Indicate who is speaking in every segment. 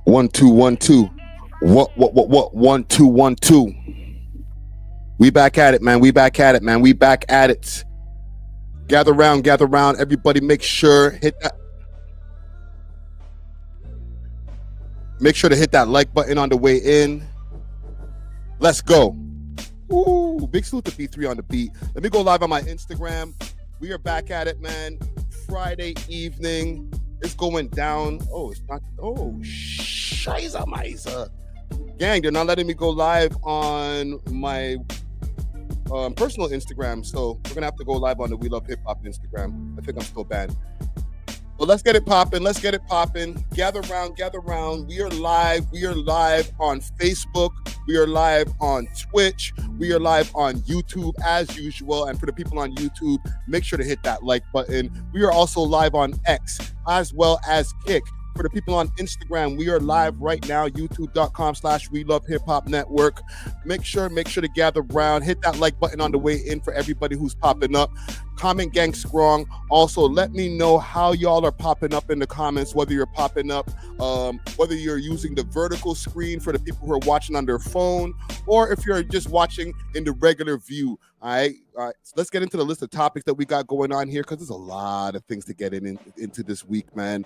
Speaker 1: One, two, one, two. What? 1, 2, 1, 2. We back at it, man. We back at it. Gather round. Everybody make sure to hit that like button on the way in. Let's go. Ooh, big salute to B3 on the beat. Let me go live on my Instagram. We are back at it, man. Friday evening. It's going down. Oh, it's not. Oh, Shiza Miza. Gang, they're not letting me go live on my personal Instagram, so we're gonna have to go live on the We Love Hip Hop Instagram. I think I'm still banned. But let's get it popping. Gather round. We are live on Facebook. We are live on Twitch. We are live on YouTube as usual. And for the people on YouTube, make sure to hit that like button. We are also live on X as well as Kick. For the people on Instagram, we are live right now, youtube.com/We Love Hip Hop Network. Make sure to gather around. Hit that like button on the way in for everybody who's popping up. Comment gang strong. Also, let me know how y'all are popping up in the comments, whether you're popping up, whether you're using the vertical screen for the people who are watching on their phone, or if you're just watching in the regular view. All right. So let's get into the list of topics that we got going on here, because there's a lot of things to get into this week, man.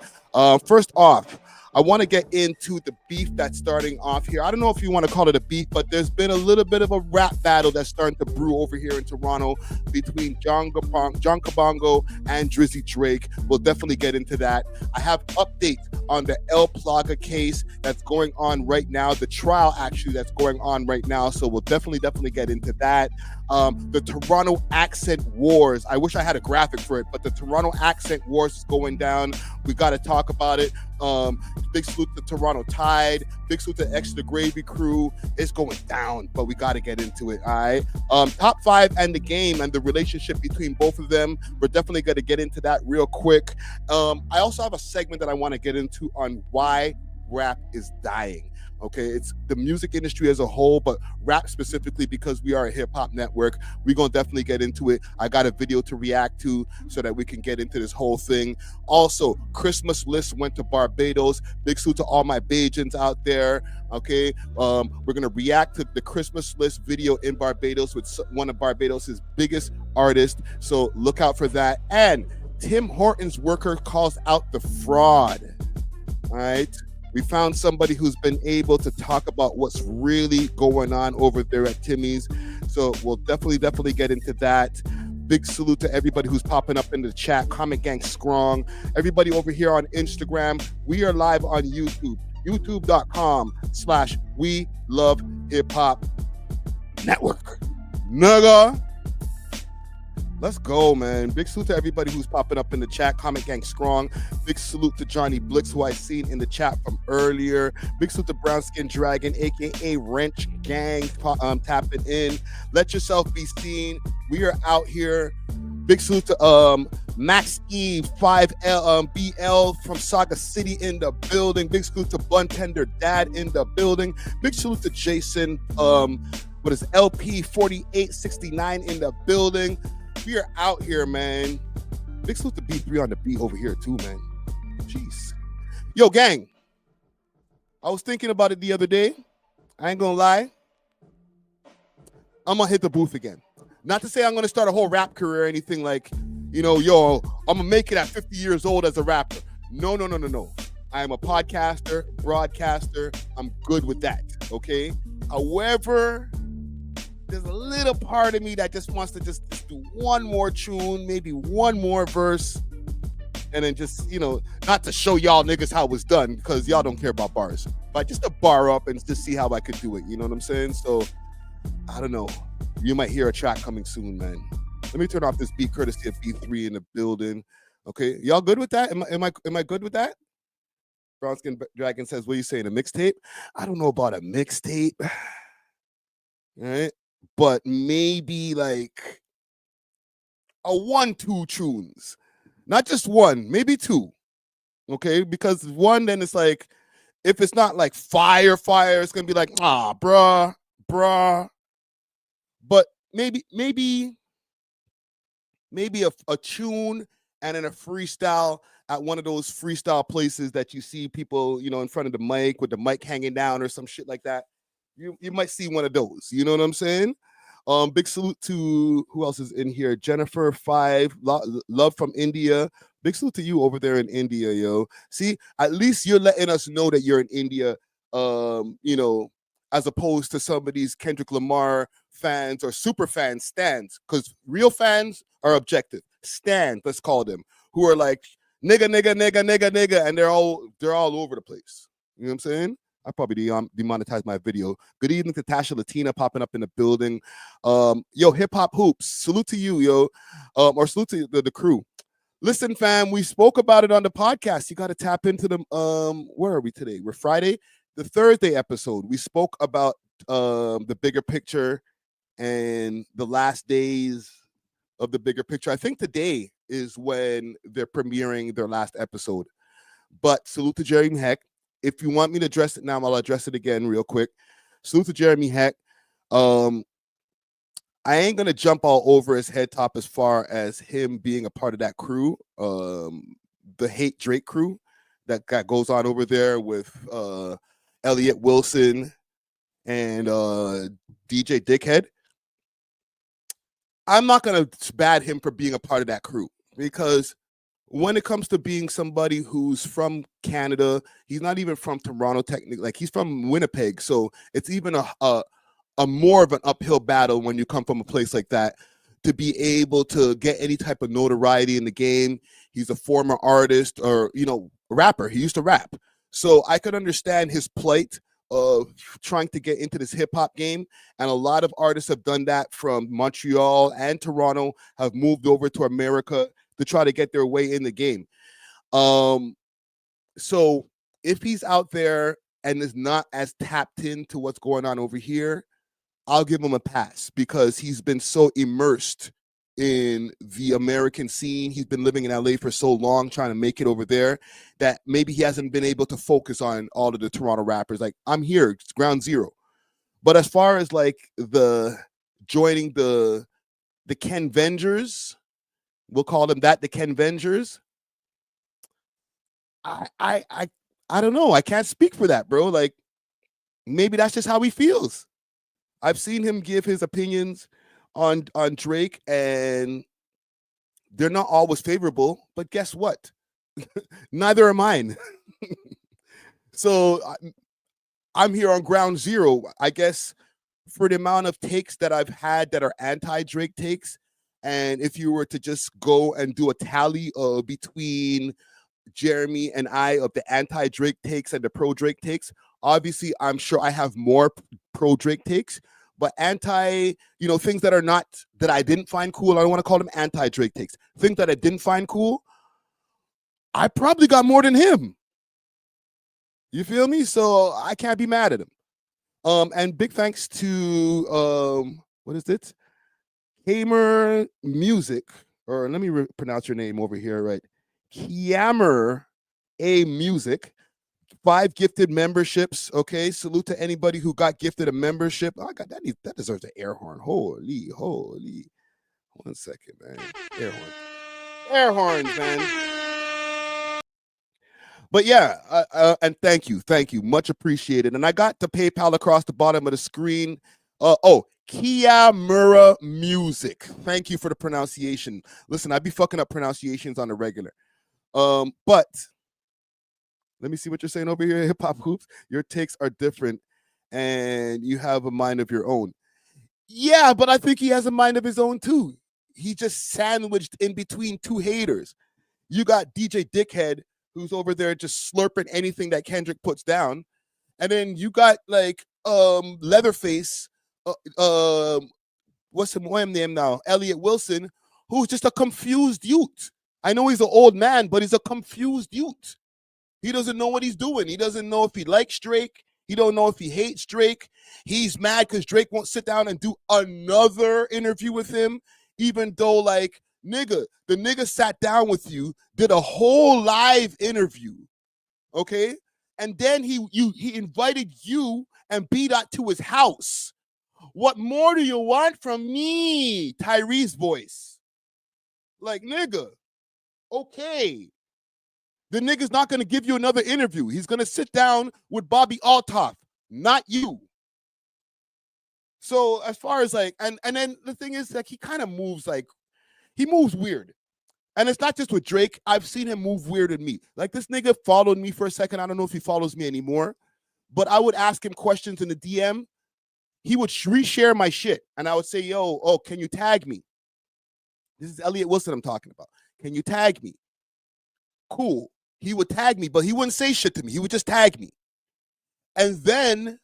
Speaker 1: First off, I want to get into the beef that's starting off here. I don't know if you want to call it a beef, but there's been a little bit of a rap battle that's starting to brew over here in Toronto between John Kabongo and Drizzy Drake. We'll definitely get into that. I have updates on the Plaga case that's going on right now, the trial actually that's going on right now. So we'll definitely get into that. The Toronto accent wars. I wish I had a graphic for it, but the Toronto accent wars is going down. We got to talk about it. Big salute to Toronto Tide. Big salute to Extra Gravy Crew. It's going down, but we got to get into it. All right. Top 5 and the game and the relationship between both of them. We're definitely going to get into that real quick. I also have a segment that I want to get into on why rap is dying. Okay, it's the music industry as a whole, but rap specifically, because we are a hip-hop network. We're going to definitely get into it. I got a video to react to so that we can get into this whole thing. Also, Christmas list went to Barbados. Big salute to all my Bajans out there. Okay, we're going to react to the Christmas list video in Barbados with one of Barbados's biggest artists. So look out for that. And Tim Horton's worker calls out the fraud. All right. We found somebody who's been able to talk about what's really going on over there at Timmy's. So we'll definitely get into that. Big salute to everybody who's popping up in the chat. Comment gang strong. Everybody over here on Instagram. We are live on YouTube. YouTube.com/We Love Hip Hop Network. Nigga. Let's go, man. Big salute to everybody who's popping up in the chat. Comment gang strong. Big salute to Johnny Blix, who I seen in the chat from earlier. Big salute to Brown Skin Dragon, aka Wrench Gang, tapping in. Let yourself be seen. We are out here. Big salute to Max Eve 5L BL from Saga City in the building. Big salute to Bun Tender Dad in the building. Big salute to Jason. What is LP 4869 in the building? We are out here, man. Big salute to B3 on the beat over here too, man. Jeez. Yo, gang. I was thinking about it the other day. I ain't gonna lie. I'm gonna hit the booth again. Not to say I'm gonna start a whole rap career or anything like, I'm gonna make it at 50 years old as a rapper. No. I am a podcaster, broadcaster. I'm good with that, okay? However, there's a little part of me that just wants to just do one more tune, maybe one more verse, and then just, not to show y'all niggas how it was done, because y'all don't care about bars, but just to bar up and just see how I could do it. You know what I'm saying? So, I don't know. You might hear a track coming soon, man. Let me turn off this beat courtesy of B3 in the building. Okay, y'all good with that? Am I good with that? Brown Skin Dragon says, what are you saying, a mixtape? I don't know about a mixtape. All right. But maybe like a 1-2 tunes, not just one, maybe two. Okay, because one, then it's like, if it's not like fire, it's gonna be like, bruh. But maybe a tune and then a freestyle at one of those freestyle places that you see people, you know, in front of the mic with the mic hanging down or some shit like that. You might see one of those. You know what I'm saying? Big salute to who else is in here? Jennifer 5, love from India. Big salute to you over there in India, yo. See, at least you're letting us know that you're in India. You know, as opposed to some of these Kendrick Lamar fans or super fan stands, because real fans are objective. Stands, let's call them, who are like nigga, nigga, nigga, nigga, nigga, and they're all over the place. You know what I'm saying? I probably demonetized my video. Good evening to Tasha Latina popping up in the building. Yo, hip hop hoops. Salute to you, yo. Or salute to the crew. Listen, fam, we spoke about it on the podcast. You got to tap into them. Where are we today? We're Friday, the Thursday episode. We spoke about the bigger picture and the last days of the bigger picture. I think today is when they're premiering their last episode. But salute to Jeremy Heck. If you want me to address it now, I'll address it again real quick. Salute to Jeremy Heck. I ain't gonna jump all over his head top as far as him being a part of that crew, the Hate Drake crew that goes on over there with Elliot Wilson and DJ Dickhead. I'm not gonna bad him for being a part of that crew, because when it comes to being somebody who's from Canada, he's not even from Toronto technically, like he's from Winnipeg, so it's even a more of an uphill battle when you come from a place like that to be able to get any type of notoriety in the game. He's a former artist, or, you know, rapper. He used to rap. So I could understand his plight of trying to get into this hip hop game. And a lot of artists have done that from Montreal and Toronto, have moved over to America to try to get their way in the game. So if he's out there and is not as tapped into what's going on over here, I'll give him a pass, because he's been so immersed in the American scene. He's been living in LA for so long, trying to make it over there, that maybe he hasn't been able to focus on all of the Toronto rappers. Like, I'm here, it's ground zero. But as far as like the joining the Ken Vengers, we'll call them that, the Ken Vengers. I don't know. I can't speak for that, bro. Like, maybe that's just how he feels. I've seen him give his opinions on Drake, and they're not always favorable, but guess what? Neither are mine. So I'm here on ground zero, I guess, for the amount of takes that I've had that are anti-Drake takes. And if you were to just go and do a tally between Jeremy and I of the anti-Drake takes and the pro-Drake takes, obviously I'm sure I have more pro-Drake takes, but anti, you know, things that are not, that I didn't find cool, I don't want to call them anti-Drake takes, things that I didn't find cool, I probably got more than him. You feel me? So I can't be mad at him. And big thanks to what is it? Hamer Music, or let me pronounce your name over here, right? Kiamer A Music, 5 gifted memberships. Okay, salute to anybody who got gifted a membership. Oh, I got that. That deserves an air horn. Holy. 1 second, man. Air horns, man. But yeah, and thank you, much appreciated. And I got the PayPal across the bottom of the screen. Kiamura Music. Thank you for the pronunciation. Listen, I be fucking up pronunciations on the regular. But let me see what you're saying over here, Hip Hop Hoops. Your takes are different, and you have a mind of your own. Yeah, but I think he has a mind of his own too. He just sandwiched in between 2 haters. You got DJ Dickhead, who's over there just slurping anything that Kendrick puts down, and then you got like Leatherface, what's his name now? Elliot Wilson, who's just a confused youth. I know he's an old man, but he's a confused youth. He doesn't know what he's doing. He doesn't know if he likes Drake. He don't know if he hates Drake. He's mad because Drake won't sit down and do another interview with him, even though, like, nigga, the nigga sat down with you, did a whole live interview, okay? And then he invited you and B-Dot to his house. What more do you want from me? Tyree's voice. Like, nigga, okay. the nigga's not going to give you another interview. He's going to sit down with Bobby Altoff, not you. So as far as like, and then the thing is, like, he kind of moves like, he moves weird. And it's not just with Drake. I've seen him move weird with me. Like, this nigga followed me for a second. I don't know if he follows me anymore, but I would ask him questions in the DM. He would reshare my shit. And I would say, yo, oh, can you tag me? This is Elliot Wilson I'm talking about. Can you tag me? Cool. He would tag me, but he wouldn't say shit to me. He would just tag me. And then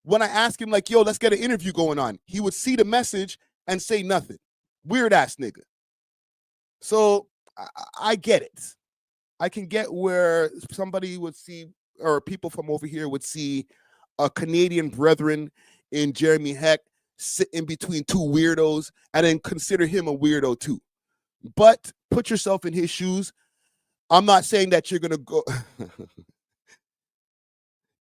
Speaker 1: when I asked him, like, yo, let's get an interview going on, he would see the message and say nothing. Weird ass nigga. So I get it. I can get where somebody would see, or people from over here would see a Canadian brethren in Jeremy Heck sit in between two weirdos and then consider him a weirdo too. But put yourself in his shoes. I'm not saying that you're going to go.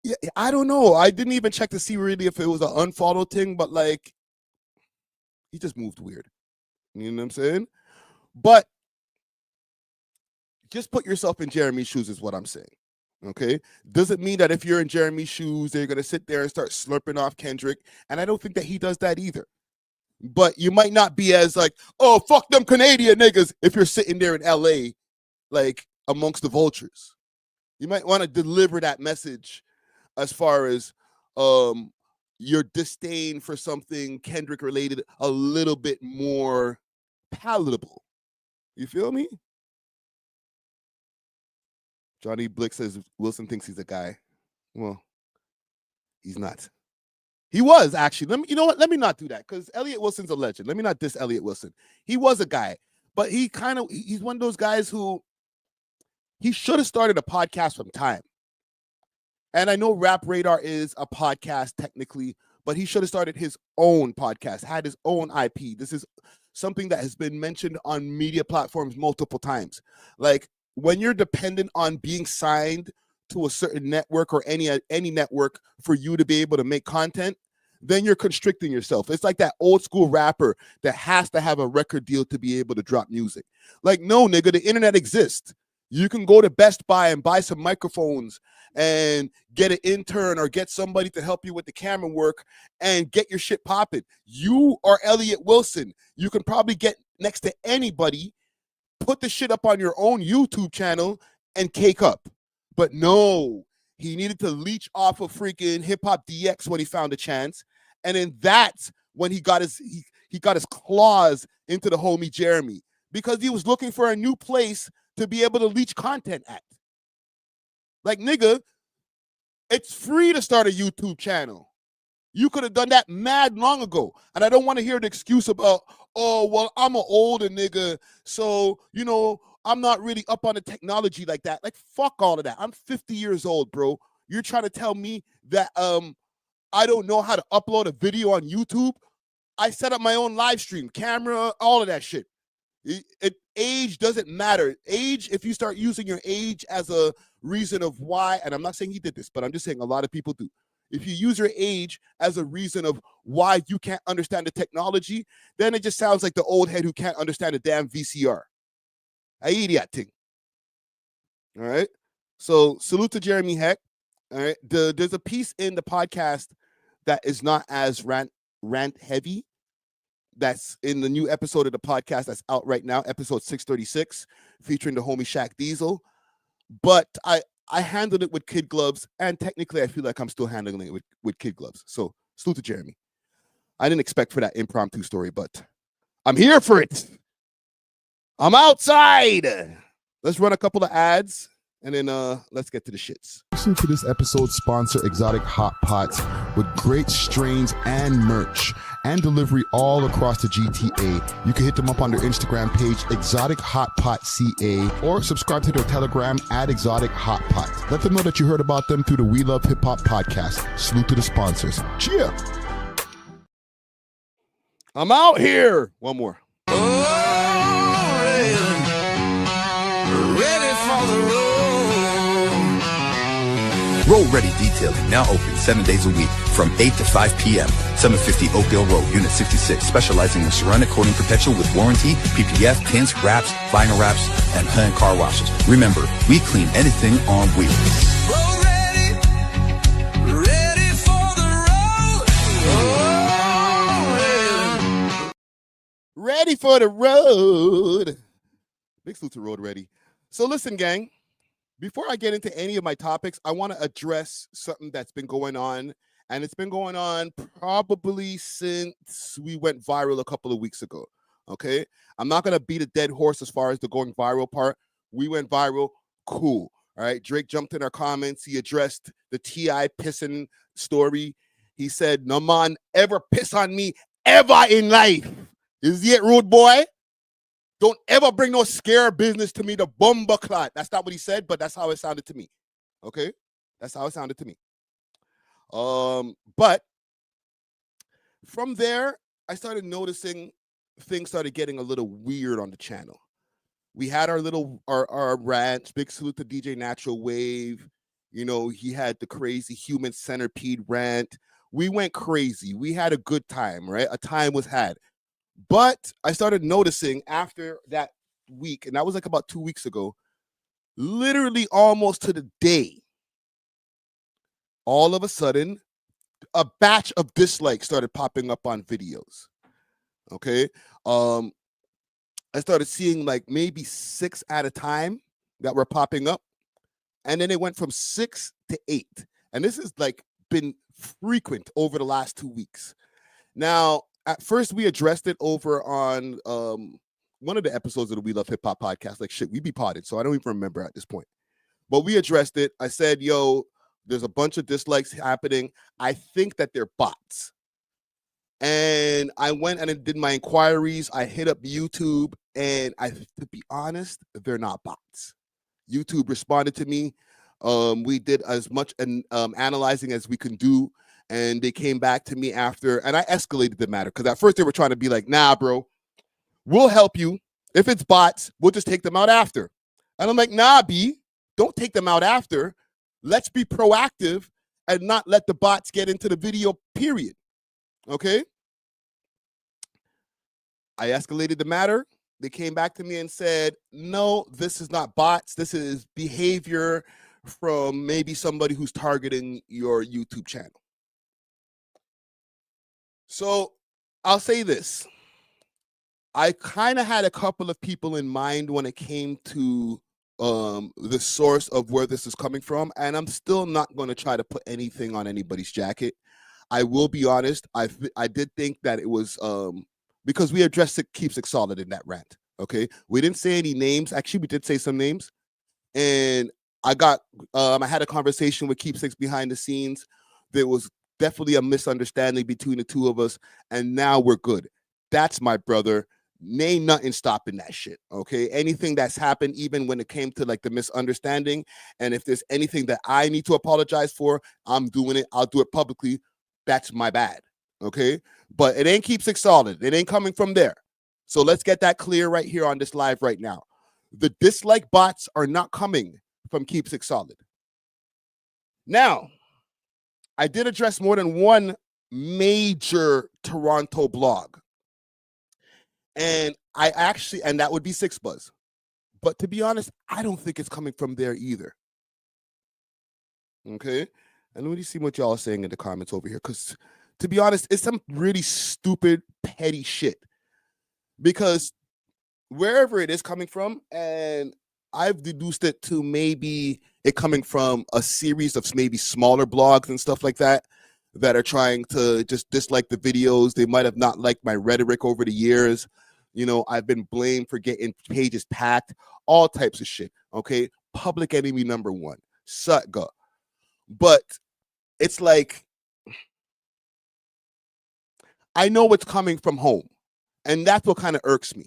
Speaker 1: Yeah, I don't know. I didn't even check to see really if it was an unfollow thing, but like, he just moved weird. You know what I'm saying? But just put yourself in Jeremy's shoes is what I'm saying. Okay? Doesn't mean that if you're in Jeremy's shoes, they're going to sit there and start slurping off Kendrick. And I don't think that he does that either. But you might not be as like, oh, fuck them Canadian niggas if you're sitting there in LA, like amongst the vultures. You might want to deliver that message as far as your disdain for something Kendrick related a little bit more palatable. You feel me? Johnny Blick says Wilson thinks he's a guy. Well, he's not. He was actually. You know what? Let me not do that because Elliot Wilson's a legend. Let me not diss Elliot Wilson. He was a guy, but he's one of those guys who he should have started a podcast from time. And I know Rap Radar is a podcast technically, but he should have started his own podcast, had his own IP. This is something that has been mentioned on media platforms multiple times. Like, when you're dependent on being signed to a certain network or any network for you to be able to make content, then you're constricting yourself. It's like that old school rapper that has to have a record deal to be able to drop music. Like, no, nigga, the internet exists. You can go to Best Buy and buy some microphones and get an intern or get somebody to help you with the camera work and get your shit popping. You are Elliot Wilson. You can probably get next to anybody, put the shit up on your own YouTube channel and cake up. But no, he needed to leech off of freaking Hip Hop DX when he found a chance. And then that's when he got his claws into the homie Jeremy, because he was looking for a new place to be able to leech content at. Like, nigga, it's free to start a YouTube channel. You could have done that mad long ago. And I don't want to hear the excuse about, oh, well, I'm an older nigga, so, you know, I'm not really up on the technology like that. Like, fuck all of that. I'm 50 years old, bro. You're trying to tell me that I don't know how to upload a video on YouTube? I set up my own live stream, camera, all of that shit. Age doesn't matter. Age, if you start using your age as a reason of why, and I'm not saying he did this, but I'm just saying a lot of people do. If you use your age as a reason of why you can't understand the technology, then it just sounds like the old head who can't understand a damn VCR. I eat that thing. All right. So salute to Jeremy Heck. All right. There's a piece in the podcast that is not as rant heavy. That's in the new episode of the podcast that's out right now, episode 636, featuring the homie Shaq Diesel. But I handled it with kid gloves, and technically I feel like I'm still handling it with kid gloves. So salute to Jeremy. I didn't expect for that impromptu story, but I'm here for it. I'm outside. Let's run a couple of ads, and then let's get to the shits. Listen to this episode's sponsor, Exotic Hot Pots, with great strains and merch and delivery all across the GTA. You can hit them up on their Instagram page, Exotic Hot Pot CA, or subscribe to their Telegram at Exotic Hot Pot. Let them know that you heard about them through the We Love Hip Hop podcast. Salute to the sponsors. Cheer. I'm out here. One more.
Speaker 2: Ready for the road. Roll Ready Detailing, now open 7 days a week from 8 to 5 p.m. 750 Oakdale Road, Unit 66, specializing in ceramic coating perpetual with warranty, PPF, tints, wraps, vinyl wraps, and hand car washes. Remember, we clean anything on wheels.
Speaker 3: Roll ready, ready for the road. Oh,
Speaker 1: Ready for the road. Big salute to Road Ready. So listen, gang, before I get into any of my topics, I want to address something that's been going on, and it's been going on probably since we went viral a couple of weeks ago, okay? I'm not going to beat a dead horse as far as the going viral part. We went viral, cool, all right? Drake jumped in our comments. He addressed the T.I. pissing story. He said, no man ever piss on me ever in life. Is it, rude boy? Don't ever bring no scare business to me, the bomba clot. That's not what he said, but that's how it sounded to me. Okay? That's how it sounded to me. But from there, I started noticing things started getting a little weird on the channel. We had our rants. Big salute to DJ Natural Wave. You know, he had the crazy human centipede rant. We went crazy. We had a good time, right? A time was had. But I started noticing after that week, and that was like about 2 weeks ago, literally almost to the day, all of a sudden, a batch of dislikes started popping up on videos. Okay. I started seeing like maybe 6 at a time that were popping up. And then it went from 6 to 8. And this has like been frequent over the last 2 weeks. Now, at first, we addressed it over on one of the episodes of the We Love Hip Hop podcast. Like, shit, we be potted, so I don't even remember at this point. But we addressed it. I said, yo, there's a bunch of dislikes happening. I think that they're bots. And I went and did my inquiries. I hit up YouTube, and to be honest, they're not bots. YouTube responded to me. We did as much analyzing as we can do. And they came back to me after, and I escalated the matter because at first they were trying to be like, nah, bro, we'll help you. If it's bots, we'll just take them out after. And I'm like, nah, B, don't take them out after. Let's be proactive and not let the bots get into the video, period. Okay? I escalated the matter. They came back to me and said, no, this is not bots. This is behavior from maybe somebody who's targeting your YouTube channel. So I'll say this. I kind of had a couple of people in mind when it came to the source of where this is coming from, and I'm still not going to try to put anything on anybody's jacket. I will be honest. I did think that it was because we addressed it, keeps it solid in that rant. Okay, we didn't say any names. Actually, we did say some names, and I had a conversation with Keepsakes behind the scenes. There was definitely a misunderstanding between the two of us, and now we're good. That's my brother. Ain't nothing stopping that shit, okay? Anything that's happened, even when it came to like the misunderstanding, and if there's anything that I need to apologize for, I'm doing it. I'll do it publicly. That's my bad, okay? But it ain't Keepsakes solid. It ain't coming from there. So let's get that clear right here on this live right now. The dislike bots are not coming from Keepsakes solid. Now, I did address more than one major Toronto blog. And that would be Six Buzz. But to be honest, I don't think it's coming from there either. Okay? And let me see what y'all are saying in the comments over here. Because to be honest, it's some really stupid, petty shit. Because wherever it is coming from, and I've deduced it to maybe it coming from a series of maybe smaller blogs and stuff like that are trying to just dislike the videos. They might have not liked my rhetoric over the years. You know, I've been blamed for getting pages packed, all types of shit. Okay, public enemy number one, Sutga. But it's like, I know what's coming from home, and that's what kind of irks me.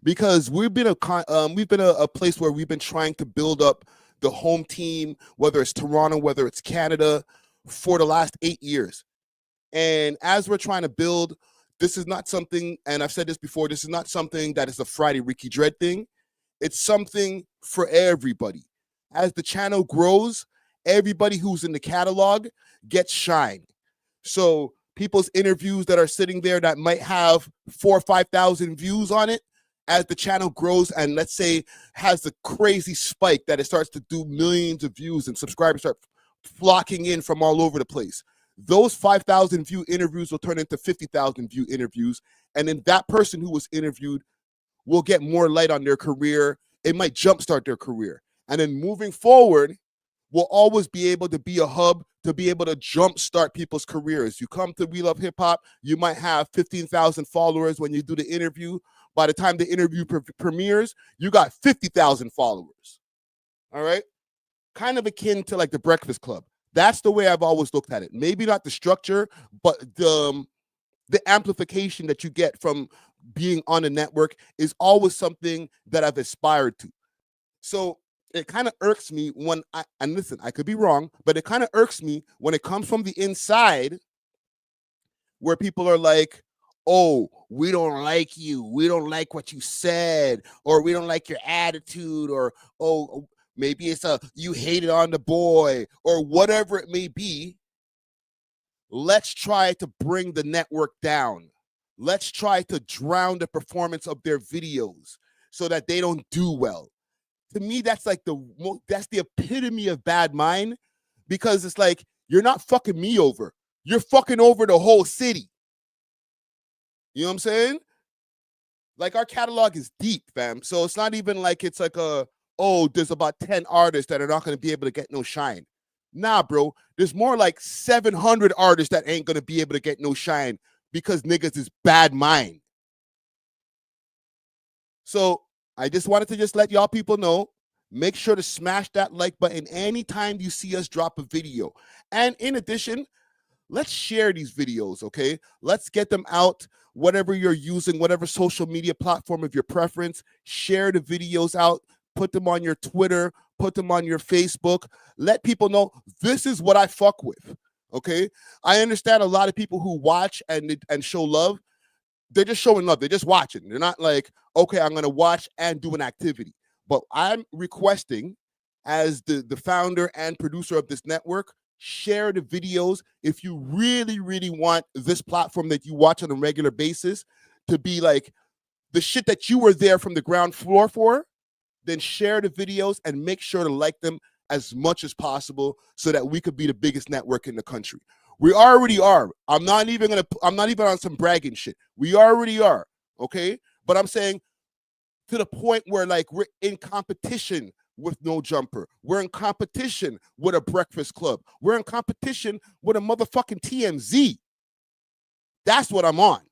Speaker 1: Because we've been a place where we've been trying to build up the home team, whether it's Toronto, whether it's Canada, for the last 8 years. And as we're trying to build, this is not something, and I've said this before, this is not something that is a Friday Ricky Dread thing. It's something for everybody. As the channel grows everybody who's in the catalog gets shine. So people's interviews that are sitting there that might have 4,000 or 5,000 views on it, as the channel grows and let's say has a crazy spike that it starts to do millions of views and subscribers start flocking in from all over the place. Those 5,000 view interviews will turn into 50,000 view interviews. And then that person who was interviewed will get more light on their career. It might jumpstart their career. And then moving forward, we'll always be able to be a hub to be able to jumpstart people's careers. You come to We Love Hip Hop, you might have 15,000 followers when you do the interview. By the time the interview premieres, you got 50,000 followers. All right? Kind of akin to like the Breakfast Club. That's the way I've always looked at it. Maybe not the structure, but the amplification that you get from being on a network is always something that I've aspired to. So it kind of irks me when and listen, I could be wrong, but it kind of irks me when it comes from the inside where people are like, oh, we don't like you. We don't like what you said, or we don't like your attitude, or, oh, maybe it's you hated on the boy, or whatever it may be. Let's try to bring the network down. Let's try to drown the performance of their videos so that they don't do well. To me, that's like that's the epitome of bad mind, because it's like, you're not fucking me over. You're fucking over the whole city. You know what I'm saying? Like, our catalog is deep, fam. So it's not even like it's like there's about 10 artists that are not going to be able to get no shine. Nah, bro. There's more like 700 artists that ain't going to be able to get no shine because niggas is bad mind. So I just wanted to just let y'all people know, make sure to smash that like button anytime you see us drop a video. And in addition, let's share these videos, okay? Let's get them out. Whatever you're using, whatever social media platform of your preference, share the videos out, put them on your Twitter, put them on your Facebook. Let people know this is what I fuck with, okay? I understand a lot of people who watch and show love. They're just showing love. They're just watching. They're not like, okay, I'm going to watch and do an activity. But I'm requesting, as the founder and producer of this network, share the videos. If you really, really want this platform that you watch on a regular basis to be like the shit that you were there from the ground floor for, then share the videos and make sure to like them as much as possible so that we could be the biggest network in the country. We already are. I'm not even on some bragging shit. We already are, okay? But I'm saying to the point where like we're in competition with No Jumper. We're in competition with a Breakfast Club. We're in competition with a motherfucking TMZ. That's what I'm on,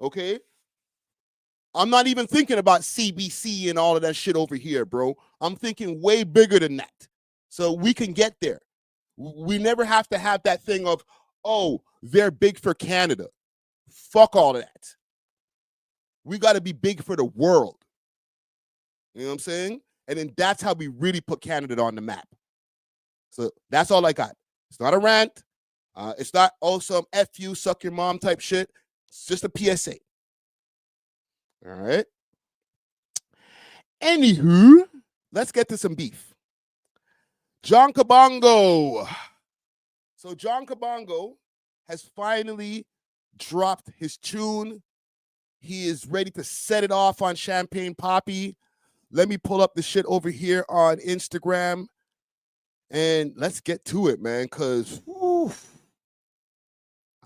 Speaker 1: okay? I'm not even thinking about CBC and all of that shit over here, bro. I'm thinking way bigger than that. So we can get there. We never have to have that thing of, oh, they're big for Canada. Fuck all of that. We got to be big for the world. You know what I'm saying? And then that's how we really put Canada on the map. So that's all I got. It's not a rant. It's not some F you, suck your mom type shit. It's just a PSA. All right. Anywho, let's get to some beef. John Kabongo. So John Kabongo has finally dropped his tune. He is ready to set it off on Champagne Poppy. Let me pull up the shit over here on Instagram and let's get to it, man, because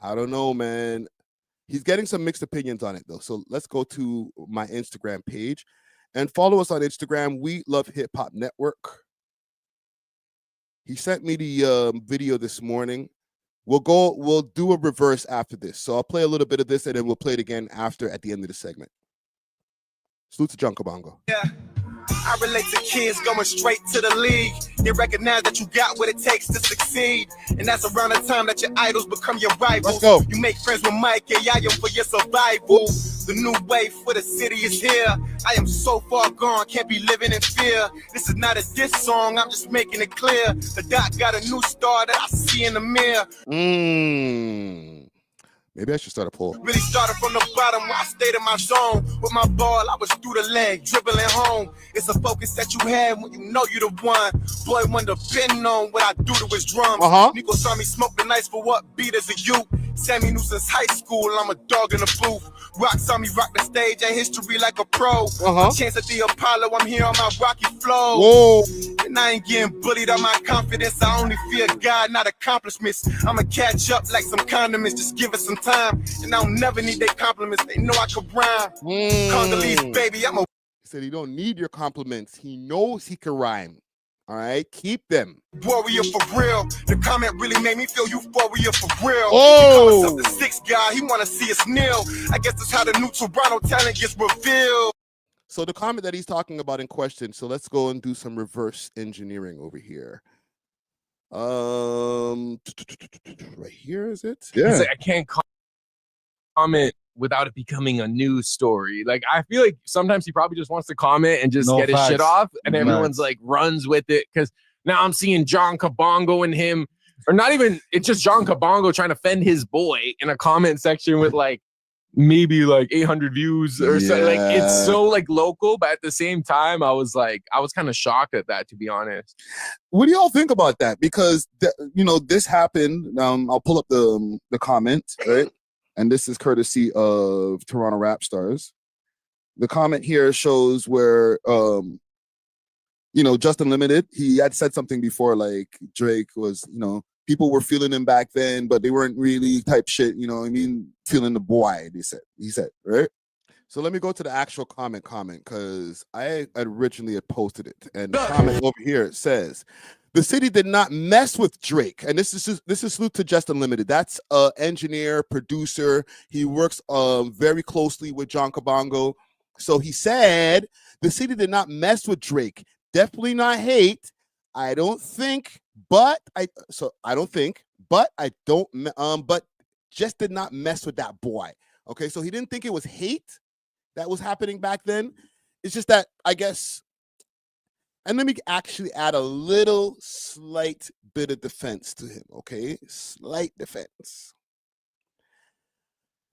Speaker 1: I don't know, man. He's getting some mixed opinions on it, though. So let's go to my Instagram page and follow us on Instagram. We Love Hip Hop Network. He sent me the video this morning. We'll do a reverse after this. So I'll play a little bit of this and then we'll play it again at the end of the segment. Salute to John Kabongo.
Speaker 4: Yeah. I relate to kids going straight to the league. They recognize that you got what it takes to succeed. And that's around the time that your idols become your rivals.
Speaker 1: Let's go.
Speaker 4: You make friends with Mike and Yayo for your survival. The new wave for the city is here. I am so far gone, can't be living in fear. This is not a diss song, I'm just making it clear. The doc got a new star that I see in the mirror.
Speaker 1: Maybe I should start a poll.
Speaker 4: Really started from the bottom where I stayed in my zone. With my ball, I was through the leg, dribbling home. It's a focus that you had when you know you the one. Boy, when depending on what I do to his drums. Nico saw me smoke the nights for what beat as a youth. Sammy knew since high school, I'm a dog in the booth. Rock saw me rock the stage and history like a pro. A chance at the Apollo, I'm here on my rocky flow.
Speaker 1: Whoa.
Speaker 4: And I ain't getting bullied on my confidence. I only fear God, not accomplishments. I'ma catch up like some condiments. Just give it some time. And I don't never need their compliments. They know I can rhyme. Congolese, baby, I'm a...
Speaker 1: He said he don't need your compliments. He knows he can rhyme. All right, keep them.
Speaker 4: warrior for real. The comment really made me feel euphoria for real.
Speaker 1: Oh.
Speaker 4: He calls himself the 6th guy. He wanna see us kneel. I guess that's how the new Toronto talent gets revealed.
Speaker 1: So the comment that he's talking about in question. So let's go and do some reverse engineering over here. Right here is it?
Speaker 5: Yeah. Like, I can't comment without it becoming a news story. Like, I feel like sometimes he probably just wants to comment and just get his shit off, and everyone's like runs with it, because now I'm seeing John Kabongo and him, or not even, it's just John Kabongo trying to fend his boy in a comment section with like maybe like 800 views or something. Like, it's so like local, but at the same time, I was kind of shocked at that, to be honest.
Speaker 6: What do y'all think about that? Because this happened. I'll pull up the comment, right? And this is courtesy of Toronto Rap Stars. The comment here shows where Justin Limited, he had said something before, like Drake was, people were feeling him back then, but they weren't really type shit, feeling the boy, he said, right?
Speaker 1: So let me go to the actual comment, because I originally had posted it. And the comment over here says, the city did not mess with Drake. And this is salute to Justin Limited. That's an engineer, producer. He works very closely with John Kabongo. So he said, the city did not mess with Drake. Definitely not hate. I don't think, but just did not mess with that boy. Okay, so he didn't think it was hate that was happening back then. It's just that, I guess, and let me actually add a little slight bit of defense to him, okay? Slight defense.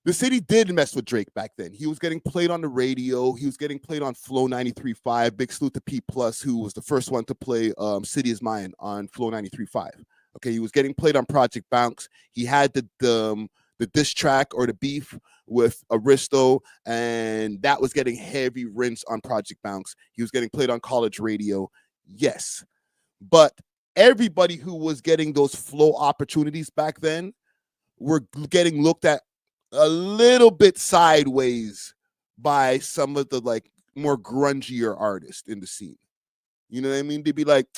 Speaker 1: The city did mess with Drake back then. He was getting played on the radio. He was getting played on Flow 93.5. Big salute to P+, who was the first one to play City Is Mine on Flow 93.5. Okay, he was getting played on Project Bounce. He had the diss track or the beef with Aristo, and that was getting heavy rinse on Project Bounce. He was getting played on college radio, yes. But everybody who was getting those flow opportunities back then were getting looked at a little bit sideways by some of the like more grungier artists in the scene. You know what I mean? They'd be like,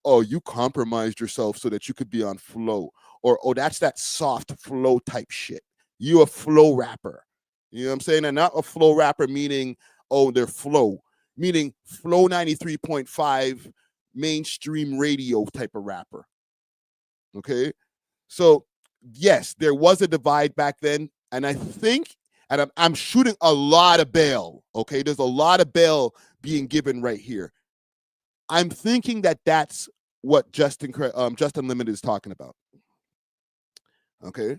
Speaker 1: oh, you compromised yourself so that you could be on Flow. Or, oh, that's that soft flow type shit. You a flow rapper. You know what I'm saying? And not a flow rapper meaning, oh, they're flow. Meaning Flow 93.5 mainstream radio type of rapper. Okay? So, yes, there was a divide back then. And I think, and I'm shooting a lot of bail. Okay? There's a lot of bail being given right here. I'm thinking that that's what Justin Limited is talking about. Okay.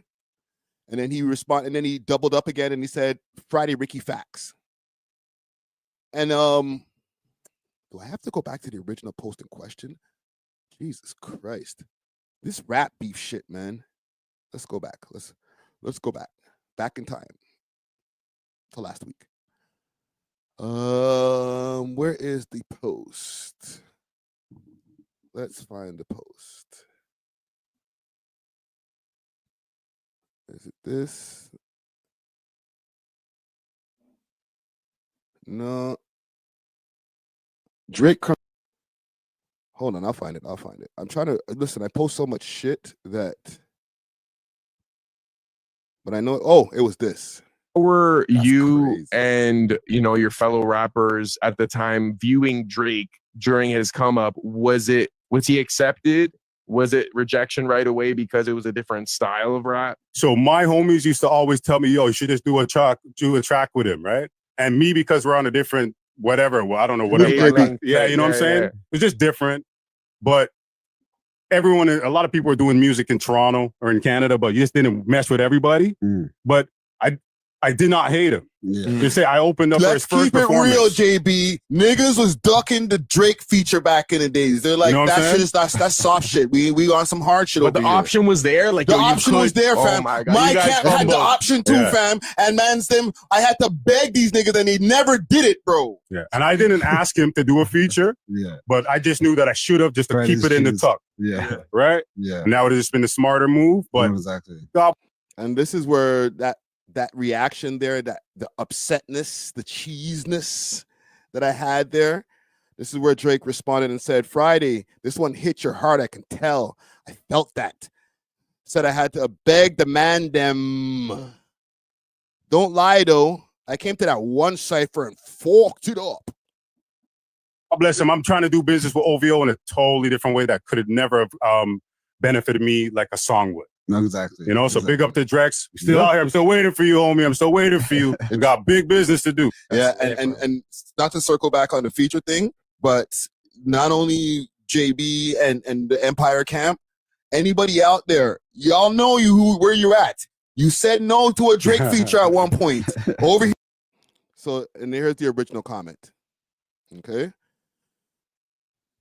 Speaker 1: And then he responded, and then he doubled up again and he said, Friday Ricky Facts. And do I have to go back to the original post in question? Jesus Christ. This rap beef shit, man. Let's go back. Let's go back. Back in time. To last week. Where is the post? Let's find the post. Is it this? No. Drake. Hold on, I'll find it. I'm trying to listen. I post so much shit that, but I know. Oh, it was this.
Speaker 5: Were
Speaker 1: That's
Speaker 5: you
Speaker 1: crazy.
Speaker 5: and your fellow rappers at the time viewing Drake during his come up? Was he accepted? Was it rejection right away because it was a different style of rap?
Speaker 7: So my homies used to always tell me, yo, you should just do a track with him, right? And me, because we're on a different whatever, well, I don't know, whatever.
Speaker 5: Yeah,
Speaker 7: Yeah, you know what I'm saying?
Speaker 5: Yeah.
Speaker 7: It's just different. But a lot of people are doing music in Toronto or in Canada, but you just didn't mess with everybody. But I did not hate him. They say I opened up for his first performance.
Speaker 6: Let's keep it real, JB. Niggas was ducking the Drake feature back in the days. They're like, that shit is that's soft shit. We on some hard shit
Speaker 5: but
Speaker 6: over
Speaker 5: the
Speaker 6: here.
Speaker 5: option was there. Like
Speaker 6: the option was there, fam.
Speaker 5: My
Speaker 6: camp had the option too, fam. And man's them, I had to beg these niggas, and they never did it, bro.
Speaker 7: Yeah, and I didn't ask him to do a feature. But I just knew that I should have just to keep it in the tuck. Right. And that would have just been the smarter move. But
Speaker 8: exactly.
Speaker 1: And this is where that reaction there, that the upsetness, the cheesiness that I had there. This is where Drake responded and said, Friday, this one hit your heart, I can tell. I felt that. Said I had to beg the man them. Don't lie, though. I came to that one cipher and forked it up.
Speaker 7: God bless him. I'm trying to do business with OVO in a totally different way that could have never benefited me like a song would.
Speaker 8: No, exactly.
Speaker 7: You know, so big up to Drex. Still out here. I'm still waiting for you, homie. I'm still waiting for you. We got big business to do.
Speaker 6: Yeah, and not to circle back on the feature thing, but not only JB and the Empire camp, anybody out there, y'all know where you're at. You said no to a Drake feature at one point. Over here.
Speaker 1: So, and here's the original comment. Okay.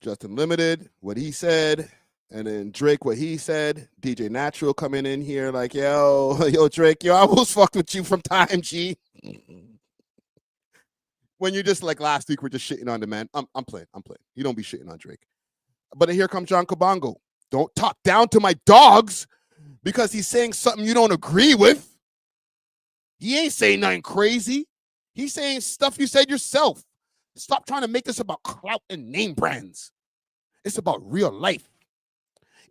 Speaker 1: Justin Limited, what he said. And then Drake, what he said. DJ Natural coming in here like, yo, Drake, I almost fucked with you from time, G. When you're just like last week, we're just shitting on the man. I'm playing. You don't be shitting on Drake. But then here comes John Kabongo. Don't talk down to my dogs because he's saying something you don't agree with. He ain't saying nothing crazy. He's saying stuff you said yourself. Stop trying to make this about clout and name brands. It's about real life.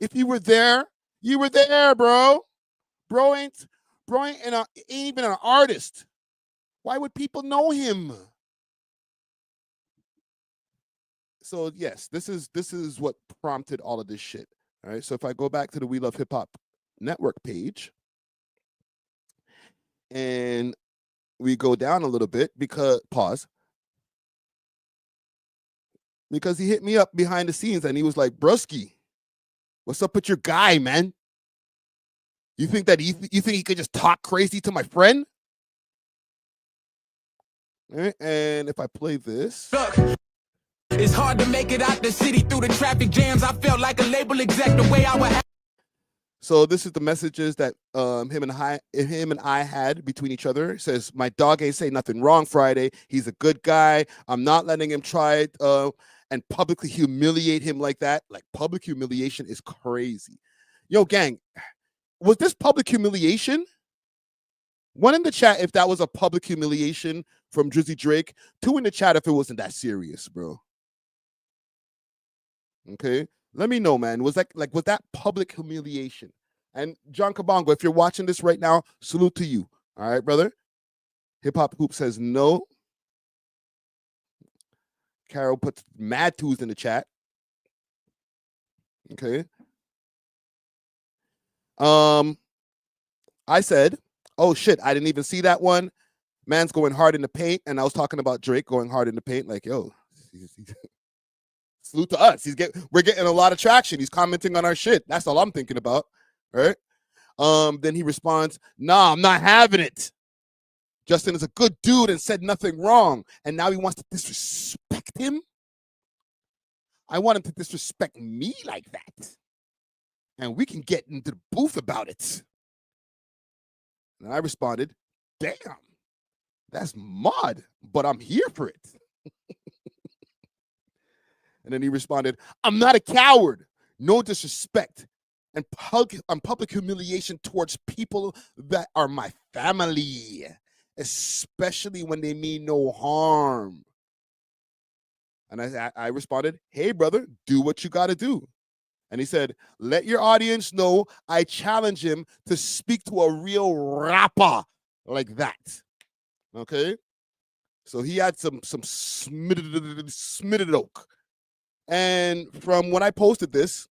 Speaker 1: If you were there, you were there, bro. Bro ain't even an artist. Why would people know him? So yes, this is what prompted all of this shit. All right. So if I go back to the We Love Hip Hop network page and we go down a little bit because he hit me up behind the scenes and he was like, Brusky, what's up with your guy, man? You think he could just talk crazy to my friend? All right, and if I play this.
Speaker 3: Look, it's hard to make it out the city through the traffic jams. I felt like a label exec the way I would have.
Speaker 1: So this is the messages that him and I had between each other. It says, my dog ain't say nothing wrong Friday. He's a good guy. I'm not letting him try it and publicly humiliate him like that. Like, public humiliation is crazy. Yo, gang, was this public humiliation? One in the chat if that was a public humiliation from Drizzy Drake. Two in the chat if it wasn't that serious, bro. Okay? Let me know, man. Was that public humiliation? And John Kabongo, if you're watching this right now, salute to you. All right, brother? Hip Hop Hoop says no. Carol puts mad twos in the chat. Okay. I said, oh shit, I didn't even see that one. Man's going hard in the paint, and I was talking about Drake going hard in the paint, like, yo, salute to us. We're getting a lot of traction. He's commenting on our shit. That's all I'm thinking about. Right? Then he responds, nah, I'm not having it. Justin is a good dude and said nothing wrong. And now he wants to disrespect him. I want him to disrespect me like that. And we can get into the booth about it. And I responded, damn, that's mud, but I'm here for it. And then he responded, I'm not a coward. No disrespect. And public humiliation towards people that are my family, especially when they mean no harm. And I responded, hey, brother, do what you got to do. And he said, let your audience know I challenge him to speak to a real rapper like that. Okay? So he had some smitted oak. And from when I posted this,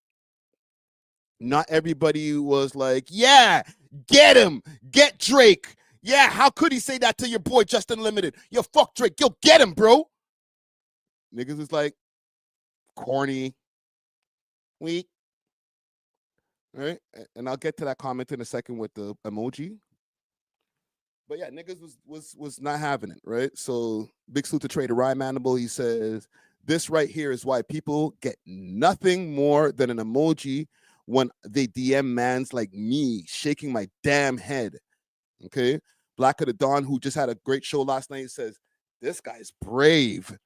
Speaker 1: not everybody was like, yeah, get him, get Drake. Yeah, how could he say that to your boy Justin Limited? Yo, fuck Drake. Yo, get him, bro. Niggas was like, corny, weak, right? And I'll get to that comment in a second with the emoji. But yeah, niggas was not having it, right? So big salute to Trader Ryan Mandible. He says, this right here is why people get nothing more than an emoji when they DM mans like me, shaking my damn head. Okay. Black of the Dawn, who just had a great show last night, says, this guy's brave.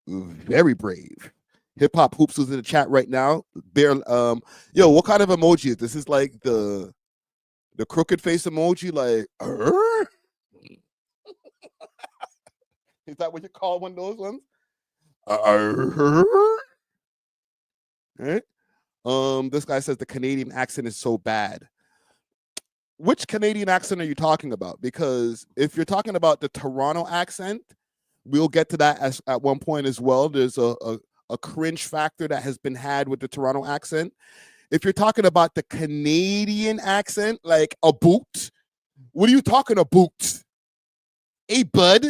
Speaker 1: Very brave. Hip Hop Hoops was in the chat right now. Yo, what kind of emoji is this? Is like the crooked face emoji, like, is that what you call one of those ones? Right? This guy says the Canadian accent is so bad. Which Canadian accent are you talking about? Because if you're talking about the Toronto accent, we'll get to that at one point as well. There's a cringe factor that has been had with the Toronto accent. If you're talking about the Canadian accent, like a boot, what are you talking about? Hey, bud,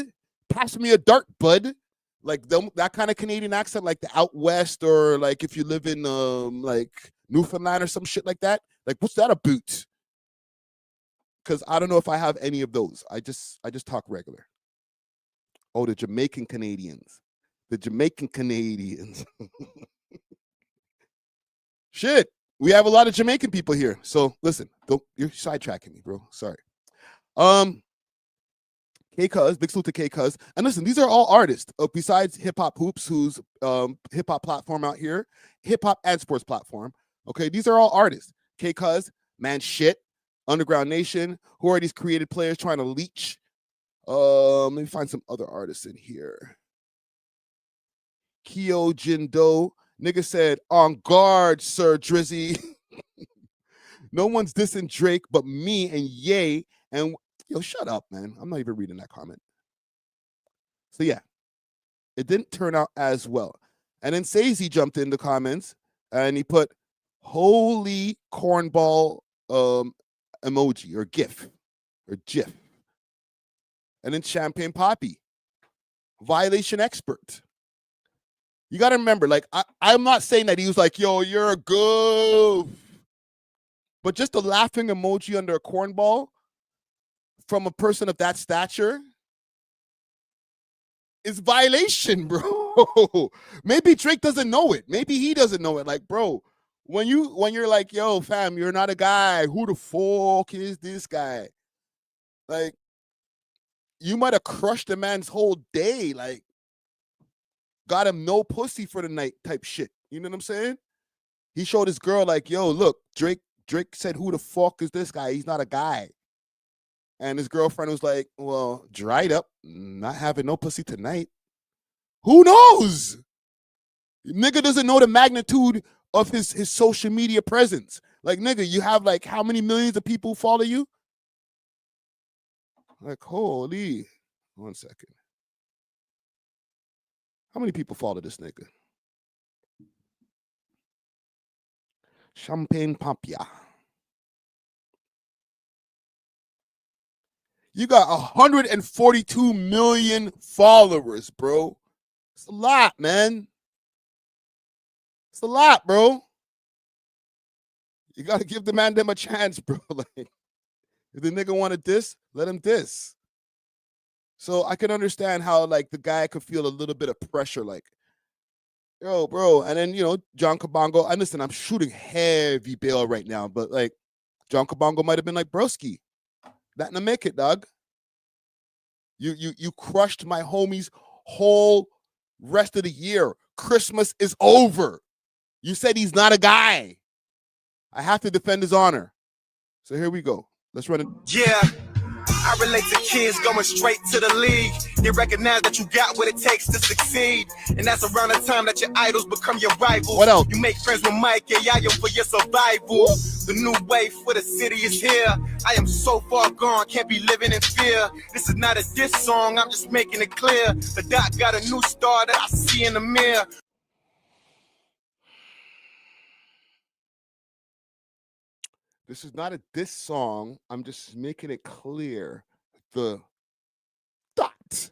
Speaker 1: pass me a dart, bud. Like that kind of Canadian accent, like the out west, or like if you live in like Newfoundland or some shit like that. Like, what's that a boot? Because I don't know if I have any of those. I just talk regular. Oh, the Jamaican Canadians. The Jamaican Canadians. Shit. We have a lot of Jamaican people here. So listen, you're sidetracking me, bro. Sorry. K-Cuz, big salute to K-Cuz. And listen, these are all artists. Besides Hip Hop Hoops, who's hip hop platform out here, hip hop and sports platform. Okay, these are all artists. K-Cuz, Man Shit, Underground Nation. Who are these created players trying to leech? Let me find some other artists in here. Kyo Jindo. Nigga said, on guard, Sir Drizzy. No one's dissing Drake but me and Ye. And yo, shut up, man. I'm not even reading that comment. So yeah, it didn't turn out as well. And then Sazy jumped in the comments and he put holy cornball emoji or GIF or GIF. And then Champagne Poppy, violation expert. You got to remember, like, I'm not saying that he was like, yo, you're a goof. But just a laughing emoji under a cornball from a person of that stature is violation, bro. Maybe Drake doesn't know it. Maybe he doesn't know it. Like, bro, when you're like, yo, fam, you're not a guy. Who the fuck is this guy? Like, you might have crushed a man's whole day. Like, got him no pussy for the night type shit. You know what I'm saying? He showed his girl like, yo, look, Drake said, who the fuck is this guy? He's not a guy. And his girlfriend was like, well, dried up, not having no pussy tonight. Who knows? Nigga doesn't know the magnitude of his social media presence. Like, nigga, you have like how many millions of people follow you? Like, holy. 1 second. How many people follow this nigga? Champagne Papia. You got 142 million followers, bro. It's a lot, man. It's a lot, bro. You got to give the man them a chance, bro. Like, if the nigga want to diss, let him diss. So I can understand how, like, the guy could feel a little bit of pressure, like, yo, bro. And then, you know, John Kabongo, and listen, I'm shooting heavy bail right now, but, like, John Kabongo might have been like, broski, that not make it, dog. You crushed my homie's whole rest of the year. Christmas is over. You said he's not a guy. I have to defend his honor. So here we go. Let's run it.
Speaker 4: Yeah, I relate to kids going straight to the league. They recognize that you got what it takes to succeed. And that's around the time that your idols become your rivals.
Speaker 1: What else?
Speaker 4: You make friends with Mike and Yayo for your survival. The new wave for the city is here. I am so far gone, can't be living in fear. This is not a diss song, I'm just making it clear. The doc got a new star that I see in the mirror.
Speaker 1: This is not a diss song. I'm just making it clear. The dot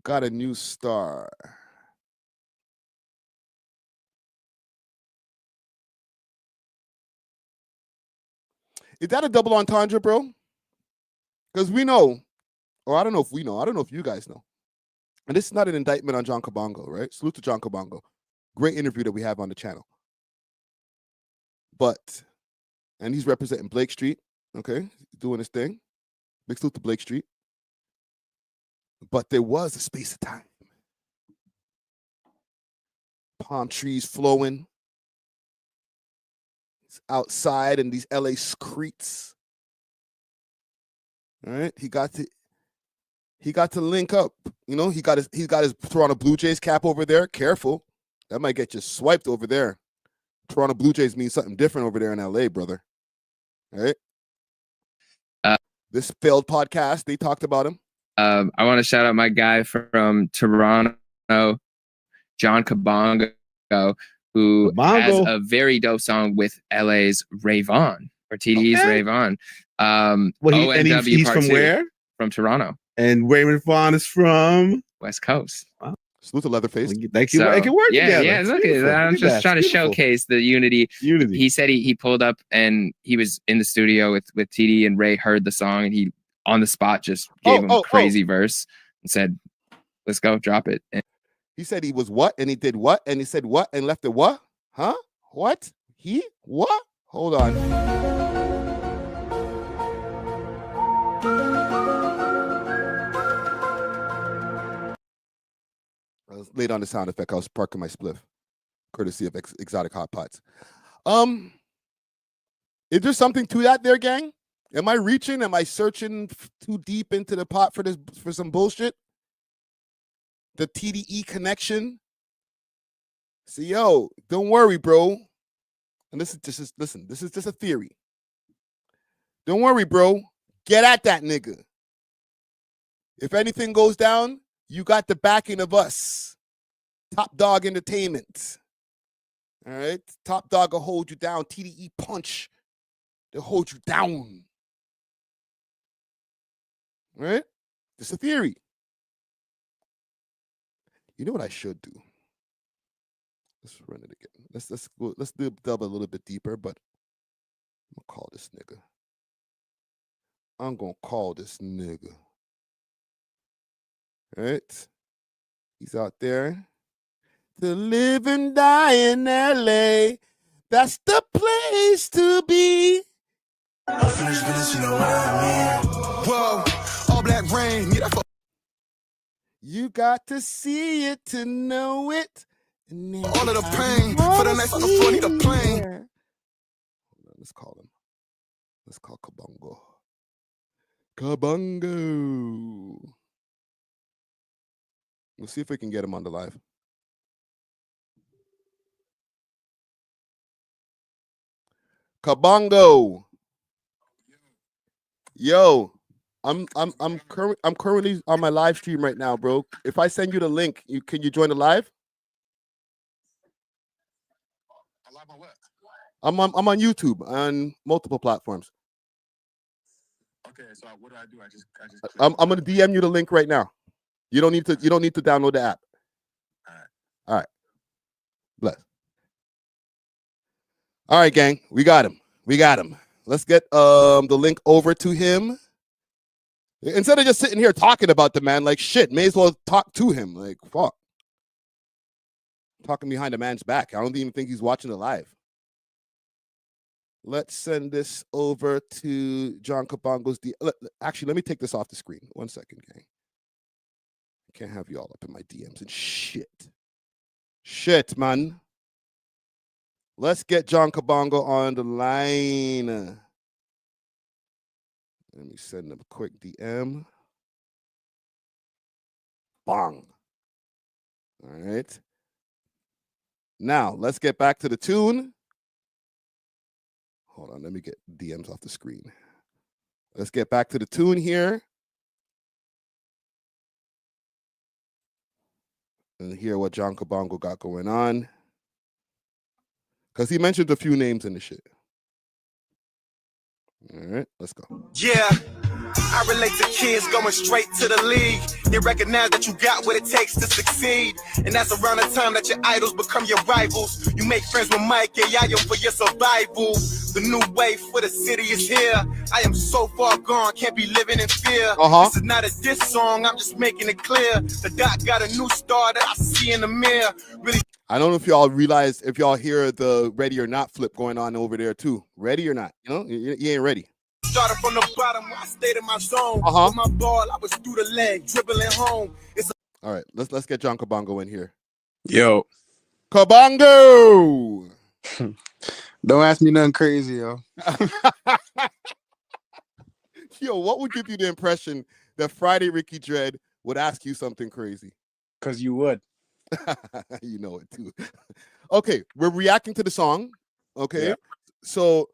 Speaker 1: got a new star. Is that a double entendre, bro? Because we know, or I don't know if we know. I don't know if you guys know. And this is not an indictment on John Kabongo, right? Salute to John Kabongo. Great interview that we have on the channel. And he's representing Blake Street, okay? Doing his thing. Big salute to Blake Street. But there was a space of time. Palm trees flowing. It's outside in these LA streets. All right, he got to link up. You know, he got his Toronto Blue Jays cap over there. Careful, that might get you swiped over there. Toronto Blue Jays means something different over there in LA, brother. All right. This failed podcast, they talked about him.
Speaker 8: I want to shout out my guy from Toronto, John Kabongo, who has a very dope song with LA's Ray Vaughn, or TDE's Ray Vaughn.
Speaker 9: He's from where?
Speaker 8: From Toronto.
Speaker 9: And Raymond Vaughn is from
Speaker 8: West Coast.
Speaker 9: Wow.
Speaker 1: Salute to Leatherface.
Speaker 9: Thank you. It can work together.
Speaker 8: Yeah, look at it. I'm just trying to showcase the unity. He said he pulled up and he was in the studio with TD, and Ray heard the song, and he on the spot just gave him a crazy verse and said, "Let's go, drop it." And
Speaker 1: he said he was what, and he did what, and he said what, and left it what? Huh? What? He what? Hold on. I was late on the sound effect. I was parking my spliff, courtesy of Exotic Hot Pots. Is there something to that there, gang? Am I reaching? Am I searching too deep into the pot for some bullshit? The TDE connection. So yo, don't worry, bro. And this is just a theory. Don't worry, bro. Get at that nigga. If anything goes down, you got the backing of us. Top Dog Entertainment. All right? Top Dog will hold you down. TDE Punch. They'll hold you down. All right? Just a theory. You know what I should do? Let's run it again. Let's delve a little bit deeper, but I'm gonna call this nigga. I'm gonna call this nigga. All right? He's out there. To live and die in LA. That's the place to be.
Speaker 4: Unfinished business, you know what I mean. Whoa, all black rain.
Speaker 1: You got to see it to know it.
Speaker 4: All of the pain for the nights on the floor, need a plane.
Speaker 1: Let's call him. Let's call Kabongo. Kabongo. We'll see if we can get him on the live. Kabongo. Yo, I'm currently on my live stream right now, bro. If I send you the link, can you join the live? I'm on YouTube on multiple platforms.
Speaker 7: Okay, so what do? I just
Speaker 1: I'm gonna DM you the link right now. You don't need to download the app. All right. Bless. All right, gang. We got him. Let's get the link over to him. Instead of just sitting here talking about the man, like shit, may as well talk to him. Like, fuck. Talking behind a man's back. I don't even think he's watching it live. Let's send this over to John Kabongo's. Actually, let me take this off the screen. 1 second, gang. I can't have you all up in my DMs and shit. Shit, man. Let's get John Kabongo on the line. Let me send him a quick DM. Bong. All right. Now, let's get back to the tune. Hold on, let me get DMs off the screen. Let's get back to the tune here. And hear what John Kabongo got going on. Because he mentioned a few names in the shit. All right, let's go.
Speaker 4: Yeah, I relate to kids going straight to the league. They recognize that you got what it takes to succeed. And that's around the time that your idols become your rivals. You make friends with Mike and Yayo for your survival. The new wave for the city is here. I am so far gone, can't be living in fear. This is not a diss song, I'm just making it clear. The doc got a new star that I see in the mirror. Really.
Speaker 1: I don't know if y'all realize, if y'all hear the ready or not flip going on over there too. Ready or not? You know, you ain't ready.
Speaker 4: Started from the bottom, I stayed in my zone. With my ball, I was through the leg, dribbling home.
Speaker 1: All right, let's get John Kabongo in here.
Speaker 10: Yo.
Speaker 1: Kabongo!
Speaker 10: Don't ask me nothing crazy, yo.
Speaker 1: Yo, what would give you the impression that Friday Ricky Dread would ask you something crazy?
Speaker 10: Because you would.
Speaker 1: You know it too. Okay, we're reacting to the song. Okay, so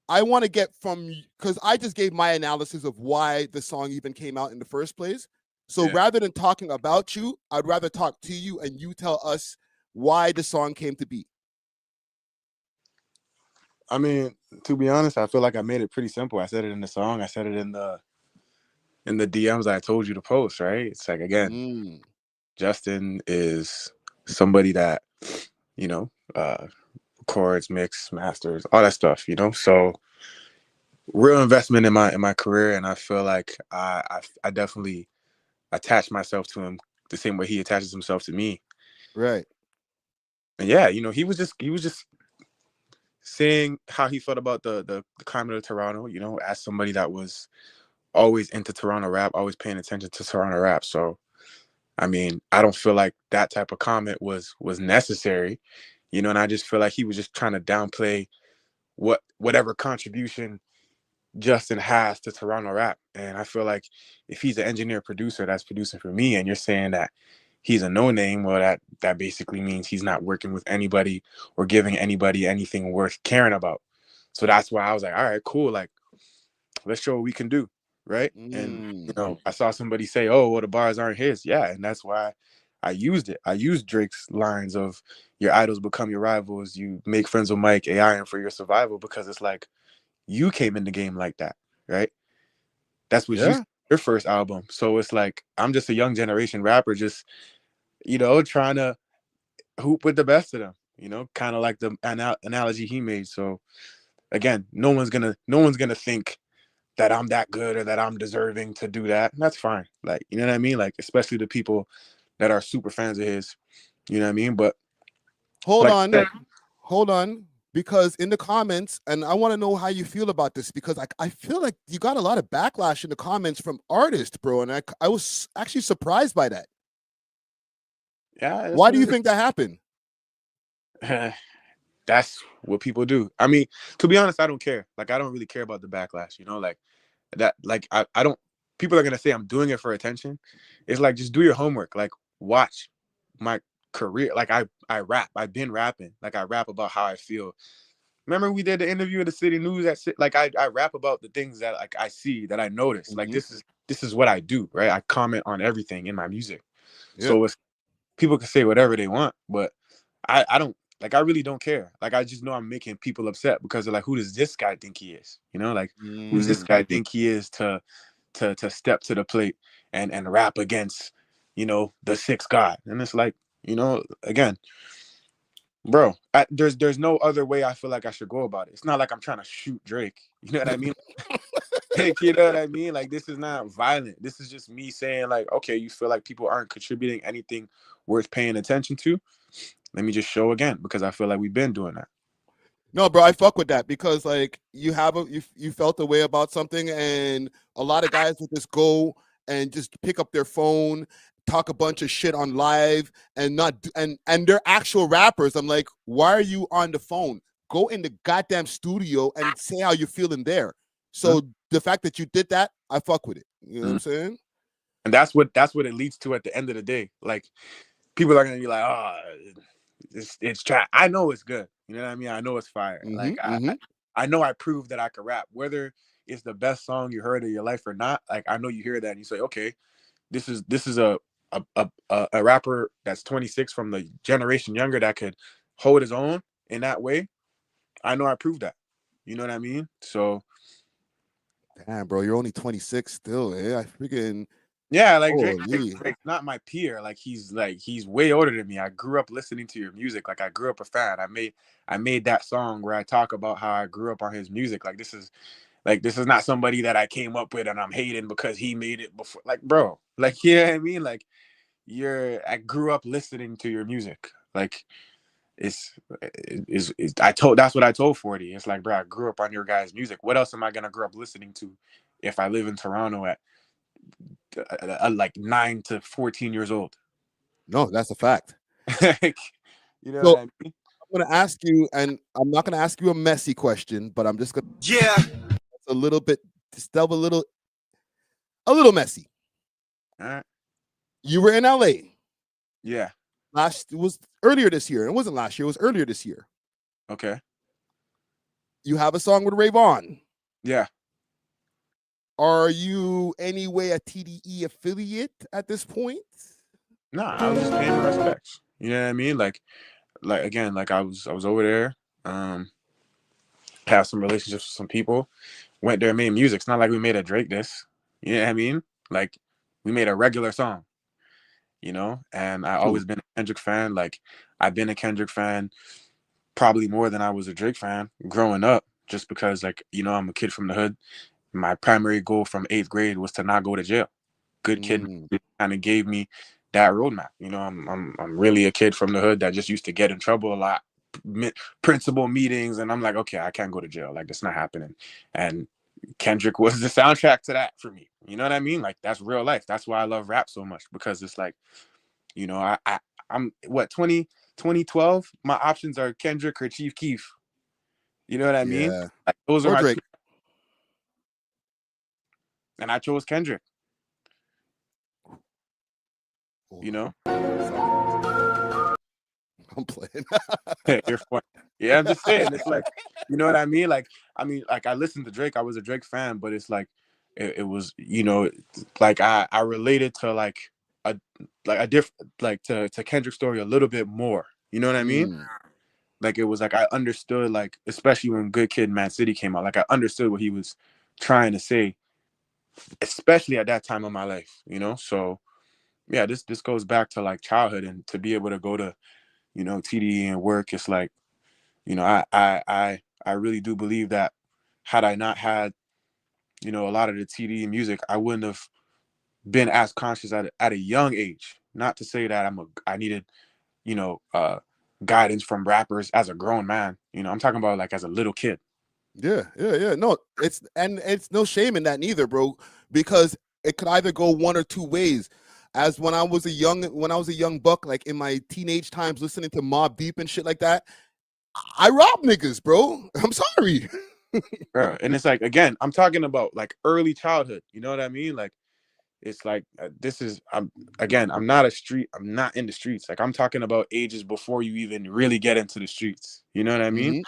Speaker 1: I want to get from, because I just gave my analysis of why the song even came out in the first place. So rather than talking about you, I'd rather talk to you and you tell us why the song came to be.
Speaker 10: I mean, to be honest, I feel like I made it pretty simple. I said it in the song. I said it in the DMs I told you to post, right? It's like, again, Justin is somebody that, you know, records, mix, masters, all that stuff, you know? So real investment in my career, and I feel like I definitely attach myself to him the same way he attaches himself to me.
Speaker 1: Right.
Speaker 10: And yeah, you know, he was just saying how he felt about the climate of Toronto, you know, as somebody that was always into Toronto rap, always paying attention to Toronto rap. So I mean, I don't feel like that type of comment was necessary, you know, and I just feel like he was just trying to downplay whatever contribution Justin has to Toronto rap. And I feel like if he's an engineer producer that's producing for me, and you're saying that he's a no-name, well, that basically means he's not working with anybody or giving anybody anything worth caring about. So that's why I was like, all right, cool, like, let's show what we can do, right? And you know, I saw somebody say, oh, well, the bars aren't his. Yeah, and that's why I used it. I used Drake's lines of your idols become your rivals, you make friends with Mike, AI, and for your survival, because it's like, you came in the game like that, right? That's what your first album. So it's like, I'm just a young generation rapper, just, you know, trying to hoop with the best of them, you know, kind of like the analogy he made. So again, no one's gonna think that I'm that good or that I'm deserving to do that. And that's fine. Like, you know what I mean? Like, especially the people that are super fans of his, you know what I mean? But
Speaker 1: hold on. Because in the comments, and I want to know how you feel about this, because I feel like you got a lot of backlash in the comments from artists, bro. And I was actually surprised by that.
Speaker 10: Yeah.
Speaker 1: Why do you think that happened?
Speaker 10: That's what people do. I mean, to be honest, I don't care. Like, I don't really care about the backlash, you know, like that. Like, I don't, people are going to say I'm doing it for attention. It's like, just do your homework. Like, watch my career. Like, I rap. I've been rapping. Like, I rap about how I feel. Remember we did the interview at the City News? Like, I rap about the things that, like, I see, that I notice. Like, this is what I do, right? I comment on everything in my music. So it's, people can say whatever they want, but I don't, like, I really don't care. Like, I just know I'm making people upset because they're like, who does this guy think he is? You know, like, who's this guy think he is to step to the plate and rap against, you know, the sixth god? And it's like, you know, again, bro, there's no other way I feel like I should go about it. It's not like I'm trying to shoot Drake. You know what I mean? Like, you know what I mean? Like, this is not violent. This is just me saying, like, okay, you feel like people aren't contributing anything worth paying attention to. Let me just show again, because I feel like we've been doing that.
Speaker 1: No, bro, I fuck with that, because like you felt a way about something, and a lot of guys would just go and just pick up their phone, talk a bunch of shit on live, and they're actual rappers. I'm like, why are you on the phone? Go in the goddamn studio and say how you're feeling there. So the fact that you did that, I fuck with it. You know what I'm saying?
Speaker 10: And that's what it leads to at the end of the day. Like, people are gonna be like, oh, it's trash. I know it's good. You know what I mean? I know it's fire. Like, I know I proved that I could rap. Whether it's the best song you heard of your life or not, like, I know you hear that and you say, okay, this is a rapper that's 26 from the generation younger that could hold his own in that way. I know I proved that. You know what I mean? So,
Speaker 1: damn, bro, you're only 26 still. I freaking
Speaker 10: Yeah, like Drake's not my peer. Like he's way older than me. I grew up listening to your music. Like I grew up a fan. I made that song where I talk about how I grew up on his music. Like this is not somebody that I came up with and I'm hating because he made it before. Like, bro, like, you know what I mean? Like I grew up listening to your music. Like that's what I told 40. It's like, bro, I grew up on your guys' music. What else am I gonna grow up listening to if I live in Toronto at like 9 to 14 years old?
Speaker 1: No, that's a fact.
Speaker 10: You know what I mean?
Speaker 1: I'm gonna ask you, and I'm not gonna ask you a messy question, but I'm just gonna it's a little bit delve a little messy.
Speaker 10: All right.
Speaker 1: You were in LA.
Speaker 10: Yeah.
Speaker 1: It was earlier this year. It wasn't last year, it was earlier this year.
Speaker 10: Okay.
Speaker 1: You have a song with Rayvon.
Speaker 10: Yeah.
Speaker 1: Are you anyway a TDE affiliate at this point?
Speaker 10: Nah, I was just paying my respects. You know what I mean? Like again, like I was over there, have some relationships with some people, went there and made music. It's not like we made a Drake diss. You know what I mean? Like we made a regular song, you know? And I always been a Kendrick fan. Like I've been a Kendrick fan probably more than I was a Drake fan growing up, just because, like, you know, I'm a kid from the hood. My primary goal from 8th grade was to not go to jail. Good kid kind of gave me that roadmap. You know, I'm really a kid from the hood that just used to get in trouble a lot, principal meetings, and I'm like, okay, I can't go to jail. Like that's not happening. And Kendrick was the soundtrack to that for me. You know what I mean? Like that's real life. That's why I love rap so much, because it's like, you know, I'm what 2012. My options are Kendrick or Chief Keef. You know what I mean? Like, those are my
Speaker 1: Drake.
Speaker 10: And I chose Kendrick. You know?
Speaker 1: I'm playing.
Speaker 10: You're funny. Yeah, I'm just saying. It's like, you know what I mean? Like, I listened to Drake. I was a Drake fan, but it's like, it was, you know, like I related to like a different, like to Kendrick's story a little bit more. You know what I mean? Like it was like I understood, like, especially when Good Kid, Mad City came out, like I understood what he was trying to say, especially at that time of my life, you know? So yeah, this goes back to like childhood, and to be able to go to, you know, TDE and work, it's like, you know, I really do believe that had I not had, you know, a lot of the TDE music, I wouldn't have been as conscious at a young age. Not to say that I needed, you know, guidance from rappers as a grown man. You know, I'm talking about like as a little kid.
Speaker 1: Yeah. No, it's no shame in that neither, bro, because it could either go one or two ways. As when I was a young buck, like in my teenage times, listening to Mobb Deep and shit like that, I robbed niggas, bro. I'm sorry.
Speaker 10: And it's like, again, I'm talking about like early childhood. You know what I mean? Like, it's like I'm not in the streets. Like I'm talking about ages before you even really get into the streets. You know what I mean?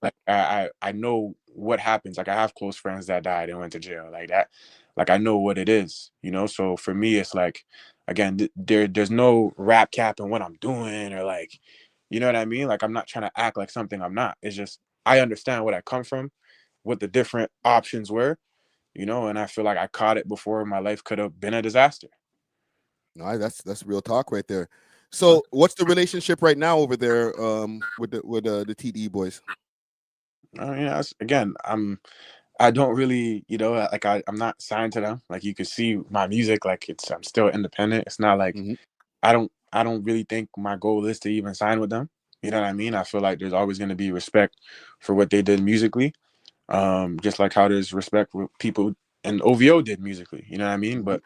Speaker 10: Like I know what happens. Like I have close friends that died and went to jail like that. Like I know what it is, you know? So for me, it's like, again, there's no rap cap in what I'm doing, or like, you know what I mean? Like I'm not trying to act like something I'm not. It's just, I understand what I come from, what the different options were, you know, and I feel like I caught it before my life could have been a disaster.
Speaker 1: No, that's real talk right there. So what's the relationship right now over there with the TDE boys?
Speaker 10: I mean, again, I don't really, you know, like I'm not signed to them. Like you can see my music, like I'm still independent. It's not like I don't really think my goal is to even sign with them. You know what I mean? I feel like there's always going to be respect for what they did musically. Just like how there's respect for people and O.W.O. did musically, you know what I mean? But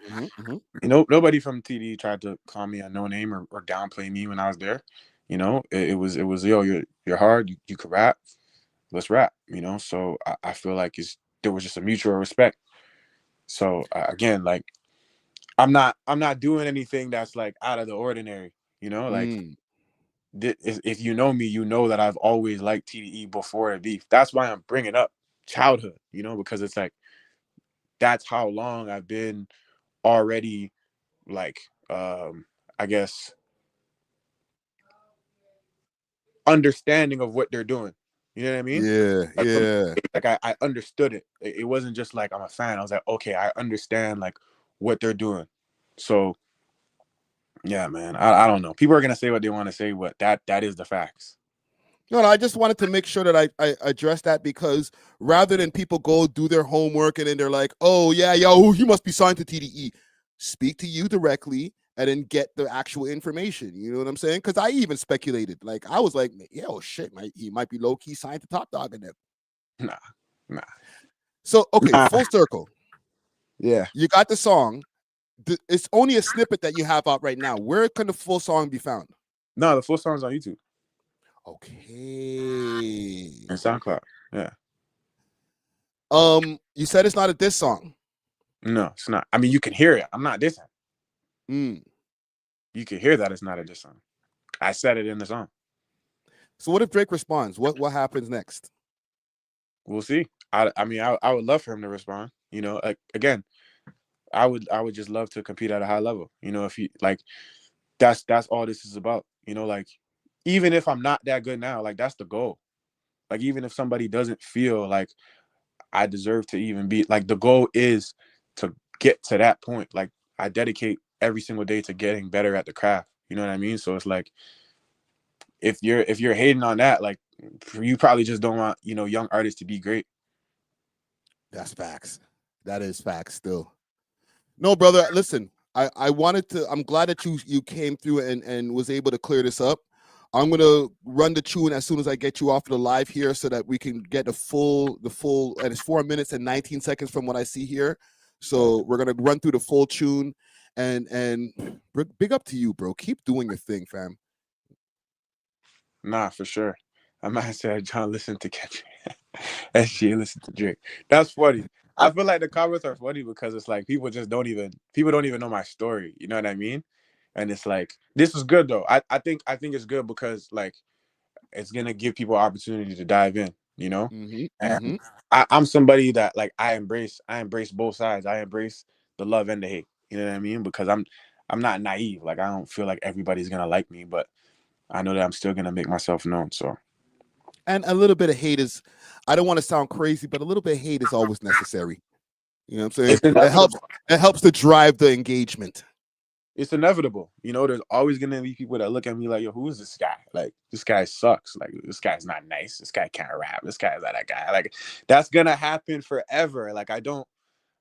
Speaker 10: you know, nobody from TD tried to call me a no name or downplay me when I was there. You know, it was yo, you're hard, you could rap, let's rap. You know, so I feel like there was just a mutual respect. So again, like I'm not doing anything that's like out of the ordinary. You know, like if you know me, you know that I've always liked TDE before the beef. That's why I'm bringing up childhood, you know, because it's like that's how long I've been already, like I guess understanding of what they're doing. You know what I mean? Like I understood it. It wasn't just like I'm a fan. I was like, okay, I understand like what they're doing. So yeah, man, I don't know. People are gonna say what they want to say, but that is the facts.
Speaker 1: No, I just wanted to make sure that I address that, because rather than people go do their homework and then they're like, oh yeah, yo, he must be signed to TDE. Speak to you directly and then get the actual information. You know what I'm saying? Because I even speculated. Like, I was like, yeah, oh shit, he might be low key signed to Top Dog in them.
Speaker 10: Nah.
Speaker 1: So okay, full circle.
Speaker 9: Yeah,
Speaker 1: you got the song. It's only a snippet that you have out right now. Where can the full song be found?
Speaker 10: No, the full song's on YouTube.
Speaker 1: Okay.
Speaker 10: And SoundCloud. Yeah.
Speaker 1: You said it's not a diss song.
Speaker 10: No, it's not. I mean, you can hear it. I'm not dissing.
Speaker 1: You
Speaker 10: can hear that it's not a diss song. I said it in the song.
Speaker 1: So what if Drake responds? What happens next?
Speaker 10: We'll see. I mean, I would love for him to respond. You know, like, again, I would just love to compete at a high level. You know, if he, like, that's all this is about. You know, like, even if I'm not that good now, like, that's the goal. Like, even if somebody doesn't feel like I deserve to even be, like, the goal is to get to that point. Like, I dedicate every single day to getting better at the craft. You know what I mean? So it's like, if you're hating on that, like, you probably just don't want, you know, young artists to be great.
Speaker 1: That's facts. That is facts still. No, brother, listen, I wanted to, I'm glad that you came through and was able to clear this up. I'm going to run the tune as soon as I get you off of the live here so that we can get the full, and it's 4 minutes and 19 seconds from what I see here. So we're going to run through the full tune, and big up to you, bro. Keep doing your thing, fam.
Speaker 10: Nah, for sure. I might say John listened to Kendrick and she listened to Drake. That's funny. I feel like the comments are funny because it's like people don't even know my story. You know what I mean? And it's like, this is good though. I think it's good because, like, it's gonna give people an opportunity to dive in, you know? And I'm somebody that, like, I embrace both sides. I embrace the love and the hate. You know what I mean? Because I'm not naive. Like, I don't feel like everybody's gonna like me, but I know that I'm still gonna make myself known. So,
Speaker 1: and a little bit of hate is, I don't want to sound crazy, but a little bit of hate is always necessary. You know what I'm saying? It helps to drive the engagement.
Speaker 10: It's inevitable. You know, there's always gonna be people that look at me like, yo, who is this guy? Like, this guy sucks. Like, this guy's not nice. This guy can't rap. This guy's not that guy. Like, that's gonna happen forever. Like, I don't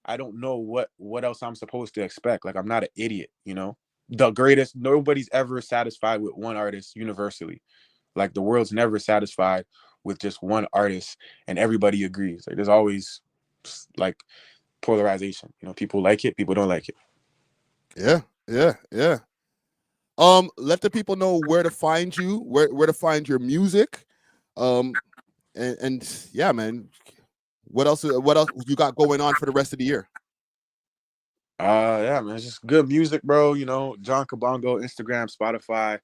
Speaker 10: know what else I'm supposed to expect. Like, I'm not an idiot, you know? The greatest, nobody's ever satisfied with one artist universally. Like, the world's never satisfied with just one artist and everybody agrees. Like, there's always, like, polarization. You know, people like it, people don't like it.
Speaker 1: Yeah. Let the people know where to find you, where to find your music. And yeah, man. What else you got going on for the rest of the year?
Speaker 10: Yeah, man, it's just good music, bro. You know, John Kabongo, Instagram, Spotify,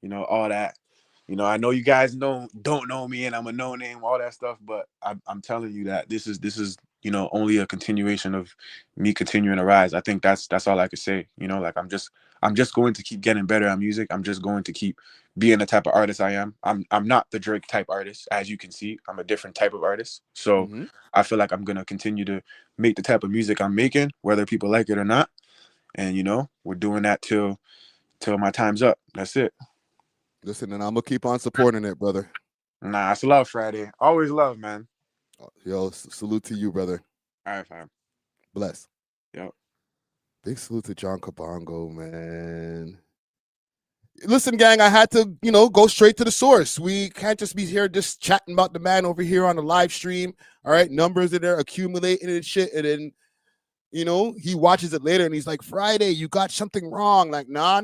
Speaker 10: you know, all that. You know, I know you guys don't know me and I'm a no name, all that stuff, but I'm telling you that this is, you know, only a continuation of me continuing to rise. I think that's all I could say. You know, like, I'm just going to keep getting better at music. I'm just going to keep being the type of artist I am. I'm not the Drake type artist, as you can see. I'm a different type of artist. So I feel like I'm gonna continue to make the type of music I'm making, whether people like it or not. And, you know, we're doing that till my time's up. That's it.
Speaker 1: Listen, and I'm gonna keep on supporting it, brother.
Speaker 10: Nah, it's love Friday. Always love, man.
Speaker 1: Yo, salute to you, brother.
Speaker 10: All right, fam.
Speaker 1: Bless.
Speaker 10: Yep.
Speaker 1: Big salute to John Kabongo, man. Listen, gang, I had to, you know, go straight to the source. We can't just be here just chatting about the man over here on the live stream. All right, numbers are there accumulating and shit, and then, you know, he watches it later and he's like, Friday, you got something wrong. Like, nah.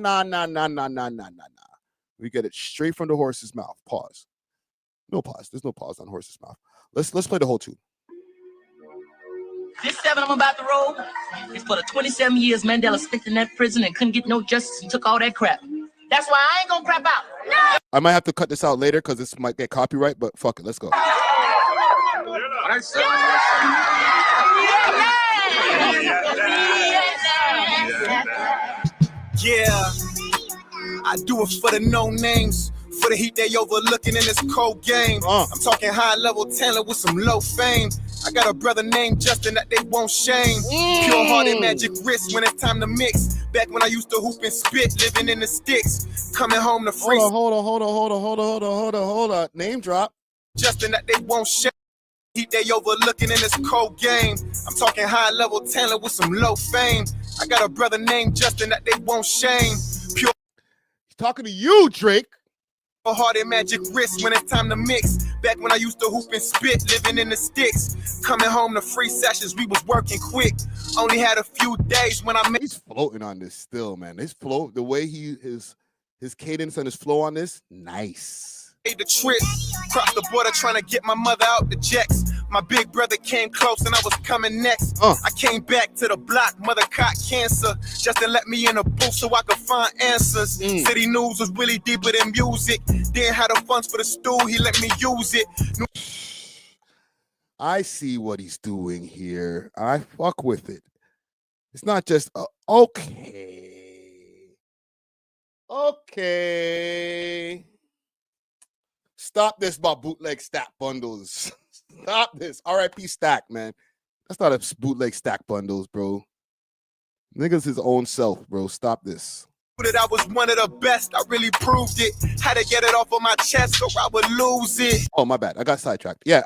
Speaker 1: We get it straight from the horse's mouth. Pause. No pause. There's no pause on horse's mouth. Let's play the whole tune.
Speaker 11: This 7 I'm about to roll is for the 27 years Mandela spent in that prison and couldn't get no justice and took all that crap. That's why I ain't gonna crap out. No!
Speaker 1: I might have to cut this out later because this might get copyright, but fuck it. Let's go.
Speaker 4: Yeah, I do it for the no names, for the heat they overlooking in this cold game. I'm talking high level talent with some low fame. I got a brother named Justin that they won't shame. Pure hearted magic wrist when it's time to mix. Back when I used to hoop and spit, living in the sticks. Coming home to free.
Speaker 1: Hold on. Name drop.
Speaker 4: Justin that they won't share. Heat they overlooking in this cold game. I'm talking high level talent with some low fame. I got a brother named Justin that they won't shame. Pure.
Speaker 1: He's talking to you, Drake.
Speaker 4: Hearted magic wrist when it's time to mix. Back when I used to hoop and spit, living in the sticks. Coming home to free sessions, we was working quick. Only had a few days when I made.
Speaker 1: He's floating on this still, man. His flow, the way his cadence and his flow on this, nice.
Speaker 4: The trip, crossed the border trying to get my mother out the jets. My big brother came close and I was coming next. I came back to the block, mother caught cancer. Just to let me in a booth so I could find answers. City news was really deeper than music. Didn't have the funds for the stool, he let me use it.
Speaker 1: I see what he's doing here. I fuck with it. It's not just okay. Stop this about bootleg stack bundles. Stop this. R.I.P. Stack, man. That's not a bootleg stack bundles, bro. Nigga's his own self, bro. Stop this.
Speaker 4: That I was one of the best. I really proved it. Had to get it off of my chest or I would lose it.
Speaker 1: Oh, my bad. I got sidetracked. Yeah.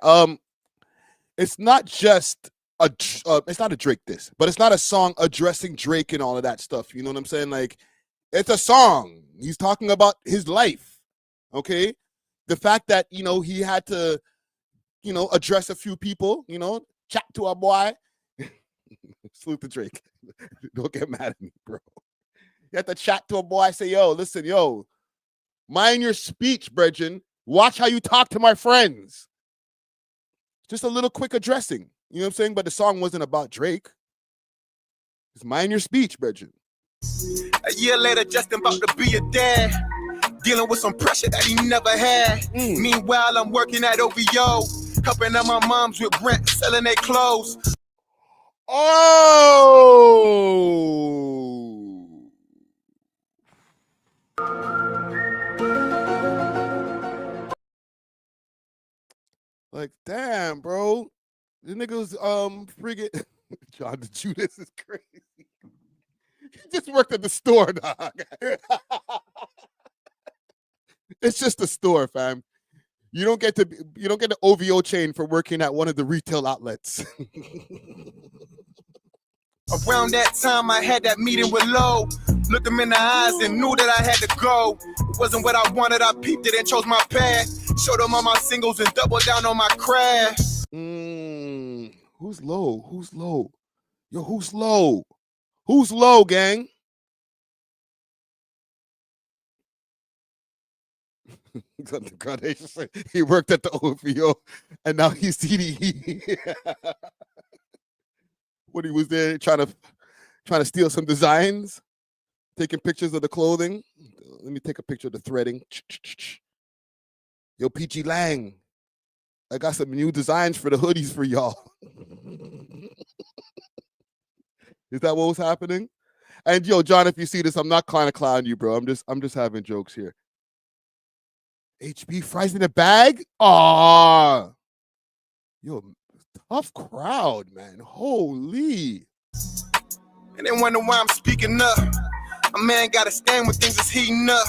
Speaker 1: It's not just it's not a Drake diss, but it's not a song addressing Drake and all of that stuff. You know what I'm saying? Like, it's a song. He's talking about his life. Okay. The fact that, he had to, address a few people, chat to a boy. Salute to Drake. Don't get mad at me, bro. You have to chat to a boy, say, yo, listen, mind your speech, brethren. Watch how you talk to my friends. Just a little quick addressing. You know what I'm saying? But the song wasn't about Drake. Just mind your speech, brethren.
Speaker 4: A year later, Justin about to be a dad. Dealing with some pressure that he never had. Meanwhile, I'm working at O.W.O.L, helping out my moms with rent, selling their clothes.
Speaker 1: Oh! Like, damn, bro. This nigga's friggin' John the Judas is crazy. He just worked at the store, dog. It's just a store, fam. You don't get the OVO chain for working at one of the retail outlets.
Speaker 4: Around that time, I had that meeting with Low. Looked him in the eyes and knew that I had to go. It wasn't what I wanted. I peeped it and chose my path. Showed him all my singles and doubled down on my craft.
Speaker 1: Who's low? Yo, who's low? Who's low, gang? He worked at the OVO and now he's TDE. When he was there trying to steal some designs, taking pictures of the clothing. Let me take a picture of the threading. Yo, PG Lang, I got some new designs for the hoodies for y'all. Is that what was happening? And yo, John, if you see this, I'm not trying to clown you, bro. I'm just having jokes here. HB fries in a bag? Aw. Yo, tough crowd, man. Holy.
Speaker 4: And they wonder why I'm speaking up. A man gotta stand when things is heating up.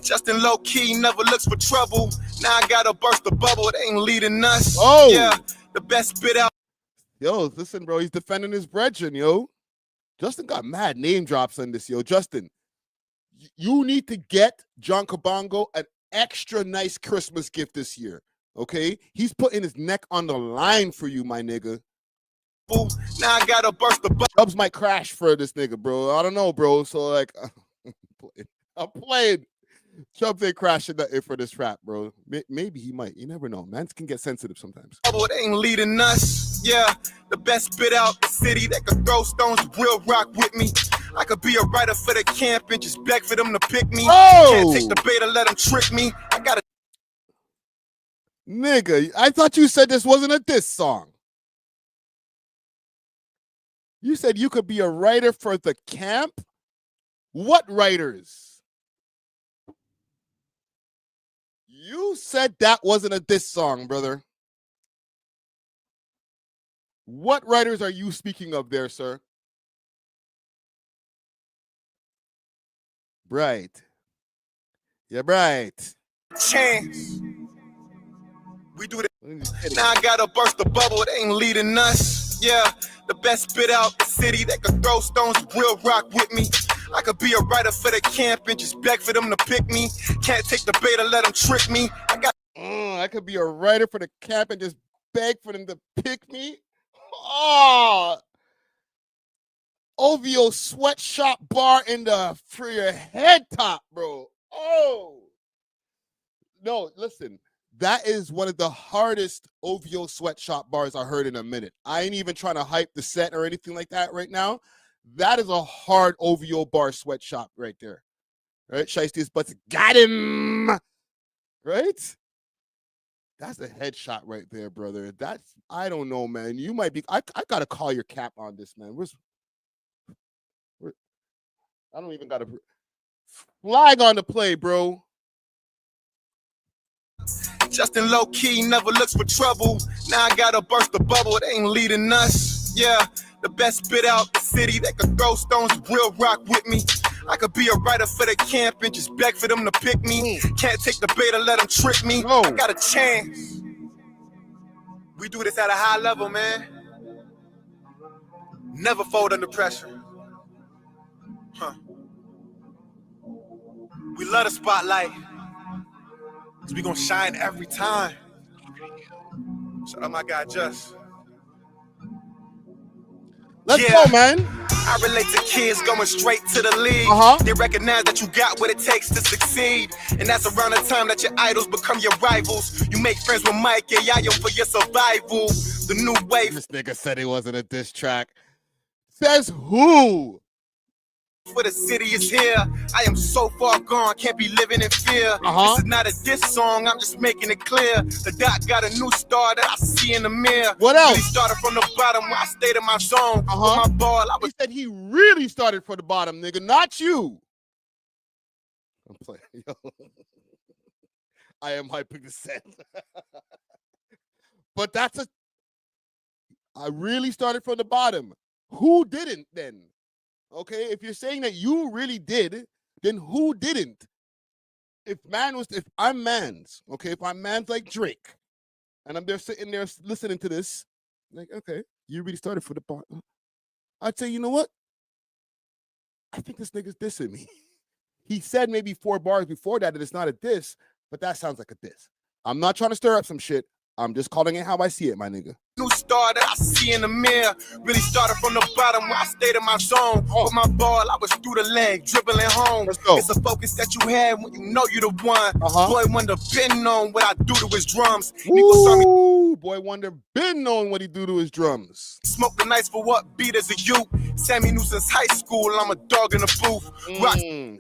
Speaker 4: Justin low key never looks for trouble. Now I gotta burst the bubble. It ain't leading us.
Speaker 1: Oh.
Speaker 4: Yeah, the best bit out.
Speaker 1: Yo, listen, bro. He's defending his brethren, yo. Justin got mad name drops on this, yo. Justin, you need to get John Kabongo an extra nice Christmas gift this year, okay? He's putting his neck on the line for you, my nigga.
Speaker 4: Now I gotta burst the bubble.
Speaker 1: Chubbs might crash for this nigga, bro. I don't know, bro. So, like, I'm playing. Chubbs ain't crashing nothing for this rap, bro. Maybe he might. You never know. Man can get sensitive sometimes.
Speaker 4: It ain't leading us. Yeah, the best bit out the city that could throw stones will rock with me. I could be a writer for the camp and just beg for them to pick me.
Speaker 1: Oh!
Speaker 4: Can't take the bait and let them trick me. I gotta.
Speaker 1: Nigga, I thought you said this wasn't a diss song. You said you could be a writer for the camp? What writers? You said that wasn't a diss song, brother. What writers are you speaking of there, sir? bright. You're bright.
Speaker 4: Chance. We do that. Now I gotta burst the bubble. It ain't leading us. Yeah, the best spit out the city that could throw stones, real rock with me. I could be a writer for the camp and just beg for them to pick me. Can't take the bait or let them trick me.
Speaker 1: I could be a writer for the camp and just beg for them to pick me. Oh, O.W.O. sweatshop bar for your head top, bro. Oh. No, listen. That is one of the hardest O.W.O. sweatshop bars I heard in a minute. I ain't even trying to hype the set or anything like that right now. That is a hard O.W.O. bar sweatshop right there. Right? Shiesty's butts got him. Right? That's a headshot right there, brother. That's, I don't know, man. You might be, I got to call your cap on this, man. I don't even got to flag on the play, bro.
Speaker 4: Justin low key never looks for trouble. Now I gotta burst the bubble. It ain't leading us. Yeah, the best spit out the city that could throw stones, real rock with me. I could be a writer for the camp and just beg for them to pick me. Can't take the bait or let them trick me. I got a chance. We do this at a high level, man. Never fold under pressure. Huh. We love the spotlight. Cause we gonna shine every time. Shout out my guy Just.
Speaker 1: Let's go, man.
Speaker 4: I relate to kids going straight to the league. They recognize that you got what it takes to succeed. And that's around the time that your idols become your rivals. You make friends with Mike Yayo for your survival. The new wave.
Speaker 1: This nigga said it wasn't a diss track. Says who?
Speaker 4: For the city is here. I am so far gone, can't be living in fear. This is not a diss song, I'm just making it clear. The doc got a new star that I see in the mirror.
Speaker 1: What else?
Speaker 4: Really started from the bottom when I stayed in my zone. With my ball,
Speaker 1: He said he really started from the bottom, nigga, not you. I'm playing. Yo. I am hyping the set. But I really started from the bottom. Who didn't then? Okay, if you're saying that you really did, then who didn't? If I'm Mans, okay, if I'm Mans like Drake, and I'm there sitting there listening to this, like, okay, you really started from the bottom. I'd say, you know what? I think this nigga's dissing me. He said maybe 4 bars before that it's not a diss, but that sounds like a diss. I'm not trying to stir up some shit. I'm just calling it how I see it, my nigga.
Speaker 4: New star that I see in the mirror. Really started from the bottom when I stayed in my zone. With my ball, I was through the leg, dribbling home.
Speaker 1: Let's go.
Speaker 4: It's a focus that you have when you know you the one. Boy Wonder been known what I do to his drums.
Speaker 1: Ooh, Boy Wonder been knowing what he do to his drums.
Speaker 4: Smoke the nights for what beat as a youth. Sammy knew since high school, I'm a dog in the booth.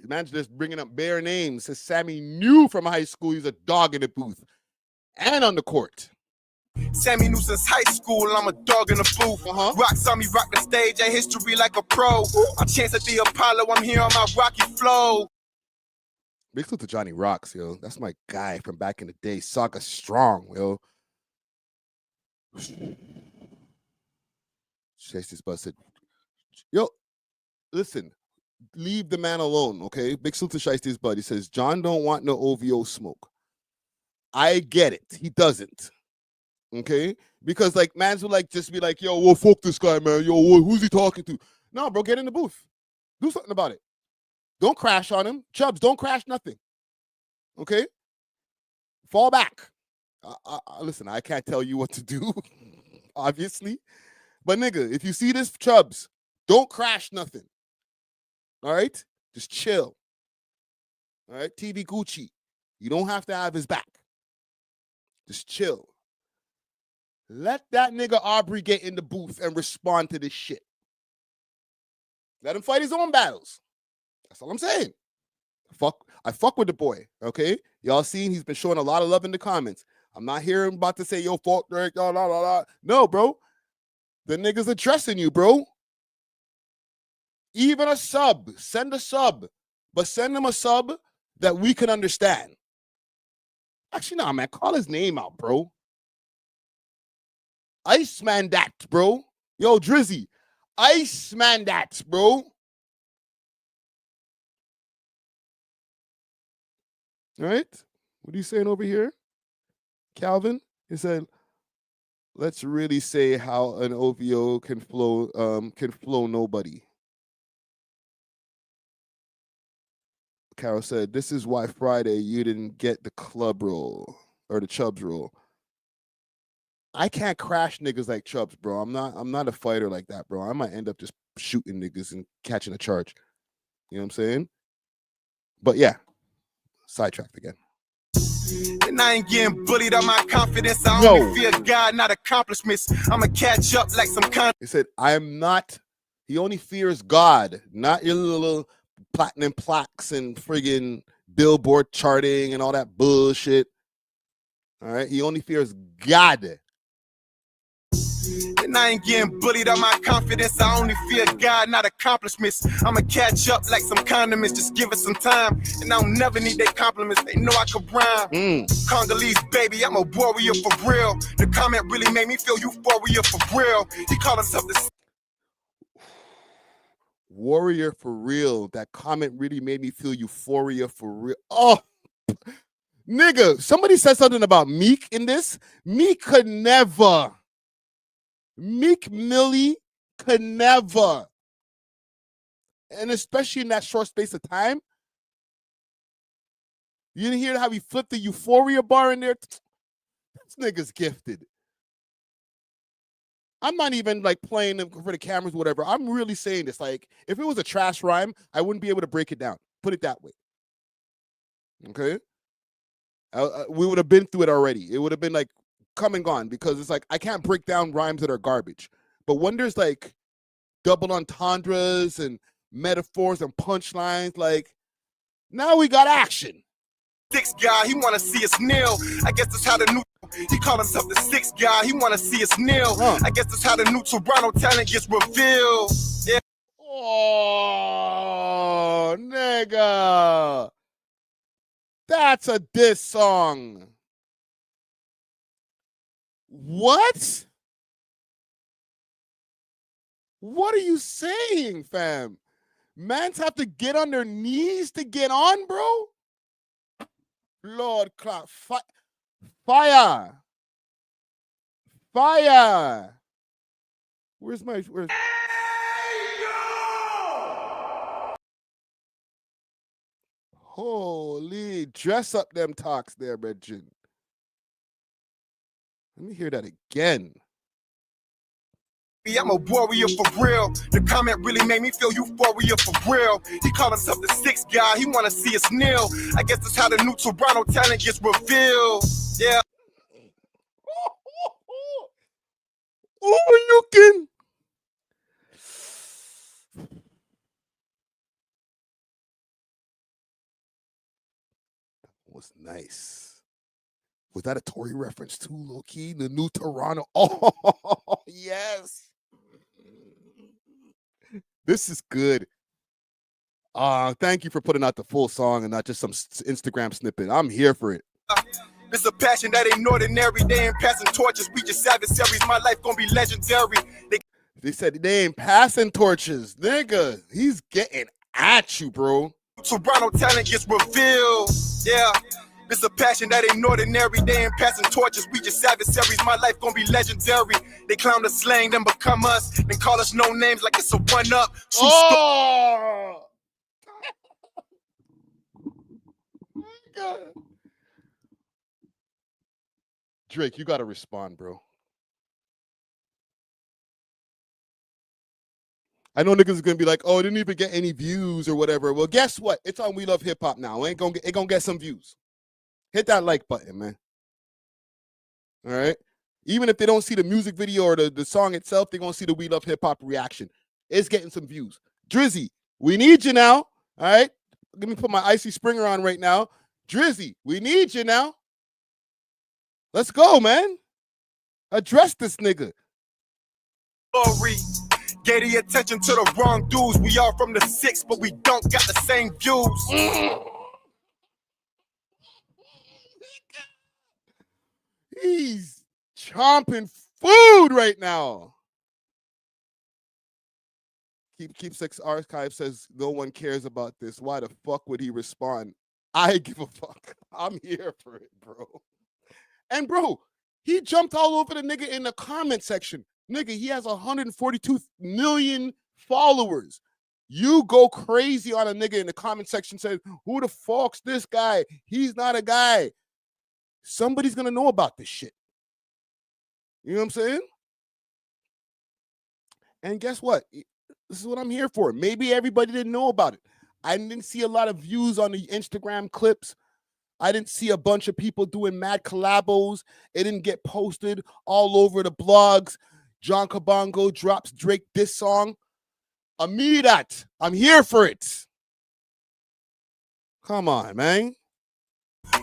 Speaker 1: Imagine just bringing up bare names. Says Sammy knew from high school he's a dog in the booth and on the court.
Speaker 4: Sammy knew since high school, I'm a dog in the booth. Rock saw me rock the stage and history like a pro. A chance at the Apollo, I'm here on my rocky flow.
Speaker 1: Big salute to Johnny Rocks, yo. That's my guy from back in the day. Saga Strong, yo. Chase this busted. Yo, listen, leave the man alone, okay? Big salute to Shiesty's bud. He says, John don't want no O.W.O. smoke. I get it. He doesn't. Okay? Because, like, mans will, like, just be like, yo, well, fuck this guy, man. Yo, who's he talking to? No, bro, get in the booth. Do something about it. Don't crash on him. Chubbs, don't crash nothing. Okay? Fall back. Listen, I can't tell you what to do, obviously. But, nigga, if you see this, Chubbs, don't crash nothing. All right? Just chill. All right? TD Gucci. You don't have to have his back. Just chill. Let that nigga Aubrey get in the booth and respond to this shit. Let him fight his own battles. That's all I'm saying. I fuck with the boy, okay? Y'all seen he's been showing a lot of love in the comments. I'm not hearing about to say, yo, fuck Drake, blah, blah, blah. No, bro. The niggas addressing you, bro. Even a sub. Send a sub. But send him a sub that we can understand. Actually, nah, man. Call his name out, bro. Iceman that, bro. Yo, Drizzy. Iceman that, bro. All right? What are you saying over here? Calvin? He said, let's really say how an OVO can flow nobody. Carol said, this is why Friday you didn't get the club roll or the Chubbs roll. I can't crash niggas like Chubbs, bro. I'm not a fighter like that, bro. I might end up just shooting niggas and catching a charge. You know what I'm saying? But yeah, sidetracked again.
Speaker 4: And I ain't getting bullied on my confidence. I only fear God, not accomplishments. I'ma catch up like some
Speaker 1: He said, he only fears God, not your little platinum plaques and friggin' Billboard charting and all that bullshit. All right, he only fears God.
Speaker 4: And I ain't getting bullied on my confidence. I only fear God, not accomplishments. I'ma catch up like some condiments. Just give it some time. And I don't never need their compliments. They know I can rhyme. Congolese baby, I'm a warrior for real. The comment really made me feel euphoria for real. He called himself the
Speaker 1: warrior for real. That comment really made me feel euphoria for real. Oh, nigga, somebody said something about Meek in this. Meek could never. Meek Millie could never. And especially in that short space of time. You didn't hear how he flipped the euphoria bar in there? This nigga's gifted. I'm not even like playing for the cameras or whatever. I'm really saying this. Like, if it was a trash rhyme, I wouldn't be able to break it down. Put it that way. Okay? We would have been through it already. It would have been like come and gone because it's like I can't break down rhymes that are garbage. But when there's like double entendres and metaphors and punchlines, like now we got action.
Speaker 4: Six guy, he wanna see us kneel. I guess that's how the new he called himself the sixth guy. He wanna see us kneel. I guess that's how the new Toronto talent gets revealed. Yeah.
Speaker 1: Oh, nigga. That's a diss song. What? What are you saying, fam? Mans have to get on their knees to get on, bro? Lord, clap. Fire. Fire. Where's holy, dress up them talks there, Bridget. Let me hear that again.
Speaker 4: I'm a warrior for real. The comment really made me feel euphoria for real. He called himself the sixth guy. He wanna see us kneel. I guess that's how the new Toronto talent gets revealed. Yeah.
Speaker 1: Oh, you can. Was nice. Was that a Tory reference too, low key? The new Toronto. Oh, yes. This is good. Thank you for putting out the full song and not just some Instagram snippet. I'm here for it.
Speaker 4: It's a passion that ain't ordinary. They ain't passing torches. We just adversaries. My life gonna be legendary.
Speaker 1: They said they ain't passing torches. Nigga, he's getting at you, bro.
Speaker 4: Toronto talent gets revealed. Yeah. It's a passion that ain't ordinary. They ain't passing torches. We just adversaries. My life gonna be legendary. They clown the slang, then become us. Then call us no names like it's a one-up.
Speaker 1: Oh! Drake, you gotta respond, bro. I know niggas is gonna be like, oh, it didn't even get any views or whatever. Well, guess what? It's on We Love Hip Hop now. It gonna get some views. Hit that like button, man. All right. Even if they don't see the music video or the song itself, they're gonna see the We Love Hip Hop reaction. It's getting some views. Drizzy, we need you now. All right. Let me put my Icy Springer on right now. Drizzy, we need you now. Let's go, man. Address this nigga.
Speaker 4: Glory. Gave the attention to the wrong dudes. We are from the 6, but we don't got the same views.
Speaker 1: He's chomping food right now. Keep 6 Archive says no one cares about this. Why the fuck would he respond? I give a fuck. I'm here for it, bro. And bro, he jumped all over the nigga in the comment section. Nigga, he has 142 million followers. You go crazy on a nigga in the comment section, says, who the fuck's this guy? He's not a guy. Somebody's gonna know about this shit. You know what I'm saying? And guess what? This is what I'm here for. Maybe everybody didn't know about it. I didn't see a lot of views on the Instagram clips. I didn't see a bunch of people doing mad collabos. It didn't get posted all over the blogs. John Kabongo drops Drake this song. I'm here for it. Come on, man.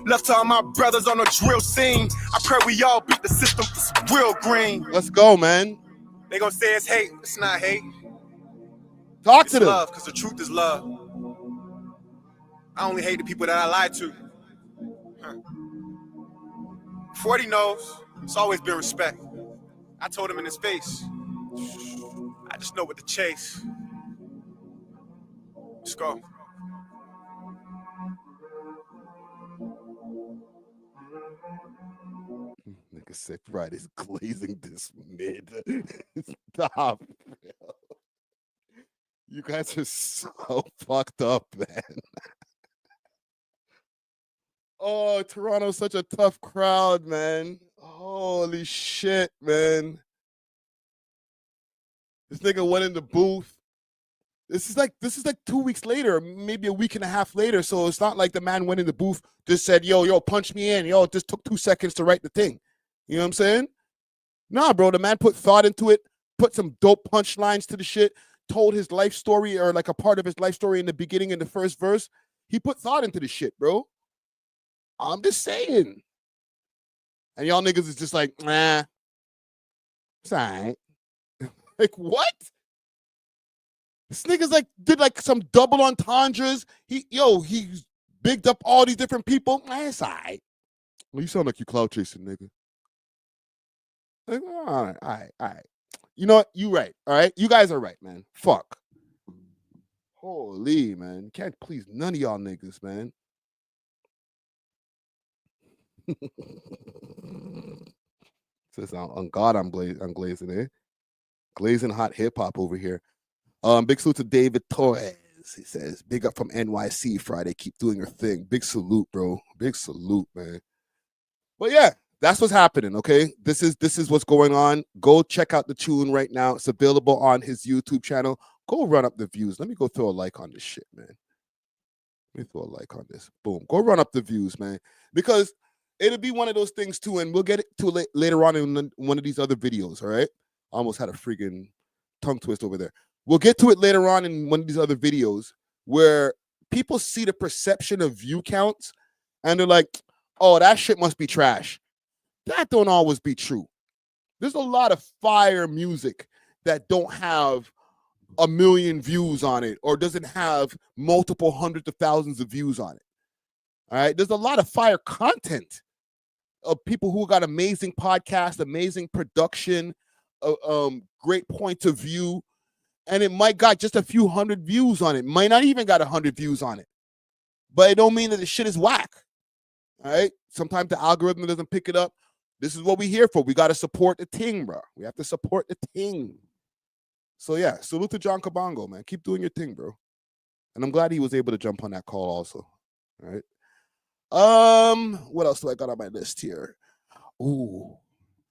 Speaker 4: Left to all my brothers on the drill scene. I pray we all beat the system for some real green.
Speaker 1: Let's go, man.
Speaker 4: They gonna say it's hate. It's not hate.
Speaker 1: Talk
Speaker 4: it's
Speaker 1: to them.
Speaker 4: Love, because the truth is love. I only hate the people that I lied to. 40 knows. It's always been respect. I told him in his face. I just know what to chase. Let's go.
Speaker 1: Nigga said Friday's glazing this mid. Stop. Bro. You guys are so fucked up, man. Oh, Toronto's such a tough crowd, man. Holy shit, man. This nigga went in the booth. This is like 2 weeks later, maybe a week and a half later. So it's not like the man went in the booth, just said, yo, punch me in. Yo, it just took 2 seconds to write the thing. You know what I'm saying? Nah, bro, the man put thought into it, put some dope punchlines to the shit, told his life story or like a part of his life story in the beginning in the first verse. He put thought into the shit, bro. I'm just saying. And y'all niggas is just like, nah, it's all right. Like, what? This nigga's like, did like some double entendres. He bigged up all these different people. It's all right. Well, you sound like you cloud chasing, nigga. Like, all right. You know what? You right, all right? You guys are right, man. Fuck. Holy, man. Can't please none of y'all niggas, man. Says on God, I'm glazing, eh? Glazing hot hip hop over here. Big salute to David Torres. He says, big up from NYC Friday. Keep doing your thing. Big salute, bro. Big salute, man. But yeah, that's what's happening, okay? This is what's going on. Go check out the tune right now. It's available on his YouTube channel. Go run up the views. Let me go throw a like on this shit, man. Let me throw a like on this. Boom. Go run up the views, man. Because it'll be one of those things too, and we'll get it to later on in one of these other videos, all right? I almost had a freaking tongue twist over there. We'll get to it later on in one of these other videos where people see the perception of view counts and they're like, oh, that shit must be trash. That don't always be true. There's a lot of fire music that don't have 1 million views on it or doesn't have multiple hundreds of thousands of views on it. All right? There's a lot of fire content of people who got amazing podcasts, amazing production, great points of view, and it might got just a few hundred views on it. Might not even got 100 views on it. But it don't mean that the shit is whack. All right? Sometimes the algorithm doesn't pick it up. This is what we here for. We got to support the ting, bro. We have to support the ting. So yeah, salute to John Kabongo, man. Keep doing your thing, bro. And I'm glad he was able to jump on that call also. All right. What else do I got on my list here? Ooh,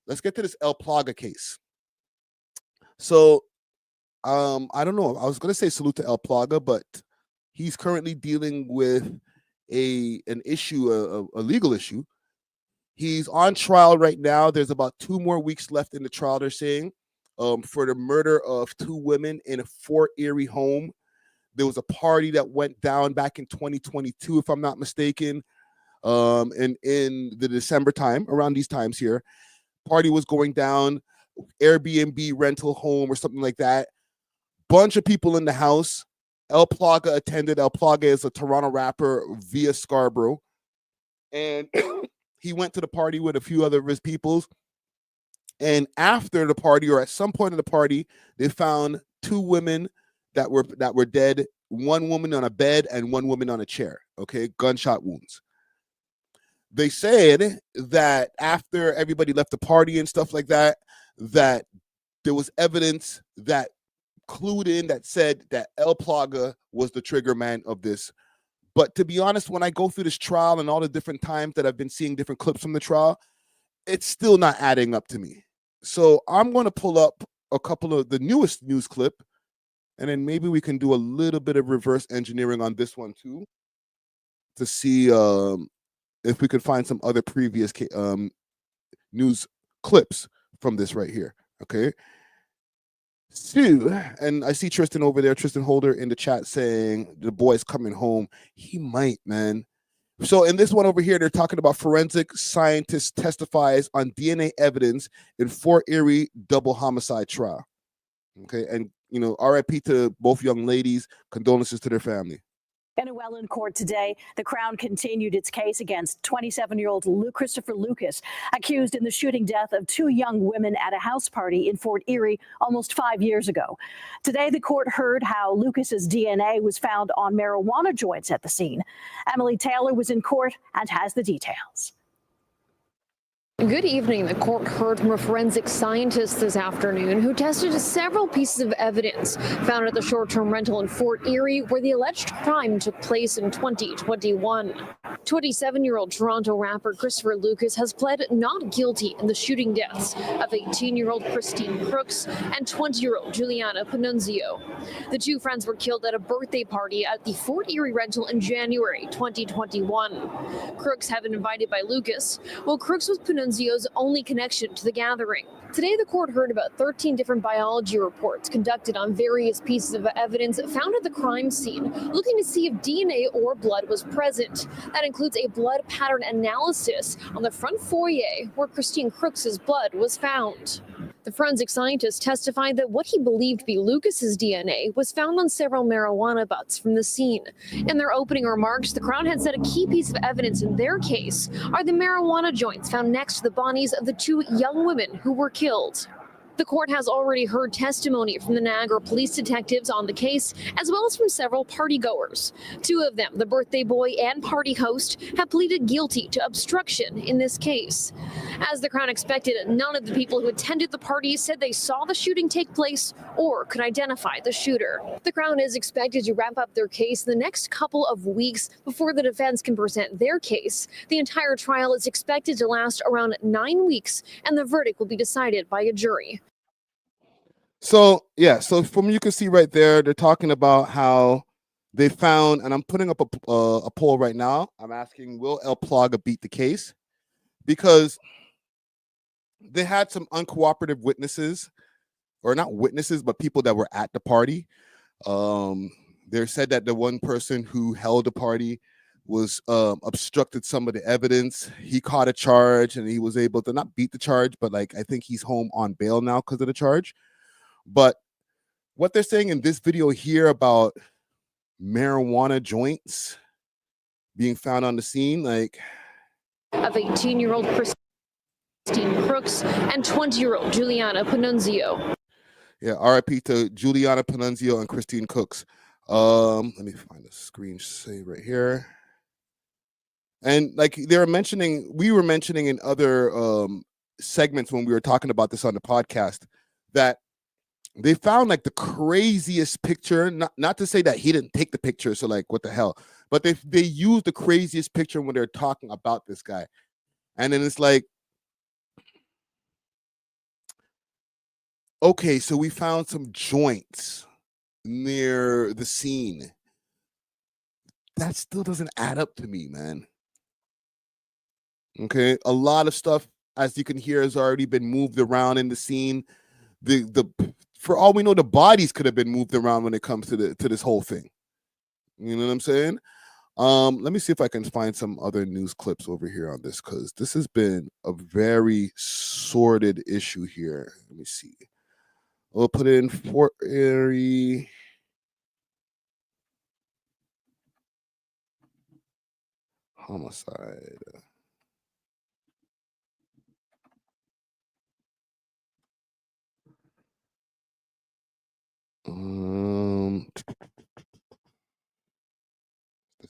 Speaker 1: let's get to this Plaga case. So, I don't know. I was gonna say salute to Plaga, but he's currently dealing with an issue, a legal issue. He's on trial right now. There's about 2 more weeks left in the trial, they're saying, for the murder of 2 women in a Fort Erie home. There was a party that went down back in 2022, if I'm not mistaken. And in the December time, around these times here, party was going down, Airbnb rental home or something like that. Bunch of people in the house. Plaga attended. Plaga is a Toronto rapper via Scarborough. And he went to the party with a few other of his peoples. And after the party, or at some point in the party, they found 2 women that were dead one woman on a bed and one woman on a chair. Okay, gunshot wounds. They said that after everybody left the party and stuff like that, that there was evidence that clued in that said that El Plaga was the trigger man of this. But to be honest, when I go through this trial and all the different times that I've been seeing different clips from the trial, it's still not adding up to me. So I'm going to pull up a couple of the newest news clip, and then maybe we can do a little bit of reverse engineering on this one too, to see if we could find some other previous news clips from this right here. Okay. So, and I see Tristan over there, Tristan Holder in the chat saying the boy's coming home. He might, man. So in this one over here, they're talking about forensic scientist testifies on DNA evidence in Fort Erie double homicide trial. Okay, and you know, RIP to both young ladies. Condolences to their family.
Speaker 12: A.W.O.L in court today. The Crown continued its case against 27-year-old Christopher Lucas, accused in the shooting death of two young women at a house party in Fort Erie almost 5 years ago. Today, the court heard how Lucas's DNA was found on marijuana joints at the scene. Emily Taylor was in court and has the details.
Speaker 13: Good evening. The court heard from a forensic scientist this afternoon who tested several pieces of evidence found at the short-term rental in Fort Erie where the alleged crime took place in 2021. 27-year-old Toronto rapper Christopher Lucas has pled not guilty in the shooting deaths of 18-year-old Christine Crooks and 20-year-old Juliana Panunzio. The two friends were killed at a birthday party at the Fort Erie rental in January 2021. Crooks had been invited by Lucas, while Crooks was Panunzio's only connection to the gathering. Today, the court heard about 13 different biology reports conducted on various pieces of evidence found at the crime scene, looking to see if DNA or blood was present. That includes a blood pattern analysis on the front foyer where Christine Crooks' blood was found. The forensic scientist testified that what he believed to be Lucas's DNA was found on several marijuana butts from the scene. In their opening remarks, the Crown had said a key piece of evidence in their case are the marijuana joints found next to the bodies of the two young women who were killed. The court has already heard testimony from the Niagara police detectives on the case, as well as from several partygoers. Two of them, the birthday boy and party host, have pleaded guilty to obstruction in this case. As the Crown expected, none of the people who attended the party said they saw the shooting take place or could identify the shooter. The Crown is expected to wrap up their case in the next couple of weeks before the defense can present their case. The entire trial is expected to last around 9 weeks, and the verdict will be decided by a jury.
Speaker 1: So, yeah, so from you can see right there, they're talking about how they found, and I'm putting up a poll right now. I'm asking, will El Plaga beat the case? Because they had some uncooperative witnesses, or not witnesses, but people that were at the party. They said that the one person who held the party was obstructed some of the evidence. He caught a charge, and he was able to not beat the charge, but like I think he's home on bail now because of the charge. But what they're saying in this video here about marijuana joints being found on the scene, like
Speaker 13: of 18-year-old Christine Crooks and 20-year-old Juliana Panunzio.
Speaker 1: Yeah, RIP to Juliana Panunzio and Christine Crooks. Let me find the screen save right here. And like we were mentioning in other segments when we were talking about this on the podcast, that they found like the craziest picture. Not to say that he didn't take the picture, so like what the hell? But they used the craziest picture when they're talking about this guy, and then it's like, okay, so we found some joints near the scene. That still doesn't add up to me, man. Okay, a lot of stuff, as you can hear, has already been moved around in the scene. For all we know, the bodies could have been moved around when it comes to this whole thing. You know what I'm saying? Let me see if I can find some other news clips over here on this, because this has been a very sordid issue here. Let me see. We'll put in Fort Erie. Homicide.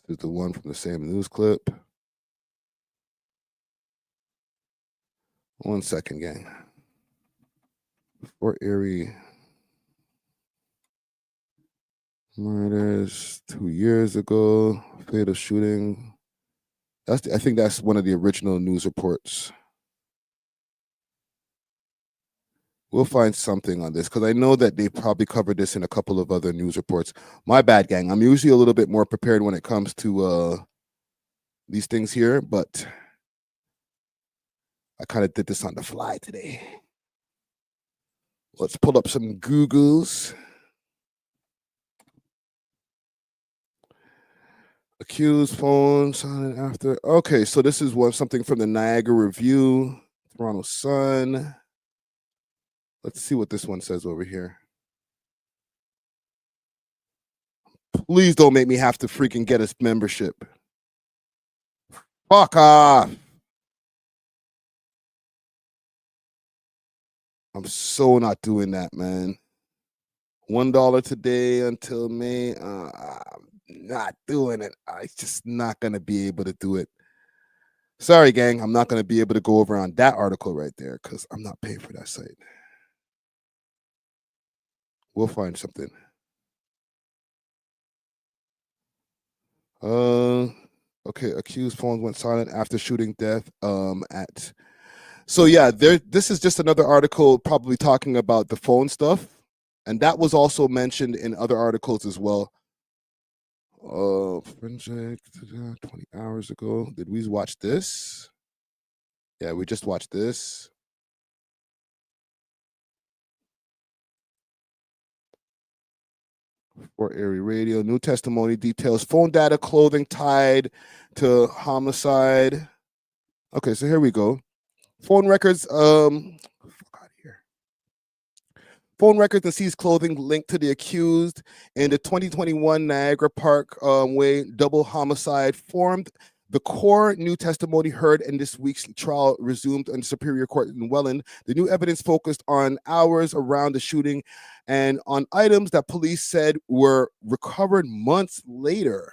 Speaker 1: This is the one from the same news clip. 1 second, gang. Fort Erie murders 2 years ago. Fatal shooting. I think that's one of the original news reports. We'll find something on this because I know that they probably covered this in a couple of other news reports. My bad, gang. I'm usually a little bit more prepared when it comes to these things here, but I kind of did this on the fly today. Let's pull up some Googles. Accused phone silent after. Okay, so this is something from the Niagara Review, Toronto Sun. Let's see what this one says over here. Please don't make me have to freaking get a membership. Fuck off. I'm so not doing that, man. $1 today until May. I'm not doing it. I'm just not going to be able to do it. Sorry, gang. I'm not going to be able to go over on that article right there because I'm not paying for that site. We'll find something. Okay, accused phone went silent after shooting death at. So yeah, this is just another article probably talking about the phone stuff, and that was also mentioned in other articles as well. Forensic 20 hours ago. Did we watch this? Yeah, we just watched this. Fort Erie Radio. New testimony details phone data, clothing tied to homicide. Okay, so here we go. Phone records. Phone records and seized clothing linked to the accused in the 2021 Niagara Park Way double homicide formed the core. New testimony heard in this week's trial resumed in Superior Court in Welland. The new evidence focused on hours around the shooting and on items that police said were recovered months later.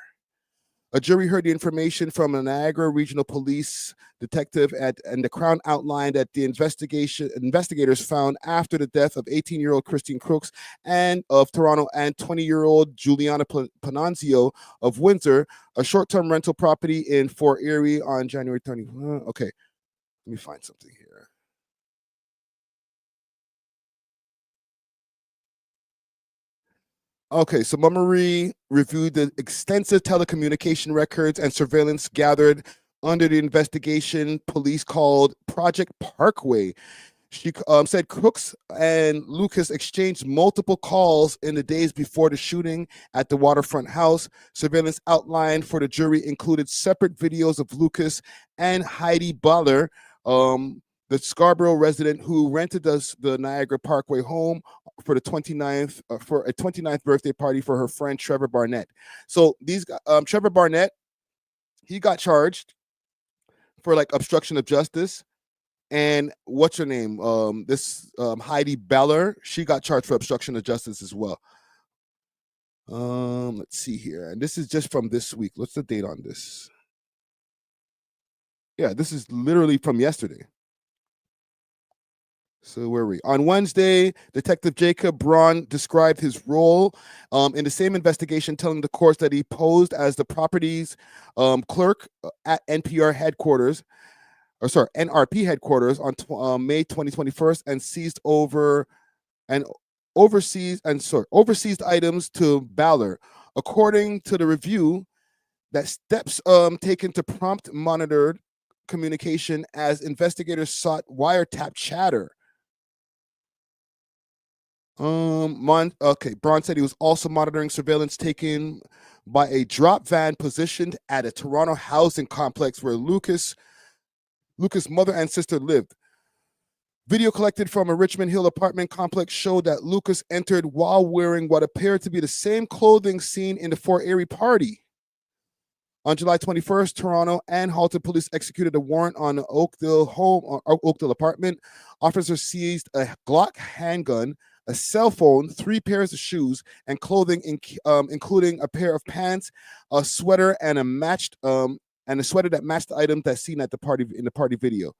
Speaker 1: A jury heard the information from a Niagara Regional Police detective and the Crown outlined that the investigators found after the death of 18-year-old Christine Crooks and of Toronto and 20-year-old Juliana Pananzio of Windsor, a short-term rental property in Fort Erie on January 30. Okay, let me find something here. Okay, so Mummery reviewed the extensive telecommunication records and surveillance gathered under the investigation police called Project Parkway. She said Crooks and Lucas exchanged multiple calls in the days before the shooting at the waterfront house. Surveillance outlined for the jury included separate videos of Lucas and Heidi Baller, the Scarborough resident who rented the Niagara Parkway home for the 29th for a 29th birthday party for her friend Trevor Barnett. So Trevor Barnett, he got charged for like obstruction of justice. And what's her name? Heidi Baller, she got charged for obstruction of justice as well. Let's see here. And this is just from this week. What's the date on this? Yeah, this is literally from yesterday. So where are we? On Wednesday, Detective Jacob Braun described his role in the same investigation, telling the courts that he posed as the property's clerk at NRP headquarters on May 2021 and overseas items to Baller. According to the review, that steps taken to prompt monitored communication as investigators sought wiretap chatter. Braun said he was also monitoring surveillance taken by a drop van positioned at a Toronto housing complex where Lucas' mother and sister lived. Video collected from a Richmond Hill apartment complex showed that Lucas entered while wearing what appeared to be the same clothing seen in the Fort Erie party. On July 21st, Toronto and Horton police executed a warrant on the Oakdale apartment. Officers seized a Glock handgun, a cell phone, 3 pairs of shoes, and clothing, including a pair of pants, a sweater, and a sweater that matched the item that's seen at the party in the party video.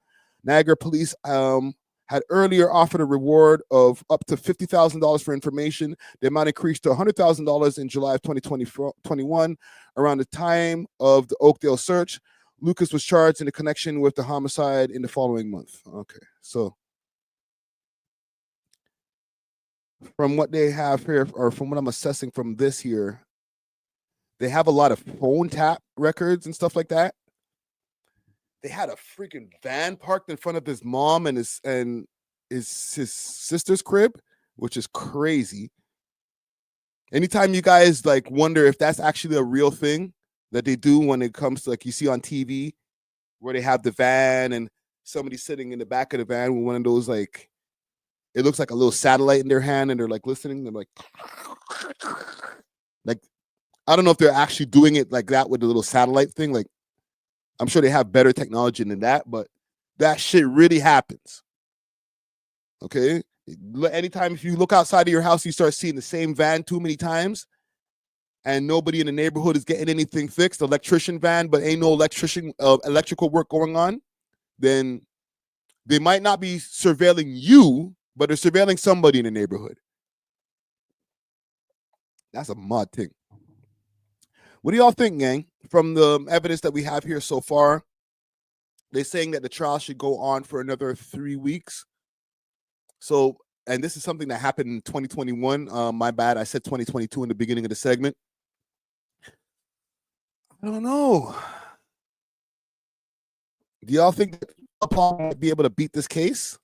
Speaker 1: Niagara police had earlier offered a reward of up to $50,000 for information. The amount increased to $100,000 in July of 2021. Around the time of the Oakdale search, Lucas was charged in connection with the homicide in the following month. Okay, so from what they have here, or from what I'm assessing from this here, they have a lot of phone tap records and stuff like that. They had a freaking van parked in front of his mom and his sister's crib, which is crazy. Anytime you guys like wonder if that's actually a real thing that they do when it comes to, like, you see on TV where they have the van and somebody sitting in the back of the van with one of those, like, it looks like a little satellite in their hand and they're like listening. They're like, I don't know if they're actually doing it like that with the little satellite thing. Like, I'm sure they have better technology than that, but that shit really happens. Okay? Anytime if you look outside of your house, you start seeing the same van too many times and nobody in the neighborhood is getting anything fixed, electrician van, but ain't no electrical work going on, then they might not be surveilling you, but they're surveilling somebody in the neighborhood. That's a mad thing. What do y'all think, gang? From the evidence that we have here so far, they're saying that the trial should go on for another 3 weeks. So, and this is something that happened in 2021. My bad, I said 2022 in the beginning of the segment. I don't know. Do y'all think that Paul might be able to beat this case?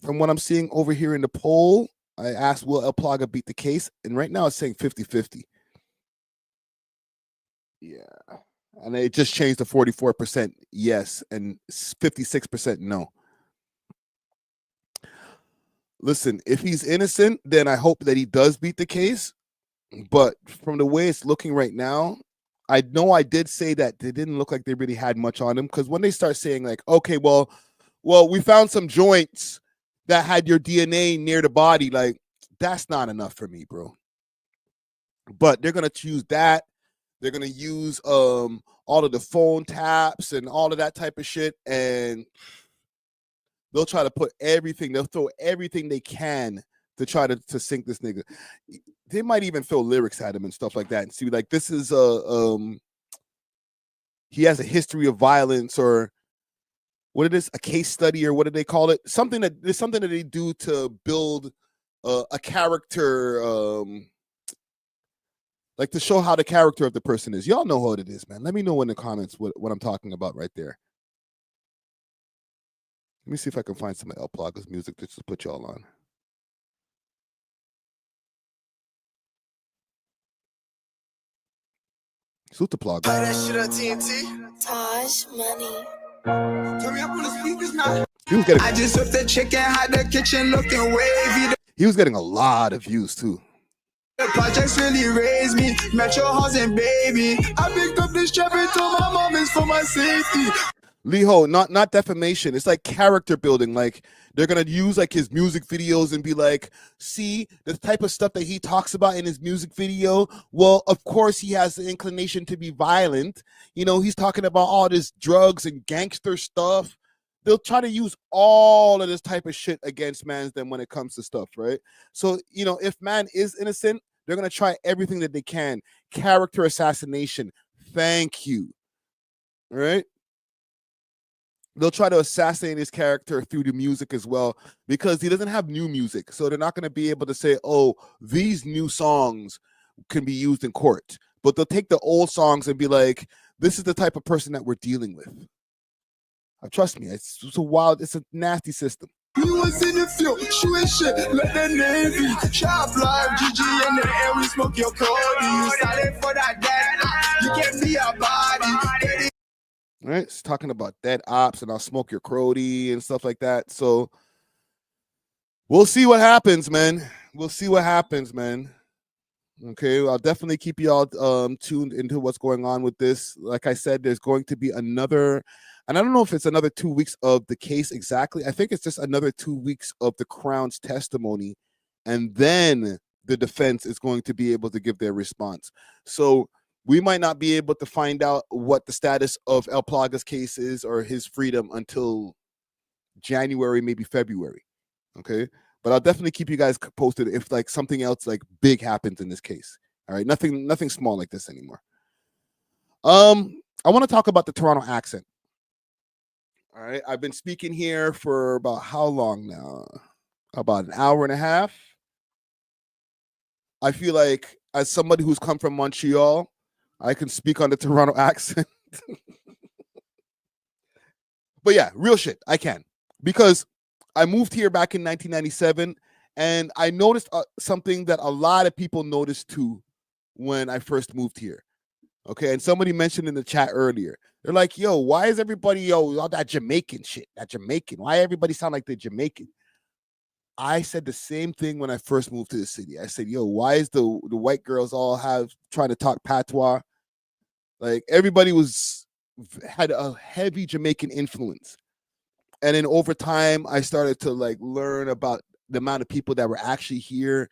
Speaker 1: From what I'm seeing over here in the poll, I asked, will Plaga beat the case? And right now it's saying 50-50. Yeah. And it just changed to 44% yes and 56% no. Listen, if he's innocent, then I hope that he does beat the case. But from the way it's looking right now, I know I did say that they didn't look like they really had much on him, because when they start saying like, okay, well, we found some joints that had your DNA near the body, like, that's not enough for me, bro. But they're going to choose that. They're going to use all of the phone taps and all of that type of shit, and they'll try to put everything, they'll throw everything they can to try to sink this nigga. They might even throw lyrics at him and stuff like that and see, like, this is he has a history of violence, or what it is, a case study, or what do they call it? Something that they do to build a character, like to show how the character of the person is. Y'all know what it is, man. Let me know in the comments what I'm talking about right there. Let me see if I can find some of Plaga's music just to put y'all on. Salute to Plaga.
Speaker 4: Play that shit on TNT. Taj money. Turn me up on the speakers now. I just whipped the chicken, had the kitchen looking wavy.
Speaker 1: He was getting a lot of views too.
Speaker 4: The projects really raised me. Metro house and baby. I picked up this trap and told my mom it's for my safety.
Speaker 1: Liho, not defamation. It's like character building. Like, they're gonna use like his music videos and be like, see the type of stuff that he talks about in his music video. Well, of course he has the inclination to be violent. You know, he's talking about all this drugs and gangster stuff. They'll try to use all of this type of shit against man then when it comes to stuff, right? So, you know, if man is innocent, they're gonna try everything that they can. Character assassination. Thank you. All right. They'll try to assassinate his character through the music as well, because he doesn't have new music. So they're not going to be able to say, oh, these new songs can be used in court. But they'll take the old songs and be like, this is the type of person that we're dealing with. Trust me, it's a wild, it's a nasty system.
Speaker 4: We was in the field, shooting shit, let the Navy. Shop live, GG in the air, we smoke your Cody. You started for that dead, you can't be a body.
Speaker 1: Right, it's talking about dead ops and I'll smoke your crody and stuff like that. So we'll see what happens, man. We'll see what happens, man. Okay, I'll definitely keep y'all tuned into what's going on with this. Like I said, there's going to be another, and I don't know if it's another 2 weeks of the case exactly. I think it's just another 2 weeks of the Crown's testimony and then the defense is going to be able to give their response. So we might not be able to find out what the status of El Plaga's case is or his freedom until January, maybe February. Okay. But I'll definitely keep you guys posted if like something else like big happens in this case. All right. Nothing small like this anymore. I want to talk about the Toronto accent. All right. I've been speaking here for about how long now? About an hour and a half. I feel like as somebody who's come from Montreal, I can speak on the Toronto accent. But yeah, real shit, I can. Because I moved here back in 1997, and I noticed something that a lot of people noticed too when I first moved here. Okay, and somebody mentioned in the chat earlier, they're like, yo, why is everybody, all that Jamaican shit, why everybody sound like they're Jamaican? I said the same thing when I first moved to the city. I said, yo, why is the white girls all trying to talk patois? Like everybody had a heavy Jamaican influence. And then over time, I started to like learn about the amount of people that were actually here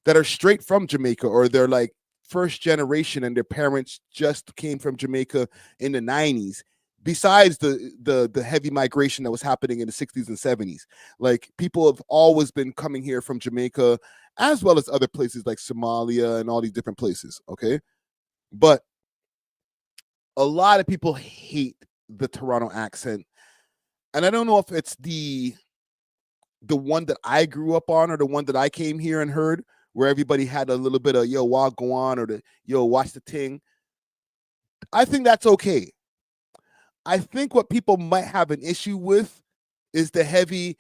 Speaker 1: that are straight from Jamaica, or they're like first generation and their parents just came from Jamaica in the 90s. Besides the heavy migration that was happening in the 60s and 70s, like people have always been coming here from Jamaica, as well as other places like Somalia and all these different places. Okay. But a lot of people hate the Toronto accent. And I don't know if it's the one that I grew up on or the one that I came here and heard, where everybody had a little bit of, yo, walk, go on, or the, yo, watch the ting. I think that's okay. I think what people might have an issue with is the heavy,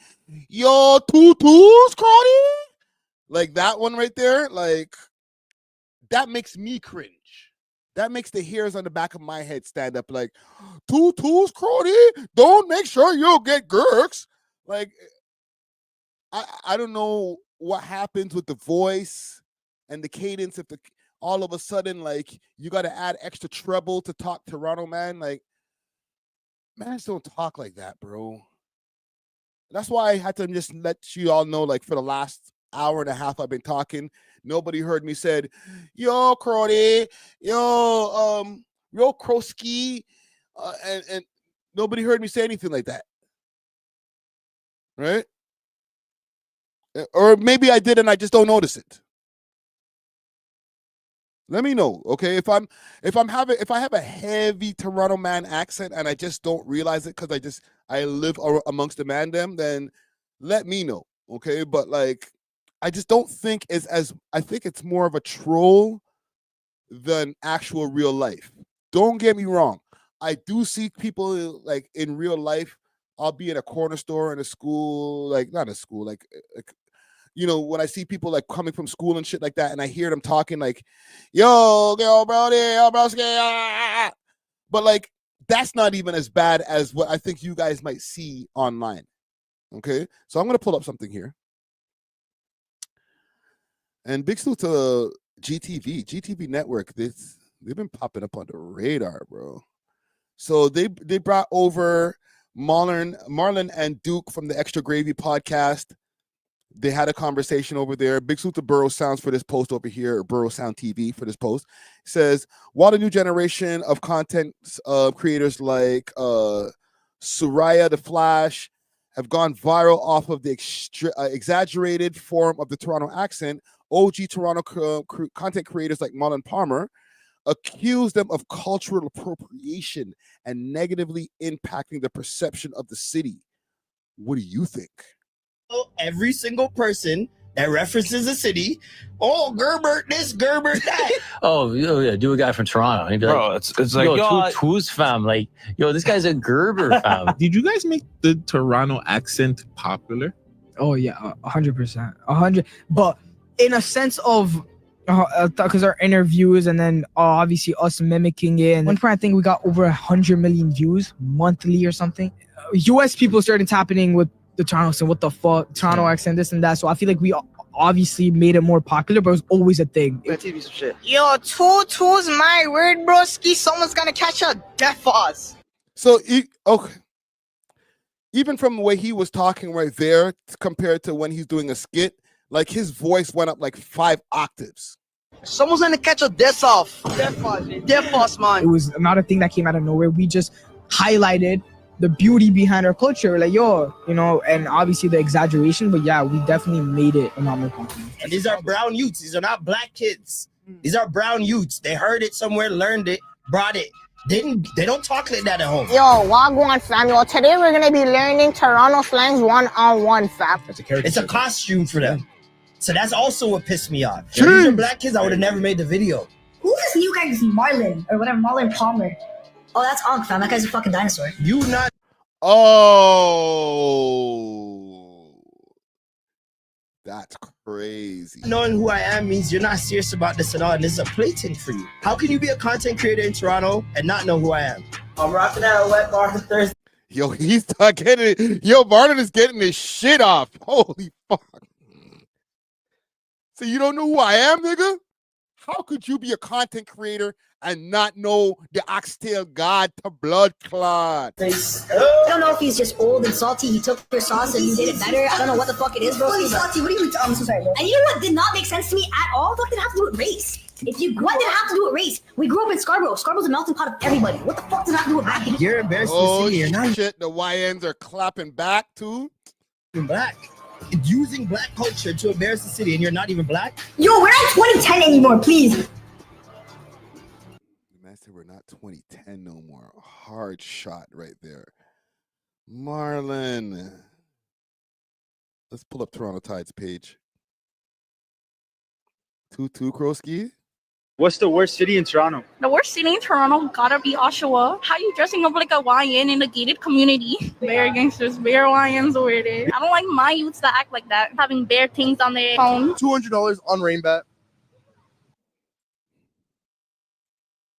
Speaker 1: yo, tutus, Crowdy. Like that one right there. Like, that makes me cringe. That makes the hairs on the back of my head stand up like, tutus, Crowdy, don't make sure you'll get gurks. Like, I don't know what happens with the voice and the cadence if all of a sudden, like, you got to add extra treble to talk Toronto, man. Like, man, just don't talk like that, bro. That's why I had to just let you all know, like, for the last hour and a half I've been talking, nobody heard me said, yo, Crowdy, yo, Krowski, and nobody heard me say anything like that. Right? Or maybe I did and I just don't notice it. Let me know, okay? If I have a heavy Toronto man accent and I just don't realize it because I live amongst the man them, then let me know, okay? But like, I just don't think I think it's more of a troll than actual real life. Don't get me wrong. I do see people like in real life. I'll be in a corner store, in a school, like not a school, like you know, when I see people like coming from school and shit like that, and I hear them talking like, yo, brody, yo, broski, but like, that's not even as bad as what I think you guys might see online. Okay. So I'm going to pull up something here. And big salute to GTV Network. They've been popping up on the radar, bro. So they brought over Marlon and Duke from the Extra Gravy podcast. They had a conversation over there. Big salute to Burrow Sounds for this post over here, or Burrow Sound TV for this post. It says, while the new generation of content creators like Soraya the Flash have gone viral off of the exaggerated form of the Toronto accent, OG Toronto content creators like Marlon Palmer accuse them of cultural appropriation and negatively impacting the perception of the city. What do you think?
Speaker 14: Every single person that references a city, oh, Gerbert this, Gerbert that.
Speaker 15: Oh, yeah, do a guy from Toronto. He'd be
Speaker 16: Bro,
Speaker 15: like,
Speaker 16: it's like, yo,
Speaker 15: who's fam? Like, yo, this guy's a Gerber fam.
Speaker 16: Did you guys make the Toronto accent popular?
Speaker 17: Oh yeah, 100%, 100. But in a sense of, because our interviews and then obviously us mimicking it. And one point I think we got over 100 million views monthly or something. US people started tapping in with the Toronto accent, what the fuck, Toronto accent, this and that. So I feel like we obviously made it more popular, but it was always a thing.
Speaker 14: Yo, two's my word, broski. Someone's gonna catch a death for us.
Speaker 1: So, okay. Even from the way he was talking right there compared to when he's doing a skit, Like his voice went up like 5 octaves.
Speaker 14: Someone's gonna catch a diss off. Death off, man.
Speaker 17: It was not a thing that came out of nowhere. We just highlighted the beauty behind our culture. Like, yo, you know, and obviously the exaggeration, but yeah, we definitely made it a lot more popular.
Speaker 14: And these are brown youths. These are not black kids. These are brown youths. They heard it somewhere, learned it, brought it. They don't talk like that at home.
Speaker 18: Yo, Wagwan fam. Yo, today we're gonna be learning Toronto slangs one-on-one, fam.
Speaker 14: It's a costume for them. So that's also what pissed me off. If these are black kids, I would have never made the video.
Speaker 19: Who's this new guy, Marlon, or whatever, Marlon Palmer? Oh, that's Ankh, fam. That guy's a fucking dinosaur.
Speaker 14: You not.
Speaker 1: Oh, that's crazy.
Speaker 14: Knowing who I am means you're not serious about this at all, and this is a plaything for you. How can you be a content creator in Toronto and not know who I am? I'm rocking that wet bar for Thursday.
Speaker 1: Yo, he's not getting it. Yo, Barton is getting his shit off. Holy fuck. So you don't know who I am, nigga? How could you be a content creator and not know the oxtail god to blood clot?
Speaker 19: I don't know if he's just old and salty. He took your sauce and he did it better. I don't know what the fuck it is, bro. Salty. What are you? I'm so sorry, bro. And you know what did not make sense to me at all? What did it have to do with race? What did it have to do with race? We grew up in Scarborough. Scarborough's a melting pot of everybody. What the fuck does that have to do with black people?
Speaker 14: You're embarrassed
Speaker 1: Oh
Speaker 14: to see. You're not
Speaker 1: shit, the YNs are clapping back too.
Speaker 14: black. Using black culture to embarrass the city, and you're not even black?
Speaker 19: Yo, we're not 2010 anymore, please.
Speaker 1: The man said we're not 2010 no more. Hard shot right there. Marlon. Let's pull up Toronto Tide's page. 2-2 Kroski.
Speaker 20: What's the worst city in Toronto?
Speaker 21: The worst city in Toronto gotta be Oshawa. How you dressing up like a YN in a gated community? Bare gangsters, bare YNs over there. I don't like my youths that act like that, having bare things on their phone.
Speaker 20: $200 on Rainbat.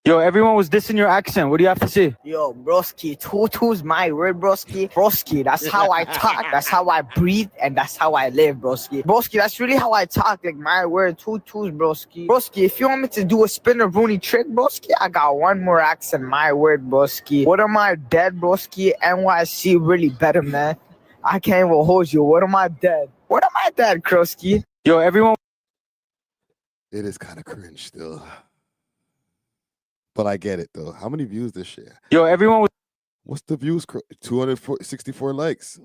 Speaker 20: Yo, everyone was dissing your accent. What do you have to say?
Speaker 22: Yo, broski, tutu's my word, broski. Broski, that's how I talk, that's how I breathe, and that's how I live, broski. Broski, that's really how I talk, like my word, tutu's, broski. Broski, if you want me to do a spinner Rooney trick, broski, I got one more accent, my word, broski. What am I dead, broski? NYC really better, man. I can't even hold you. What am I dead? What am I dead, Kroski?
Speaker 20: Yo, everyone.
Speaker 1: It is kind of cringe still. But I get it though. How many views this shit?
Speaker 20: Yo, everyone was.
Speaker 1: What's the views? 264 likes.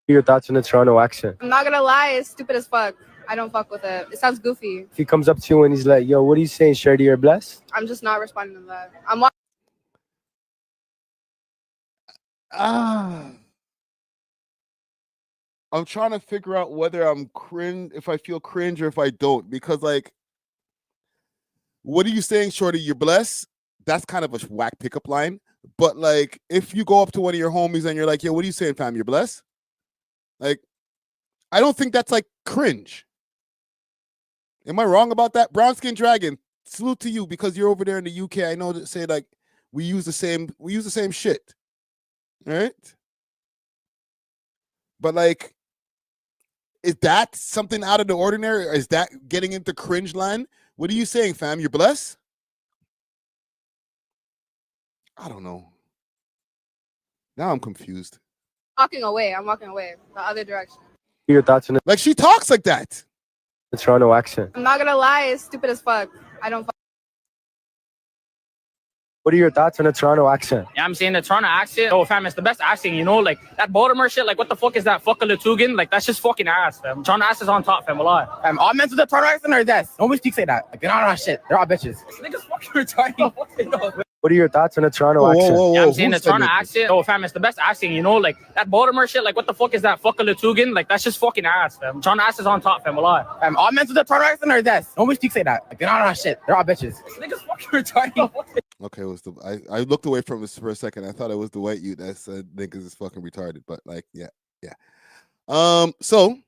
Speaker 20: Your thoughts on the Toronto accent?
Speaker 23: I'm not gonna lie, it's stupid as fuck. I don't fuck with it. It sounds goofy.
Speaker 20: If he comes up to you and he's like, yo, what are you saying, Shirley, you're blessed?
Speaker 23: I'm just not responding to that.
Speaker 1: I'm trying to figure out whether I'm cringe, if I feel cringe or if I don't, because like, what are you saying, Shorty? You're blessed? That's kind of a whack pickup line. But like, if you go up to one of your homies and you're like, yo, what are you saying, fam? You're blessed? Like, I don't think that's like cringe. Am I wrong about that? Brown Skin Dragon, salute to you because you're over there in the UK. I know that say like we use the same shit. All right? But like, is that something out of the ordinary? Or is that getting into cringe line? What are you saying, fam? You're blessed? I don't know. Now I'm confused.
Speaker 23: I'm walking away the other direction.
Speaker 20: Your thoughts on it?
Speaker 1: Like she talks like that.
Speaker 20: The Toronto accent.
Speaker 23: I'm not gonna lie, it's stupid as fuck. I don't fuck.
Speaker 20: What are your thoughts on the Toronto accent?
Speaker 24: Yeah, I'm saying the Toronto accent. Oh, fam, it's the best accent, you know? Like, that Baltimore shit, like, what the fuck is that? Fuck a Latugan? Like, that's just fucking ass, fam. Toronto ass is on top, fam, a lot.
Speaker 25: All men with the Toronto accent are this. Nobody speaks like that. Like, they're not on shit. They're all bitches.
Speaker 24: This nigga's fucking retarded.
Speaker 20: What are your thoughts on the Toronto accent?
Speaker 24: Yeah, I'm saying the Toronto accent. Oh, fam, it's the best accent, you know? Like, that Baltimore shit, like, what the fuck is that? Fuck a Latugan? Like, that's just fucking ass, fam. Toronto ass is on top, fam, a lot.
Speaker 25: All men with the Toronto accent are this. Nobody speaks like that. Like, they're not on shit. They're all bitches.
Speaker 24: This nigga's fucking retarded.
Speaker 1: Okay, it was I looked away from this for a second. I thought it was the white youth that said niggas is fucking retarded, but like, yeah. So,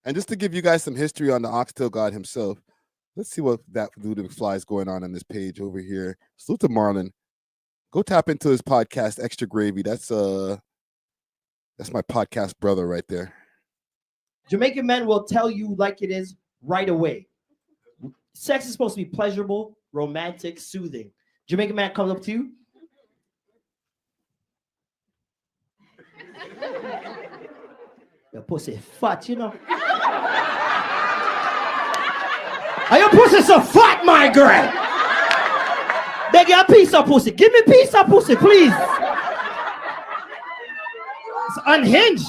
Speaker 1: and just to give you guys some history on the Oxtail God himself, let's see what that dude fly is going on this page over here. Salute to Marlon. Go tap into his podcast, Extra Gravy. That's my podcast brother right there.
Speaker 26: Jamaican men will tell you like it is right away. Sex is supposed to be pleasurable, romantic, soothing. Jamaican man comes up to you. Your pussy fat, you know. Are your pussy so fat, my girl? Beg you a piece of pussy. Give me a piece of pussy, please. It's unhinged.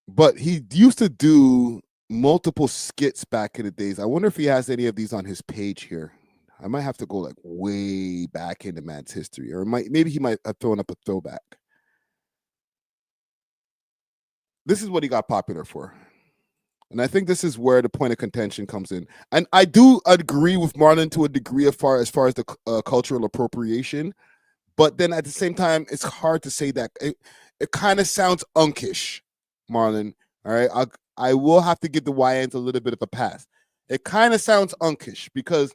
Speaker 1: But he used to do multiple skits back in the days. I wonder if he has any of these on his page here. I might have to go like way back into man's history, or maybe he might have thrown up a throwback. This is what he got popular for. And I think this is where the point of contention comes in. And I do agree with Marlon to a degree as far as the cultural appropriation. But then at the same time, it's hard to say that. It kind of sounds unkish, Marlon. All right. I will have to give the YNs a little bit of a pass. It kind of sounds unkish because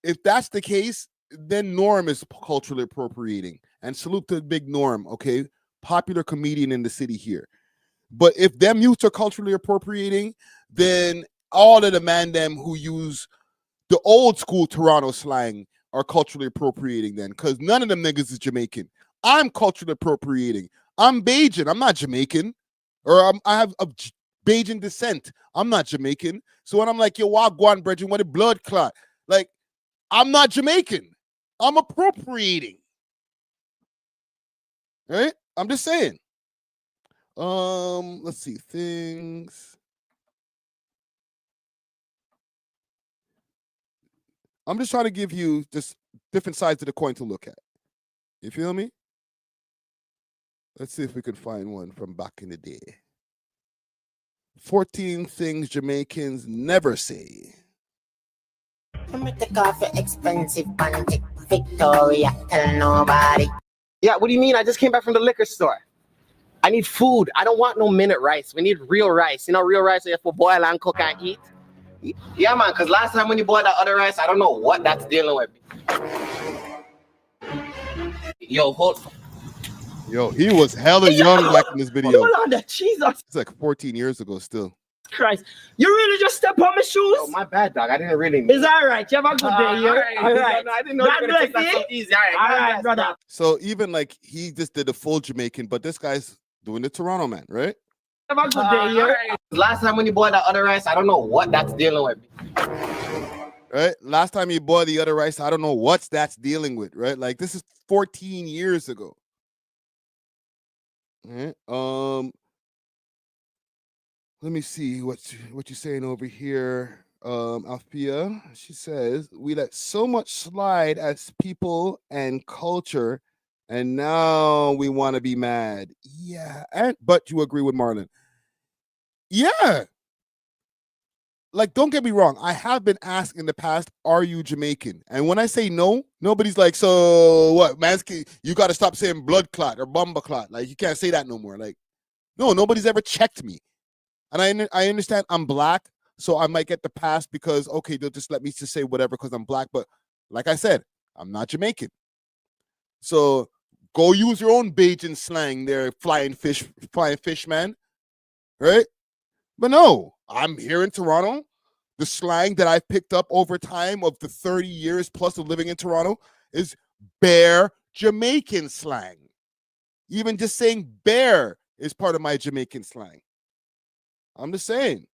Speaker 1: if that's the case, then Norm is culturally appropriating. And salute to Big Norm, okay? Popular comedian in the city here. But if them youths are culturally appropriating, then all of the man them who use the old school Toronto slang are culturally appropriating then, because none of them niggas is Jamaican. I'm culturally appropriating. I'm Bajan. I'm not Jamaican. Or I have a Bajan descent. I'm not Jamaican. So when I'm like, yo, wagwan, brethren, what a blood clot. Like, I'm not Jamaican. I'm appropriating. Right? I'm just saying. Let's see things. I'm just trying to give you just different sides of the coin to look at. You feel me? Let's see if we can find one from back in the day. 14 things Jamaicans never say.
Speaker 2: Make the coffee expensive and take Victoria, tell nobody.
Speaker 3: Yeah, what do you mean? I just came back from the liquor store. I need food. I don't want no minute rice. We need real rice. You know, real rice you have to boil and cook and eat. Yeah, man, because last time when you boiled that other rice, I don't know what that's dealing with. Yo,
Speaker 1: Yo, he was hella young back in this video.
Speaker 26: Hold on there, Jesus
Speaker 1: It's like 14 years ago still.
Speaker 26: Christ. You really just step on my shoes?
Speaker 3: Oh, my bad, dog. I didn't really.
Speaker 26: It's all right. You have a good day here. All right.
Speaker 3: I didn't know you were going to take that so easy. All right,
Speaker 26: brother.
Speaker 1: So even like he just did a full Jamaican, but this guy's doing the Toronto man, right?
Speaker 26: Have a good day here.
Speaker 3: Last time when you boiled that other rice, I don't know what that's dealing with.
Speaker 1: Right? Last time you boiled the other rice, I don't know what that's dealing with, right? Like this is 14 years ago. Right? Let me see what you're saying over here. Alfia, she says, we let so much slide as people and culture, and now we want to be mad. Yeah, but you agree with Marlon. Yeah. Like, don't get me wrong. I have been asked in the past, are you Jamaican? And when I say no, nobody's like, so what, Mansky, you got to stop saying blood clot or bomba clot. Like, you can't say that no more. Like, no, nobody's ever checked me. And I understand I'm black, so I might get the pass because, okay, they'll just let me just say whatever because I'm black. But like I said, I'm not Jamaican. So go use your own Bajan slang there, flying fish, man. Right? But no, I'm here in Toronto. The slang that I've picked up over time of the 30 years plus of living in Toronto is bare Jamaican slang. Even just saying bear is part of my Jamaican slang. I'm just saying,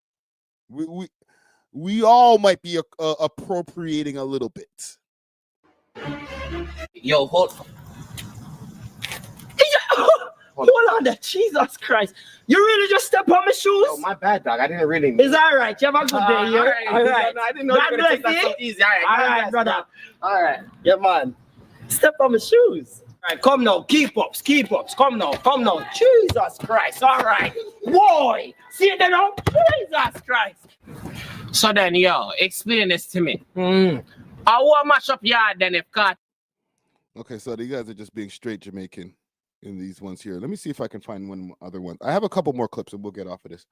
Speaker 1: we all might be appropriating a little bit.
Speaker 3: Yo, hold
Speaker 26: on there, Jesus Christ. You really just step on my shoes?
Speaker 3: Oh, my bad, dog. I didn't really.
Speaker 26: It's all right. You have a good day here. All right.
Speaker 3: I didn't know you were going to take that so easy. All right,
Speaker 26: brother.
Speaker 3: All right.
Speaker 26: Yeah, man. Step on my shoes. All right, come now. Keep ups. Come now. Jesus Christ. All right. Boy. See it now? Jesus Christ.
Speaker 3: So then, yo, explain this to me. I want to mash up yard then if cut.
Speaker 1: Okay, so you guys are just being straight Jamaican in these ones here. Let me see if I can find one other one. I have a couple more clips and we'll get off of this.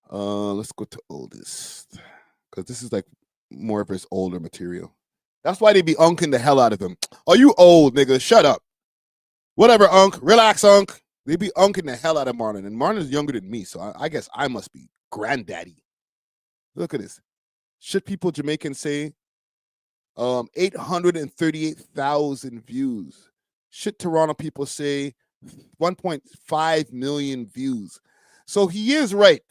Speaker 1: Let's go to oldest, because this is like more of his older material. That's why they be unking the hell out of him. Oh, you old nigga, shut up. Whatever, unk. Relax, unk. They be unking the hell out of Marlon, and Marlon is younger than me, so I guess I must be granddaddy. Look at this. Should people Jamaicans say 838,000 views. Shit Toronto people say, 1.5 million views. So he is right.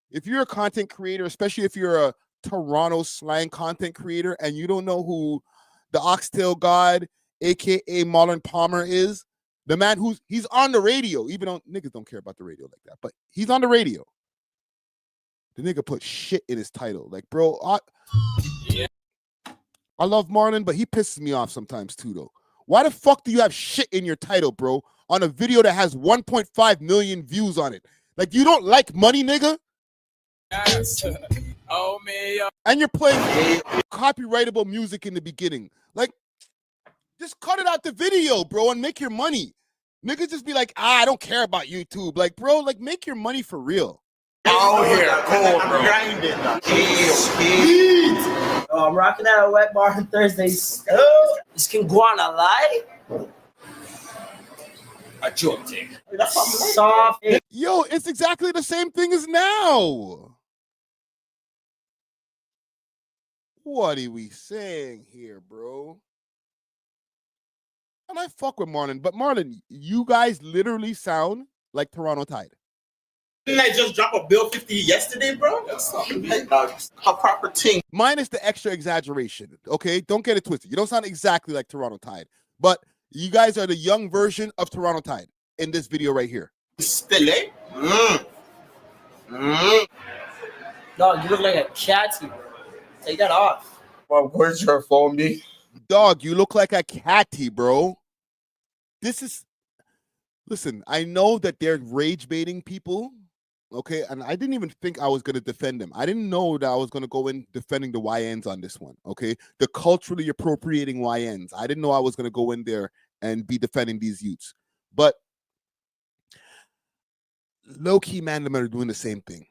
Speaker 1: If you're a content creator, especially if you're a Toronto slang content creator and you don't know who the Oxtail God, aka Marlon Palmer is, the man he's on the radio, even though niggas don't care about the radio like that, but he's on the radio. The nigga put shit in his title. Like, bro, I love Marlon, but he pisses me off sometimes too, though. Why the fuck do you have shit in your title, bro, on a video that has 1.5 million views on it? Like, you don't like money, nigga?
Speaker 5: Oh, man.
Speaker 1: And you're playing copyrightable music in the beginning. Like, just cut it out the video, bro, and make your money. Niggas just be like, I don't care about YouTube. Like, bro, like, make your money for real.
Speaker 5: Out here, cold, bro.
Speaker 26: I'm rocking out a wet bar on Thursdays. Oh, this can go on a lie.
Speaker 5: A joke thing.
Speaker 26: That's soft.
Speaker 1: Yo, it's exactly the same thing as now. What are we saying here, bro? And I fuck with Marlon, but Marlon, you guys literally sound like Toronto Tide.
Speaker 5: Didn't I just drop a bill 50 yesterday, bro? That's something like a proper thing.
Speaker 1: Minus the extra exaggeration, okay? Don't get it twisted. You don't sound exactly like Toronto Tide, but you guys are the young version of Toronto Tide in this video right here.
Speaker 5: Still, eh?
Speaker 26: Dog, you look like a catty. Take that off.
Speaker 5: Well, where's your phone, B?
Speaker 1: Dog, you look like a catty, bro. This is... Listen, I know that they're rage baiting people, okay? And I didn't even think I was going to defend them. I didn't know that I was going to go in defending the YNs on this one, okay? The culturally appropriating YNs. I didn't know I was going to go in there and be defending these youths. But low-key, man, them are doing the same thing.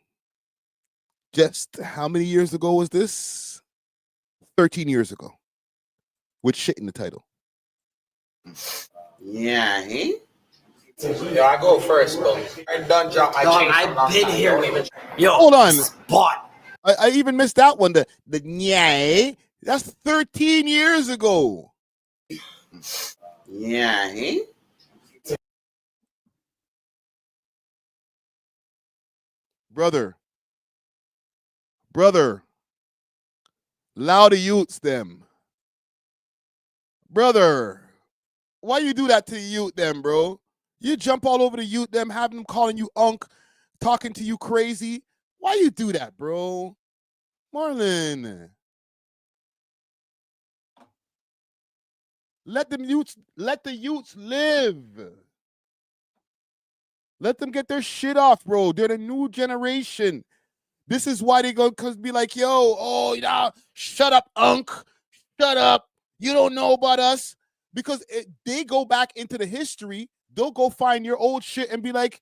Speaker 1: Just how many years ago was this? 13 years ago. With shit in the title.
Speaker 5: Yeah, eh? Yo, I go first, bro. I done drop my chain.
Speaker 26: I've been here, women. Yo,
Speaker 1: hold on.
Speaker 26: Spot.
Speaker 1: I even missed that one. The yeah, that's 13 years ago.
Speaker 5: Yeah, eh?
Speaker 1: Brother, loud youths them. Brother, why you do that to the youth them, bro? You jump all over the youth them, having them calling you unk, talking to you crazy. Why you do that, bro? Marlon. Let the youths live. Let them get their shit off, bro. They're the new generation. This is why they go be like, yo, oh, you know, shut up, unk. Shut up. You don't know about us. Because they go back into the history, they'll go find your old shit and be like,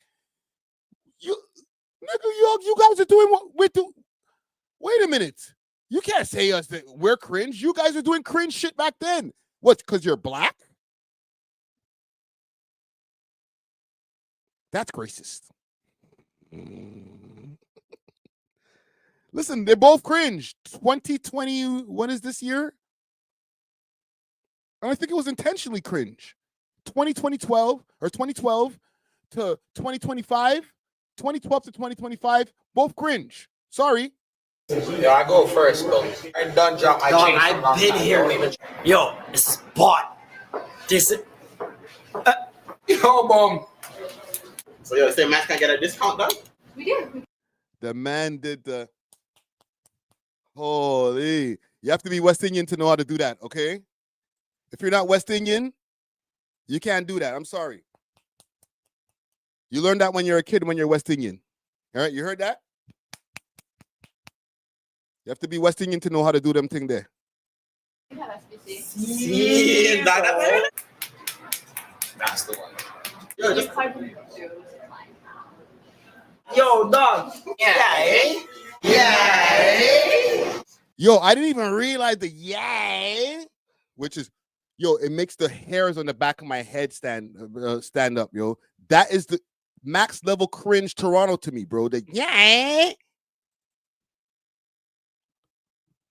Speaker 1: you guys are doing what we're doing. Wait a minute. You can't say us that we're cringe. You guys are doing cringe shit back then. What, because you're black? That's racist. Listen, they're both cringe. 2020, what is this year? And I think it was intentionally cringe. 2012 to 2025, 2012 to 2025, both cringe. Sorry.
Speaker 5: Yo, I go first, bro. I done drop my chain.
Speaker 26: I've been here, women. Yo, Spot. This is...
Speaker 5: Yo, bum. So, yo, say man can get a discount done?
Speaker 21: We did.
Speaker 1: The man did the... Holy. You have to be West Indian to know how to do that, okay? If you're not West Indian, you can't do that. I'm sorry. You learned that when you're a kid, when you're West Indian. All right, you heard that? You have to be West Indian to know how to do them thing there.
Speaker 5: See, that's the one. Yo, just...
Speaker 26: Yo, dog.
Speaker 5: Yeah, eh? Yeah, eh?
Speaker 1: Yo, I didn't even realize the yeah, which is, yo, it makes the hairs on the back of my head stand up, yo. That is the max level cringe Toronto to me, bro. The yeah.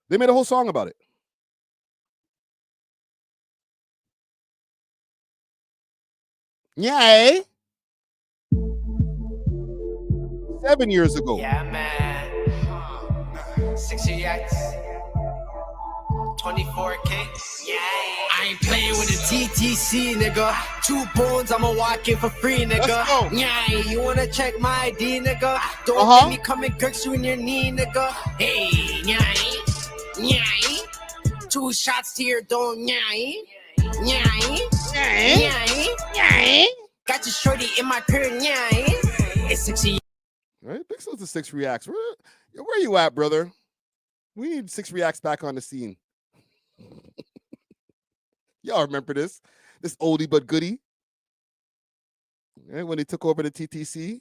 Speaker 1: They made a whole song about it. Yay. 7 years ago.
Speaker 6: Yeah, man. 60 X. 24K. Yeah. I ain't playing with a TTC, nigga. 2 bones, I'ma walk in for free, nigga.
Speaker 1: Let's go.
Speaker 6: Yeah, you wanna check my ID, nigga? Don't make me come and girk you in your knee, nigga. Hey, yeah, yeah. 2 shots to your dome, yeah, yeah, yeah. Got your shorty in my crib, yeah. It's 60.
Speaker 1: All right, Big Salute to 6 Reacts. Where you at, brother? We need 6 Reacts back on the scene. Y'all remember this oldie but goodie? Right, when he took over the TTC.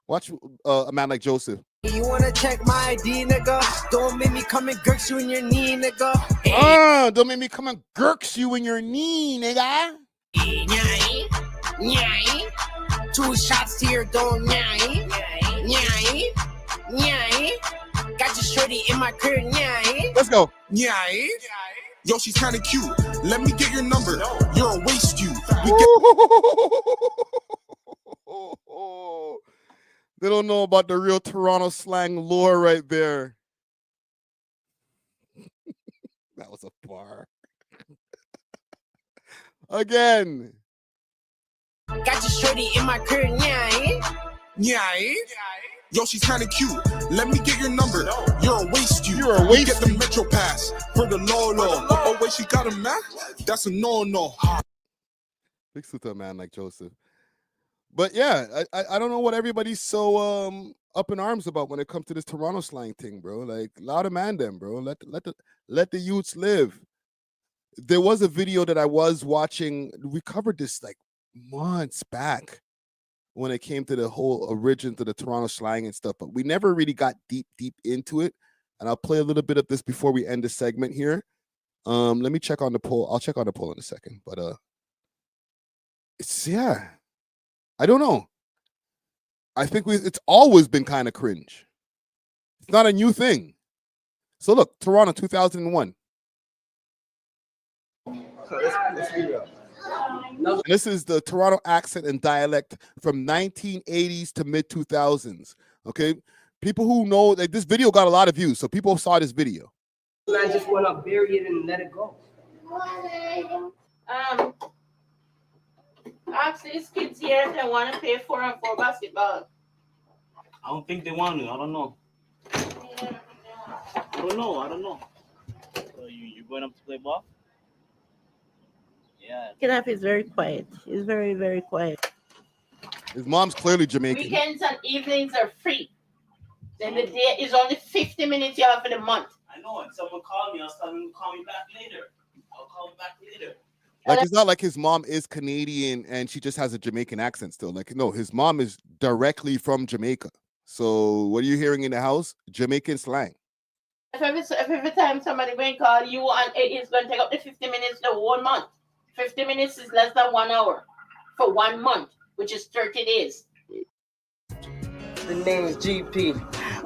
Speaker 1: Watch a man like Joseph.
Speaker 6: You wanna check my ID, nigga? Don't make me come and girk you in your knee, nigga. Hey.
Speaker 1: Don't make me come and girks you in your knee, nigga.
Speaker 6: Yeah. 2 shots to your dome, yeah. Got your shorty in my crib, yeah.
Speaker 1: Let's go.
Speaker 4: Yeah. Yo, she's kind of cute. Let me get your number. You're a waste, you.
Speaker 1: They don't know about the real Toronto slang lore right there. That was a bar. Again.
Speaker 6: Got your shorty in my crib,
Speaker 4: Yeah. Yo, she's kind of cute. Let me get your number. You're a waste, you.
Speaker 1: You're a waste.
Speaker 4: Get the Metro Pass for the law. Oh, wait, she got a Mac? That's a no.
Speaker 1: Big salute to a man like Joseph. But yeah, I don't know what everybody's so up in arms about when it comes to this Toronto slang thing, bro. Like, loud man them, bro. Let the youths live. There was a video that I was watching. We covered this like months back when it came to the whole origin to the Toronto slang and stuff, but we never really got deep into it. And I'll play a little bit of this before we end the segment here. Let me check on the poll. I'll check on the poll in a second, but it's I don't know. I think it's always been kind of cringe. It's not a new thing. So look, Toronto 2001.
Speaker 26: Let's be real.
Speaker 1: And this is the Toronto accent and dialect from 1980s to mid 2000s. Okay, people who know like this video got a lot of views, so people saw this video.
Speaker 26: I just want to bury it and let it go.
Speaker 7: Ask these kids here if they want to play 4-on-4 basketball.
Speaker 8: I don't think they want to. I don't know. I don't know. So you going up to play ball? Yeah.
Speaker 7: Kidnap is very quiet. He's very, very quiet.
Speaker 1: His mom's clearly Jamaican.
Speaker 7: Weekends and evenings are free. Then the day is only 50 minutes you have for the month.
Speaker 8: I know. And someone called me. I was telling them to call me back later. I'll call him back later.
Speaker 1: Like, it's not like his mom is Canadian and she just has a Jamaican accent still. Like, no, his mom is directly from Jamaica. So what are you hearing in the house? Jamaican slang.
Speaker 7: If every time somebody going to call you and it's going to take up the 50 minutes the whole month. 50 minutes is less than 1 hour for 1 month, which is 30 days.
Speaker 26: The name is GP.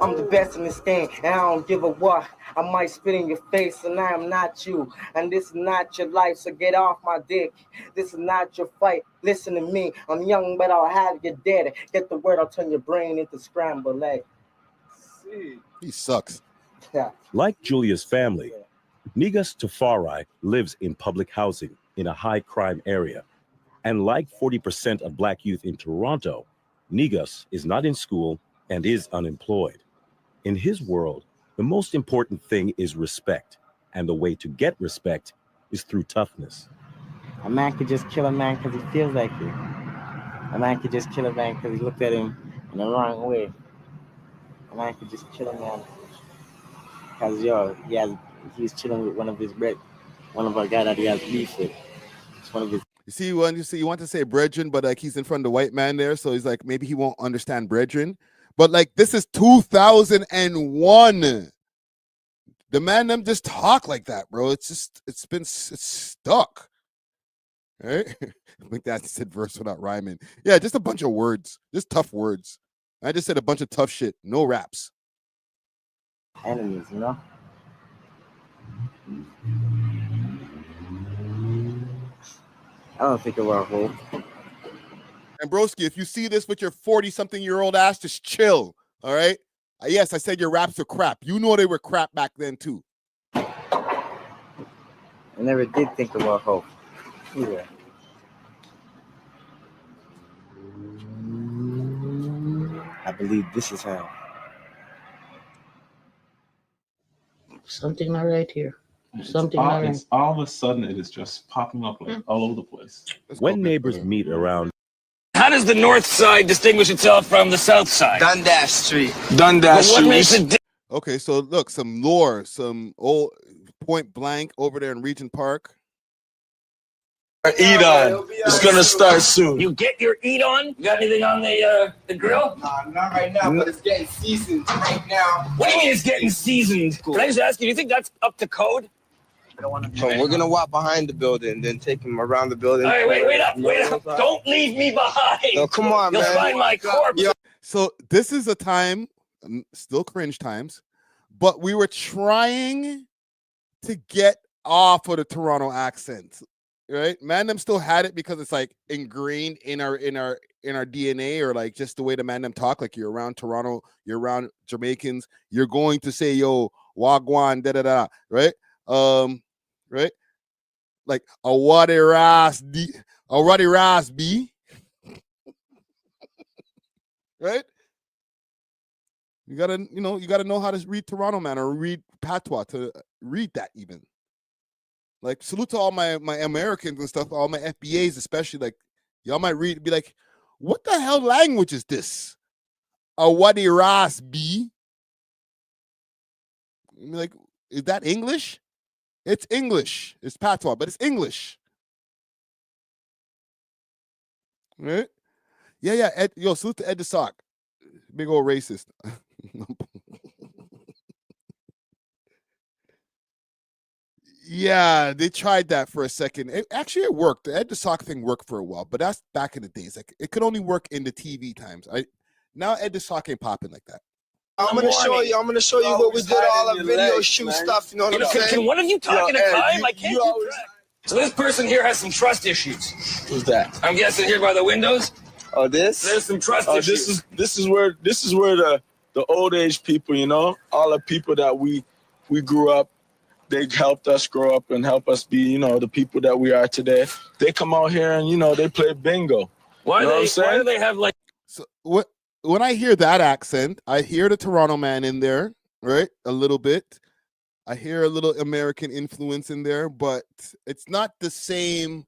Speaker 26: I'm the best in this game, and I don't give a what. I might spit in your face, and I am not you. And this is not your life, so get off my dick. This is not your fight. Listen to me. I'm young, but I'll have you dead. Get the word, I'll turn your brain into scrambled egg.
Speaker 1: He sucks.
Speaker 26: Yeah.
Speaker 9: Like Julia's family, Negus Tafari lives in public housing in a high crime area. And like 40% of Black youth in Toronto, Negus is not in school and is unemployed. In his world, the most important thing is respect. And the way to get respect is through toughness.
Speaker 26: A man could just kill a man because he feels like it. A man could just kill a man because he looked at him in the wrong way. A man could just kill a man because he's chilling with one of our guys that he has beef with. It's one of his.
Speaker 1: You want to say brethren, but like he's in front of the white man there, so he's like maybe he won't understand brethren. But like this is 2001. The man them just talk like that, bro. It's stuck. Right? I think that's said verse without rhyming. Yeah, just a bunch of words, just tough words. I just said a bunch of tough shit, no raps.
Speaker 26: Enemies, you know. I don't think about hope.
Speaker 1: And broski, if you see this with your 40-something-year-old ass, just chill. All right. Yes, I said your raps are crap. You know they were crap back then too.
Speaker 26: I never did think about hope. Yeah. I believe this is how.
Speaker 7: Something not right here. Something not right.
Speaker 10: All of a sudden, it is just popping up like all over the place.
Speaker 9: When neighbors meet around.
Speaker 11: How does the north side distinguish itself from the south side?
Speaker 26: Dundas Street.
Speaker 11: Dundas Street.
Speaker 1: Okay, so look, some lore, some old Point Blank over there in Regent Park.
Speaker 11: Eat on. It's gonna start soon. You get your eat on? You got anything on the grill?
Speaker 26: Nah, not right now, but it's getting seasoned right now.
Speaker 11: What do you mean it's getting seasoned? Can I just ask you, do you think that's up to code?
Speaker 26: So we're gonna walk behind the building, then take him around the building.
Speaker 11: All right, wait up. Don't leave me behind.
Speaker 26: No, come on,
Speaker 11: You'll
Speaker 26: man.
Speaker 11: find my corpse.
Speaker 1: So this is a time, still cringe times, but we were trying to get off of the Toronto accent, right? Man, them still had it because it's like ingrained in our DNA, or like just the way the man them talk. Like you're around Toronto, you're around Jamaicans, you're going to say yo wagwan da da da, right? Right? Like a waddy ras b, right? You gotta know how to read Toronto, man, or read patois to read that even. Like salute to all my Americans and stuff, all my FBAs especially. Like y'all might read, be like, what the hell language is this? A waddy ras b. Like, is that English? It's English. It's patois, but it's English. Right? Yeah. Ed, salute to Ed the Sock. Big old racist. Yeah, they tried that for a second. It worked. The Ed the Sock thing worked for a while, but that's back in the days. Like it could only work in the TV times. Now Ed the Sock ain't popping like that.
Speaker 26: I'm gonna show you what we did all our video shoot stuff. You know what I'm saying?
Speaker 11: Can one of you talk in a time? I can't keep track. So this person here has some trust issues.
Speaker 26: Who's that?
Speaker 11: I'm guessing here by the windows.
Speaker 26: Oh, this?
Speaker 11: There's some trust issues.
Speaker 10: This is where the old age people, all the people that we grew up, they helped us grow up and help us be, the people that we are today. They come out here and they play bingo.
Speaker 11: Why do they have like?
Speaker 1: So what? When I hear that accent, I hear the Toronto man in there, right? A little bit. I hear a little American influence in there, but it's not the same.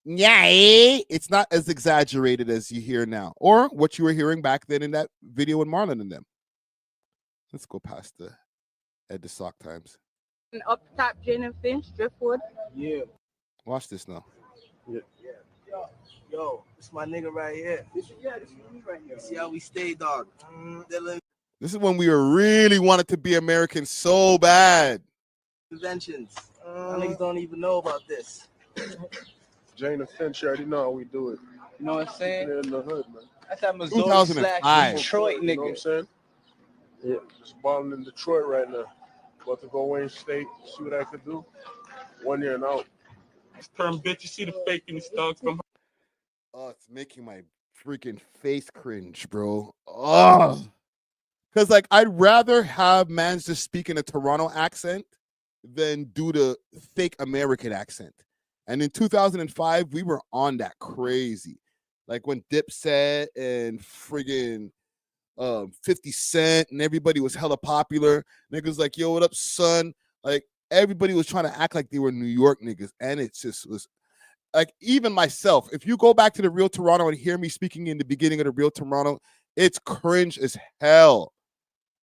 Speaker 1: Yeah, it's not as exaggerated as you hear now, or what you were hearing back then in that video with Marlon and them. Let's go past the Ed the Sock times.
Speaker 21: And up top, Jane and Finch, Driftwood.
Speaker 26: Yeah.
Speaker 1: Watch this now.
Speaker 26: Yeah. Yo, it's my nigga right here. This is me right here. See how we stay, dog.
Speaker 1: This is when we were really wanted to be American so bad.
Speaker 26: Inventions. Niggas don't even know about this.
Speaker 12: Jane and Finch, you already know how we do it.
Speaker 26: You know what I'm saying?
Speaker 12: They're in the hood, man.
Speaker 26: That's that Missouri / Detroit nigga.
Speaker 12: You know what I'm saying? Yeah. Just balling in Detroit right now. About to go Wayne State, see what I could do. 1 year and out.
Speaker 10: This term, bitch, you see the fake in these dogs from.
Speaker 1: Oh, it's making my freaking face cringe, bro. Oh, because like I'd rather have mans just speak in a Toronto accent than do the fake American accent. And in 2005, we were on that crazy, like when Dipset and friggin' 50 Cent and everybody was hella popular. Niggas like, yo, what up, son? Like everybody was trying to act like they were New York niggas, and it just was. Like even myself, if you go back to the real Toronto and hear me speaking in the beginning of the real Toronto, it's cringe as hell.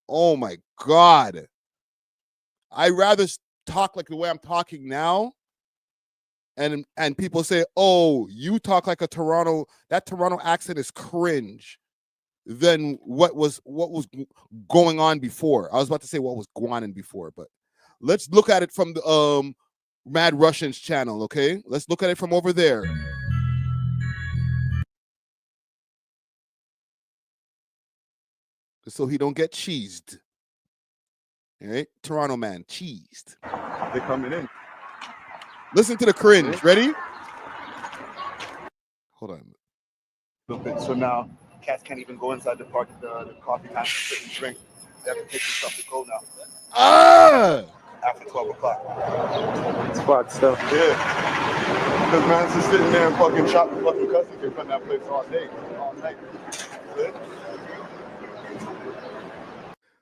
Speaker 1: Oh my God. I rather talk like the way I'm talking now. And people say, oh, you talk like that Toronto accent is cringe than what was going on before. I was about to say what was going on before, but let's look at it from the Mad Russians channel, okay? Let's look at it from over there. So he don't get cheesed. All right? Toronto man, cheesed.
Speaker 12: They're coming in.
Speaker 1: Listen to the cringe. Ready? Hold on.
Speaker 13: So now cats can't even go inside the park, the coffee house to sit and drink. They have to take stuff to go now. After 12 o'clock.
Speaker 25: It's fucked stuff.
Speaker 13: Yeah. Because man's just sitting there and fucking chopping fucking custody in front of that place all day, all night.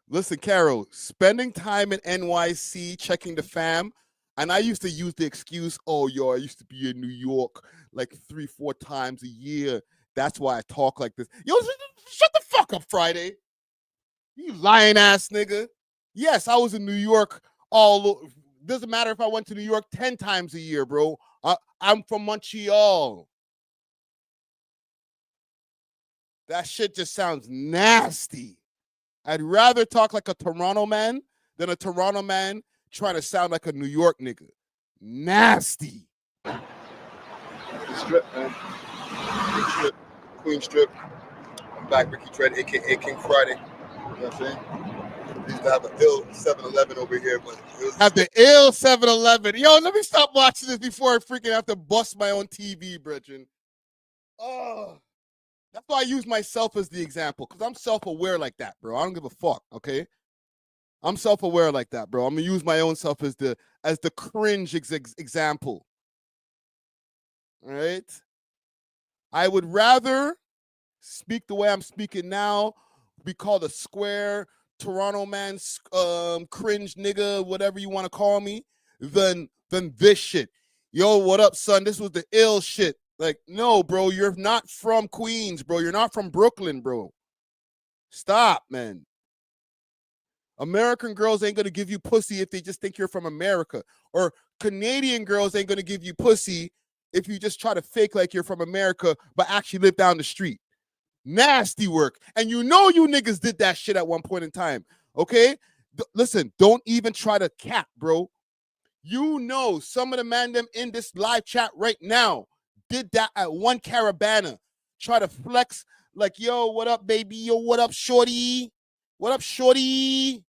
Speaker 1: Listen, Carol, spending time in NYC, checking the fam, and I used to use the excuse, oh, yo, I used to be in New York like 3-4 times a year. That's why I talk like this. Yo, shut the fuck up, Friday. You lying ass nigga. Yes, I was in New York doesn't matter if I went to New York 10 times a year, bro. I'm from Montreal. That shit just sounds nasty. I'd rather talk like a Toronto man than a Toronto man trying to sound like a New York nigga. Nasty.
Speaker 13: Strip, man. Big strip. Queen strip. I'm back, Ricky Dread, a.k.a. King Friday. You know what I'm saying? We used to have an ill 7-Eleven over here, but it was
Speaker 1: have the ill 7-Eleven. Yo, let me stop watching this before I freaking have to bust my own TV, brethren. Oh. That's why I use myself as the example, because I'm self-aware like that, bro. I don't give a fuck, okay? I'm self-aware like that, bro. I'm gonna use my own self as the cringe example. All right? I would rather speak the way I'm speaking now, be called a square Toronto man, cringe nigga, whatever you want to call me, than this shit. Yo, what up, son? This was the ill shit. Like, no, bro, you're not from Queens, bro. You're not from Brooklyn, bro. Stop, man. American girls ain't going to give you pussy if they just think you're from America. Or Canadian girls ain't going to give you pussy if you just try to fake like you're from America but actually live down the street. Nasty work. And you know you niggas did that shit at one point in time, okay? Listen, don't even try to cap, bro. You know some of the man them in this live chat right now did that at one Caravana. Try to flex like, yo, what up, baby? Yo, what up, shorty? What up, shorty?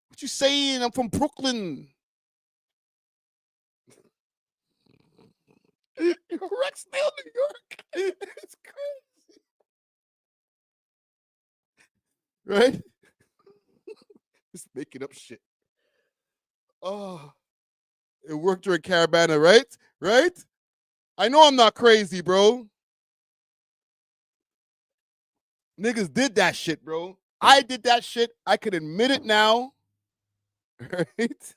Speaker 1: What you saying? I'm from Brooklyn. Rexdale, New York. It's crazy. Right? Just making up shit. Oh. It worked during Caravana, right? Right? I know I'm not crazy, bro. Niggas did that shit, bro. I did that shit. I can admit it now. Right?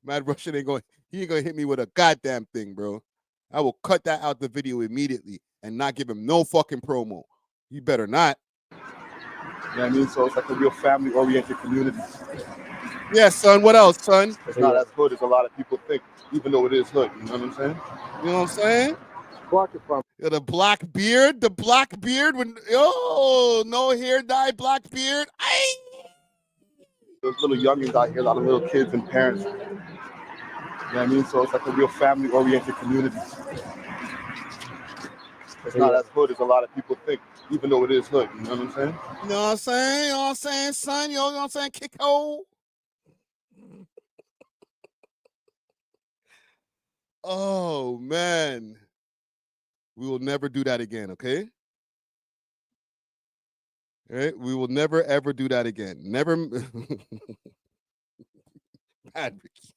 Speaker 1: Mad Russian he ain't gonna hit me with a goddamn thing, bro. I will cut that out the video immediately and not give him no fucking promo. You better not.
Speaker 13: You know what I mean? So it's like a real family-oriented community.
Speaker 1: Yeah, son. What else, son?
Speaker 13: It's not as hood as a lot of people think, even though it is hood. You know what I'm saying?
Speaker 1: You know what I'm saying?
Speaker 13: From.
Speaker 1: Yeah, the black beard when no hair dye, black beard.
Speaker 13: There's little youngins out here, a lot of little kids and parents. You know what I mean? So it's like a real family-oriented community. It's not as hood as a lot of people think, even though it is hood. You know what I'm saying?
Speaker 1: You know what I'm saying? You know what I'm saying, son? You know what I'm saying? Kick hole. Oh, man. We will never do that again, okay? All right? We will never, ever do that again. Never. Bad Ricky.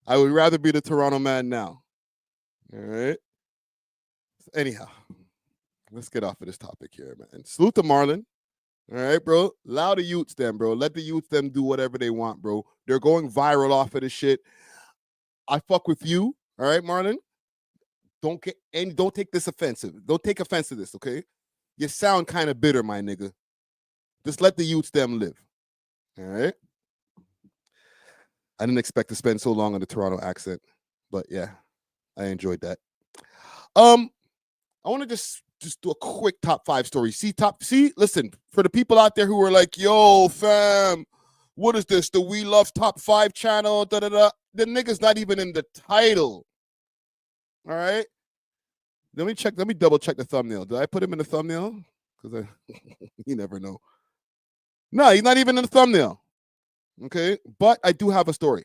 Speaker 1: I would rather be the Toronto man now. All right? Anyhow, let's get off of this topic here, man. Salute to Marlon. All right, bro? Allow the youths them, bro. Let the youths them do whatever they want, bro. They're going viral off of this shit. I fuck with you. All right, Marlon? Don't take this offensive. Don't take offense to this, okay? You sound kind of bitter, my nigga. Just let the youths them live. All right? I didn't expect to spend so long on the Toronto accent, but yeah, I enjoyed that. I want to just do a quick top 5 story. Listen, for the people out there who are like, yo, fam, what is this? The We Love Top 5 channel, The nigga's not even in the title. All right. Let me double check the thumbnail. Did I put him in the thumbnail? Because you never know. No, he's not even in the thumbnail. Okay. But I do have a story.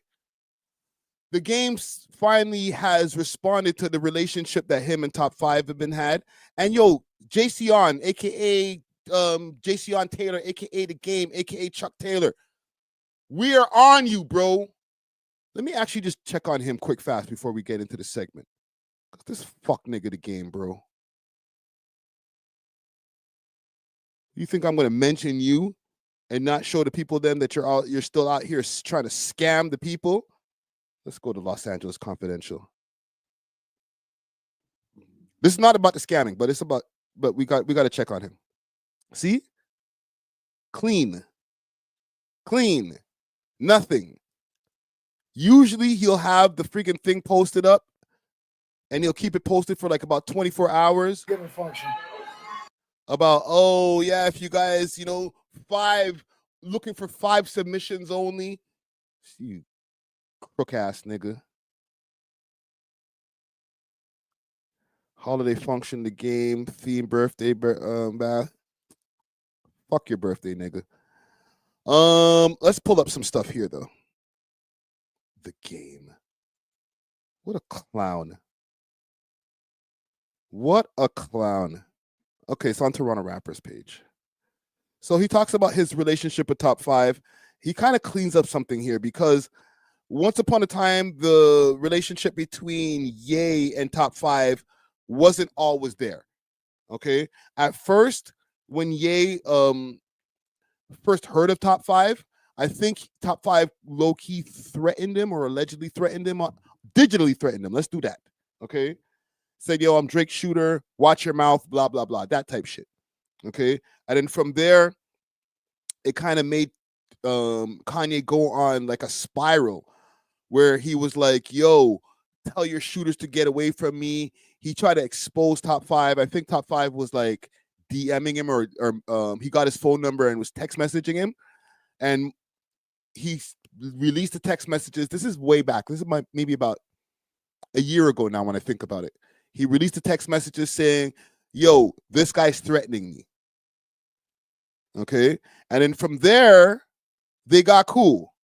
Speaker 1: the game finally has responded to the relationship that him and Top 5 have been had. And yo, JC On, aka JC On Taylor, aka The Game, aka Chuck Taylor, we are on you, bro. Let me actually just check on him quick fast before we get into the segment. This fuck nigga The Game, bro. You think I'm gonna mention you and not show the people then that you're still out here trying to scam the people? Let's go to Los Angeles Confidential. This is not about the scamming, but we got to check on him. See? Clean. Nothing. Usually he'll have the freaking thing posted up and he'll keep it posted for like about 24 hours.
Speaker 14: Given function.
Speaker 1: About, oh yeah, if you guys, looking for 5 submissions only. You crook ass nigga. Holiday function, the game, theme, birthday, bath. Fuck your birthday, nigga. Let's pull up some stuff here though. The Game. What a clown. What a clown. Okay, so on Toronto Rappers page. So he talks about his relationship with Top 5. He kind of cleans up something here because once upon a time, the relationship between Ye and Top 5 wasn't always there. Okay. At first, when Ye first heard of Top 5, I think Top 5 low-key threatened him or allegedly threatened him, digitally threatened him. Let's do that. Okay. Said, yo, I'm Drake Shooter, watch your mouth, blah, blah, blah, that type shit. Okay. And then from there, it kind of made Kanye go on like a spiral where he was like, yo, tell your shooters to get away from me. He tried to expose Top 5. I think Top 5 was like DMing him or he got his phone number and was text messaging him. And he released the text messages. This is way back. This is maybe about a year ago now when I think about it. He released the text messages saying, yo, this guy's threatening me. Okay. And then from there, they got cool.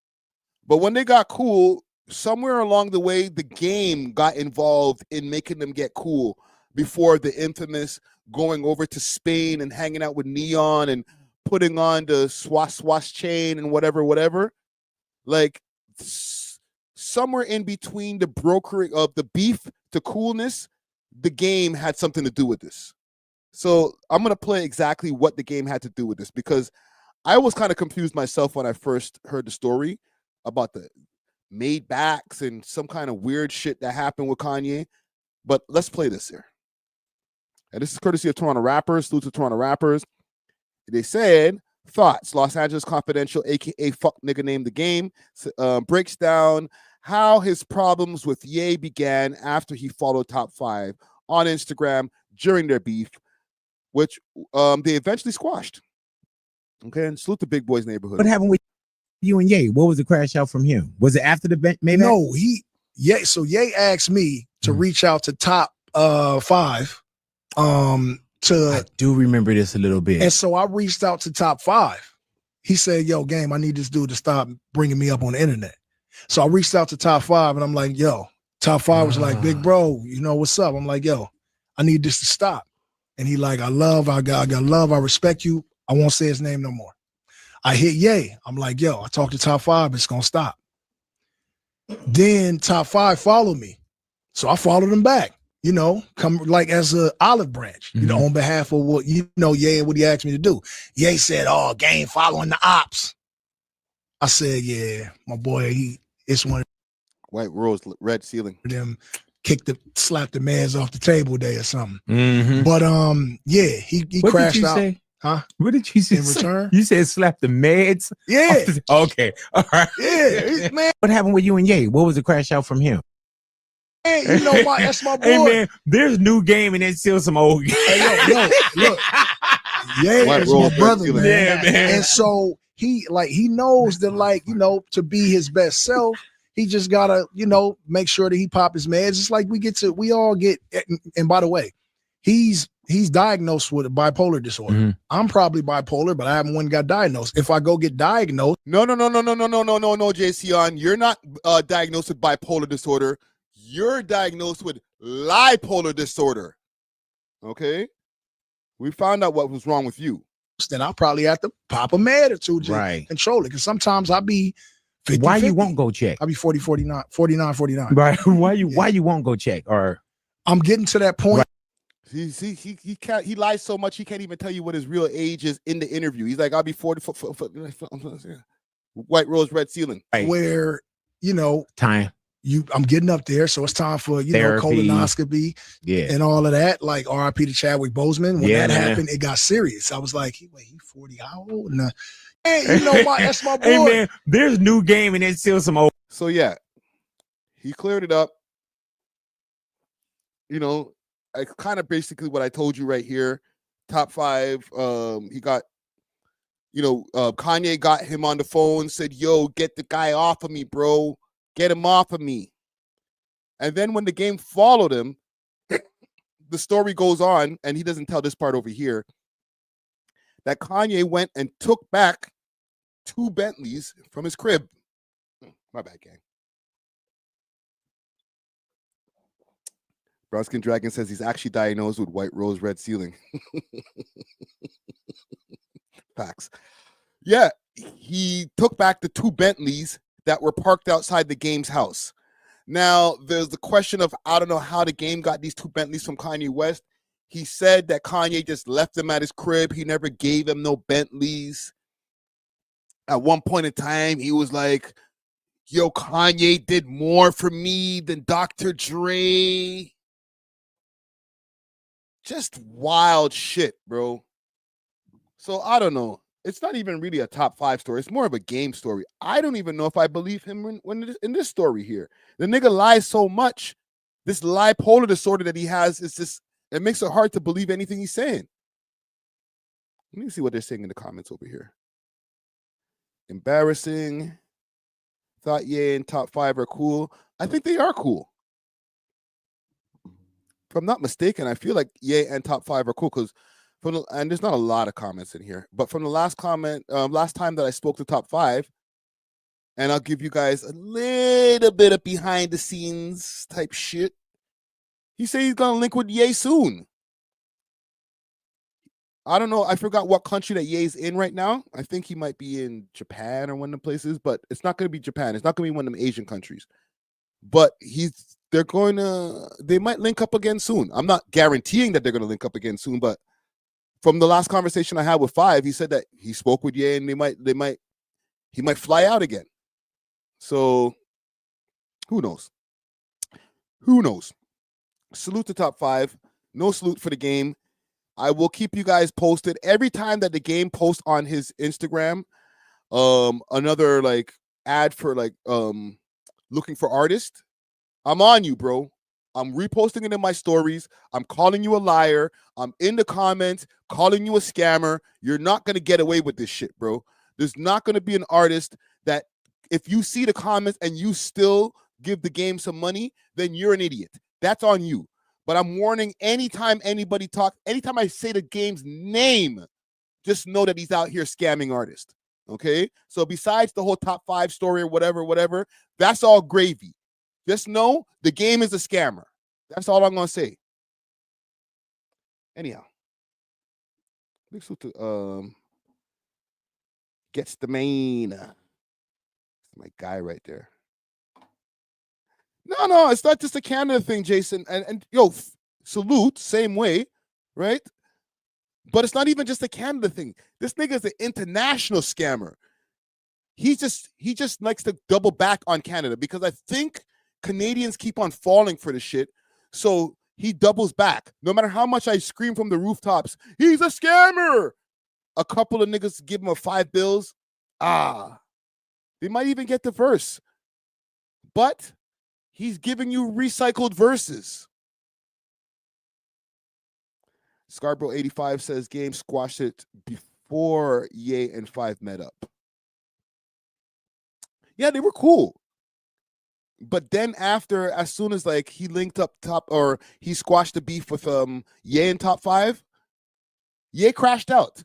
Speaker 1: But when they got cool, somewhere along the way, the Game got involved in making them get cool before the infamous going over to Spain and hanging out with Neon and putting on the swash chain and whatever. Like somewhere in between the brokering of the beef to coolness, the Game had something to do with this. So I'm going to play exactly what the Game had to do with this because I was kind of confused myself when I first heard the story about the made backs and some kind of weird shit that happened with Kanye. But let's play this here. And this is courtesy of Toronto Rappers, salute to Toronto Rappers. They said, thoughts, Los Angeles Confidential, aka fuck nigga named The Game, breaks down how his problems with Ye began after he followed Top 5 on Instagram during their beef, which they eventually squashed. Okay, and salute the Big Boys neighborhood.
Speaker 15: What happened with you and Ye? What was the crash out from him? Was it after the event? Maybe
Speaker 14: no. So Ye asked me to reach out to Top 5. I
Speaker 15: do remember this a little bit,
Speaker 14: and so I reached out to Top 5. He said, "Yo, Game, I need this dude to stop bringing me up on the internet." So I reached out to Top 5, and I'm like, "Yo." Top 5 was like, "Big bro, you know what's up?" I'm like, "Yo, I need this to stop." And he like, I got love, I respect you. I won't say his name no more. I hit Ye. I'm like, yo, I talked to Top 5, it's gonna stop. Then Top 5 followed me. So I followed him back, come like as an olive branch, on behalf of what, Ye and what he asked me to do. Ye said, "Oh, Game following the ops." I said, "Yeah, my boy, it's one of
Speaker 1: White Rose, red ceiling.
Speaker 14: Them slapped the mans off the table day or something."
Speaker 15: Mm-hmm.
Speaker 14: But yeah, he
Speaker 15: what
Speaker 14: crashed
Speaker 15: did you
Speaker 14: out.
Speaker 15: Say?
Speaker 14: Huh?
Speaker 15: What did you say?
Speaker 14: In return?
Speaker 15: You said slap the meds?
Speaker 14: Yeah.
Speaker 15: Okay. All right.
Speaker 14: Yeah, man.
Speaker 15: What happened with you and Ye? What was the crash out from him?
Speaker 14: Hey, that's my boy.
Speaker 15: Hey man, there's new Game and there's still some old game.
Speaker 14: Hey, yo, look. Yeah, is my brother, man.
Speaker 15: Yeah, man.
Speaker 14: And so he knows that to be his best self, he just gotta, make sure that he pop his meds. It's like we all get, and by the way, he's he's diagnosed with a bipolar disorder. I'm probably bipolar, but I haven't one got diagnosed. If I go get diagnosed,
Speaker 1: No, JC, you're not diagnosed with bipolar disorder. You're diagnosed with bipolar disorder. Okay, we found out what was wrong with you.
Speaker 14: then I'll probably have to pop a med or two to control it. Because sometimes I'll be 50,
Speaker 15: Why you won't go check?
Speaker 14: I'll be 40, 49, 49.
Speaker 15: Right. Why you won't go check? Or
Speaker 14: I'm getting to that point.
Speaker 1: He can't. He lies so much he can't even tell you what his real age is in the interview. He's like, I'll be 40. White rose, red ceiling.
Speaker 14: Where
Speaker 15: time.
Speaker 14: I'm getting up there, so it's time for
Speaker 15: Therapy.
Speaker 14: colonoscopy, and all of that. Like R.I.P. to Chadwick Boseman. When that happened, it got serious. I was like, wait, he 40? How old? And, hey, that's my boy.
Speaker 15: Hey man, there's new game and it's still some old.
Speaker 1: So yeah, he cleared it up. I kind of basically what I told you right here. Top 5. He got, Kanye got him on the phone, said, yo, get the guy off of me, bro. Get him off of me. And then when the game followed him, the story goes on, and he doesn't tell this part over here, that Kanye went and took back 2 Bentleys from his crib. My bad, gang. Brownskin Dragon says he's actually diagnosed with white rose, red ceiling. Facts. Yeah, he took back the 2 Bentleys that were parked outside the Game's house. Now, there's the question of, I don't know how the Game got these 2 Bentleys from Kanye West. He said that Kanye just left them at his crib. He never gave him no Bentleys. At one point in time, he was like, yo, Kanye did more for me than Dr. Dre. Just wild shit, bro. So I don't know. It's not even really a top 5 story. It's more of a Game story. I don't even know if I believe him when in this story here. The nigga lies so much. This bipolar disorder that he has is just, it makes it hard to believe anything he's saying. Let me see what they're saying in the comments over here. Embarrassing. Thought Ye and top 5 are cool. I think they are cool. If I'm not mistaken, I feel like Ye and top 5 are cool because and there's not a lot of comments in here, but from the last comment, last time that I spoke to top 5, and I'll give you guys a little bit of behind the scenes type shit. He said he's gonna link with Ye soon. I don't know. I forgot what country that Ye's in right now. I think he might be in Japan or one of the places, but it's not gonna be Japan. It's not gonna be one of them Asian countries. But they might link up again soon. I'm not guaranteeing that they're gonna link up again soon, but from the last conversation I had with 5, he said that he spoke with Ye and he might fly out again. So who knows? Who knows? Salute to top 5. No salute for the Game. I will keep you guys posted every time that the Game posts on his Instagram. Another like ad for like looking for artists. I'm on you, bro. I'm reposting it in my stories. I'm calling you a liar. I'm in the comments calling you a scammer. You're not going to get away with this shit, bro. There's not going to be an artist that if you see the comments and you still give the Game some money, then you're an idiot. That's on you. But I'm warning, anytime anybody talks, anytime I say the Game's name, just know that he's out here scamming artists. Okay? So besides the whole top 5 story or whatever, that's all gravy. Just know the Game is a scammer. That's all I'm going to say. Anyhow. Big salute to Gets the Main. That's my guy right there. No, it's not just a Canada thing, Jason. And yo, salute, same way, right? But it's not even just a Canada thing. This nigga is an international scammer. He just likes to double back on Canada because I think Canadians keep on falling for the shit. So he doubles back. No matter how much I scream from the rooftops, he's a scammer. A couple of niggas give him a 5 bills. They might even get the verse. But he's giving you recycled verses. Scarborough 85 says Game squashed it before Ye and 5 met up. Yeah, they were cool. But then after, as soon as like he linked up top or he squashed the beef with Ye in top 5, Ye crashed out.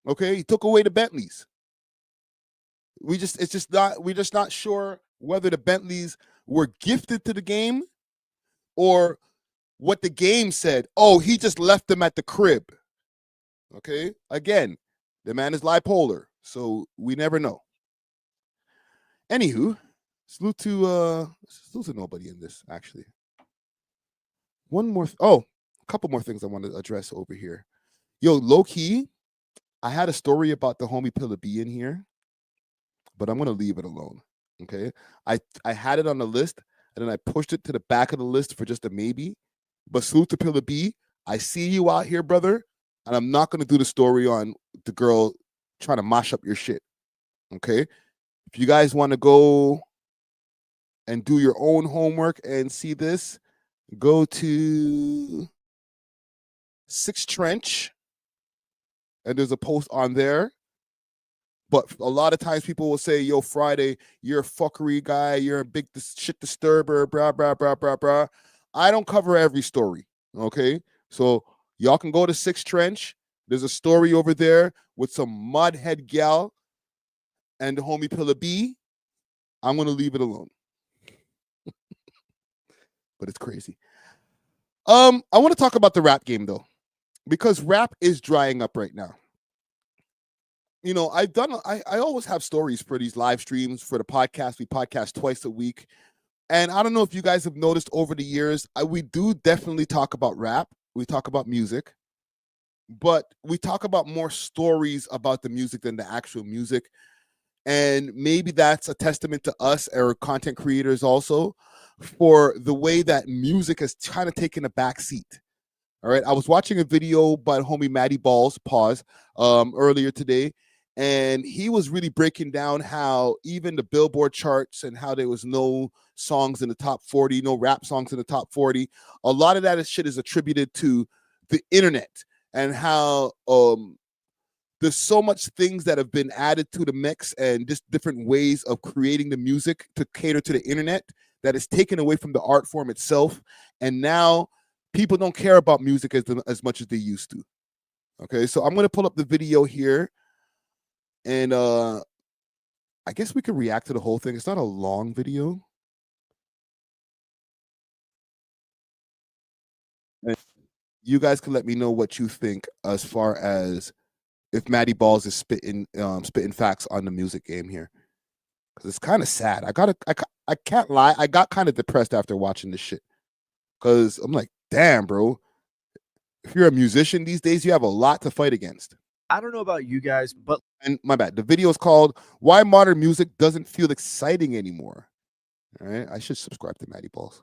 Speaker 1: Okay, he took away the Bentleys. We're just not sure whether the Bentleys were gifted to the game or what the game said. Oh, he just left them at the crib. Okay, again, the man is bipolar, so we never know. Anywho, salute to nobody in this actually. A couple more things I want to address over here. Yo, low key, I had a story about the homie Pillar B in here, but I'm gonna leave it alone. Okay, I had it on the list and then I pushed it to the back of the list for just a maybe. But salute to Pillar B. I see you out here, brother, and I'm not gonna do the story on the girl trying to mash up your shit. Okay, if you guys want to go and do your own homework and see this, go to 6 Trench, and there's a post on there. But a lot of times people will say, yo, Friday, you're a fuckery guy, you're a big shit disturber, blah, blah, blah, blah, blah. I don't cover every story, okay? So y'all can go to 6 Trench. There's a story over there with some mudhead gal and the homie Pillar B. I'm going to leave it alone. But it's crazy. I want to talk about the rap game, though, because rap is drying up right now. You know, I always have stories for these live streams for the podcast. We podcast twice a week. And I don't know if you guys have noticed over the years, we do definitely talk about rap. We talk about music, but we talk about more stories about the music than the actual music. And maybe that's a testament to us or content creators also for the way that music has kind of taken a back seat. All right. I was watching a video by homie Matty Balls, earlier today. And he was really breaking down how even the Billboard charts and how there was no songs in the top 40, no rap songs in the top 40. A lot of that shit is attributed to the internet and how there's so much things that have been added to the mix and just different ways of creating the music to cater to the internet that is taken away from the art form itself. And now people don't care about music as much as they used to. Okay, so I'm going to pull up the video here. And I guess we could react to the whole thing. It's not a long video. And you guys can let me know what you think as far as if Matty Balls is spitting facts on the music game here. Because it's kind of sad. I can't lie. I got kind of depressed after watching this shit. Because I'm like, damn, bro. If you're a musician these days, you have a lot to fight against.
Speaker 16: I don't know about you guys, but...
Speaker 1: And my bad. The video is called Why Modern Music Doesn't Feel Exciting Anymore. All right. I should subscribe to Matty Balls.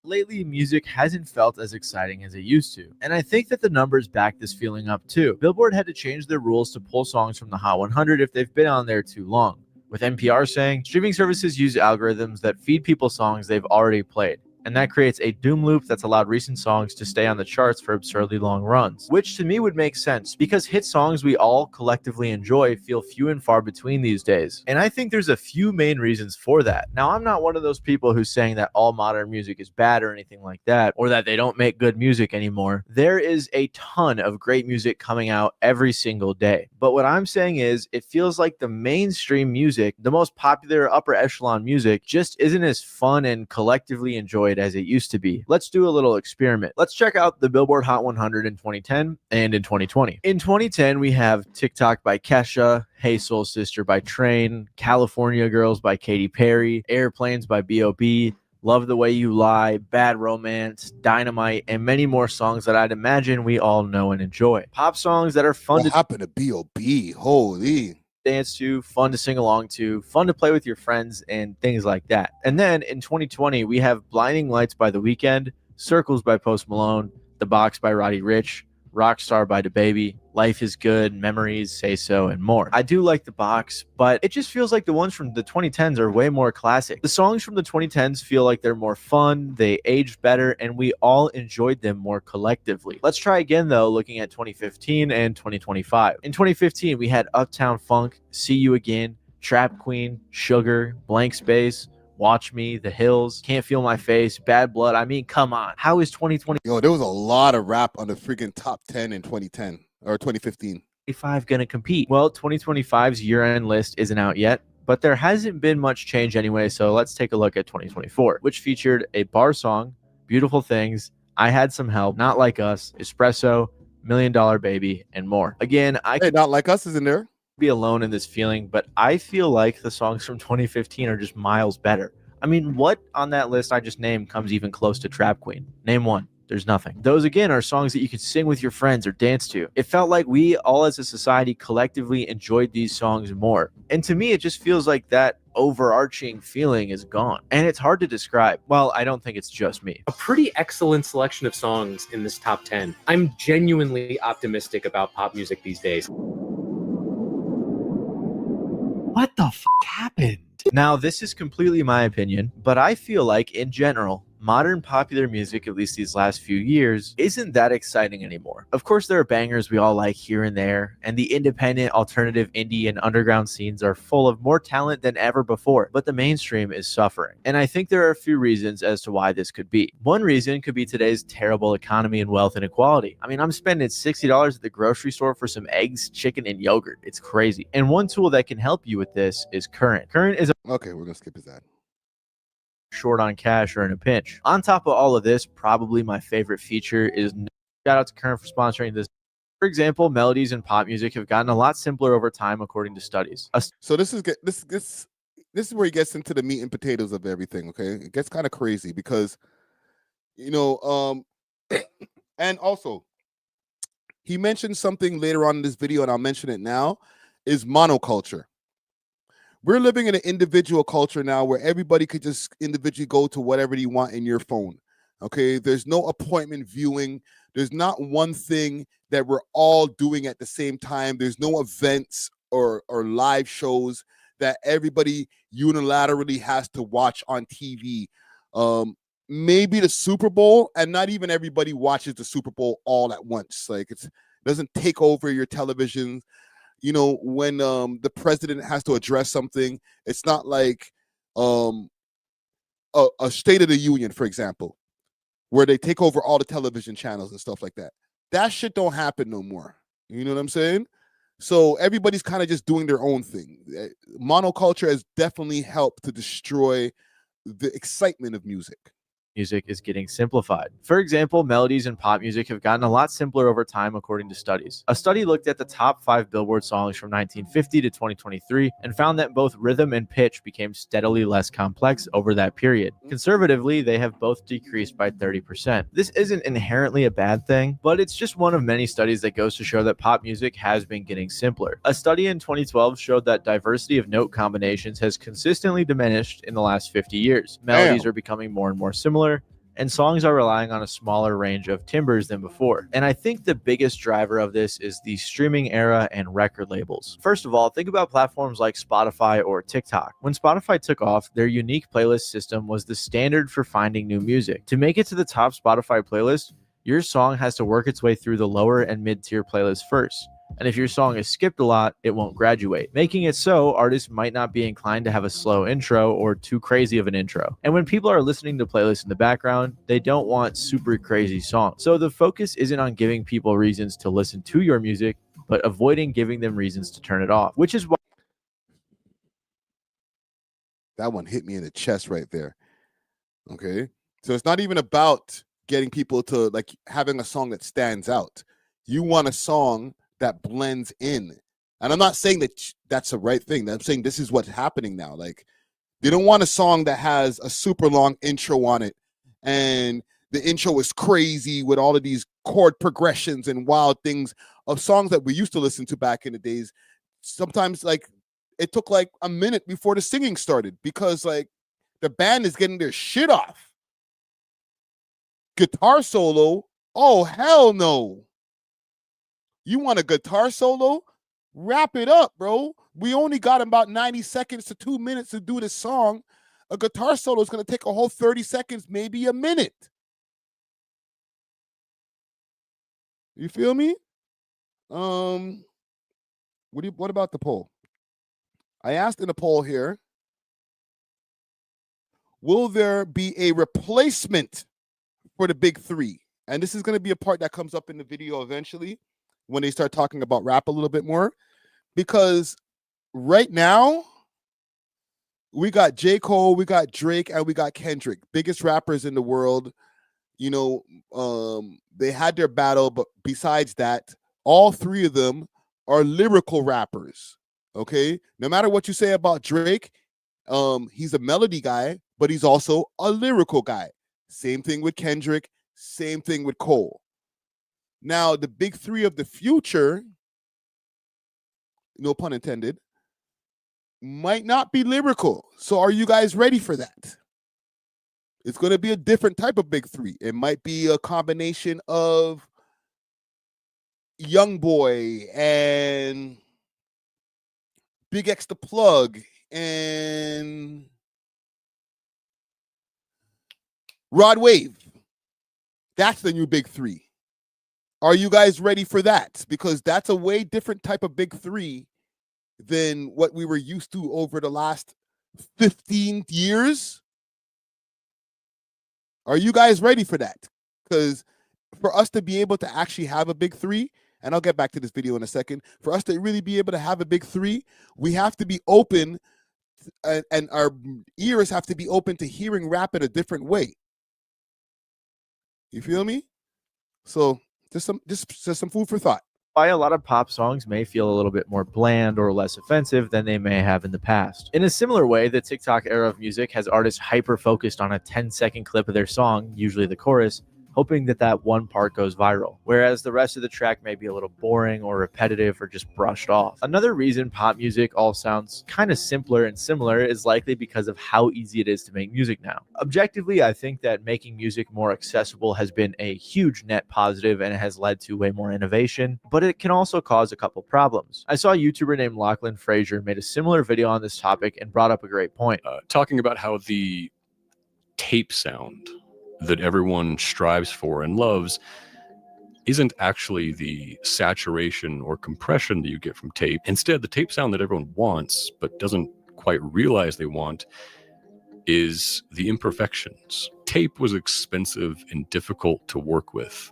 Speaker 16: Lately, music hasn't felt as exciting as it used to. And I think that the numbers back this feeling up too. Billboard had to change their rules to pull songs from the Hot 100 if they've been on there too long. With NPR saying, streaming services use algorithms that feed people songs they've already played. And that creates a doom loop that's allowed recent songs to stay on the charts for absurdly long runs, which to me would make sense because hit songs we all collectively enjoy feel few and far between these days. And I think there's a few main reasons for that. Now, I'm not one of those people who's saying that all modern music is bad or anything like that, or that they don't make good music anymore. There is a ton of great music coming out every single day. But what I'm saying is it feels like the mainstream music, the most popular upper echelon music, just isn't as fun and collectively enjoyed as it used to be. Let's do a little experiment. Let's check out the Billboard Hot 100 in 2010 and in 2020. In 2010, we have TikTok by Kesha, Hey Soul Sister by Train, California Girls by Katy Perry, Airplanes by B.O.B., Love the Way You Lie, Bad Romance, Dynamite, and many more songs that I'd imagine we all know and enjoy. Pop songs that are fun
Speaker 1: What happened to B.O.B.? Holy.
Speaker 16: Dance to, fun to sing along to, fun to play with your friends, and things like that. And then in 2020, we have Blinding Lights by The Weeknd, Circles by Post Malone, The Box by Roddy Ricch, Rockstar by DaBaby, Life is Good, Memories, Say So, and more. I do like The Box, but it just feels like the ones from the 2010s are way more classic. The songs from the 2010s feel like they're more fun, they aged better, and we all enjoyed them more collectively. Let's try again, though, looking at 2015 and 2025. In 2015, we had Uptown Funk, See You Again, Trap Queen, Sugar, Blank Space, Watch Me, The Hills, Can't Feel My Face, Bad Blood. I mean, come on. How is 2020?
Speaker 1: Yo, there was a lot of rap on the freaking top 10 in 2010 or 2015.
Speaker 16: Gonna compete? Well, 2025's year-end list isn't out yet, but there hasn't been much change anyway, so let's take a look at 2024, which featured a bar song, Beautiful Things, I Had Some Help, Not Like Us, Espresso, $1 Million Baby, and more. Again,
Speaker 1: Not Like Us is in there.
Speaker 16: Be alone in this feeling, but I feel like the songs from 2015 are just miles better. I mean, what on that list I just named comes even close to Trap Queen? Name one. There's nothing. Those, again, are songs that you could sing with your friends or dance to. It felt like we all as a society collectively enjoyed these songs more. And to me, it just feels like that overarching feeling is gone. And it's hard to describe. Well, I don't think it's just me.
Speaker 17: A pretty excellent selection of songs in this top 10. I'm genuinely optimistic about pop music these days.
Speaker 16: What the f happened? Now, this is completely my opinion, but I feel like, in general, modern popular music, at least these last few years, isn't that exciting anymore. Of course, there are bangers we all like here and there, and the independent, alternative, indie, and underground scenes are full of more talent than ever before, but the mainstream is suffering. And I think there are a few reasons as to why this could be. One reason could be today's terrible economy and wealth inequality. I mean, I'm spending $60 at the grocery store for some eggs, chicken, and yogurt. It's crazy. And one tool that can help you with this is Current. Current is
Speaker 1: Okay, we're gonna skip his ad.
Speaker 16: Short on cash or in a pinch. On top of all of this, probably my favorite feature is shout out to Current for sponsoring this. For example, melodies in pop music have gotten a lot simpler over time, according to studies.
Speaker 1: So this is where he gets into the meat and potatoes of everything. Okay, it gets kind of crazy because, and also he mentioned something later on in this video, and I'll mention it now, is monoculture. We're living in an individual culture now where everybody could just individually go to whatever you want in your phone. Okay, there's no appointment viewing. There's not one thing that we're all doing at the same time. There's no events or live shows that everybody unilaterally has to watch on TV. Maybe the Super Bowl, and not even everybody watches the Super Bowl all at once. Like it doesn't take over your television. When the president has to address something, it's not like a State of the Union, for example, where they take over all the television channels and stuff like that. That shit don't happen no more. You know what I'm saying? So everybody's kind of just doing their own thing. Monoculture has definitely helped to destroy the excitement of music.
Speaker 16: Music is getting simplified. For example, melodies in pop music have gotten a lot simpler over time, according to studies. A study looked at the top 5 Billboard songs from 1950 to 2023 and found that both rhythm and pitch became steadily less complex over that period. Conservatively, they have both decreased by 30%. This isn't inherently a bad thing, but it's just one of many studies that goes to show that pop music has been getting simpler. A study in 2012 showed that diversity of note combinations has consistently diminished in the last 50 years. Melodies are becoming more and more similar, and songs are relying on a smaller range of timbres than before. And I think the biggest driver of this is the streaming era and record labels. First of all, think about platforms like Spotify or TikTok. When Spotify took off, their unique playlist system was the standard for finding new music. To make it to the top Spotify playlist, your song has to work its way through the lower and mid-tier playlists first. And if your song is skipped a lot, it won't graduate, making it so artists might not be inclined to have a slow intro or too crazy of an intro. And when people are listening to playlists in the background, they don't want super crazy songs. So the focus isn't on giving people reasons to listen to your music, but avoiding giving them reasons to turn it off, which is why
Speaker 1: that one hit me in the chest right there. Okay, so it's not even about getting people to like having a song that stands out. You want a song that blends in. And I'm not saying that that's the right thing. I'm saying this is what's happening now. Like, they don't want a song that has a super long intro on it, and the intro is crazy with all of these chord progressions and wild things of songs that we used to listen to back in the days. Sometimes, like, it took like a minute before the singing started because, like, the band is getting their shit off. Guitar solo? Oh, hell no. You want a guitar solo? Wrap it up, bro. We only got about 90 seconds to 2 minutes to do this song. A guitar solo is going to take a whole 30 seconds, maybe a minute. You feel me? What about the poll? I asked in the poll here, will there be a replacement for the big three? And this is going to be a part that comes up in the video eventually when they start talking about rap a little bit more. Because right now, we got J. Cole, we got Drake, and we got Kendrick, biggest rappers in the world. You know, they had their battle, but besides that, all three of them are lyrical rappers. Okay, no matter what you say about Drake, he's a melody guy, but he's also a lyrical guy. Same thing with Kendrick, same thing with Cole. Now, the big three of the future, no pun intended, might not be lyrical. So are you guys ready for that? It's going to be a different type of big three. It might be a combination of Young Boy and Big X the Plug and Rod Wave. That's the new big three. Are you guys ready for that? Because that's a way different type of big three than what we were used to over the last 15 years. Are you guys ready for that? Because for us to be able to actually have a big three, and I'll get back to this video in a second, for us to really be able to have a big three, we have to be open and our ears have to be open to hearing rap in a different way. You feel me? So just some food for thought.
Speaker 16: Why a lot of pop songs may feel a little bit more bland or less offensive than they may have in the past. In a similar way, the TikTok era of music has artists hyper-focused on a 10-second clip of their song, usually the chorus, hoping that that one part goes viral, whereas the rest of the track may be a little boring or repetitive or just brushed off. Another reason pop music all sounds kind of simpler and similar is likely because of how easy it is to make music now. Objectively, I think that making music more accessible has been a huge net positive and it has led to way more innovation, but it can also cause a couple problems. I saw a YouTuber named Lachlan Frazier made a similar video on this topic and brought up a great point.
Speaker 18: Talking about how the tape sound that everyone strives for and loves isn't actually the saturation or compression that you get from tape. Instead, the tape sound that everyone wants but doesn't quite realize they want is the imperfections. Tape was expensive and difficult to work with.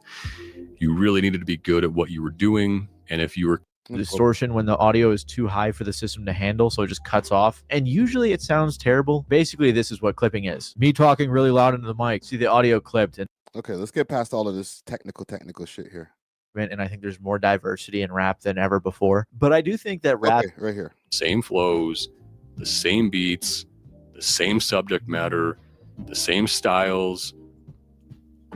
Speaker 18: You really needed to be good at what you were doing, and if you were
Speaker 16: distortion when the audio is too high for the system to handle, so it just cuts off, and usually it sounds terrible. Basically, this is what clipping is: me talking really loud into the mic, see the audio clipped. And
Speaker 1: okay, let's get past all of this technical shit here.
Speaker 16: And I think there's more diversity in rap than ever before, but I do think that rap
Speaker 1: right here,
Speaker 18: same flows, the same beats, the same subject matter, the same styles,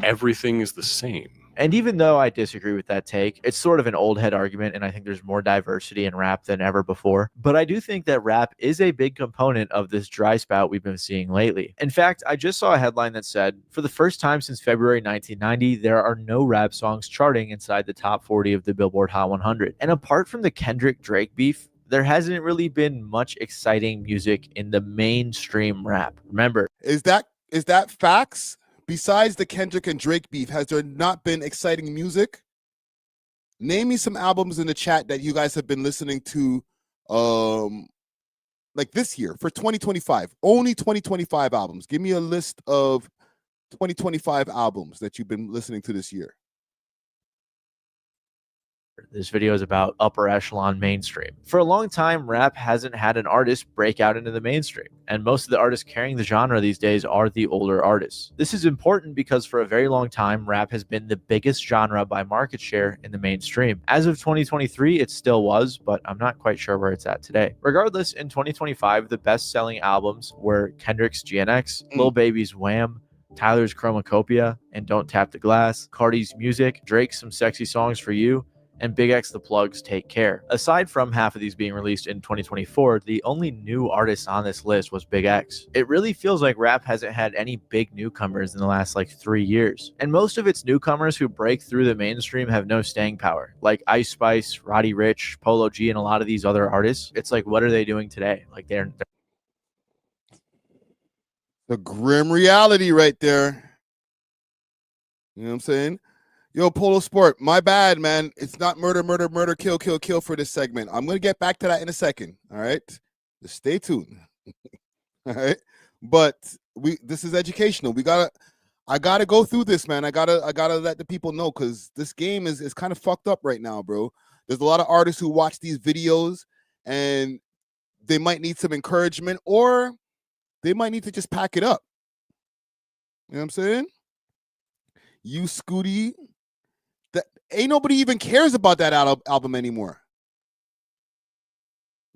Speaker 18: everything is the same.
Speaker 16: And even though I disagree with that take, it's sort of an old head argument, and I think there's more diversity in rap than ever before. But I do think that rap is a big component of this dry spout we've been seeing lately. In fact, I just saw a headline that said, for the first time since February 1990, there are no rap songs charting inside the top 40 of the Billboard Hot 100. And apart from the Kendrick-Drake beef, there hasn't really been much exciting music in the mainstream rap. Remember,
Speaker 1: is that facts? Besides the Kendrick and Drake beef, has there not been exciting music? Name me some albums in the chat that you guys have been listening to like this year for 2025. Only 2025 albums. Give me a list of 2025 albums that you've been listening to this year.
Speaker 16: This video is about upper echelon mainstream. For a long time, rap hasn't had an artist break out into the mainstream, and most of the artists carrying the genre these days are the older artists. This is important because for a very long time, rap has been the biggest genre by market share in the mainstream. As of 2023, it still was, but I'm not quite sure where it's at today. Regardless, in 2025, the best-selling albums were Kendrick's GNX, Lil Baby's Wham, Tyler's Chromacopia and Don't Tap the Glass, Cardi's Music, Drake's Some Sexy Songs for You, and Big X the Plug's Take Care. Aside from half of these being released in 2024, the only new artist on this list was Big X. It really feels like rap hasn't had any big newcomers in the last 3 years. And most of its newcomers who break through the mainstream have no staying power. Like Ice Spice, Roddy Ricch, Polo G, and a lot of these other artists. It's like, what are they doing today? Like they're
Speaker 1: the grim reality right there. You know what I'm saying? Yo, Polo Sport, my bad, man. It's not murder, kill for this segment. I'm going to get back to that in a second, all right? Just stay tuned, all right? But This is educational. I gotta go through this, man. I gotta let the people know, because this game is kind of fucked up right now, bro. There's a lot of artists who watch these videos and they might need some encouragement, or they might need to just pack it up. You know what I'm saying? You Scooty, that ain't nobody even cares about that album anymore.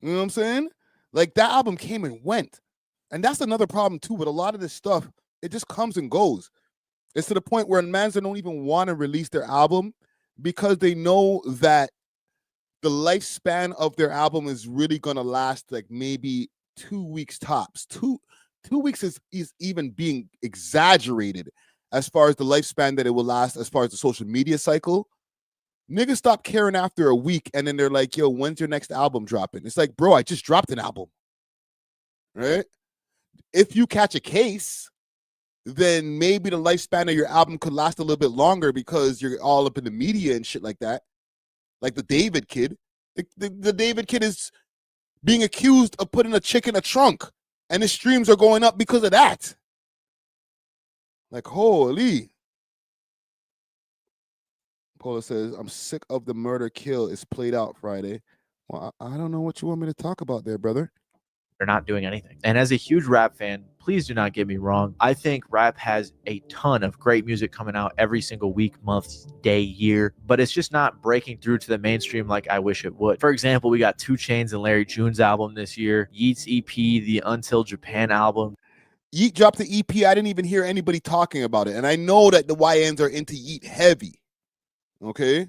Speaker 1: You know what I'm saying? Like, that album came and went. And that's another problem too with a lot of this stuff. It just comes and goes. It's to the point where mans don't even want to release their album because they know that the lifespan of their album is really gonna last like maybe 2 weeks tops. Two weeks is even being exaggerated as far as the lifespan that it will last as far as the social media cycle. Niggas stop caring after a week, and then they're like, yo, when's your next album dropping? It's like, bro, I just dropped an album. Right? If you catch a case, then maybe the lifespan of your album could last a little bit longer because you're all up in the media and shit like that. Like the David kid. The David kid is being accused of putting a chick in a trunk, and his streams are going up because of that. Like, holy. Paula says, I'm sick of the murder kill. It's played out Friday. Well, I don't know what you want me to talk about there, brother.
Speaker 16: They're not doing anything. And as a huge rap fan, please do not get me wrong. I think rap has a ton of great music coming out every single week, month, day, year, but it's just not breaking through to the mainstream like I wish it would. For example, we got 2 Chainz and Larry June's album this year, Yeat's EP, the Until Japan album.
Speaker 1: Yeat dropped the EP. I didn't even hear anybody talking about it. And I know that the YNs are into Yeat heavy. Okay?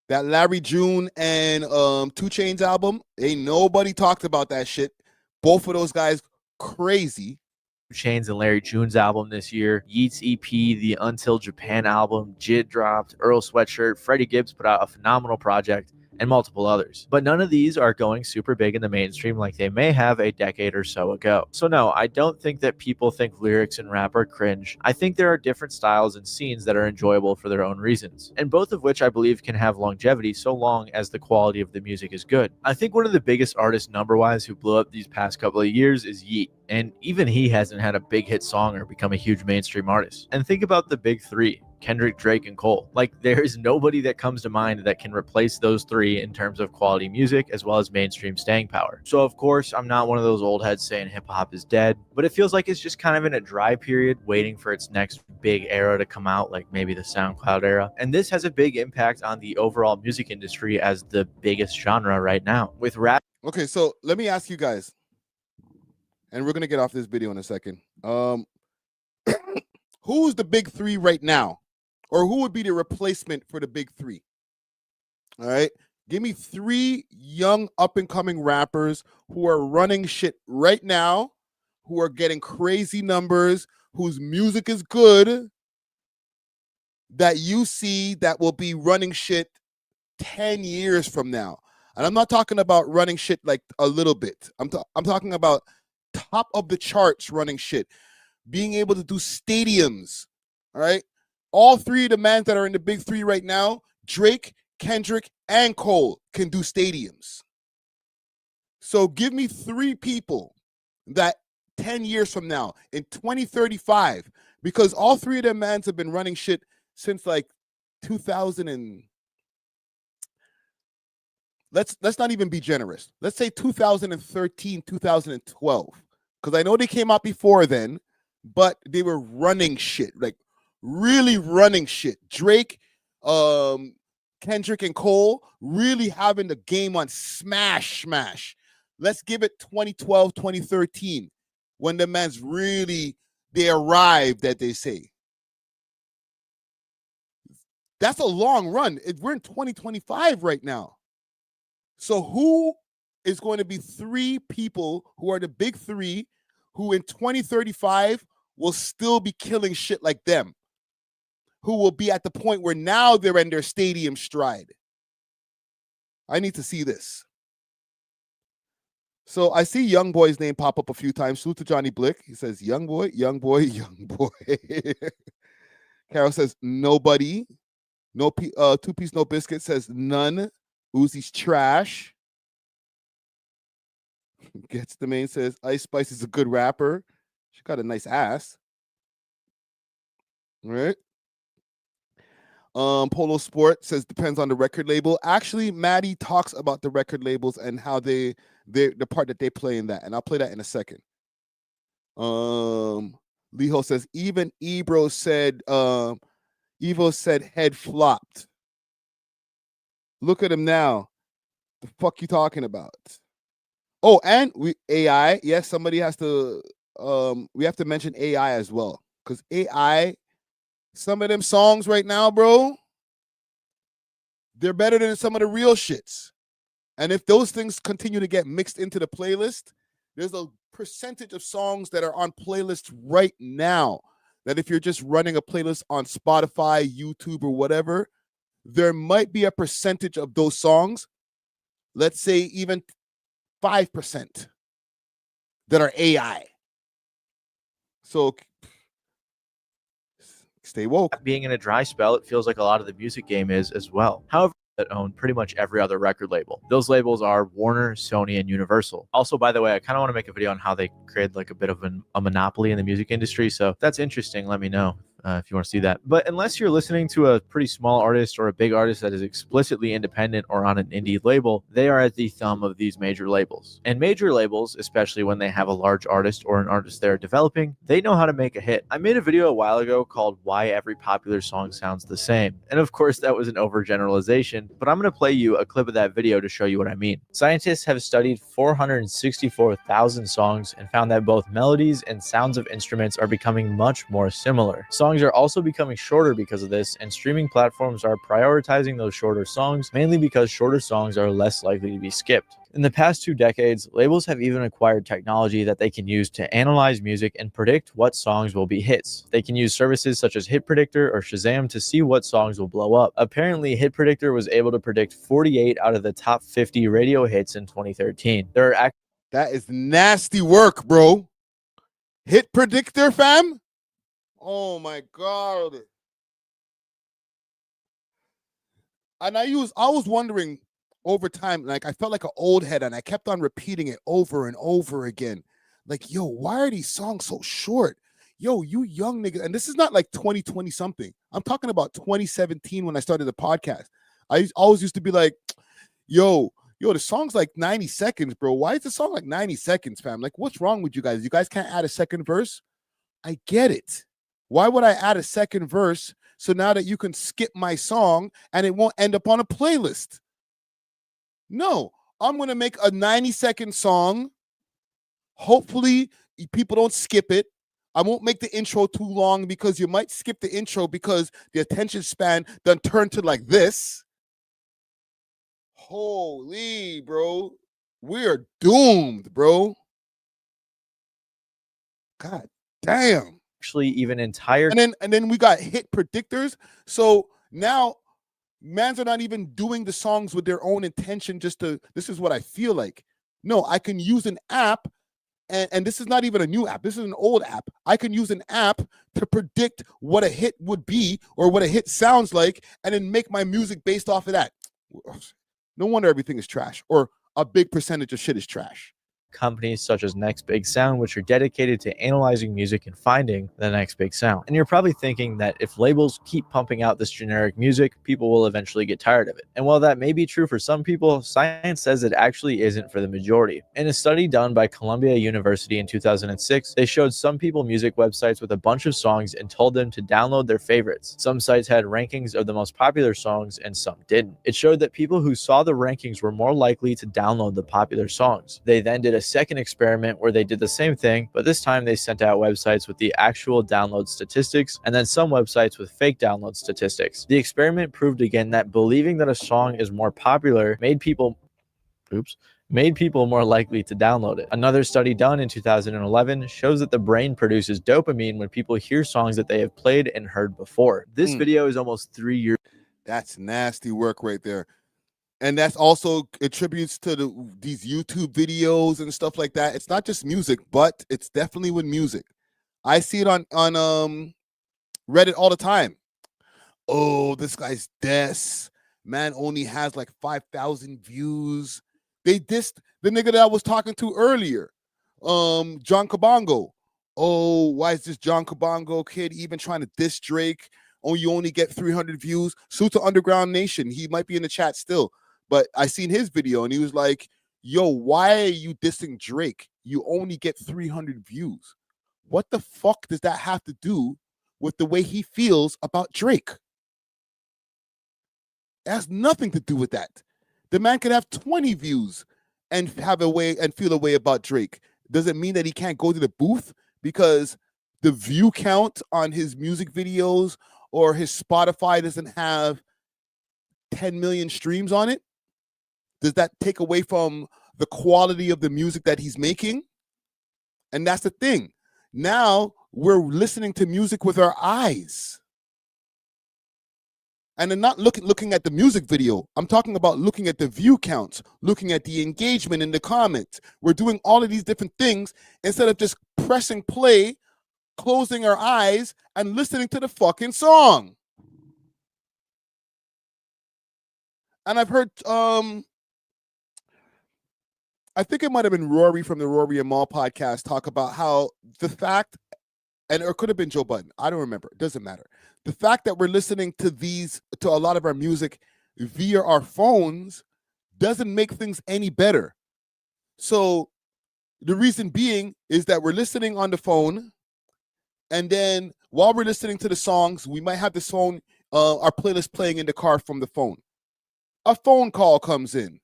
Speaker 1: That Larry June and 2 Chainz album, ain't nobody talked about that shit. Both of those guys crazy.
Speaker 16: Chainz and Larry June's album this year, Yeat's EP, the Until Japan album, Jid dropped, Earl Sweatshirt, Freddie Gibbs put out a phenomenal project, and multiple others. But none of these are going super big in the mainstream like they may have a decade or so ago. So no, I don't think that people think lyrics and rap are cringe. I think there are different styles and scenes that are enjoyable for their own reasons, and both of which I believe can have longevity so long as the quality of the music is good. I think one of the biggest artists number-wise who blew up these past couple of years is Yeat, and even he hasn't had a big hit song or become a huge mainstream artist. And think about the big three: Kendrick, Drake, and Cole. Like, there is nobody that comes to mind that can replace those three in terms of quality music as well as mainstream staying power. So of course, I'm not one of those old heads saying hip hop is dead, but it feels like it's just kind of in a dry period waiting for its next big era to come out, like maybe the SoundCloud era. And this has a big impact on the overall music industry as the biggest genre right now. With rap.
Speaker 1: Okay, so let me ask you guys, and we're gonna get off this video in a second. Who's the big three right now? Or who would be the replacement for the big three? All right. Give me 3 young up-and-coming rappers who are running shit right now, who are getting crazy numbers, whose music is good, that you see that will be running shit 10 years from now. And I'm not talking about running shit like a little bit. I'm talking about top of the charts running shit, being able to do stadiums. All right. All 3 of the men that are in the big 3 right now, Drake, Kendrick, and Cole, can do stadiums. So give me 3 people that 10 years from now, in 2035, because all 3 of them mans have been running shit since like 2000 and let's not even be generous. Let's say 2013, 2012, because I know they came out before then, but they were running shit, like really running shit. Drake, Kendrick, and Cole really having the game on smash. Let's give it 2012, 2013, when the man's really, they arrived, that they say. That's a long run. We're in 2025 right now. So who is going to be 3 people who are the big 3 who in 2035 will still be killing shit like them? Who will be at the point where now they're in their stadium stride? I need to see this. So I see Young Boy's name pop up a few times. Salute to Johnny Blick. He says, Young Boy, Young Boy, Young Boy. Carol says, nobody. No 2-piece, no biscuit says none. Uzi's trash. Gets the main says Ice Spice is a good rapper. She got a nice ass. Right? Polo Sport says depends on the record label. Actually, Maddie talks about the record labels and how the part that they play in that, and I'll play that in a second. Liho says even Ebro said Evo said head flopped. Look at him now. The fuck you talking about? Oh, and AI. Yes, somebody has to we have to mention AI as well. Because AI, some of them songs right now, bro, they're better than some of the real shits. And if those things continue to get mixed into the playlist, there's a percentage of songs that are on playlists right now that if you're just running a playlist on Spotify, YouTube, or whatever, there might be a percentage of those songs, let's say even 5%, that are AI. So stay woke.
Speaker 16: Being in a dry spell, it feels like a lot of the music game is as well. However, that own pretty much every other record label. Those labels are Warner, Sony, and Universal. Also, by the way, I kind of want to make a video on how they create like a bit of a monopoly in the music industry. So if that's interesting, let me know. If you want to see that. But unless you're listening to a pretty small artist or a big artist that is explicitly independent or on an indie label, they are at the thumb of these major labels. And major labels, especially when they have a large artist or an artist they're developing, they know how to make a hit. I made a video a while ago called Why Every Popular Song Sounds the Same. And of course, that was an overgeneralization, but I'm going to play you a clip of that video to show you what I mean. Scientists have studied 464,000 songs and found that both melodies and sounds of instruments are becoming much more similar. Songs are also becoming shorter because of this, and streaming platforms are prioritizing those shorter songs, mainly because shorter songs are less likely to be skipped. In the past 2 decades, labels have even acquired technology that they can use to analyze music and predict what songs will be hits. They can use services such as Hit Predictor or Shazam to see what songs will blow up. Apparently, Hit Predictor was able to predict 48 out of the top 50 radio hits in 2013.
Speaker 1: That is nasty work, bro. Hit Predictor, fam? Oh my God. And I was wondering over time, like I felt like an old head and I kept on repeating it over and over again. Like, yo, why are these songs so short? Yo, you young niggas. And this is not like 2020 something. I'm talking about 2017 when I started the podcast. I always used to be like, yo, the song's like 90 seconds, bro. Why is the song like 90 seconds, fam? Like, what's wrong with you guys? You guys can't add a second verse? I get it. Why would I add a second verse so now that you can skip my song and it won't end up on a playlist? No, I'm going to make a 90-second song. Hopefully, people don't skip it. I won't make the intro too long because you might skip the intro because the attention span done turn to like this. Holy, bro. We're doomed, bro. God damn.
Speaker 16: Actually, even entire.
Speaker 1: And then we got hit predictors. So now mans are not even doing the songs with their own intention just to, this is what I feel like. No, I can use an app, and this is not even a new app. This is an old app. I can use an app to predict what a hit would be or what a hit sounds like, and then make my music based off of that. No wonder everything is trash, or a big percentage of shit is trash.
Speaker 16: Companies such as Next Big Sound, which are dedicated to analyzing music and finding the next big sound. And you're probably thinking that if labels keep pumping out this generic music, people will eventually get tired of it. And while that may be true for some people, science says it actually isn't for the majority. In a study done by Columbia University in 2006, they showed some people music websites with a bunch of songs and told them to download their favorites. Some sites had rankings of the most popular songs and some didn't. It showed that people who saw the rankings were more likely to download the popular songs. They then did a second experiment where they did the same thing, but this time they sent out websites with the actual download statistics and then some websites with fake download statistics. The experiment proved again that believing that a song is more popular made people more likely to download it. Another study done in 2011 shows that the brain produces dopamine when people hear songs that they have played and heard before. This video is almost 3 years.
Speaker 1: That's nasty work right there. And that's also attributes to these YouTube videos and stuff like that. It's not just music, but it's definitely with music. I see it on Reddit all the time. Oh, this guy's death. Man only has like 5,000 views. They dissed the nigga that I was talking to earlier, John Kabongo. oh, why is this John Kabongo kid even trying to diss Drake? Oh, you only get 300 views. Salute to Underground Nation. He might be in the chat still, but I seen his video and he was like, yo, why are you dissing Drake? You only get 300 views. What the fuck does that have to do with the way he feels about Drake? It has nothing to do with that. The man could have 20 views and have a way and feel a way about Drake. Does it mean that he can't go to the booth because the view count on his music videos or his Spotify doesn't have 10 million streams on it? Does that take away from the quality of the music that he's making? And that's the thing. Now we're listening to music with our eyes. And then not looking at the music video. I'm talking about looking at the view counts, looking at the engagement in the comments. We're doing all of these different things instead of just pressing play, closing our eyes, and listening to the fucking song. And I've heard, I think it might have been Rory from the Rory and Maul podcast talk about how the fact, and or it could have been Joe Budden, I don't remember, it doesn't matter. The fact that we're listening to a lot of our music via our phones doesn't make things any better. So the reason being is that we're listening on the phone, and then while we're listening to the songs, we might have this phone, our playlist playing in the car from the phone. A phone call comes in.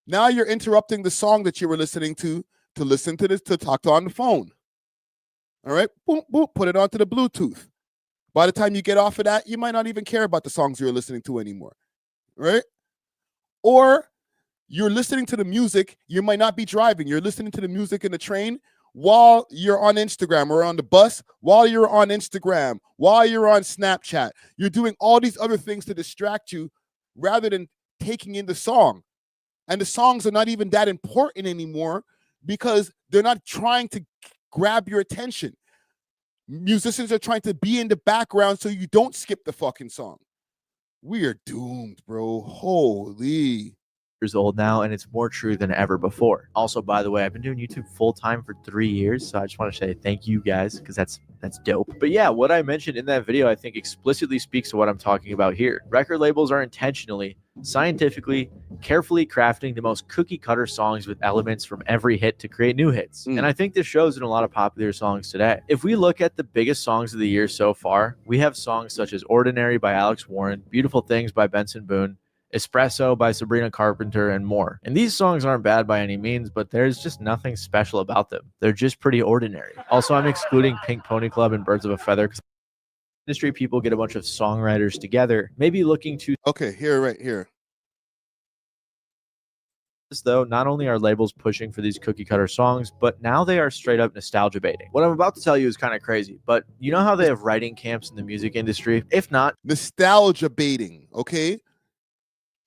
Speaker 1: Now you're interrupting the song that you were listening to listen to this, to talk to on the phone. All right, boom, boom, put it onto the Bluetooth. By the time you get off of that, you might not even care about the songs you're listening to anymore, right? Or you're listening to the music, you might not be driving. You're listening to the music in the train while you're on Instagram or on the bus, while you're on Instagram, while you're on Snapchat. You're doing all these other things to distract you rather than taking in the song. And the songs are not even that important anymore because they're not trying to grab your attention. Musicians are trying to be in the background so you don't skip the fucking song. We are doomed, bro. Holy.
Speaker 16: Years old now, and it's more true than ever before. Also, by the way, I've been doing YouTube full-time for 3 years, so I just want to say thank you guys, because that's dope. But yeah, what I mentioned in that video I think explicitly speaks to what I'm talking about here. Record labels are intentionally, scientifically, carefully crafting the most cookie-cutter songs with elements from every hit to create new hits. And I think this shows in a lot of popular songs today. If we look at the biggest songs of the year so far, we have songs such as Ordinary by Alex Warren, Beautiful Things by Benson Boone, Espresso by Sabrina Carpenter, and more. And these songs aren't bad by any means, but there's just nothing special about them. They're just pretty ordinary. Also, I'm excluding Pink Pony Club and Birds of a Feather because industry people get a bunch of songwriters together, maybe looking to...
Speaker 1: Okay, here, right here.
Speaker 16: Though not only are labels pushing for these cookie cutter songs, but now they are straight up nostalgia baiting. What I'm about to tell you is kind of crazy, but you know how they have writing camps in the music industry? If not...
Speaker 1: Nostalgia baiting, okay?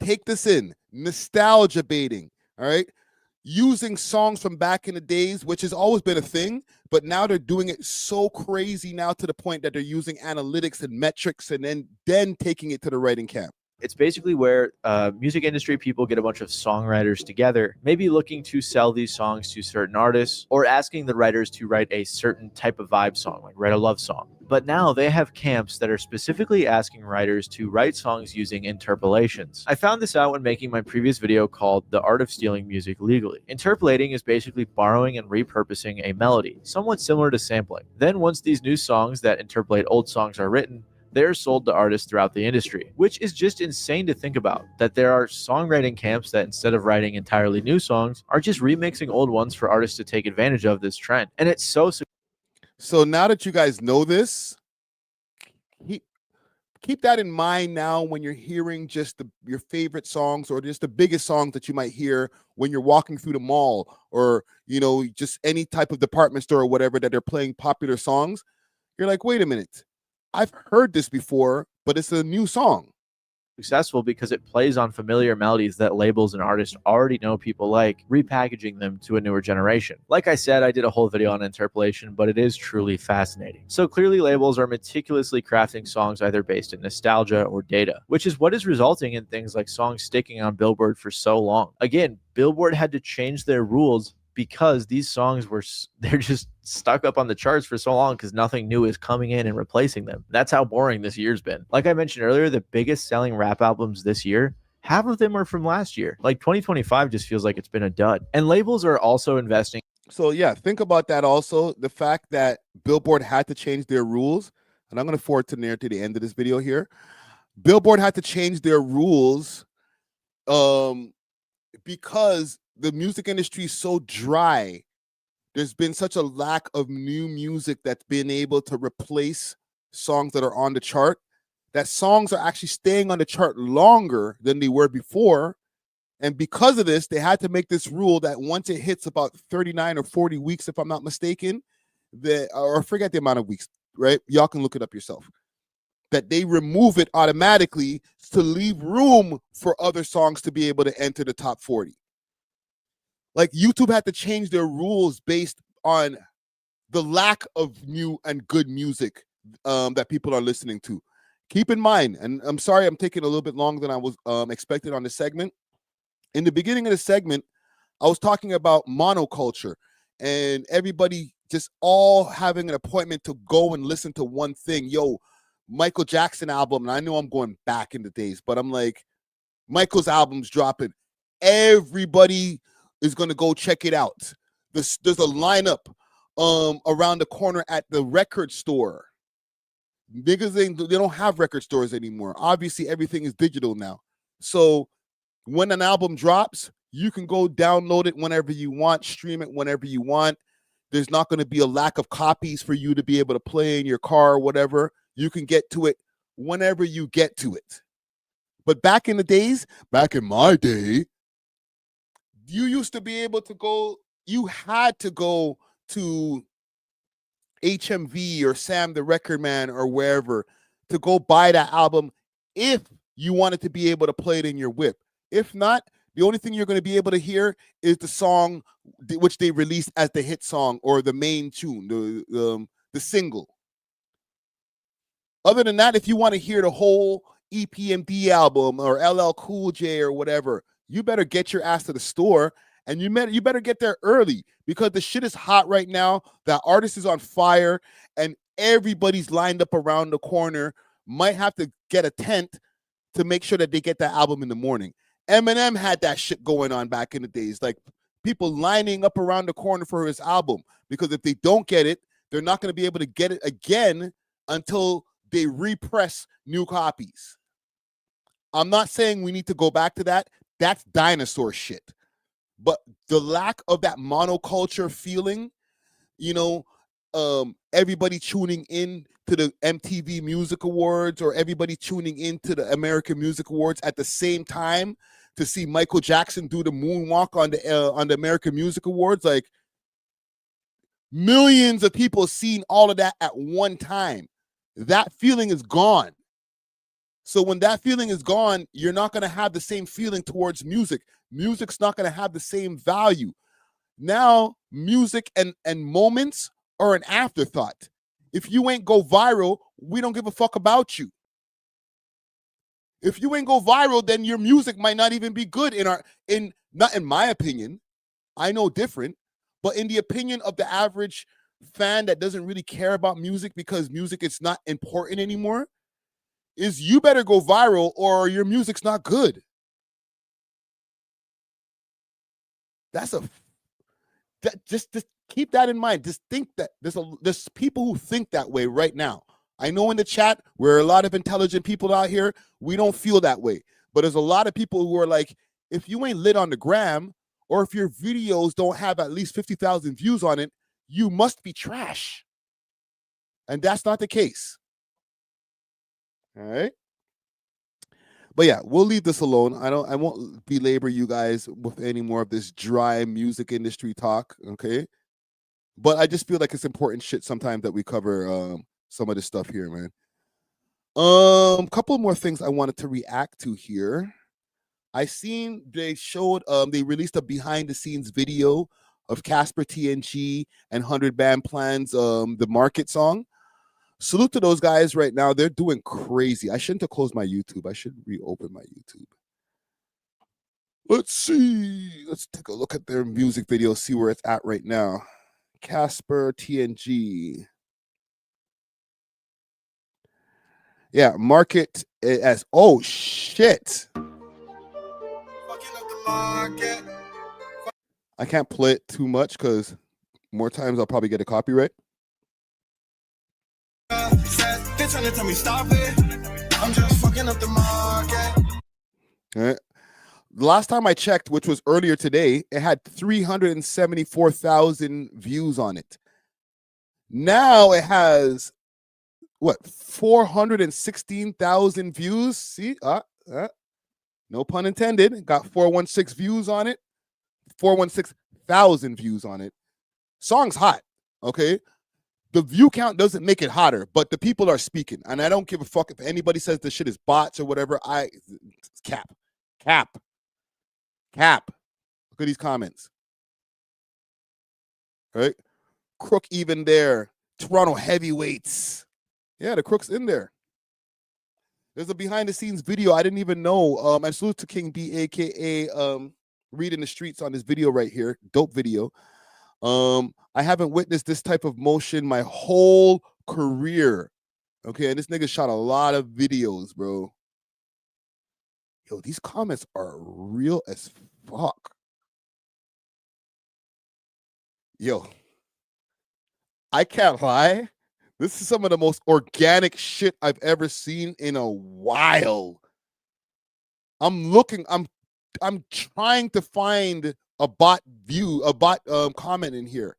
Speaker 1: Take this in. Nostalgia baiting, all right? Using songs from back in the days, which has always been a thing, but now they're doing it so crazy now to the point that they're using analytics and metrics and then taking it to the writing camp.
Speaker 16: It's basically where music industry people get a bunch of songwriters together, maybe looking to sell these songs to certain artists or asking the writers to write a certain type of vibe song, like write a love song. But now they have camps that are specifically asking writers to write songs using interpolations. I found this out when making my previous video called The Art of Stealing Music Legally. Interpolating is basically borrowing and repurposing a melody, somewhat similar to sampling. Then once these new songs that interpolate old songs are written, they're sold to artists throughout the industry, which is just insane to think about, that there are songwriting camps that instead of writing entirely new songs are just remixing old ones for artists to take advantage of this trend. And it's
Speaker 1: so now that you guys know this, keep that in mind now when you're hearing just your favorite songs or just the biggest songs that you might hear when you're walking through the mall or, you know, just any type of department store or whatever that they're playing popular songs. You're like, wait a minute. I've heard this before, but it's a new song.
Speaker 16: Successful because it plays on familiar melodies that labels and artists already know people like, repackaging them to a newer generation. Like I said, I did a whole video on interpolation, but it is truly fascinating. So clearly labels are meticulously crafting songs either based in nostalgia or data, which is what is resulting in things like songs sticking on Billboard for so long. Again, Billboard had to change their rules because these songs they're just stuck up on the charts for so long because nothing new is coming in and replacing them. That's how boring this year's been. Like I mentioned earlier, the biggest selling rap albums this year, half of them are from last year. Like 2025 just feels like it's been a dud. And labels are also investing.
Speaker 1: So yeah, think about that also. The fact that Billboard had to change their rules, and I'm going to forward to near to the end of this video here. Billboard had to change their rules because the music industry is so dry. There's been such a lack of new music that's been able to replace songs that are on the chart, that songs are actually staying on the chart longer than they were before. And because of this, they had to make this rule that once it hits about 39 or 40 weeks, if I'm not mistaken, or forget the amount of weeks, right? Y'all can look it up yourself. That they remove it automatically to leave room for other songs to be able to enter the top 40. Like YouTube had to change their rules based on the lack of new and good music that people are listening to. Keep in mind, and I'm sorry I'm taking a little bit longer than I was expected on this segment. In the beginning of the segment, I was talking about monoculture and everybody just all having an appointment to go and listen to one thing. Yo, Michael Jackson album, and I know I'm going back in the days, but I'm like, Michael's album's dropping. Everybody is going to go check it out. There's a lineup around the corner at the record store. Niggas, they don't have record stores anymore. Obviously, everything is digital now. So when an album drops, you can go download it whenever you want, stream it whenever you want. There's not going to be a lack of copies for you to be able to play in your car or whatever. You can get to it whenever you get to it. But back in the days, back in my day, you used to be able to go, you had to go to HMV or Sam the Record Man or wherever to go buy that album if you wanted to be able to play it in your whip. If not, the only thing you're going to be able to hear is the song which they released as the hit song or the main tune, the single. Other than that, if you want to hear the whole EPMD album or LL Cool J or whatever, you better get your ass to the store, and you better get there early because the shit is hot right now. That artist is on fire, and everybody's lined up around the corner. Might have to get a tent to make sure that they get that album in the morning. Eminem had that shit going on back in the days, like people lining up around the corner for his album, because if they don't get it, they're not going to be able to get it again until they repress new copies. I'm not saying we need to go back to that. That's dinosaur shit. But the lack of that monoculture feeling, you know, everybody tuning in to the MTV Music Awards or everybody tuning into the American Music Awards at the same time to see Michael Jackson do the moonwalk on the American Music Awards, like millions of people seeing all of that at one time. That feeling is gone. So when that feeling is gone, you're not going to have the same feeling towards music. Music's not going to have the same value. Now, music and moments are an afterthought. If you ain't go viral, we don't give a fuck about you. If you ain't go viral, then your music might not even be good not in my opinion. I know different, but in the opinion of the average fan that doesn't really care about music because music is not important anymore, is you better go viral or your music's not good. Just keep that in mind. Just think that there's people who think that way right now. I know in the chat, we're a lot of intelligent people out here. We don't feel that way. But there's a lot of people who are like, if you ain't lit on the gram, or if your videos don't have at least 50,000 views on it, you must be trash. And that's not the case. All right. But yeah, we'll leave this alone. I won't belabor you guys with any more of this dry music industry talk. Okay. But I just feel like it's important shit sometimes that we cover some of this stuff here, man. Couple more things I wanted to react to here. I seen they released a behind the scenes video of Casper TNG and 100 Band Plan's The Market song. Salute to those guys right now. They're doing crazy. I shouldn't have closed my YouTube. I should reopen my YouTube. Let's see. Let's take a look at their music video, see where it's at right now. Casper TNG. Yeah, market as, oh shit. I can't play it too much because more times I'll probably get a copyright.
Speaker 4: They're trying to tell me stop it. I'm just fucking up the market.
Speaker 1: All right. The last time I checked, which was earlier today, it had 374,000 views on it. Now it has, what, 416,000 views? See? No pun intended. Got 416 views on it. 416,000 views on it. Song's hot, okay? The view count doesn't make it hotter, but the people are speaking. And I don't give a fuck if anybody says this shit is bots or whatever. Cap. Look at these comments. Right? Crook even there. Toronto heavyweights. Yeah, the Crook's in there. There's a behind the scenes video I didn't even know. And salute to King B, aka Reading the Streets on this video right here. Dope video. I haven't witnessed this type of motion my whole career. Okay, and this nigga shot a lot of videos, bro. Yo, these comments are real as fuck. Yo, I can't lie. This is some of the most organic shit I've ever seen in a while. I'm trying to find a bot comment in here.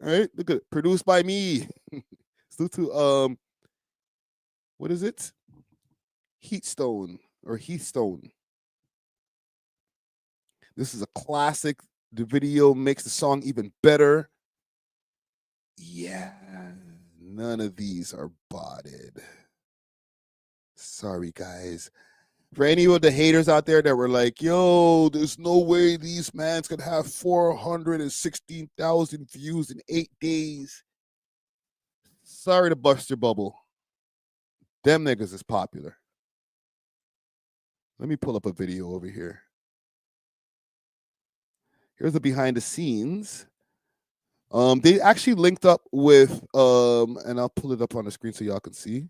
Speaker 1: All right, look at it. Produced by me. Still to what is it? Heatstone. This is a classic. The video makes the song even better. Yeah, none of these are botted. Sorry, guys. For any of the haters out there that were like, yo, there's no way these mans could have 416,000 views in 8 days. Sorry to bust your bubble. Them niggas is popular. Let me pull up a video over here. Here's the behind the scenes. They actually linked up with, and I'll pull it up on the screen so y'all can see.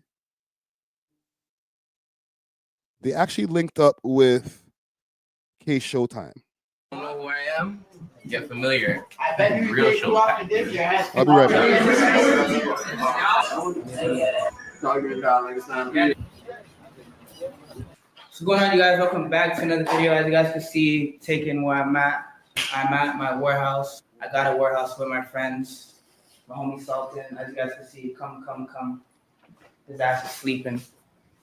Speaker 1: They actually linked up with K Showtime.
Speaker 2: I don't know who I am. Get familiar.
Speaker 7: I bet you
Speaker 2: Real
Speaker 7: too often this year.
Speaker 1: I'll be right back.
Speaker 19: What's going on, you guys? Welcome back to another video. As you guys can see, taking where I'm at my warehouse. I got a warehouse with my friends, my homie Sultan. As you guys can see, come. His ass is sleeping.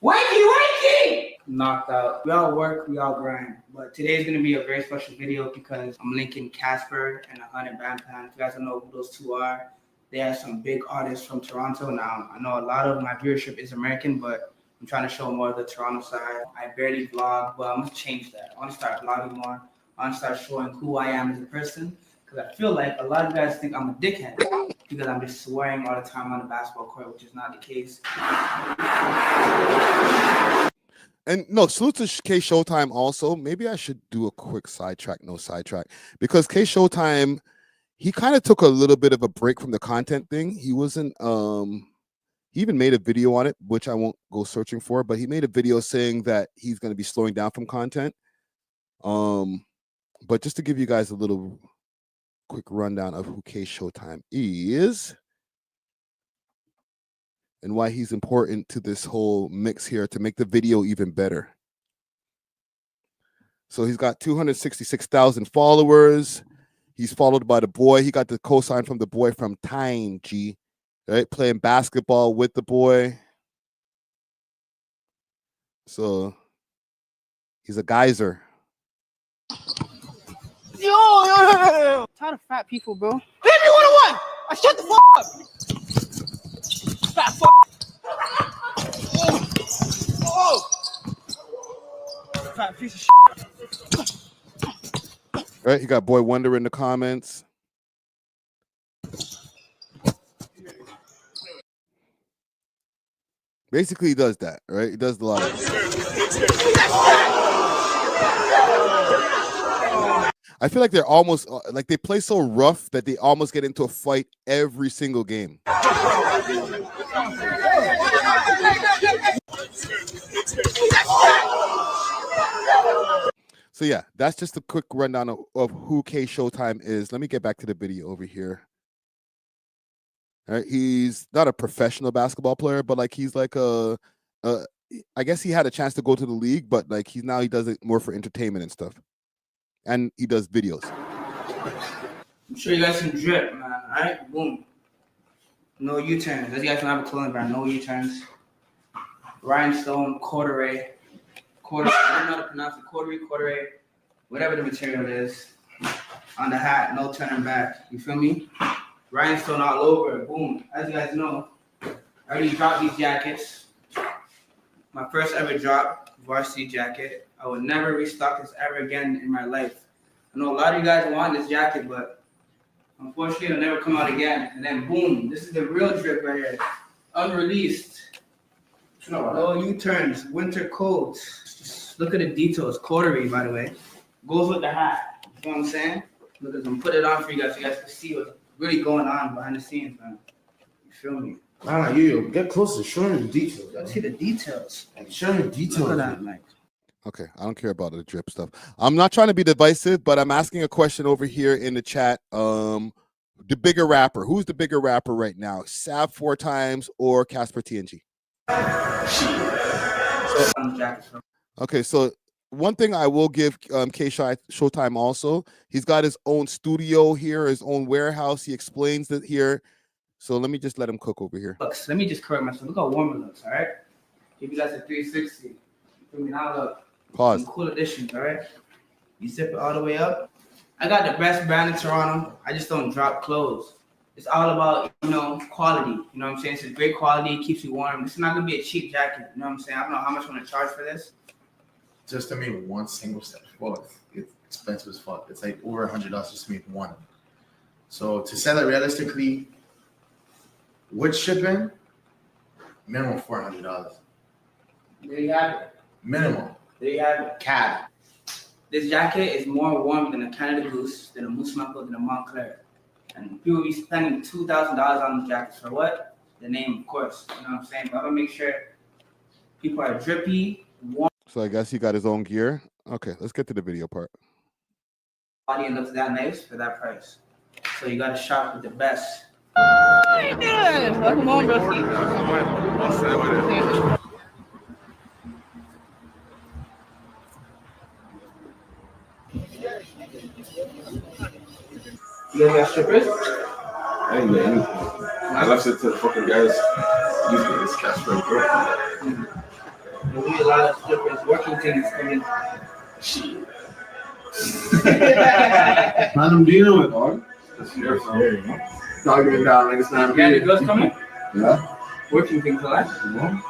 Speaker 19: Wakey! Knocked out. We all work, we all grind. But today is going to be a very special video because I'm linking Casper and 100 Bandpan. If you guys don't know who those two are, they are some big artists from Toronto. Now, I know a lot of my viewership is American, but I'm trying to show more of the Toronto side. I barely vlog, but I'm going to change that. I want to start vlogging more. I want to start showing who I am as a person. Because I feel like a lot of you guys think I'm a dickhead because I'm just swearing all the time on the basketball court, which is not the case.
Speaker 1: And no, salute to K Showtime also. Maybe I should do a quick sidetrack, because K Showtime, he kind of took a little bit of a break from the content thing. He wasn't, he even made a video on it, which I won't go searching for, but he made a video saying that he's going to be slowing down from content. But just to give you guys a little quick rundown of who K Showtime is and why he's important to this whole mix here to make the video even better. So he's got 266,000 followers. He's followed by the boy. He got the cosign from the boy from TNG, right? Playing basketball with the boy. So he's a geyser.
Speaker 19: Yo! Tired of fat people, bro. Leave me one-on-one! I shut the fuck up! Fat fuck! Oh! Fat piece of shit.
Speaker 1: Right, you got Boy Wonder in the comments. Basically, he does that, right? He does a lot of I feel like they're almost like they play so rough that they almost get into a fight every single game. So yeah, that's just a quick rundown of who K Showtime is. Let me get back to the video over here. All right, he's not a professional basketball player, but like he's like I guess he had a chance to go to the league, but like he does it more for entertainment and stuff, and he does videos.
Speaker 19: I'm sure you guys can drip, man. All right, boom. No U-turns. Those guys don't have a clothing brand. No U-turns. Rhinestone, corduroy. I don't know how to pronounce it. Corduroy, whatever the material is. On the hat, no turning back. You feel me? Rhinestone all over. Boom. As you guys know, I already dropped these jackets. My first ever drop, varsity jacket. I would never restock this ever again in my life. I know a lot of you guys want this jacket, but unfortunately it'll never come out again. And then boom, this is the real drip right here. Unreleased. No U-turns, winter coats. Just look at the details. Corduroy, by the way. Goes with the hat. You know what I'm saying? Look at them. Put it on for you guys so you guys can see what's really going on behind the scenes, man. You feel me?
Speaker 3: Nah, you get closer. Show me the details.
Speaker 19: Let's see the details.
Speaker 3: Show me the details.
Speaker 19: Look at that, like.
Speaker 1: Okay, I don't care about the drip stuff. I'm not trying to be divisive, but I'm asking a question over here in the chat. The bigger rapper. Who's the bigger rapper right now? Sav 4 Times or Casper TNG? Okay, so one thing I will give K Showtime also, he's got his own studio here, his own warehouse. He explains it here. So let me just let him cook over here.
Speaker 19: Looks, let me just correct myself. Look how warm it looks, all right? Give you guys a 360. Feel me? Now look.
Speaker 1: Pause.
Speaker 19: Some cool additions, all right? You zip it all the way up. I got the best brand in Toronto. I just don't drop clothes. It's all about, quality. You know what I'm saying? It's great quality, keeps you warm. This is not gonna be a cheap jacket. You know what I'm saying? I don't know how much I'm gonna charge for this.
Speaker 3: Just to make one single step. Well, it's expensive as fuck. It's like over $100 just to make one. So to sell it realistically, with shipping, minimum $400.
Speaker 19: There you have it.
Speaker 3: Minimum.
Speaker 19: There you have it.
Speaker 3: CAD.
Speaker 19: This jacket is more warm than a Canada Goose, than a Moose Knuckle, than a Montclair. And people be spending $2,000 on the jackets for what? The name, of course. You know what I'm saying? But I'm gonna make sure people are drippy, warm.
Speaker 1: So I guess he got his own gear. Okay, let's get to the video part.
Speaker 19: Body and looks that nice for that price. So you gotta shop with the best.
Speaker 21: What are you doing? Come on, Rusty.
Speaker 19: You guys got strippers?
Speaker 5: I ain't got anything. I left it to the fucking guys using this cash for
Speaker 19: There'll be a lot of strippers working things coming.
Speaker 5: Shit. Man, I'm dealing with, dog. That's your fault. Dogging it down like it's not
Speaker 19: Yeah, the girls coming?
Speaker 5: Yeah.
Speaker 19: Working things a lot? No?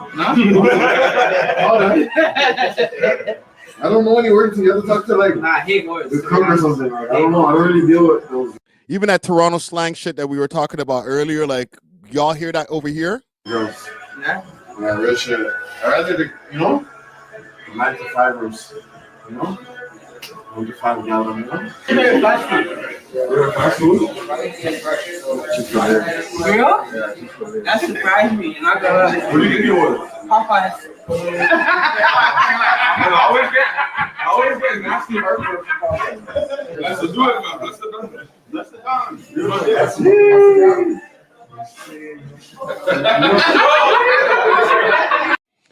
Speaker 5: I don't know any words. You have to talk to like
Speaker 19: I hate words.
Speaker 5: the cook or something. Like, I don't know. I don't really deal with those.
Speaker 1: Even that Toronto slang shit that we were talking about earlier, like y'all hear that over here?
Speaker 5: Girls.
Speaker 19: Yeah?
Speaker 5: Yeah, real shit. I rather the 9 to 5 rooms. 9 to 5 gallon.
Speaker 19: Fast food.
Speaker 5: Fast food?
Speaker 19: Real? Yeah, that surprised me. Not gonna lie.
Speaker 5: What do you think it was?
Speaker 19: Popeyes.
Speaker 5: I always get nasty heartburn from Popeyes. Let's do it, man. Let's do it.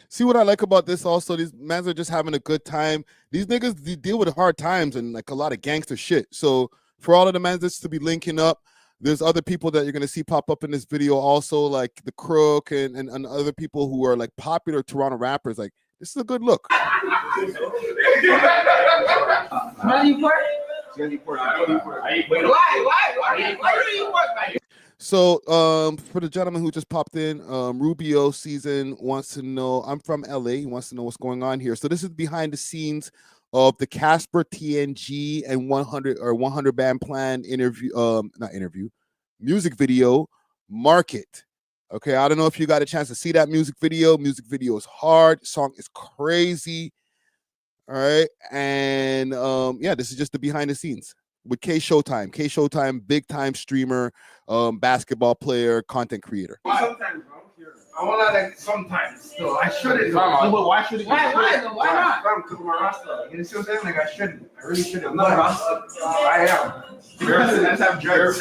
Speaker 1: See what I like about this also, these mans are just having a good time. These niggas they deal with hard times and like a lot of gangster shit. So for all of the mans that's to be linking up, there's other people that you're gonna see pop up in this video also, like the Crook and other people who are like popular Toronto rappers. Like this is a good look. So for the gentleman who just popped in, Rubio Season wants to know, I'm from LA, he wants to know what's going on here. So this is behind the scenes of the Casper TNG and 100 Band Plan music video Market. Okay, I don't know if you got a chance to see that music video. Music video is hard, song is crazy. All right, and yeah, this is just the behind the scenes. with K Showtime. K Showtime, big time streamer, basketball player, content creator.
Speaker 2: Sometimes, bro. I want to like sometimes. So I shouldn't.
Speaker 5: No, but why should it?
Speaker 2: Why not? Because I'm a Rasta. You know what I'm saying? Like I shouldn't. I really shouldn't. I'm not a Rasta. I am. Let's have drugs.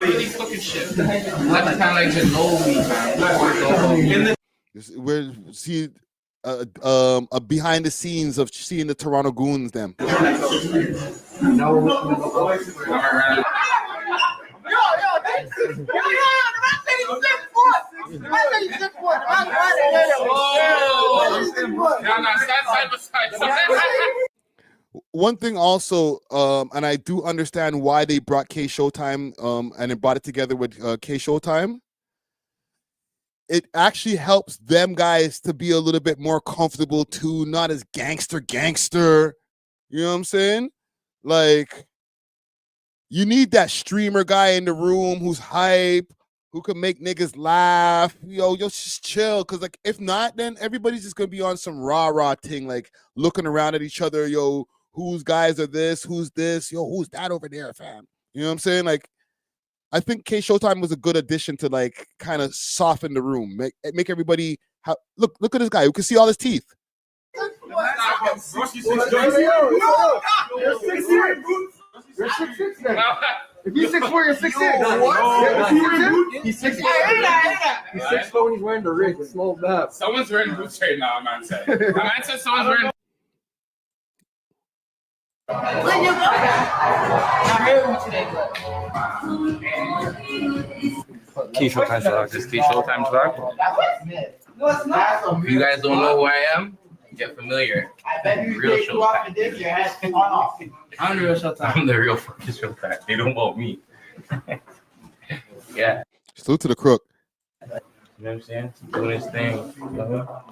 Speaker 2: These fucking shit. That's kind of like just know me.
Speaker 1: We're see behind the scenes of seeing the Toronto Goons. Them. One thing also, and I do understand why they brought K Showtime, and it brought it together with K Showtime. It actually helps them guys to be a little bit more comfortable too, not as gangster. You know what I'm saying? Like, you need that streamer guy in the room who's hype, who can make niggas laugh. Yo, just chill. Cause like, if not, then everybody's just gonna be on some rah-rah thing, like looking around at each other. Yo, whose guys are this? Who's this? Yo, who's that over there, fam? You know what I'm saying? Like, I think K Showtime was a good addition to like kind of soften the room, make everybody look at this guy who can see all his teeth.
Speaker 4: You're 6'6", then. If he's 6'4", you're 6'6". He's 6'4". He's 6'4" when he's wearing the rig. Small map.
Speaker 2: Someone's wearing boots right now, man said. The man said someone's wearing. K Showtime vlog. This K Showtime vlog.
Speaker 19: No, it's not.
Speaker 2: If you guys don't know who I am, get familiar.
Speaker 19: I bet you
Speaker 2: Real
Speaker 19: take you off the dick, your head's on off. I'm the real Showtime.
Speaker 2: I'm the real fucking Showtime. They don't want me. Yeah.
Speaker 1: Salute to the crook.
Speaker 2: You know what I'm saying? Doing his thing.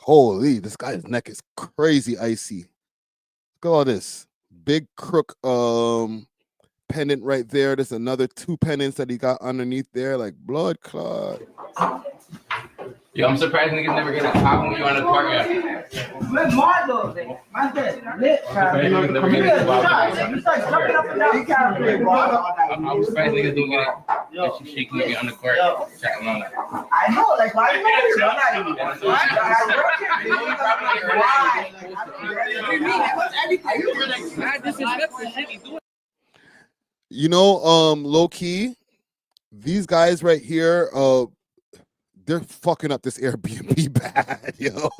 Speaker 1: Holy, this guy's neck is crazy icy. Look at all this. Big crook pendant right there. There's another 2 pendants that he got underneath there, like blood clot.
Speaker 2: Yo, I'm surprised niggas never get a top when you on the park.
Speaker 19: With Marlo, my bed, lit.
Speaker 2: I'm surprised niggas don't get it. That you shaking me on the court. Chatting on that.
Speaker 19: I know, like, why you not even?
Speaker 1: You know, low key, these guys right here, they're fucking up this Airbnb bad, yo.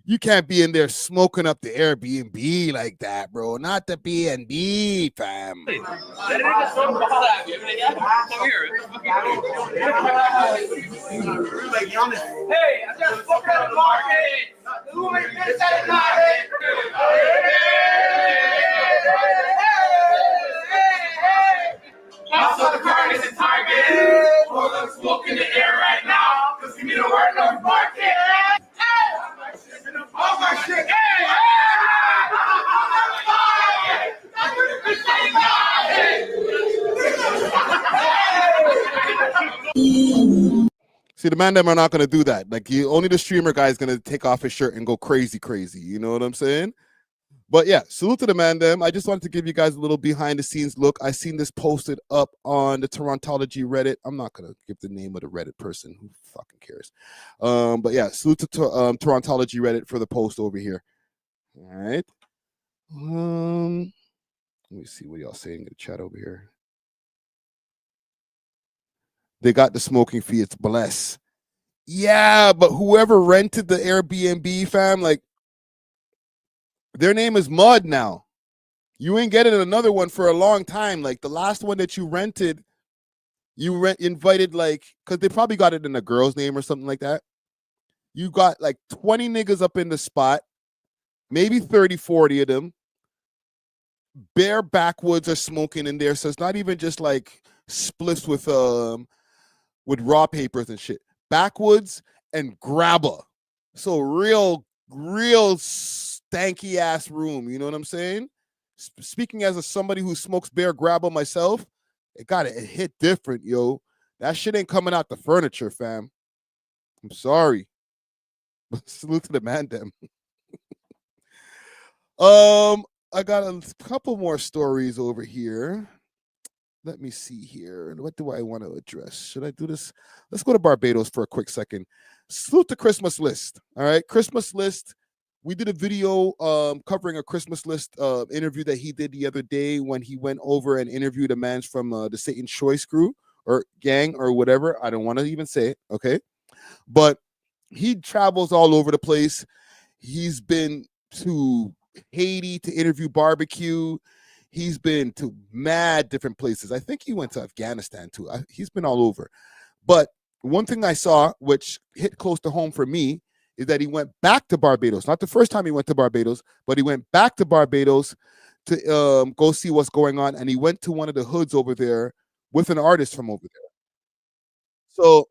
Speaker 1: You can't be in there smoking up the Airbnb like that, bro. Not the BNB, fam.
Speaker 2: Hey, I just fucking at the market. Who made this at the market? Also, the car is a target. Hold up, smoke in the air right now. Cause give me the word of market. All my shit.
Speaker 1: See, the man them are not gonna do that. Like, only the streamer guy is gonna take off his shirt and go crazy. You know what I'm saying? But yeah, salute to the man them. I just wanted to give you guys a little behind the scenes look. I seen this posted up on the Torontology Reddit. I'm not gonna give the name of the Reddit person. Who fucking cares? But yeah, salute to Torontology Reddit for the post over here. All right. Let me see what y'all saying in the chat over here. They got the smoking fee. It's bless. Yeah, but whoever rented the Airbnb, fam, like, their name is Mud now. You ain't getting another one for a long time. Like, the last one that you rented, you invited, like, because they probably got it in a girl's name or something like that. You got like 20 niggas up in the spot, maybe 30, 40 of them. Bare backwoods are smoking in there. So it's not even just like spliffs with raw papers and shit. Backwoods and grabber. So real stanky ass room. You know what I'm saying? Speaking as somebody who smokes bare grabber myself, it hit different, yo. That shit ain't coming out the furniture, fam. I'm sorry. Salute to the man, them. I got a couple more stories over here. Let me see here. What do I want to address? Should I do this? Let's go to Barbados for a quick second. Salute the Christmas list. All right, Christmas list. We did a video covering a Christmas list interview that he did the other day when he went over and interviewed a man from the Satan's Choice crew or gang or whatever. I don't want to even say it, okay? But he travels all over the place. He's been to Haiti to interview Barbecue. He's been to mad different places. I think he went to Afghanistan too. He's been all over. But one thing I saw, which hit close to home for me, is that he went back to Barbados. Not the first time he went to Barbados, but he went back to Barbados to go see what's going on. And he went to one of the hoods over there with an artist from over there. So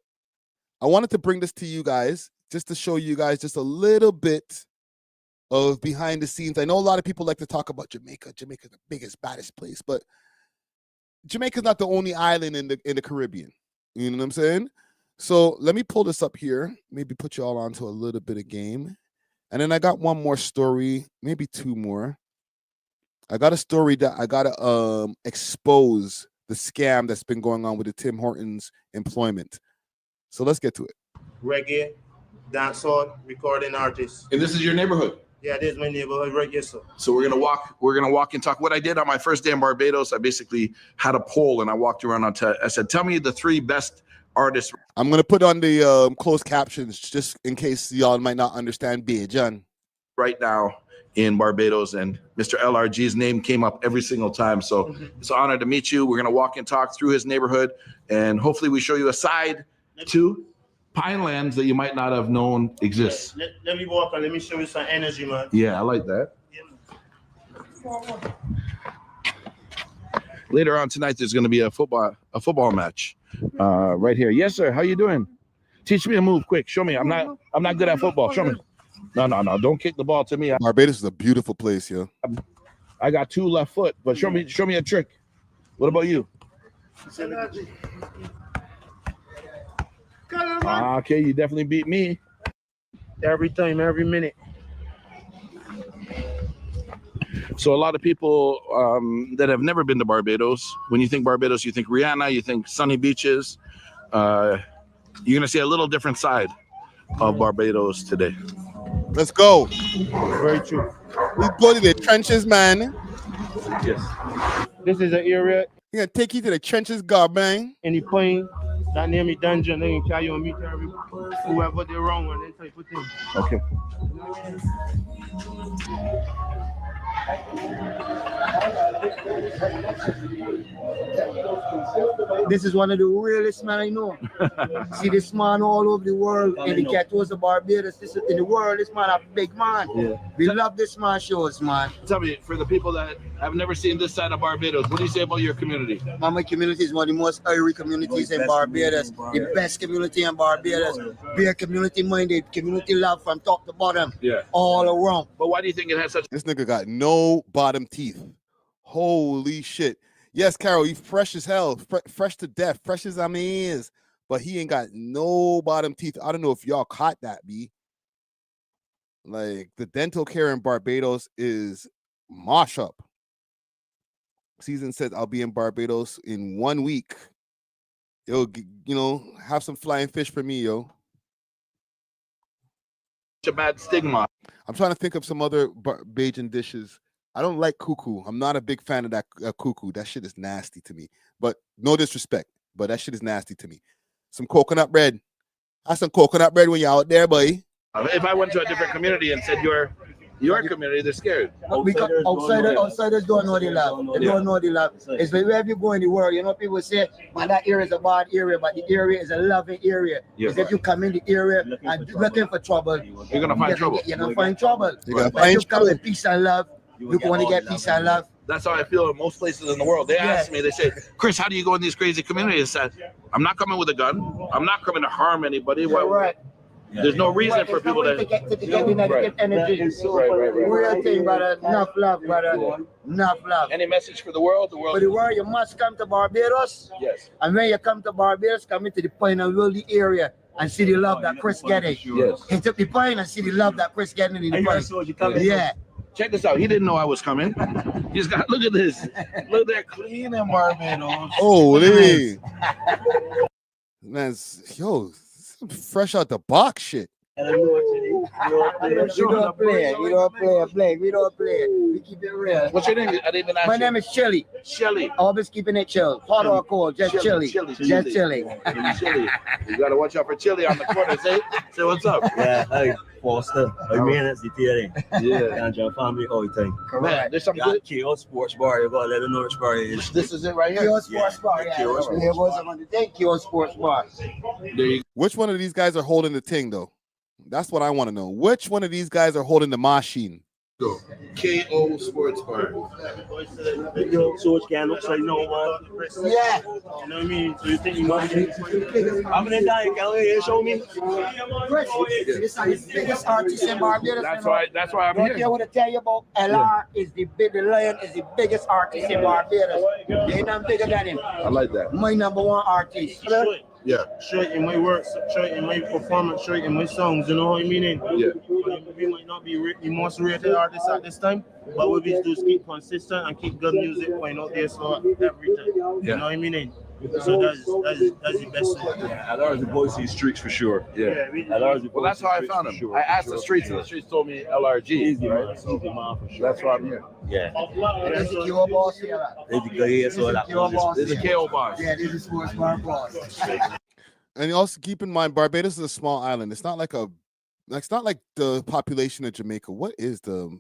Speaker 1: I wanted to bring this to you guys, just to show you guys just a little bit of behind the scenes. I know a lot of people like to talk about Jamaica. Jamaica's the biggest, baddest place, but Jamaica's not the only island in the Caribbean. You know what I'm saying? So let me pull this up here, maybe put you all onto a little bit of game. And then I got one more story, maybe two more. I got a story that I got to expose the scam that's been going on with the Tim Hortons employment. So let's get to it.
Speaker 6: Reggae, dancehall, recording artist.
Speaker 8: And this is your neighborhood?
Speaker 6: Yeah, this is my neighborhood, right? Yes, sir.
Speaker 8: So we're gonna walk and talk. What I did on my first day in Barbados, I basically had a poll and I walked around I said, tell me the 3 best artists.
Speaker 1: I'm gonna put on the closed captions just in case y'all might not understand John.
Speaker 8: Right now in Barbados, and Mr. LRG's name came up every single time. So it's an honor to meet you. We're gonna walk and talk through his neighborhood, and hopefully we show you a side to Pinelands that you might not have known exists.
Speaker 6: Let me walk and let me show you some energy, man.
Speaker 8: Yeah, I like that. Later on tonight, there's going to be a football match right here. Yes, sir. How you doing? Teach me a move, quick. Show me. I'm not good at football. Show me. No. Don't kick the ball to me.
Speaker 1: Barbados is a beautiful place, yo.
Speaker 8: I got 2 left foot, but show me a trick. What about you? Okay, you definitely beat me.
Speaker 6: Every time, every minute.
Speaker 8: So a lot of people that have never been to Barbados, when you think Barbados, you think Rihanna, you think sunny beaches. You're gonna see a little different side of Barbados today.
Speaker 1: Let's go.
Speaker 6: Very true.
Speaker 1: We go to the trenches, man.
Speaker 8: Yes.
Speaker 6: This is an area.
Speaker 1: We're gonna take you to the trenches, God, man.
Speaker 6: Any plane that near me dungeon, they can carry you and meet whoever they're wrong on, that type of thing.
Speaker 8: Okay.
Speaker 20: This is one of the realest man I know. See this man all over the world, and the cat was a Barbados. This is, in the world, this man a big man.
Speaker 8: Yeah.
Speaker 20: We love this man shows, man.
Speaker 8: Tell me, for the people that have never seen this side of Barbados, what do you say about your community?
Speaker 20: My community is one of the most airy communities in Barbados. The best community in Barbados. Be a community minded, community love from top to bottom.
Speaker 8: Yeah.
Speaker 20: All around.
Speaker 8: But why do you think it has such?
Speaker 1: This nigga got no bottom teeth. Holy shit. Yes, Carol, he's fresh as hell, fresh to death, fresh as I mean is, but he ain't got no bottom teeth. I don't know if y'all caught that, B. Like, the dental care in Barbados is mosh up. Season says I'll be in Barbados in 1 week. Yo, you know, have some flying fish for me, yo.
Speaker 8: A bad stigma.
Speaker 1: I'm trying to think of some other Bajan dishes. I don't like cuckoo. I'm not a big fan of that cuckoo. That shit is nasty to me. But no disrespect, but that shit is nasty to me. Some coconut bread. Have some coconut bread when you're out there, boy.
Speaker 8: If I went to a different community and said your community, they're scared.
Speaker 20: Outsiders don't know the love. They don't know the love. It's like wherever you go in the world, you know, people say, man, that area is a bad area, but the area is a loving area.
Speaker 8: Yeah.
Speaker 20: Because if you come in the area and looking for trouble,
Speaker 8: you're going to find trouble.
Speaker 20: You're going to find trouble.
Speaker 1: You're going to
Speaker 20: But
Speaker 1: find
Speaker 20: if you come with peace and love, you want to get peace and love.
Speaker 8: That's how I feel in most places in the world. They ask me, they say, Chris, how do you go in these crazy communities? I said, I'm not coming with a gun. I'm not coming to harm anybody.
Speaker 20: Right.
Speaker 8: There's no reason for people to
Speaker 20: get negative energy. Real thing, brother. Enough love, brother. Enough love.
Speaker 8: Any message for the world?
Speaker 20: For the world, you must come to Barbados.
Speaker 8: Yes.
Speaker 20: And when you come to Barbados, come into the Pine and Wildy area and see the love that Chris getting.
Speaker 8: Yes.
Speaker 20: Hit up the Pine and see the love that Chris getting in the Pine. Yeah.
Speaker 8: Check this out. He didn't know I was coming. He's got, look at this. Look at that clean in Barbados.
Speaker 1: Holy. Man, yo, fresh out the box shit.
Speaker 20: We don't play. We keep it real.
Speaker 8: What's your name? I didn't even ask
Speaker 20: My
Speaker 8: you.
Speaker 20: name is Shelly.
Speaker 8: Shelly.
Speaker 20: Always keeping it chill. Hot or cold, just chilly. Just chilly.
Speaker 8: Chili. You gotta watch out for Chili on the corner. Say what's up.
Speaker 9: Yeah, hi, Foster. I mean, it's the theory.
Speaker 8: Yeah.
Speaker 9: And your family all the time.
Speaker 8: Man, there's something
Speaker 9: good. K.O. Sports Bar. You gotta let them know which bar it is.
Speaker 8: This is it right here.
Speaker 20: K.O. Sports Bar. Yeah, K.O. Sports Bar.
Speaker 1: Which one of these guys are holding the thing, though? That's what I want to know. Which one of these guys are holding the machine?
Speaker 8: Go. K.O. Sports Bar.
Speaker 9: So which guy looks like no one?
Speaker 20: Yeah.
Speaker 9: You know what I mean? So you think you want to how many times can you show me?
Speaker 20: This is the biggest artist in Barbados.
Speaker 8: That's why I'm
Speaker 20: Don't
Speaker 8: here.
Speaker 20: care what I tell you about. LR is the Lion is the biggest artist in Barbados. They not bigger than him.
Speaker 8: I like that.
Speaker 20: My number one artist.
Speaker 8: Yeah.
Speaker 6: Show it in my work, show it in my performance, show it in my songs, you know what I mean?
Speaker 8: Yeah.
Speaker 6: We might not be the most rated artist at this time, but what we do is keep consistent and keep good music going out there so every time. You know what I mean? So that's the best thing.
Speaker 9: Yeah, LR is the voice of the streets for sure.
Speaker 8: Yeah.
Speaker 9: LR is the
Speaker 8: Well, that's how I found him. I asked the streets, and the streets told me LRG.
Speaker 9: Easy,
Speaker 8: right?
Speaker 9: man.
Speaker 8: So
Speaker 9: Easy, man, for sure.
Speaker 8: that's why I'm here.
Speaker 9: Yeah.
Speaker 20: This is K.O. Boss here.
Speaker 9: This is
Speaker 20: K.O. Boss.
Speaker 8: This is K.O. Boss.
Speaker 20: Yeah, this is Sports Bar Boss.
Speaker 1: And also keep in mind, Barbados is a small island. It's not like the population of Jamaica. What is the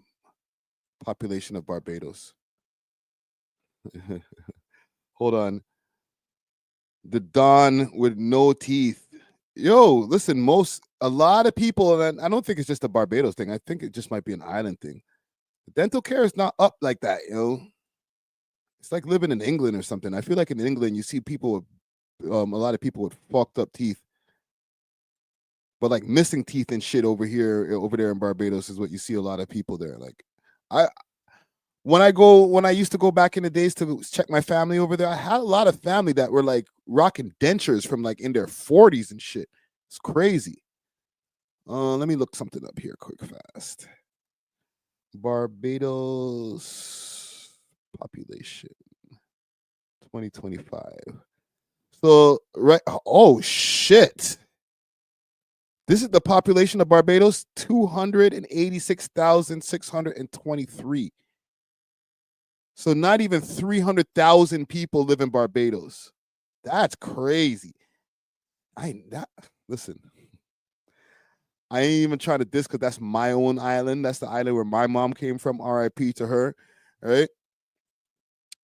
Speaker 1: population of Barbados? Hold on. The Don with no teeth. Yo, listen, a lot of people, and I don't think it's just a Barbados thing. I think it just might be an island thing. Dental care is not up like that, It's like living in England or something. I feel like in England, you see people with a lot of people with fucked up teeth, but like missing teeth and shit over there in Barbados is what you see a lot of people there. Like when I used to go back in the days to check my family over there, I had a lot of family that were like rocking dentures from like in their 40s and shit. It's crazy. Let me look something up here quick fast. Barbados population 2025. So, right. Oh, shit. This is the population of Barbados, 286,623. So not even 300,000 people live in Barbados. That's crazy. Listen. I ain't even trying to diss because that's my own island. That's the island where my mom came from. RIP to her. All right.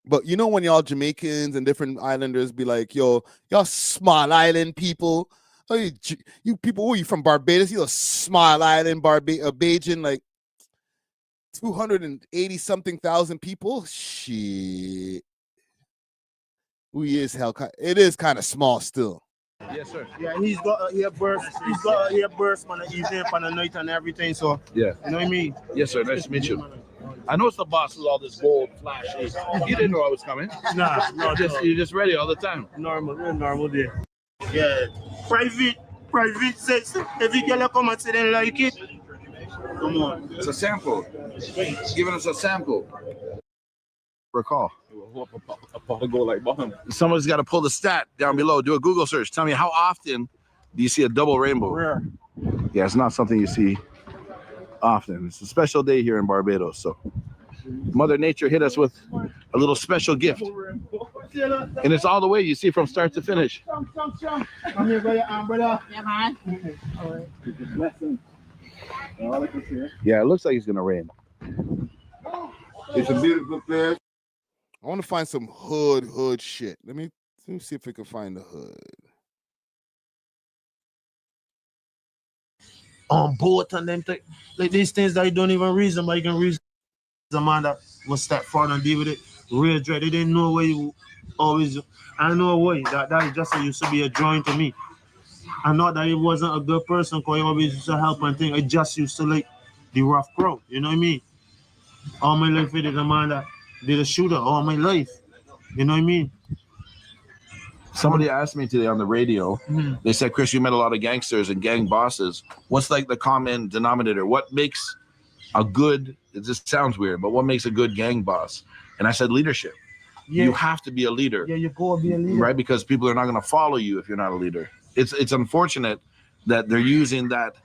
Speaker 1: But you know when y'all Jamaicans and different islanders be like, yo, y'all small island people. Oh, you people, who are you from Barbados? You a small island Bajan, like 280 something thousand people. Shit. We is hell. It is kind of small still.
Speaker 6: Yes, sir. Yeah, he's got a burst. He's got a burst on the evening, on the night, and everything. So
Speaker 8: yeah,
Speaker 6: you know what I mean.
Speaker 8: Yes, sir. Nice to meet you. I know it's the boss with all this gold flashy. You didn't know I was coming.
Speaker 6: Nah, no,
Speaker 8: you're just ready all the time.
Speaker 6: Normal day. Yeah, private sex. Every girl come and say they like it. Come on.
Speaker 8: It's a sample. Giving us a sample. Recall. Someone's got to pull the stat down below. Do a Google search. Tell me, how often do you see a double rainbow?
Speaker 6: Rare.
Speaker 8: Yeah, it's not something you see often. It's a special day here in Barbados. So Mother Nature hit us with a little special gift. And it's all the way, you see, from start to finish.
Speaker 6: Come here, brother.
Speaker 21: Yeah, man.
Speaker 8: Yeah, it looks like it's going to rain.
Speaker 13: It's a beautiful place.
Speaker 1: I want to find some hood shit. Let me see if we can find the hood.
Speaker 6: On board and them like these things that you don't even reason, but you can reason. The man that will step forward and deal with it. Real dread. They didn't know where you always. I know why. That is just used to be a drawing to me. I know that he wasn't a good person because he always used to help and thing. I just used to like the rough crowd. You know what I mean? All my life, it is a man that did a shooter all my life. You know what I mean?
Speaker 8: Somebody asked me today on the radio, they said, Chris, you met a lot of gangsters and gang bosses. What's like the common denominator? What makes it just sounds weird, but what makes a good gang boss? And I said leadership.
Speaker 6: Yeah.
Speaker 8: You have to be a leader.
Speaker 6: Yeah, you go be a leader.
Speaker 8: Right? Because people are not going to follow you if you're not a leader. It's unfortunate that they're using that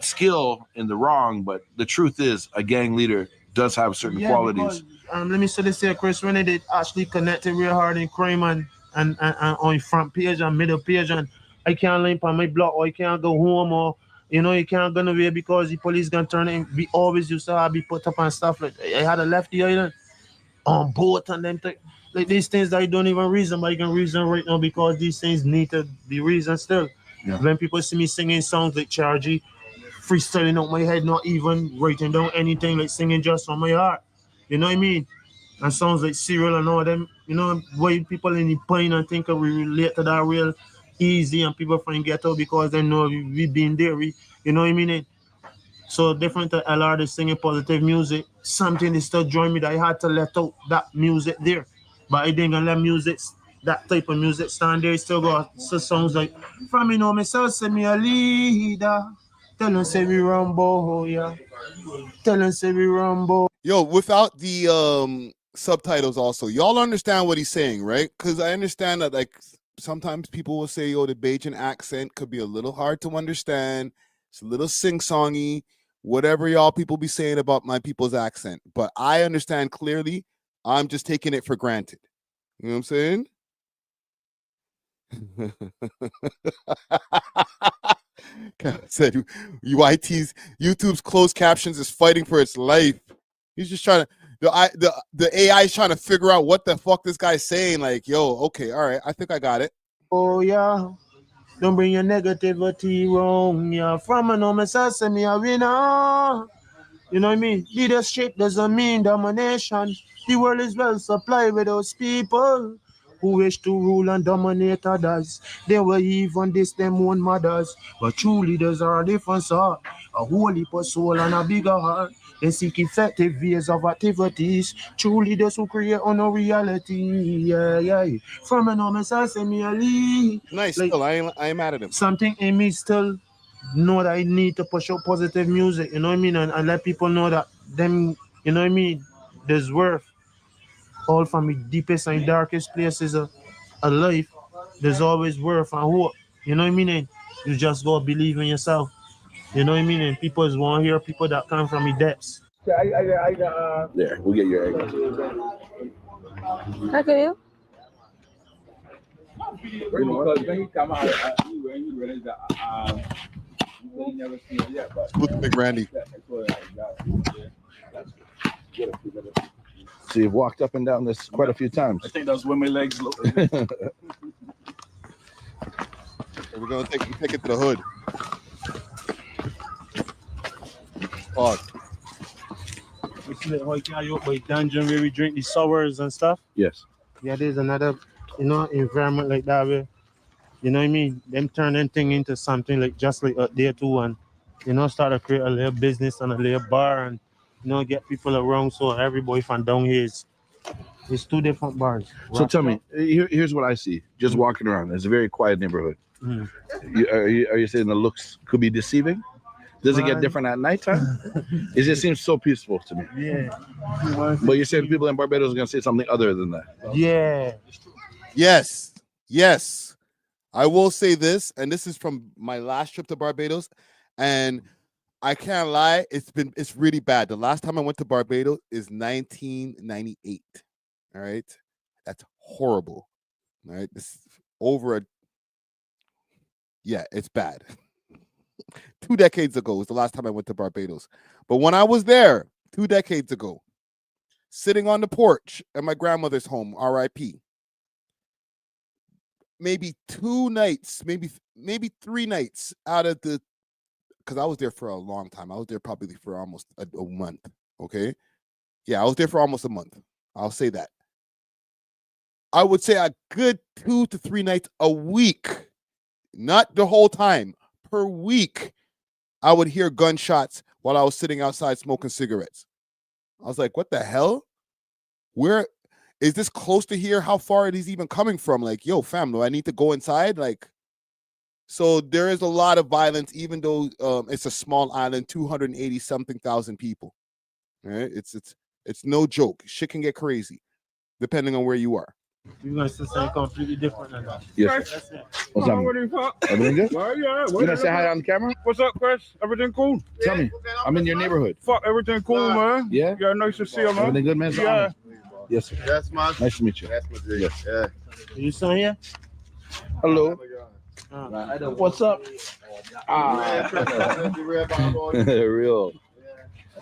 Speaker 8: skill in the wrong, but the truth is a gang leader does have certain qualities.
Speaker 6: Because, let me say this here, Chris, when they did actually connected real hard in crime and on front page and middle page, and I can't limp on my block, or I can't go home, or you can't go nowhere because the police gonna turn in. We always used to have be put up and stuff like I had a lefty island on boat and them like these things that you don't even reason, but you can reason right now because these things need to be reasoned still. Yeah. When people see me singing songs like Chargy, freestyling out my head, not even writing down anything, like singing just from my heart. You know what I mean? And songs like Serial and all them, why people in the pine and think we relate to that real easy, and people from ghetto because they know we been there. You know what I mean? So different to LR, they singing positive music. Something they still join me that I had to let out that music there. But I didn't let that type of music stand there. Still got songs like from myself, say me a leader. Tell them say we rumble, yeah. Tell them say we rumble.
Speaker 1: Yo, without the subtitles also, y'all understand what he's saying, right? Because I understand that like sometimes people will say, the Bajan accent could be a little hard to understand. It's a little sing-songy, whatever y'all people be saying about my people's accent. But I understand clearly. I'm just taking it for granted. You know what I'm saying? Said YouTube's closed captions is fighting for its life. He's just trying to the AI is trying to figure out what the fuck this guy's saying. Like, yo, okay, all right, I think I got it.
Speaker 6: Oh yeah, don't bring your negativity wrong. Yeah, from an home, say me a winner. You know what I mean? Leadership doesn't mean domination. The world is well supplied with those people who wish to rule and dominate others. They were even this them own mothers. But true leaders are a different sort. A whole heap of soul and a bigger heart. They seek effective ways of activities. True leaders who create on a reality. Yeah. From an home, say me a lead.
Speaker 1: Nice. Like, still, I ain't mad at him.
Speaker 6: Something in me still know that I need to push out positive music, you know what I mean? And let people know that them, you know what I mean, there's worth. All from the deepest and darkest places of life, there's always worth and hope. You know what I mean? And you just go believe in yourself. You know what I mean? And people just want to hear people that come from the depths.
Speaker 8: There, we'll get your egg.
Speaker 21: Okay. You
Speaker 10: because when he come out, when you realize that you never seen it yet, but
Speaker 1: look at Big Randy.
Speaker 8: So you've walked up and down this quite a few times.
Speaker 10: I think that's where my legs look.
Speaker 1: We're gonna take it to the hood. Pause.
Speaker 6: We see the whole guy up by dungeon where we drink the sours and stuff.
Speaker 8: Yes.
Speaker 6: Yeah, there's another, environment like that where, you know what I mean? Them turn anything into something like just like up there too, and start to create a little business and a little bar and get people around. So every boy from down here it's two different bars.
Speaker 8: So tell me, here's what I see. Just walking around, it's a very quiet neighborhood. Are you saying the looks could be deceiving? Does it get different at nighttime? It just seems so peaceful to me.
Speaker 6: Yeah.
Speaker 8: But you're saying people in Barbados are going to say something other than that?
Speaker 6: Yeah.
Speaker 1: Yes. I will say this, and this is from my last trip to Barbados, and I can't lie, it's really bad. The last time I went to Barbados is 1998. All right. That's horrible. All right. This is it's bad. 2 decades ago was the last time I went to Barbados. But when I was there 2 decades ago, sitting on the porch at my grandmother's home, RIP, maybe 2 nights, maybe 3 nights out of the, because I was there for a long time. I was there probably for almost a month. Okay. Yeah, I was there for almost a month. I'll say that. I would say a good 2 to 3 nights a week, not the whole time, per week, I would hear gunshots while I was sitting outside smoking cigarettes. I was like, what the hell? Where is this close to here? How far it is even coming from? Like, yo, fam, do I need to go inside? Like, So there is a lot of violence, even though it's a small island, 280 something thousand people. All right, it's no joke. Shit can get crazy, depending on where you are.
Speaker 6: You're gonna say something completely different than that.
Speaker 11: Yes.
Speaker 6: That's it.
Speaker 11: What's up? Everything good?
Speaker 10: Yeah.
Speaker 11: You gonna say hi on camera?
Speaker 10: What's up, Chris? Everything cool?
Speaker 11: Tell me. I'm in your neighborhood.
Speaker 10: Fuck, everything cool, man.
Speaker 11: Yeah?
Speaker 10: Yeah, nice to see you, man.
Speaker 11: Everything good, man? It's an
Speaker 10: Yeah.
Speaker 11: honor. Yes, sir.
Speaker 13: Yes, man.
Speaker 11: Nice to meet you.
Speaker 13: Yes, man.
Speaker 11: Yes.
Speaker 13: Yeah.
Speaker 6: You son here?
Speaker 11: Hello. What's up? Real.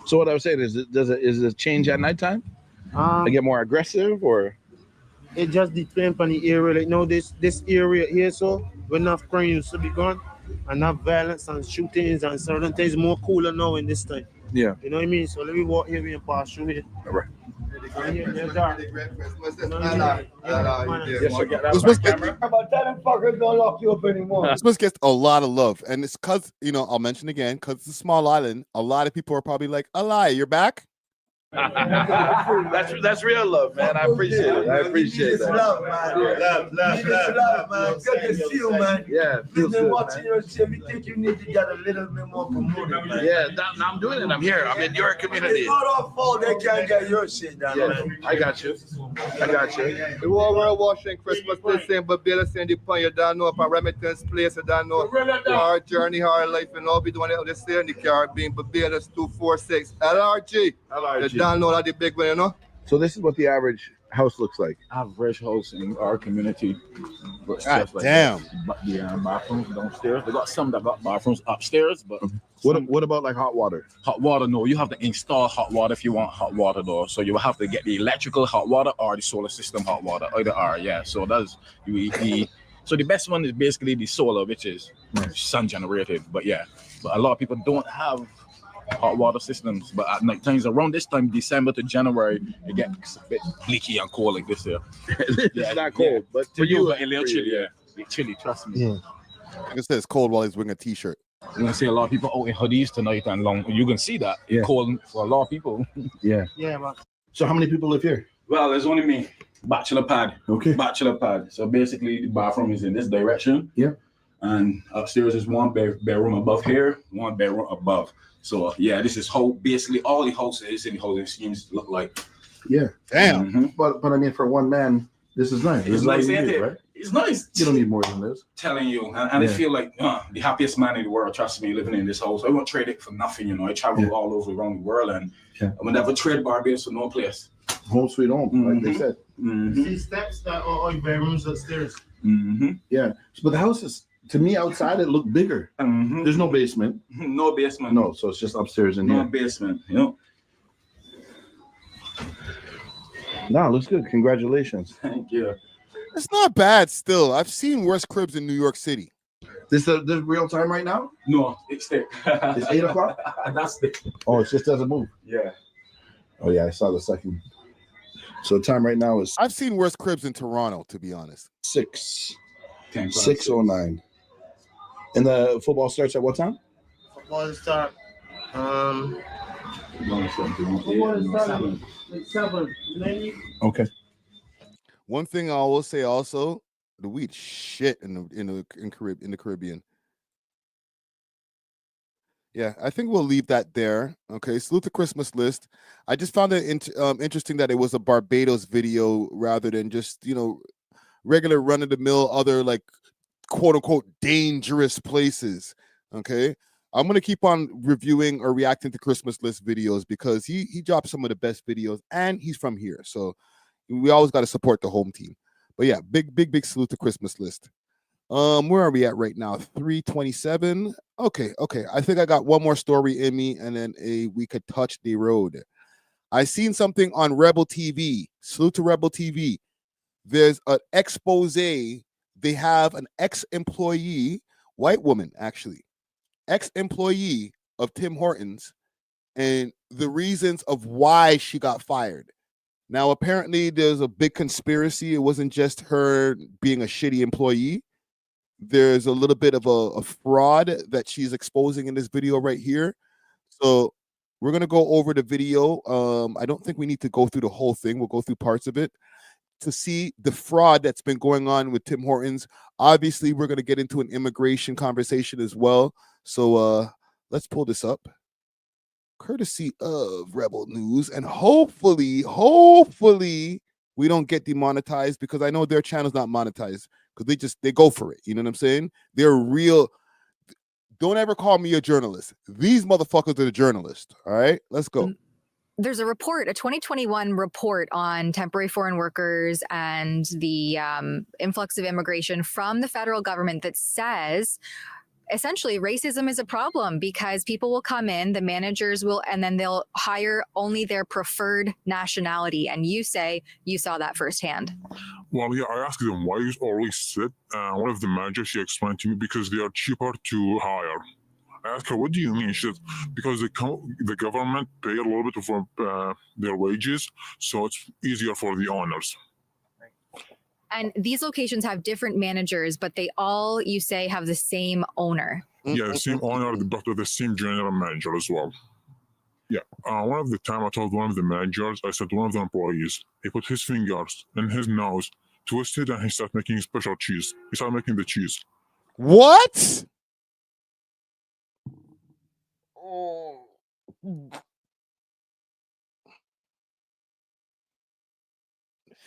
Speaker 11: So what I was saying is, is it change at nighttime? I get more aggressive, or
Speaker 6: it just depends on the area. Like now, this area here, so when enough crime used to be gone, enough violence and shootings and certain things more cooler now in this time.
Speaker 11: Yeah.
Speaker 6: You know what I mean? So let me walk here and pass through here.
Speaker 11: All right.
Speaker 1: Christmas gets a lot of love, and it's because I'll mention again, because it's a small island. A lot of people are probably like, "Alai, you're back."
Speaker 11: That's real love, man. I appreciate it. I appreciate that.
Speaker 20: Love, man. Love, man. Good to see you, man.
Speaker 11: Yeah, feels good,
Speaker 20: watching your shit. We think you need to get a little bit more promoted, man.
Speaker 11: Yeah, I'm doing it. I'm here. I'm in your community.
Speaker 20: It's not our fault they can't get your shit done, man.
Speaker 11: I got you.
Speaker 13: The whole world watching Christmas this same Barbados and the point you don't know about remittance place, you don't know our journey, our life, and all we doing it this year in the Caribbean, Barbados 246 LRG. You don't know that the big one, you know?
Speaker 11: So this is what the average house looks like.
Speaker 10: Average house in our community.
Speaker 1: God damn.
Speaker 10: But the bathrooms downstairs. They got some that got bathrooms upstairs, but
Speaker 11: what about like hot water?
Speaker 10: Hot water, no. You have to install hot water if you want hot water, though. So you will have to get the electrical hot water or the solar system hot water. Either or, yeah. So that's so the best one is basically the solar, which is sun generated. But yeah, but a lot of people don't have hot water systems, but at night times around this time, December to January, it gets a bit leaky and cold like this here.
Speaker 11: It's not cold, but
Speaker 10: for you,
Speaker 11: a
Speaker 10: a little chilly, yeah. It's chilly, trust me.
Speaker 1: Like I said, it's cold while he's wearing a t-shirt.
Speaker 10: You're gonna see a lot of people out in hoodies tonight and long. You can see that.
Speaker 11: Yeah.
Speaker 10: Cold for a lot of people.
Speaker 11: Yeah.
Speaker 6: Yeah, man.
Speaker 11: So how many people live here?
Speaker 10: Well, there's only me. Bachelor pad.
Speaker 11: Okay.
Speaker 10: Bachelor pad. So basically, the bathroom is in this direction.
Speaker 11: Yeah.
Speaker 10: And upstairs is one bedroom above here, one bedroom above. So yeah, this is basically all the houses in the housing schemes look like.
Speaker 11: Yeah.
Speaker 1: Damn.
Speaker 10: Mm-hmm.
Speaker 11: But I mean, for one man, this is nice.
Speaker 10: It's nice, ain't it? Right? It's nice.
Speaker 11: You don't need more than this.
Speaker 10: Telling you, and I feel like the happiest man in the world. Trust me, living in this house. I won't trade it for nothing. I travel all over around the world, and I would never trade Barbados for no place.
Speaker 11: Home sweet home, like they said.
Speaker 6: See steps that are bedrooms upstairs.
Speaker 11: Yeah, but the house is, to me, outside it looked bigger. There's no basement.
Speaker 10: No basement.
Speaker 11: No, so it's just upstairs and
Speaker 10: no
Speaker 11: here.
Speaker 10: Basement.
Speaker 11: No, looks good. Congratulations.
Speaker 10: Thank you.
Speaker 1: It's not bad still. I've seen worse cribs in New York City.
Speaker 11: This real time right now?
Speaker 10: No, it's there.
Speaker 11: It's 8 o'clock?
Speaker 10: That's it.
Speaker 11: Oh, it just doesn't move.
Speaker 10: Yeah.
Speaker 11: Oh yeah, I saw the second. So the time right now is
Speaker 1: I've seen worse cribs in Toronto, to be honest.
Speaker 11: 6:09. And the football starts at what time?
Speaker 6: Football start.
Speaker 11: Okay.
Speaker 1: One thing I will say also, the weed shit in the Caribbean. Yeah, I think we'll leave that there. Okay, salute the Christmas list. I just found it interesting that it was a Barbados video rather than just regular run of the mill other like quote unquote dangerous places. Okay, I'm gonna keep on reviewing or reacting to Christmas list videos because he drops some of the best videos and he's from here, so we always got to support the home team. But yeah, big salute to Christmas list. Where are we at right now? 3:27. Okay. I think I got one more story in me, and then we could touch the road. I seen something on Rebel TV. Salute to Rebel TV. There's an expose. They have an ex-employee, white woman actually, ex-employee of Tim Hortons, and the reasons of why she got fired. Now, apparently, there's a big conspiracy. It wasn't just her being a shitty employee. There's a little bit of a fraud that she's exposing in this video right here. So we're going to go over the video. I don't think we need to go through the whole thing. We'll go through parts of it. to see the fraud that's been going on with Tim Hortons. Obviously, we're going to get into an immigration conversation as well. So let's pull this up. Courtesy of Rebel News. And hopefully, we don't get demonetized, because I know their channel's not monetized, because they go for it. You know what I'm saying? They're real. Don't ever call me a journalist. These motherfuckers are the journalists. All right, let's go.
Speaker 12: There's a report, a 2021 report on temporary foreign workers and the influx of immigration from the federal government that says essentially racism is a problem, because people will come in, the managers will, and then they'll hire only their preferred nationality. And you say you saw that firsthand.
Speaker 22: Well, yeah, I asked them, why you always sit? One of the managers, she explained to me, because they are cheaper to hire. I asked her, what do you mean? She said, because the government pay a little bit for their wages, so it's easier for the owners.
Speaker 12: And these locations have different managers, but they all, you say, have the same owner.
Speaker 22: Yeah, the same owner, but the same general manager as well. Yeah, one of the time I told one of the managers, I said to one of the employees, he put his fingers in his nose, twisted, and he started making special cheese. He started making the cheese.
Speaker 1: What?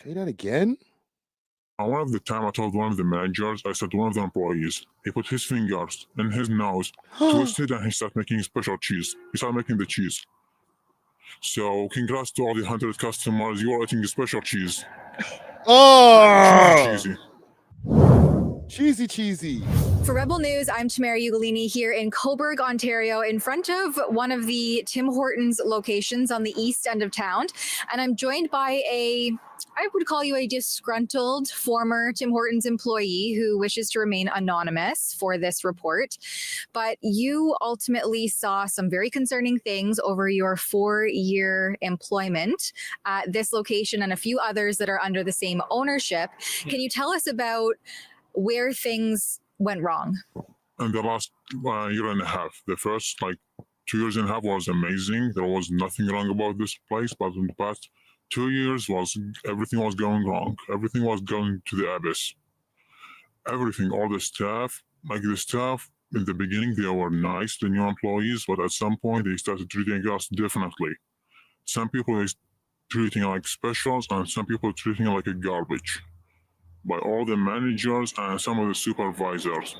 Speaker 1: Say that again?
Speaker 22: One of the time I told one of the managers, I said to one of the employees, he put his fingers in his nose, twisted, and he started making special cheese. He started making the cheese. So congrats to all the 100 customers. You are eating the special cheese.
Speaker 1: Oh!
Speaker 22: Cheesy.
Speaker 1: Cheesy.
Speaker 12: For Rebel News, I'm Tamara Ugolini here in Cobourg, Ontario, in front of one of the Tim Hortons locations on the east end of town. And I'm joined by I would call you a disgruntled former Tim Hortons employee who wishes to remain anonymous for this report. But you ultimately saw some very concerning things over your 4-year employment at this location and a few others that are under the same ownership. Can you tell us about where things went wrong?
Speaker 22: In the last year and a half, the first 2 years and a half was amazing. There was nothing wrong about this place, but in the past 2 years everything was going wrong. Everything was going to the abyss. Everything, all the staff, in the beginning they were nice, the new employees, but at some point they started treating us differently. Some people they treating like specials, and some people treating like a garbage. By all the managers and some of the supervisors.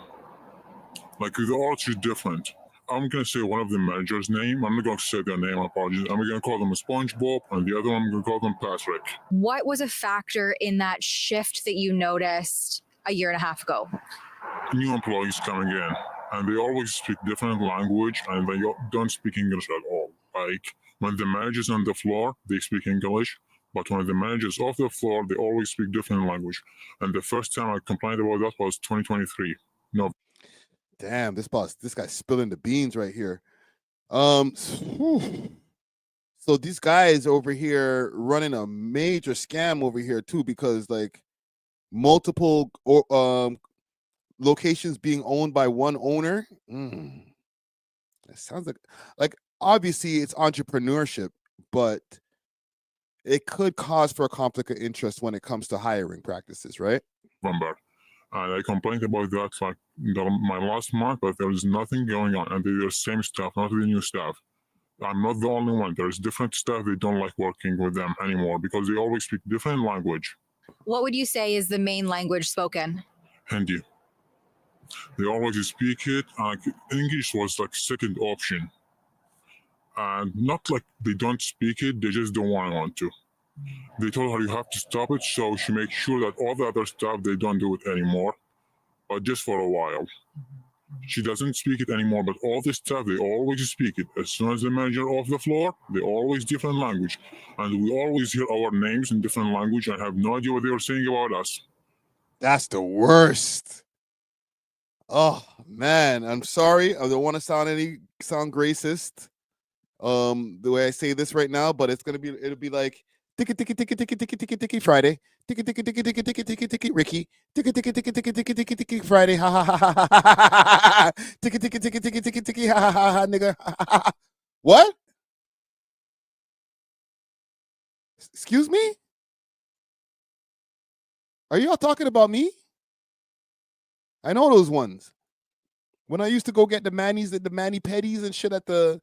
Speaker 22: They're all treated different. I'm going to say one of the managers' name. I'm not going to say their name, I apologize. I'm going to call them SpongeBob, and the other one I'm going to call them Patrick.
Speaker 12: What was a factor in that shift that you noticed a year and a half ago?
Speaker 22: New employees coming in, and they always speak different language, and they don't speak English at all. When the manager's on the floor, they speak English. But when the managers off the floor, they always speak different language. And the first time I complained about that was 2023. No.
Speaker 1: Damn, this guy's spilling the beans right here. So these guys over here running a major scam over here too, because multiple locations being owned by one owner. It sounds like obviously it's entrepreneurship, but it could cause for a conflict of interest when it comes to hiring practices, right?
Speaker 22: November. And I complained about that my last month, but there is nothing going on. And they're the same staff, not the new staff. I'm not the only one. There's different staff. They don't like working with them anymore because they always speak different language.
Speaker 12: What would you say is the main language spoken?
Speaker 22: Hindi. They always speak it. English was second option. And not they don't speak it, they just don't want to. They told her you have to stop it, so she makes sure that all the other stuff, they don't do it anymore, but just for a while. She doesn't speak it anymore, but all this stuff, they always speak it. As soon as the manager off the floor, they always different language. And we always hear our names in different language and have no idea what they are saying about us.
Speaker 1: That's the worst. Oh, man, I'm sorry. I don't want to sound racist. The way I say this right now, but it'll be like ticky Friday, ticky Ricky, ticky Friday, ha ha ha ha ha, ticky ha ha ha ha, nigga. What? Excuse me? Are y'all talking about me? I know those ones. When I used to go get the manis, the mani pedis and shit at the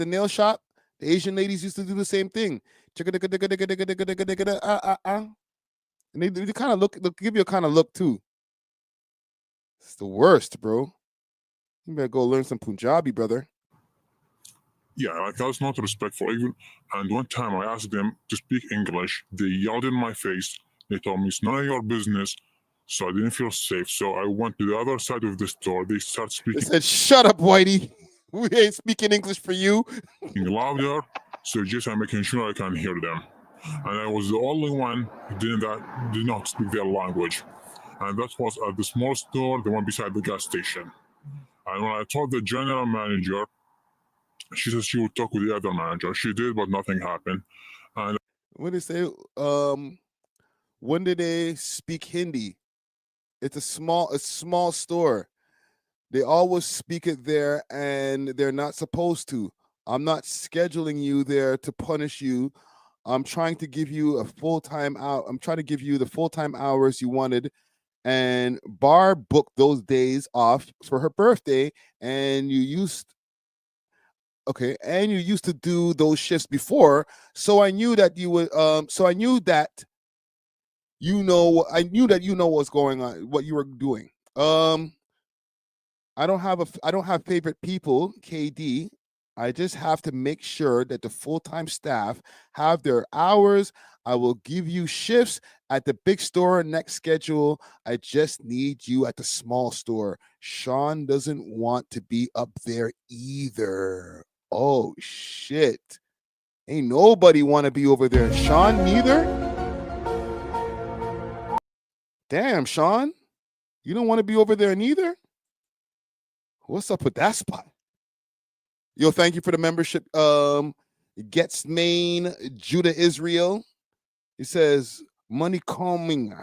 Speaker 1: nail shop, the Asian ladies used to do the same thing. And they kind of look, they'll give you a kind of look too. It's the worst, bro. You better go learn some Punjabi, brother.
Speaker 22: Yeah, like that's not respectful. Even and one time I asked them to speak English. They yelled in my face. They told me it's none of your business. So I didn't feel safe. So I went to the other side of the store. They start speaking.
Speaker 1: They said, "Shut up, Whitey. We ain't speaking English for you."
Speaker 22: Louder. So just I'm making sure I can hear them. And I was the only one who did not speak their language. And that was at the small store, the one beside the gas station. And when I told the general manager, she said she would talk with the other manager. She did, but nothing happened. And
Speaker 1: What did they say? When did they speak Hindi? It's a small store. They always speak it there, and they're not supposed to. I'm not scheduling you there to punish you. I'm trying to give you a full-time out. I'm trying to give you the full-time hours you wanted. And Bar booked those days off for her birthday, and you used to do those shifts before. So I knew that you would. So I knew that you know what's going on, what you were doing. I don't have favorite people, KD. I just have to make sure that the full-time staff have their hours. I will give you shifts at the big store next schedule. I just need you at the small store. Sean doesn't want to be up there either. Oh shit. Ain't nobody want to be over there. Sean neither? Damn, Sean. You don't want to be over there neither? What's up with that spot? Yo, thank you for the membership. Gets Maine, Judah Israel. He says, money coming.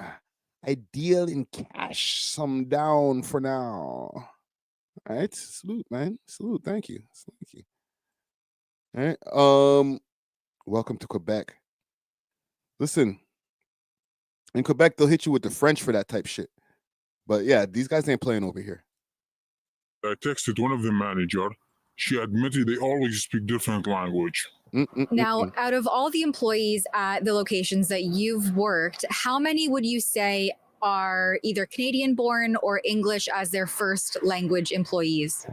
Speaker 1: I deal in cash. Some down for now. All right. Salute, man. Salute. Thank you. Thank you. All right. Welcome to Quebec. Listen, in Quebec, they'll hit you with the French for that type shit. But yeah, these guys ain't playing over here.
Speaker 22: I texted one of the manager. She admitted they always speak different language.
Speaker 12: Now, out of all the employees at the locations that you've worked, how many would you say are either Canadian born or English as their first language employees?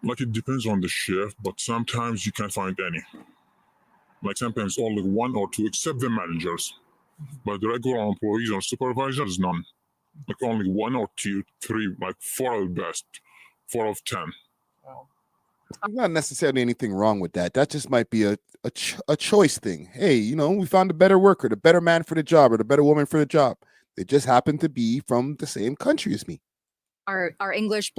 Speaker 22: Like it depends on the shift, but sometimes you can't find any. Like sometimes only one or two, except the managers. But the regular employees or supervisors, none. Like only one or two, three, like 4 at best, 4 of 10.
Speaker 1: There's not necessarily anything wrong with that. That just might be a choice thing. Hey, we found a better worker, the better man for the job, or the better woman for the job. They just happen to be from the same country as me.
Speaker 12: Are English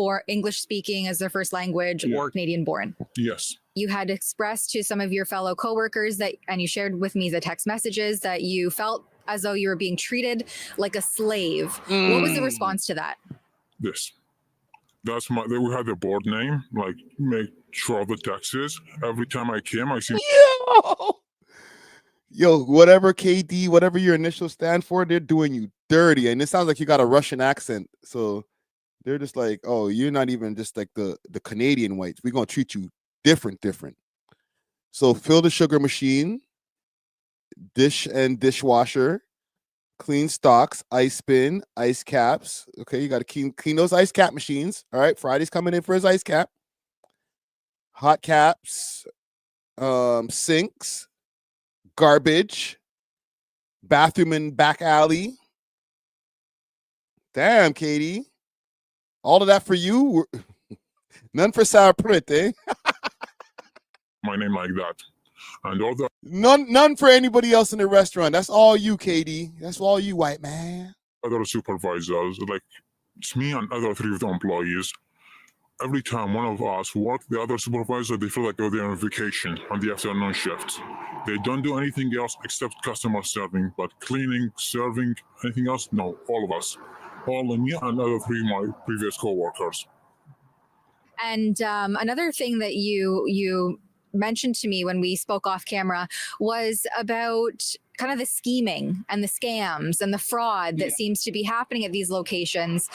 Speaker 12: speaking as their first language or Canadian born?
Speaker 22: Yes.
Speaker 12: You had expressed to some of your fellow coworkers and you shared with me the text messages that you felt as though you were being treated like a slave. What was the response to that?
Speaker 22: This. That's we had the board name, like make sure of the taxes. Every time I came, I see.
Speaker 1: Yo, whatever KD, whatever your initials stand for, they're doing you dirty. And it sounds like you got a Russian accent. So they're just like, oh, you're not even just like the Canadian whites. We're going to treat you different. So fill the sugar machine, dish and dishwasher, clean stocks, ice bin, ice caps. Okay, you got to clean those ice cap machines. All right, Friday's coming in for his ice cap. Hot caps, sinks, garbage, bathroom and back alley. Damn, Katie. All of that for you? None for Sarah Pritt, eh?
Speaker 22: My name like that. And all the
Speaker 1: none for anybody else in the restaurant. That's all you, Katie. That's all you, white man.
Speaker 22: other supervisors, like it's me and other 3 of the employees. Every time one of us work, the other supervisor, they feel like they're on vacation on the afternoon shift. They don't do anything else except customer serving, but cleaning, serving, anything else? No, all of us. Only me and other 3 of my previous co-workers.
Speaker 12: And another thing that you mentioned to me when we spoke off camera was about kind of the scheming and the scams and the fraud that seems to be happening at these locations.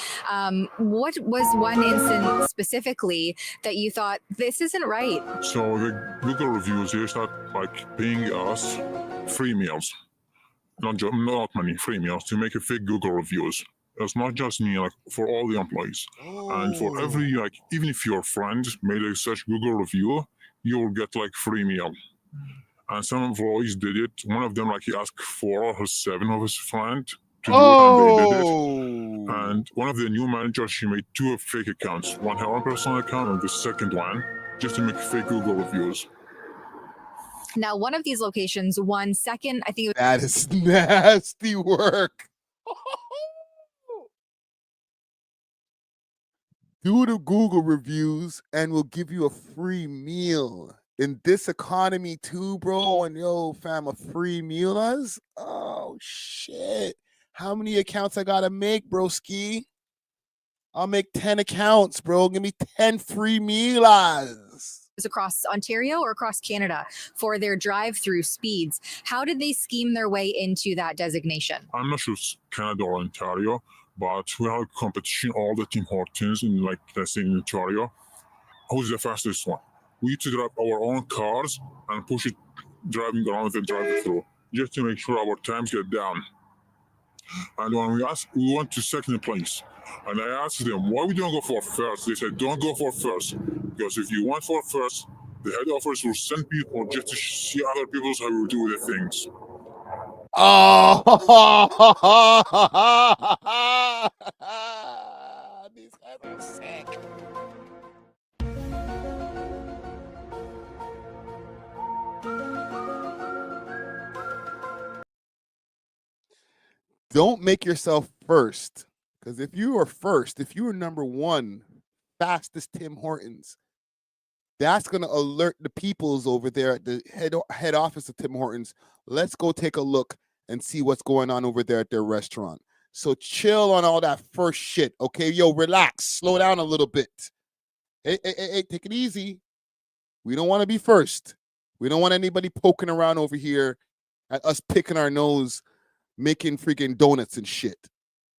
Speaker 12: What was one instance specifically that you thought, this isn't right?
Speaker 22: So the Google reviews, they start like paying us free meals, not money, free meals to make a fake Google reviews. It's not just me, like for all the employees. And for every, like, even if your friend made a such Google review, you will get like free meal. And some employees did it. One of them, like, he asked 4 or 7 of his friends to do it, and they did it. And one of the new managers, she made 2 fake accounts, one her own personal account and the second one, just to make fake Google reviews.
Speaker 12: Now, one of these locations, one second, I think it was
Speaker 1: That is nasty work. Do the Google reviews and we'll give you a free meal. In this economy too, bro, and yo, fam, a free meal us? Oh, shit. How many accounts I gotta make, broski? I'll make 10 accounts, bro. Give me 10 free meals.
Speaker 12: across Ontario or across Canada for their drive-through speeds. How did they scheme their way into that designation?
Speaker 22: I'm not sure it's Canada or Ontario, but we have a competition, all the Tim Hortons in, like, let's say in Ontario. Who's the fastest one? We used to drive our own cars and push it driving around the drive-through just to make sure our times get down. And when we went to second place. And I asked them, why we don't go for first? They said, don't go for first. Because if you went for first, the head office will send people just to see other people how you do the things.
Speaker 1: Oh, these guys are sick. Don't make yourself first, because if you are first, if you are number one, fastest Tim Hortons, that's going to alert the peoples over there at the head office of Tim Hortons. Let's go take a look and see what's going on over there at their restaurant. So chill on all that first shit, okay? Yo, relax, slow down a little bit. Hey, take it easy. We don't want to be first. We don't want anybody poking around over here at us picking our nose, making freaking donuts and shit.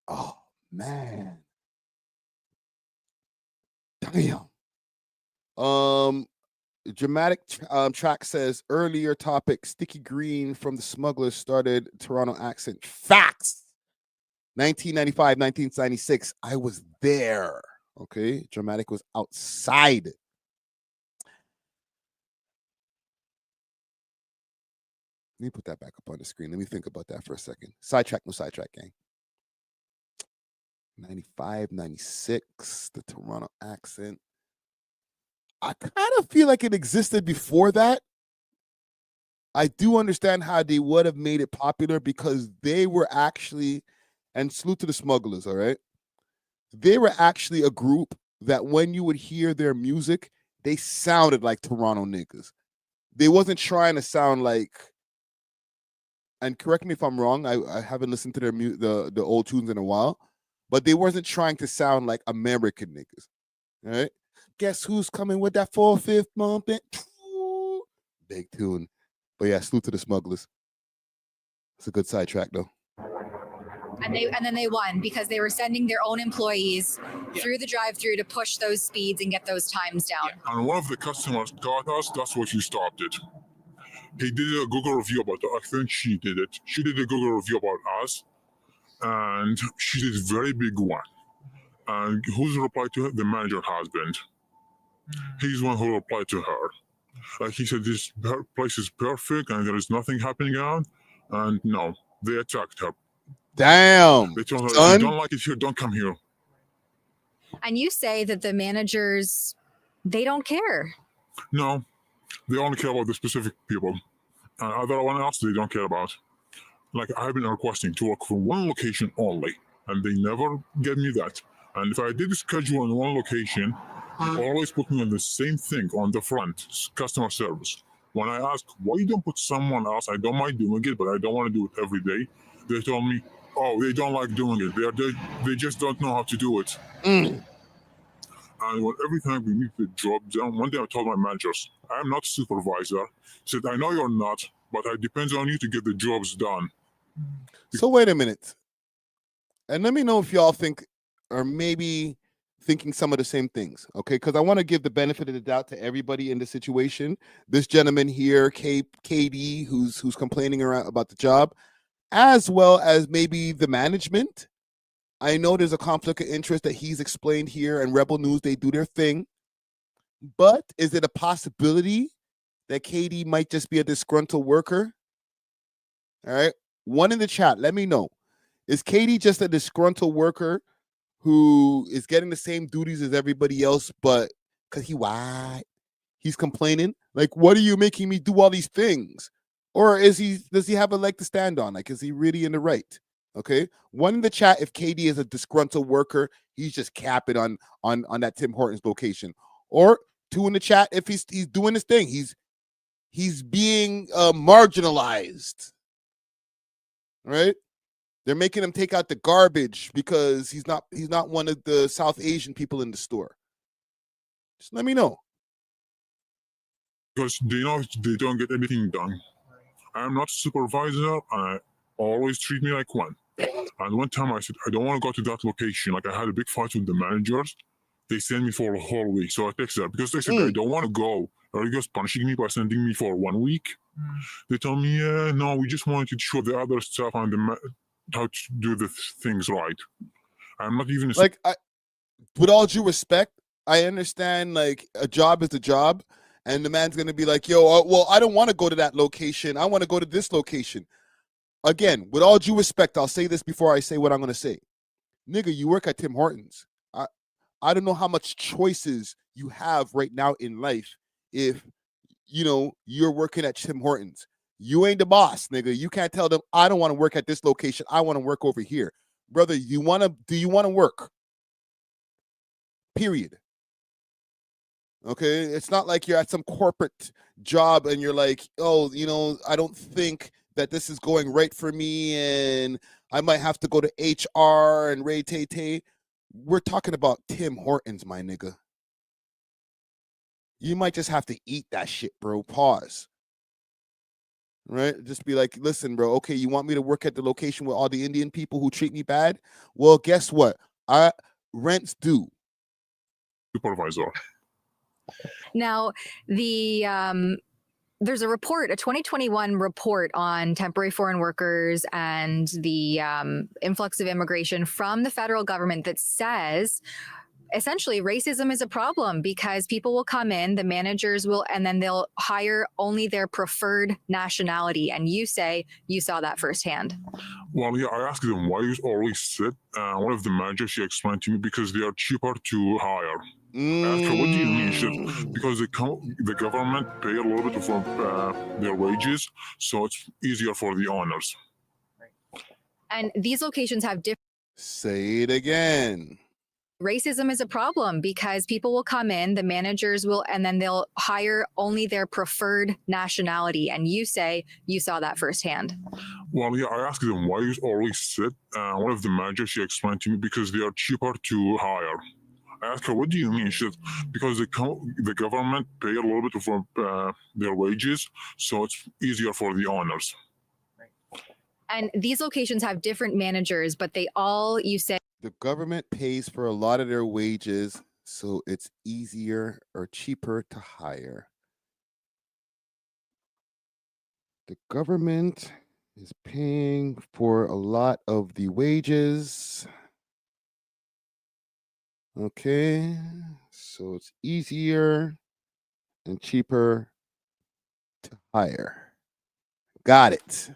Speaker 1: Oh, man. Damn. Dramatic track says, earlier topic, Sticky Green from the Smugglers started Toronto accent. Facts. 1995, 1996. I was there. Okay. Dramatic was outside. Let me put that back up on the screen. Let me think about that for a second. Sidetrack, no sidetrack, gang. 95, 96, the Toronto accent. I kind of feel like it existed before that. I do understand how they would have made it popular because they were actually, and salute to the Smugglers, all right? They were actually a group that when you would hear their music, they sounded like Toronto niggas. They wasn't trying to sound like, and correct me if I'm wrong, I haven't listened to their the old tunes in a while, but they wasn't trying to sound like American niggas, all right? Guess who's coming with that 4/5 bumping? Big tune. But yeah, salute to the Smugglers. It's a good sidetrack though.
Speaker 12: And then they won because they were sending their own employees through the drive-through to push those speeds and get those times down.
Speaker 22: And one of the customers got us, that's why she stopped it. He did a Google review about it. I think she did it. She did a Google review about us, and she did a very big one. And who's replied to her? The manager husband. He's the one who replied to her. Like he said, this place is perfect and there is nothing happening out. And no, they attacked her.
Speaker 1: Damn.
Speaker 22: They told her,
Speaker 1: son.
Speaker 22: if you don't like it here, don't come here.
Speaker 12: And you say that the managers, they don't care.
Speaker 22: No, they only care about the specific people. And everyone else they don't care about. Like I've been requesting to work for one location only, and they never gave me that. And if I did schedule in one location, they always put me on the same thing on the front, customer service. When I ask why you don't put someone else, I don't mind doing it, but I don't want to do it every day. They told me, oh, they don't like doing it. They just don't know how to do it. And every time we meet the job done, one day I told my managers, I'm not supervisor. He said, I know you're not, but it depends on you to get the jobs done.
Speaker 1: So wait a minute. And let me know if y'all think, or maybe thinking some of the same things, okay? Because I want to give the benefit of the doubt to everybody in the situation. This gentleman here, KD, who's complaining about the job, as well as maybe the management. I know there's a conflict of interest that he's explained here, and Rebel News, they do their thing. But is it a possibility that KD might just be a disgruntled worker? All right. One in the chat, let me know. Is KD just a disgruntled worker who is getting the same duties as everybody else, but because he white, he's complaining? Like, what are you making me do all these things? Or does he have a leg to stand on? Like, is he really in the right? Okay. One in the chat, if KD is a disgruntled worker, he's just capping on that Tim Hortons location. Or two in the chat, if he's doing his thing, he's being marginalized. Right? They're making him take out the garbage because he's not one of the South Asian people in the store. Just let me know.
Speaker 22: Because they know they don't get anything done. I'm not a supervisor, and I always treat me like one. And one time I said, I don't want to go to that location. Like, I had a big fight with the managers. They sent me for a whole week. So I texted them because they said, I don't want to go. Are you guys punishing me by sending me for 1 week? They told me, yeah, no, we just wanted to show the other stuff and how to do the things right. I'm not even
Speaker 1: with all due respect, I understand like a job is a job, and the man's gonna be like, yo, well, I don't want to go to that location. I want to go to this location. Again, with all due respect, I'll say this before I say what I'm gonna say. Nigga, you work at Tim Hortons. I don't know how much choices you have right now in life if you're working at Tim Hortons. You ain't the boss, nigga. You can't tell them, I don't want to work at this location. I want to work over here. Brother, do you want to work? Period. Okay? It's not like you're at some corporate job and you're like, oh, I don't think that this is going right for me and I might have to go to HR and Ray Tay Tay. We're talking about Tim Hortons, my nigga. You might just have to eat that shit, bro. Pause. Right? Just be like, listen, bro, okay, you want me to work at the location with all the Indian people who treat me bad? Well, guess what? Rent's due.
Speaker 22: Supervisor.
Speaker 12: Now, there's a report, a 2021 report on temporary foreign workers and the influx of immigration from the federal government that says essentially racism is a problem because people will come in, the managers will, and then they'll hire only their preferred nationality. And you say you saw that firsthand.
Speaker 22: Well, yeah, I asked them why you always sit. One of the managers, she explained to me because they are cheaper to hire. I asked her, what do you mean? She said, because the government pay a little bit for their wages, so it's easier for the owners.
Speaker 12: And these locations have different.
Speaker 1: Say it again.
Speaker 12: Racism is a problem because people will come in, the managers will, and then they'll hire only their preferred nationality. And you say you saw that firsthand.
Speaker 22: Well, yeah, I asked them why you always sit. One of the managers, she explained to me because they are cheaper to hire. I asked her, what do you mean? She said, because the government pay a little bit for their wages, so it's easier for the owners.
Speaker 12: And these locations have different managers, but they all, you say,
Speaker 1: the government pays for a lot of their wages, so it's easier or cheaper to hire. The government is paying for a lot of the wages. Okay, so it's easier and cheaper to hire. Got it.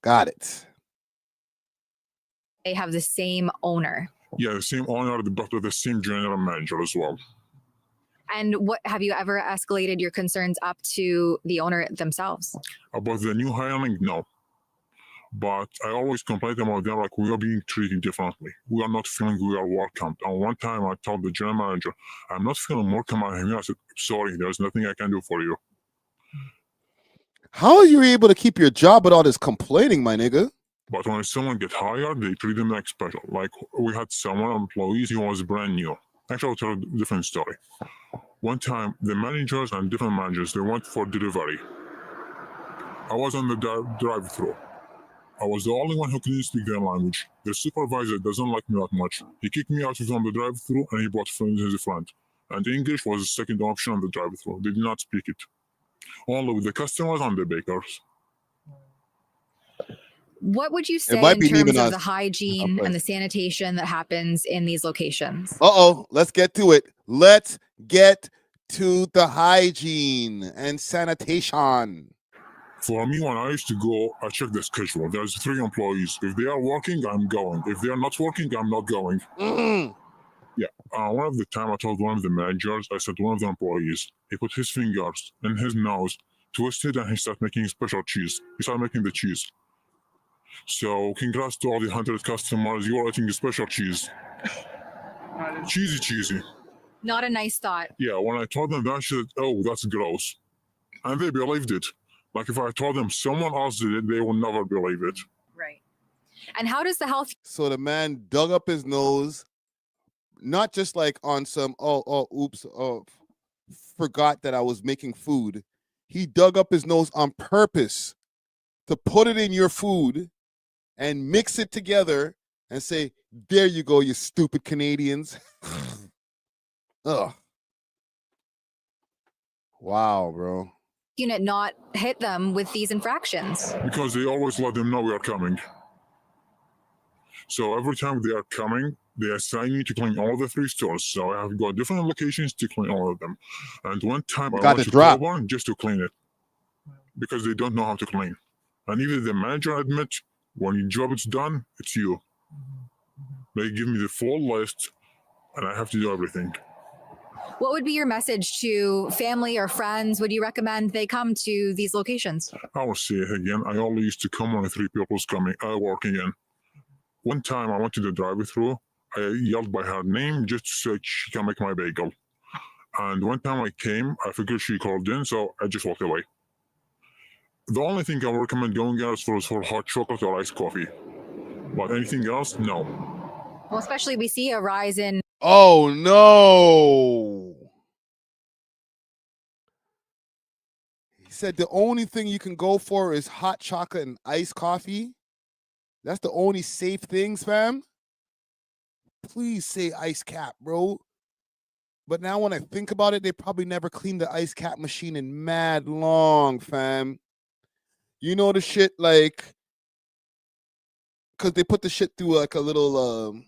Speaker 1: Got it.
Speaker 12: They have the same owner.
Speaker 22: Yeah, the same owner, but with the same general manager as well.
Speaker 12: And what have you ever escalated your concerns up to the owner themselves?
Speaker 22: About the new hiring, no. But I always complain about them like we are being treated differently. We are not feeling we are welcomed. And one time I told the general manager, I'm not feeling welcome out here. I said, sorry, there's nothing I can do for you.
Speaker 1: How are you able to keep your job with all this complaining, my nigga?
Speaker 22: But when someone gets hired, they treat them like special. Like we had someone employees, he was brand new. Actually, I'll tell a different story. One time, the managers and different managers, they went for delivery. I was on the drive-thru. I was the only one who couldn't speak their language. The supervisor doesn't like me that much. He kicked me out from the drive-thru and he brought his friend. And English was the second option on the drive-thru. They did not speak it. Only with the customers and the bakers.
Speaker 12: What would you
Speaker 1: It
Speaker 12: say
Speaker 1: might
Speaker 12: in
Speaker 1: be
Speaker 12: terms
Speaker 1: leaving
Speaker 12: of
Speaker 1: us.
Speaker 12: the hygiene
Speaker 1: Okay.
Speaker 12: and the sanitation that happens in these locations?
Speaker 1: Let's get to it. Let's get to the hygiene and sanitation.
Speaker 22: For me, when I used to go, I check the schedule. There's 3 employees. If they are working, I'm going. If they are not working, I'm not going. Yeah. One of the time I told one of the managers, I said one of the employees, he put his fingers in his nose, twisted, and he started making special cheese. He started making the cheese. So congrats to all the 100 customers. You are eating a special cheese. Cheesy.
Speaker 12: Not a nice thought.
Speaker 22: Yeah, when I told them that, she said, oh, that's gross. And they believed it. Like if I told them someone else did it, they will never believe it.
Speaker 12: Right. And how does the health?
Speaker 1: So the man dug up his nose, not just like on some, forgot that I was making food. He dug up his nose on purpose to put it in your food and mix it together and say, there you go, you stupid Canadians. Ugh. Wow, bro.
Speaker 12: Unit not hit them with these infractions?
Speaker 22: Because they always let them know we are coming. So every time they are coming, they assign me to clean all the 3 stores. So I have got different locations to clean all of them. And one time I went to Coburn just to clean it. Because they don't know how to clean. And even the manager admits, when your job is done, it's you. They give me the full list, and I have to do everything.
Speaker 12: What would be your message to family or friends? Would you recommend they come to these locations?
Speaker 22: I will say it again. I only used to come when 3 people's coming, working in. One time I went to the drive-thru. I yelled by her name just so she can make my bagel. And one time I came, I figured she called in, so I just walked away. The only thing I would recommend going out is for hot chocolate or iced coffee. But anything else, no.
Speaker 12: Well, especially we see a rise in.
Speaker 1: Oh, no. He said the only thing you can go for is hot chocolate and iced coffee. That's the only safe things, fam. Please say ice cap, bro. But now when I think about it, they probably never cleaned the ice cap machine in mad long, fam. You know the shit, like, because they put the shit through like a little,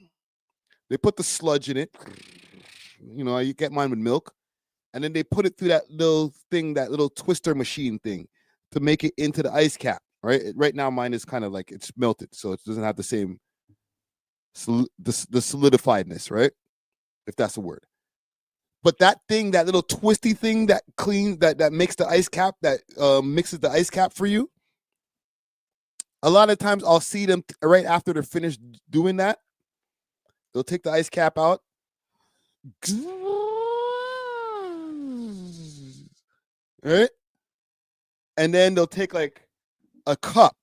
Speaker 1: they put the sludge in it. You know, you get mine with milk. And then they put it through that little thing, that little twister machine thing to make it into the ice cap, right? Right now, mine is kind of like it's melted, so it doesn't have the same, the solidifiedness, right? If that's a word. But that thing, that little twisty thing that cleans, that makes the ice cap, that mixes the ice cap for you. A lot of times I'll see them right after they're finished doing that. They'll take the ice cap out. Right? And then they'll take like a cup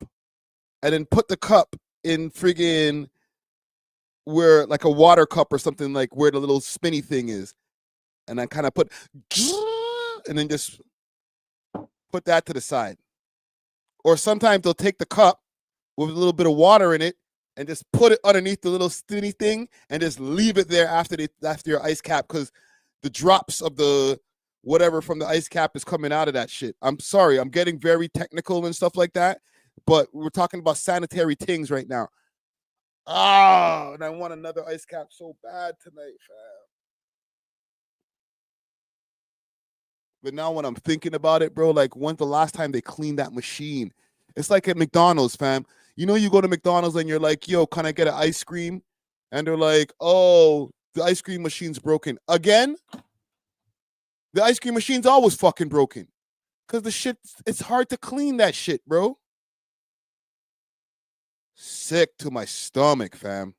Speaker 1: and then put the cup in friggin' where like a water cup or something, like where the little spinny thing is. And then kind of put, and then just put that to the side. Or sometimes they'll take the cup with a little bit of water in it and just put it underneath the little spinny thing and just leave it there after your ice cap, because the drops of the whatever from the ice cap is coming out of that shit. I'm sorry, I'm getting very technical and stuff like that, but we're talking about sanitary things right now. Oh, and I want another ice cap so bad tonight, fam. But now when I'm thinking about it, bro, like when's the last time they cleaned that machine? It's like at McDonald's, fam. You know, you go to McDonald's and you're like, yo, can I get an ice cream? And they're like, oh, the ice cream machine's broken. Again? The ice cream machine's always fucking broken. Because the shit, it's hard to clean that shit, bro. Sick to my stomach, fam.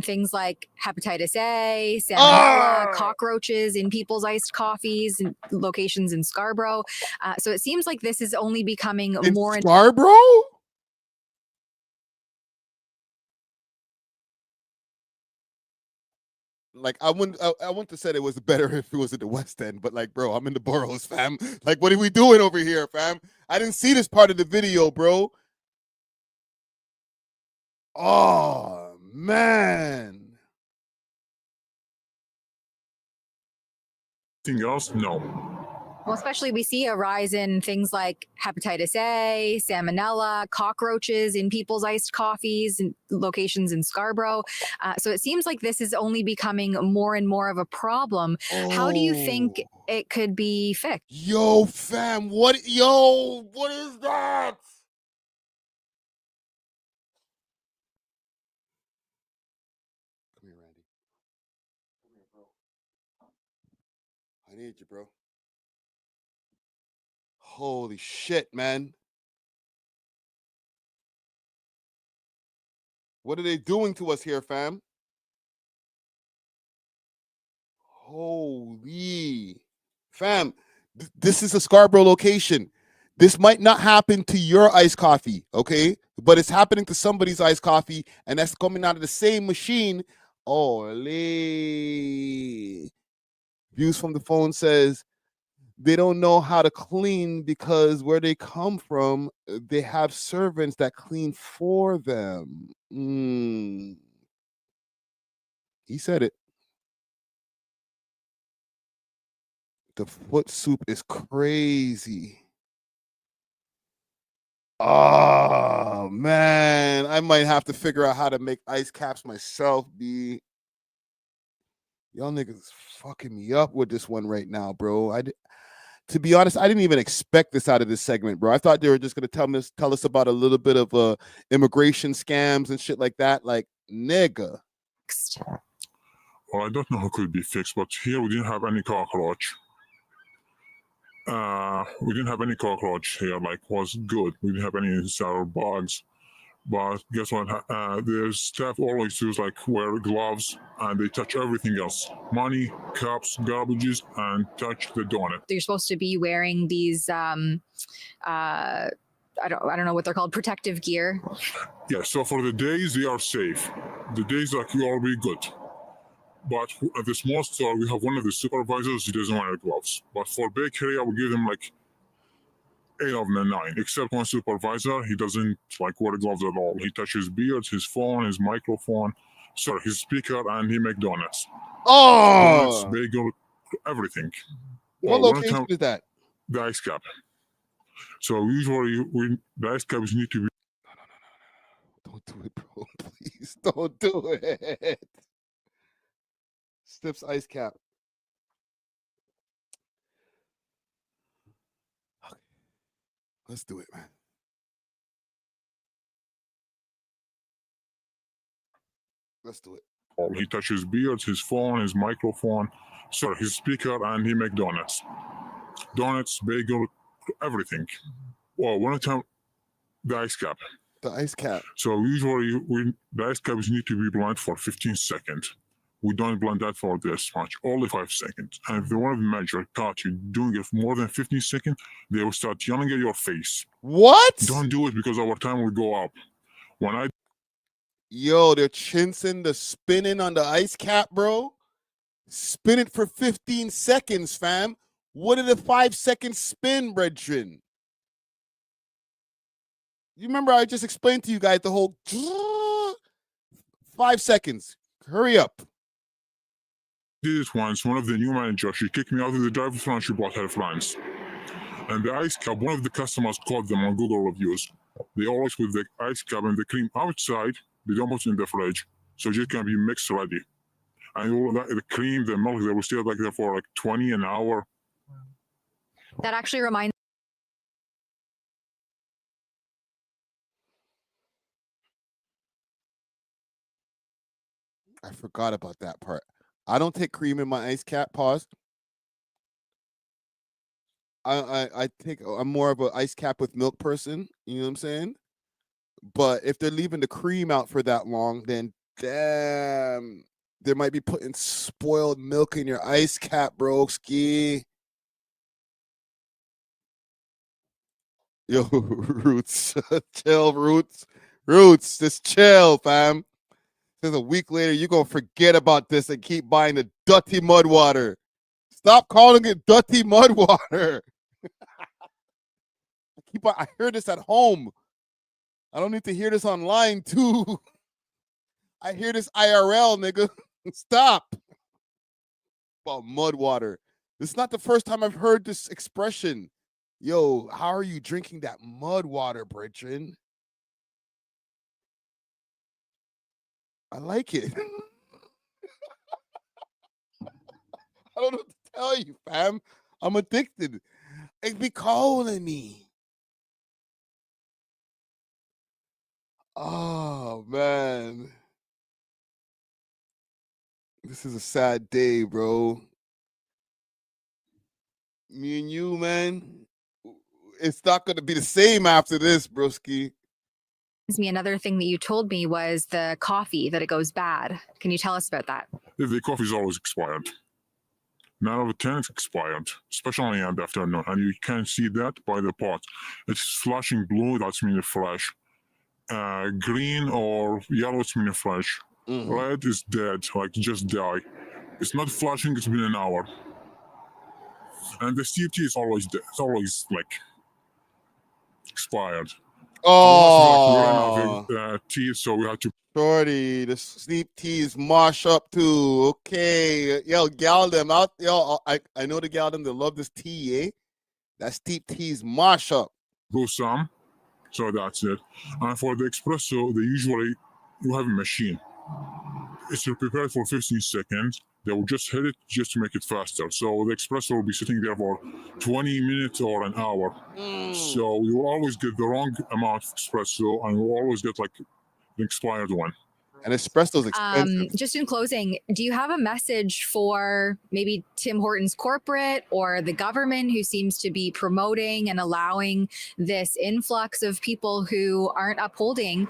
Speaker 12: Things like hepatitis A, salmonella, cockroaches in people's iced coffees, and locations in Scarborough. So it seems like this is only becoming more.
Speaker 1: Scarborough? Like I wouldn't have said it was better if it was at the West End, but like, bro, I'm in the boroughs, fam. Like, what are we doing over here, fam? I didn't see this part of the video, bro. Oh man.
Speaker 22: Anything else? No.
Speaker 12: Well, especially we see a rise in things like hepatitis A, salmonella, cockroaches in people's iced coffees and locations in Scarborough. So it seems like this is only becoming more and more of a problem. How do you think it could be fixed?
Speaker 1: Yo, fam, what is that? Come here, Randy. Come here, bro. I need you, bro. Holy shit, man. What are they doing to us here, fam? Holy. Fam, this is a Scarborough location. This might not happen to your iced coffee, okay? But it's happening to somebody's iced coffee, and that's coming out of the same machine. Holy. Views from the phone says, they don't know how to clean because where they come from, they have servants that clean for them. He said it. The foot soup is crazy. Oh, man. I might have to figure out how to make ice caps myself, B. Y'all niggas fucking me up with this one right now, bro. To be honest, I didn't even expect this out of this segment, bro. I thought they were just gonna tell us about a little bit of immigration scams and shit like that. Like, nigga.
Speaker 22: Well, I don't know how it could be fixed, but here we didn't have any cockroach. We didn't have any cockroach here, like, was good. We didn't have any sour bugs. But guess what? The staff always use, like, wear gloves, and they touch everything else. Money, cups, garbages, and touch the donut.
Speaker 12: You're supposed to be wearing these, I don't know what they're called, protective gear.
Speaker 22: Yeah, so for the days, they are safe. The days, like, you all be good. But at the small store, we have one of the supervisors, he doesn't wear gloves. But for bakery, I will give them, like, 8 of the 9, except one supervisor. He doesn't like wear gloves at all. He touches beards, his phone, his microphone, his speaker, and he make donuts.
Speaker 1: Oh,
Speaker 22: donuts, bagel, everything.
Speaker 1: What location is that?
Speaker 22: The ice cap. So usually, the ice caps need to be.
Speaker 1: No. Don't do it, bro. Please don't do it. Stiff's ice cap. Let's do it, man. Let's do it.
Speaker 22: He touches beards, his phone, his microphone, his speaker, and he make donuts. Donuts, bagel, everything. Well, one time, the ice cap.
Speaker 1: The ice cap.
Speaker 22: So usually, the ice caps need to be blended for 15 seconds. We don't blend that for this much, only 5 seconds. And if the one of the manager caught you doing it for more than 15 seconds, they will start yelling at your face.
Speaker 1: What?
Speaker 22: Don't do it because our time will go up.
Speaker 1: Yo, they're chinsing the spinning on the ice cap, bro. Spin it for 15 seconds, fam. What did a 5-second spin, brethren? You remember I just explained to you guys the whole 5 seconds. Hurry up.
Speaker 22: Did it once, one of the new managers, she kicked me out of the driver's line, she bought her friends. And the ice cap, one of the customers called them on Google reviews. They always put the ice cap and the cream outside, they don't put it in the fridge, so it just can be mixed ready. And all that, the cream, the milk, they will stay like there for like 20 an hour.
Speaker 12: That actually reminds
Speaker 1: I forgot about that part. I don't take cream in my ice cap. Pause. I'm more of an ice cap with milk person. You know what I'm saying? But if they're leaving the cream out for that long, then damn, they might be putting spoiled milk in your ice cap, bro. Ski. Yo, Roots, chill, Roots, just chill, fam. Says a week later, you're going to forget about this and keep buying the dirty mud water. Stop calling it dirty mud water. I hear this at home. I don't need to hear this online, too. I hear this IRL, nigga. Stop. About mud water. This is not the first time I've heard this expression. Yo, how are you drinking that mud water, Bridget? I like it. I don't know what to tell you, fam. I'm addicted. It be calling me. Oh, man. This is a sad day, bro. Me and you, man. It's not going to be the same after this, broski.
Speaker 12: Me, another thing that you told me was the coffee, that it goes bad. Can you tell us about that?
Speaker 22: The coffee is always expired. 9 out of 10 is expired, especially in the afternoon, and you can see that by the pot. It's flashing blue, that's meaning fresh. Green or yellow, it's meaning fresh. Red is dead, like just die. It's not flashing, it's been an hour. And the CT is always dead. It's always like expired.
Speaker 1: Oh,
Speaker 22: we ran out of tea, so we had to.
Speaker 1: Shorty, the sleep teas mosh up too. Okay, yo, gal them out. Yo, I know the gal them that love this tea, eh? That steep teas mosh up.
Speaker 22: Go some, so that's it. And for the espresso, they usually you have a machine. It's prepared for 15 seconds. They will just hit it just to make it faster. So the espresso will be sitting there for 20 minutes or an hour. So you will always get the wrong amount of espresso, and you will always get like the expired one.
Speaker 1: And espresso's expensive.
Speaker 12: Just in closing, do you have a message for maybe Tim Hortons corporate or the government who seems to be promoting and allowing this influx of people who aren't upholding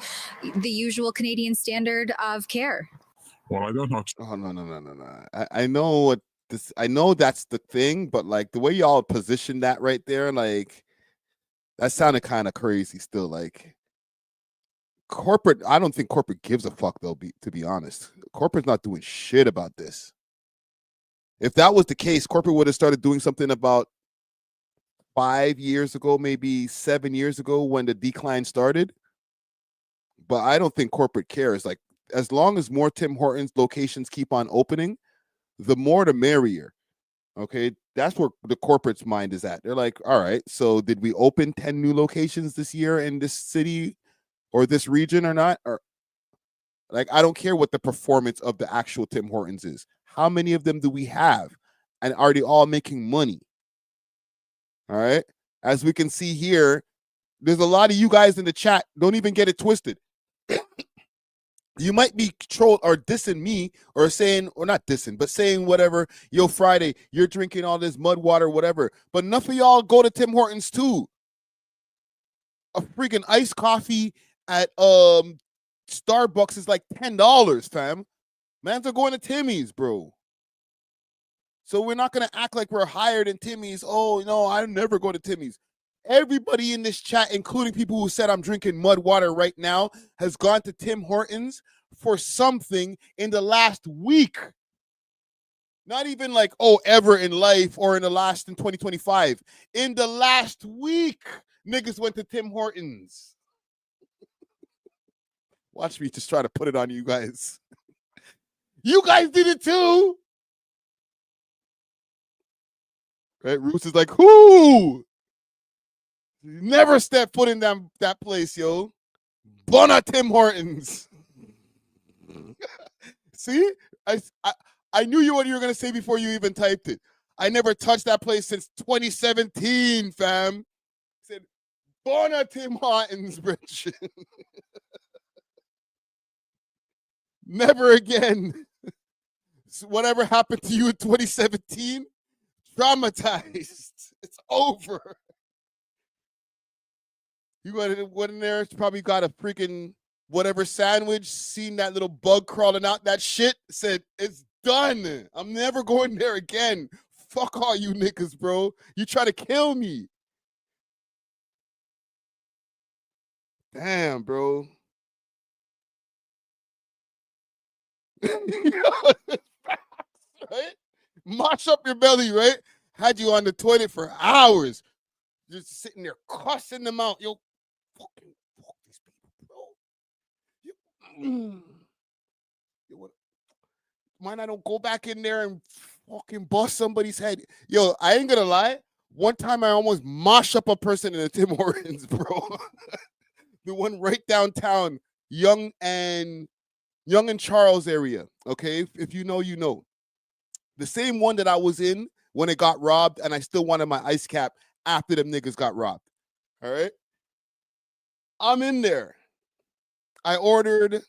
Speaker 12: the usual Canadian standard of care?
Speaker 22: Well, I don't know.
Speaker 1: Oh, no. I know what this. I know that's the thing, but like the way y'all position that right there, like that sounded kind of crazy. Still, like corporate. I don't think corporate gives a fuck though. To be honest, corporate's not doing shit about this. If that was the case, corporate would have started doing something about 5 years ago, maybe 7 years ago when the decline started. But I don't think corporate cares. Like, as long as more Tim Hortons locations keep on opening, the more the merrier. Okay, that's where the corporate's mind is at. They're like, all right, so did we open 10 new locations this year in this city or this region or not? Or like, I don't care what the performance of the actual Tim Hortons is. How many of them do we have? And are they all making money? All right. As we can see here, there's a lot of you guys in the chat. Don't even get it twisted. You might be trolled or dissing me or saying, or not dissing, but saying whatever, yo, Friday, you're drinking all this mud water, whatever. But enough of y'all go to Tim Hortons too. A freaking iced coffee at Starbucks is like $10, fam. Mans are going to Timmy's, bro. So we're not going to act like we're higher than Timmy's. Oh, no, I never go to Timmy's. Everybody in this chat, including people who said I'm drinking mud water right now, has gone to Tim Hortons for something in the last week. Not even like, oh, ever in life or in 2025. In the last week, niggas went to Tim Hortons. Watch me just try to put it on you guys. You guys did it too. Right? Roots is like, who? Never step foot in that place, yo. Bona Tim Hortons. See? I knew what you were going to say before you even typed it. I never touched that place since 2017, fam. Said, Bona Tim Hortons, Rich. Never again. So whatever happened to you in 2017, traumatized. It's over. You went in there, probably got a freaking whatever sandwich, seen that little bug crawling out that shit, said, it's done. I'm never going there again. Fuck all you niggas, bro. You try to kill me. Damn, bro. Right? Mash up your belly, right? Had you on the toilet for hours, just sitting there cussing them out. Yo, fucking fuck these people, bro. Yo, what? Mind I don't go back in there and fucking bust somebody's head. Yo, I ain't gonna lie. One time I almost mosh up a person in a Tim Hortons, bro. The one right downtown, Young and Charles area. Okay, if you know, you know. The same one that I was in when it got robbed, and I still wanted my ice cap after them niggas got robbed. All right. I'm in there. I ordered,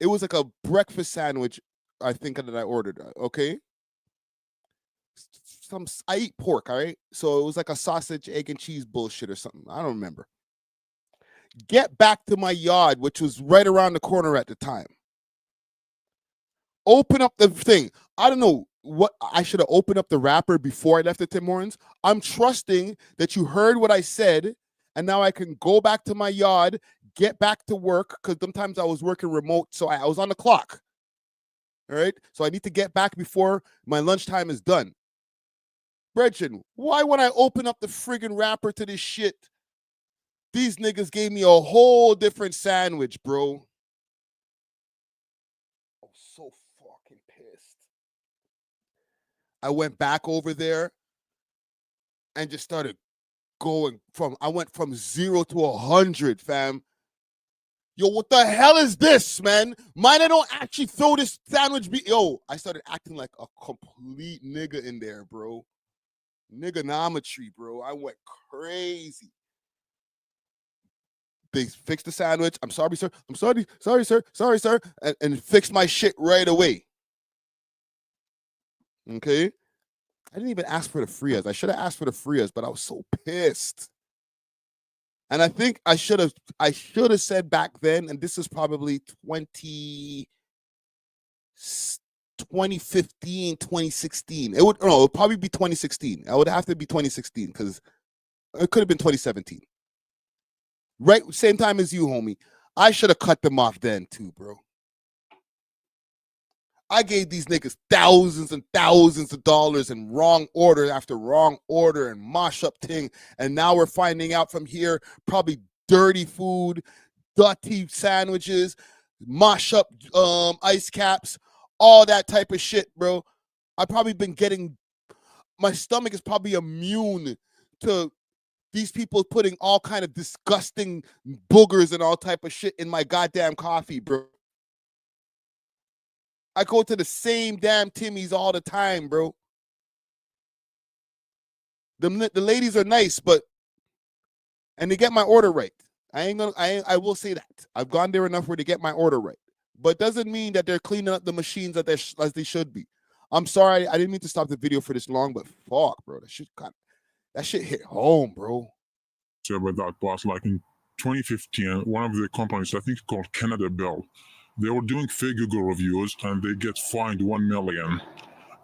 Speaker 1: it was like a breakfast sandwich, I think, that I ordered. Okay. I eat pork, all right? So it was like a sausage, egg, and cheese bullshit or something. I don't remember. Get back to my yard, which was right around the corner at the time. Open up the thing. I don't know what I should have opened up the wrapper before I left the Tim Hortons. I'm trusting that you heard what I said, and now I can go back to my yard, get back to work, because sometimes I was working remote, so I was on the clock. All right? So I need to get back before my lunchtime is done. Brethren, why when I open up the friggin' wrapper to this shit, these niggas gave me a whole different sandwich, bro? I'm so fucking pissed. I went back over there and just started going I went from 0 to 100, fam. Yo, what the hell is this, man? Mine, I don't actually throw this sandwich. Yo, I started acting like a complete nigga in there, bro. Niggonometry, bro. I went crazy. They fixed the sandwich. I'm sorry, sir. I'm sorry, sir. And fixed my shit right away. Okay? I didn't even ask for the Frias. I should have asked for the Frias, but I was so pissed. And I think I should have said back then, and this is probably 2015, 2016. It would probably be 2016. I would have to be 2016 because it could have been 2017. Right, same time as you, homie. I should have cut them off then too, bro. I gave these niggas thousands and thousands of dollars in wrong order after wrong order and mosh up thing. And now we're finding out from here, probably dirty food, dirty sandwiches, mosh up ice caps, all that type of shit, bro. I've probably been getting, my stomach is probably immune to these people putting all kind of disgusting boogers and all type of shit in my goddamn coffee, bro. I go to the same damn Timmy's all the time, bro. The ladies are nice, and they get my order right. I will say that. I've gone there enough where they get my order right. But doesn't mean that they're cleaning up the machines as they should be. I'm sorry, I didn't mean to stop the video for this long, but fuck, bro. That shit hit home, bro.
Speaker 22: So about that boss, like in 2015, one of the companies, I think called A.W.O.L, they were doing fake Google reviews and they get fined $1 million.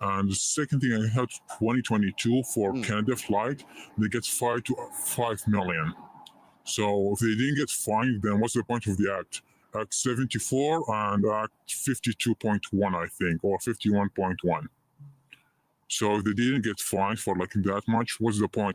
Speaker 22: And the second thing I had 2022 for Canada flight, they get fined to $5 million. So if they didn't get fined, then what's the point of the act? Act 74 and Act 52.1, I think, or 51.1. So if they didn't get fined for like that much, what's the point?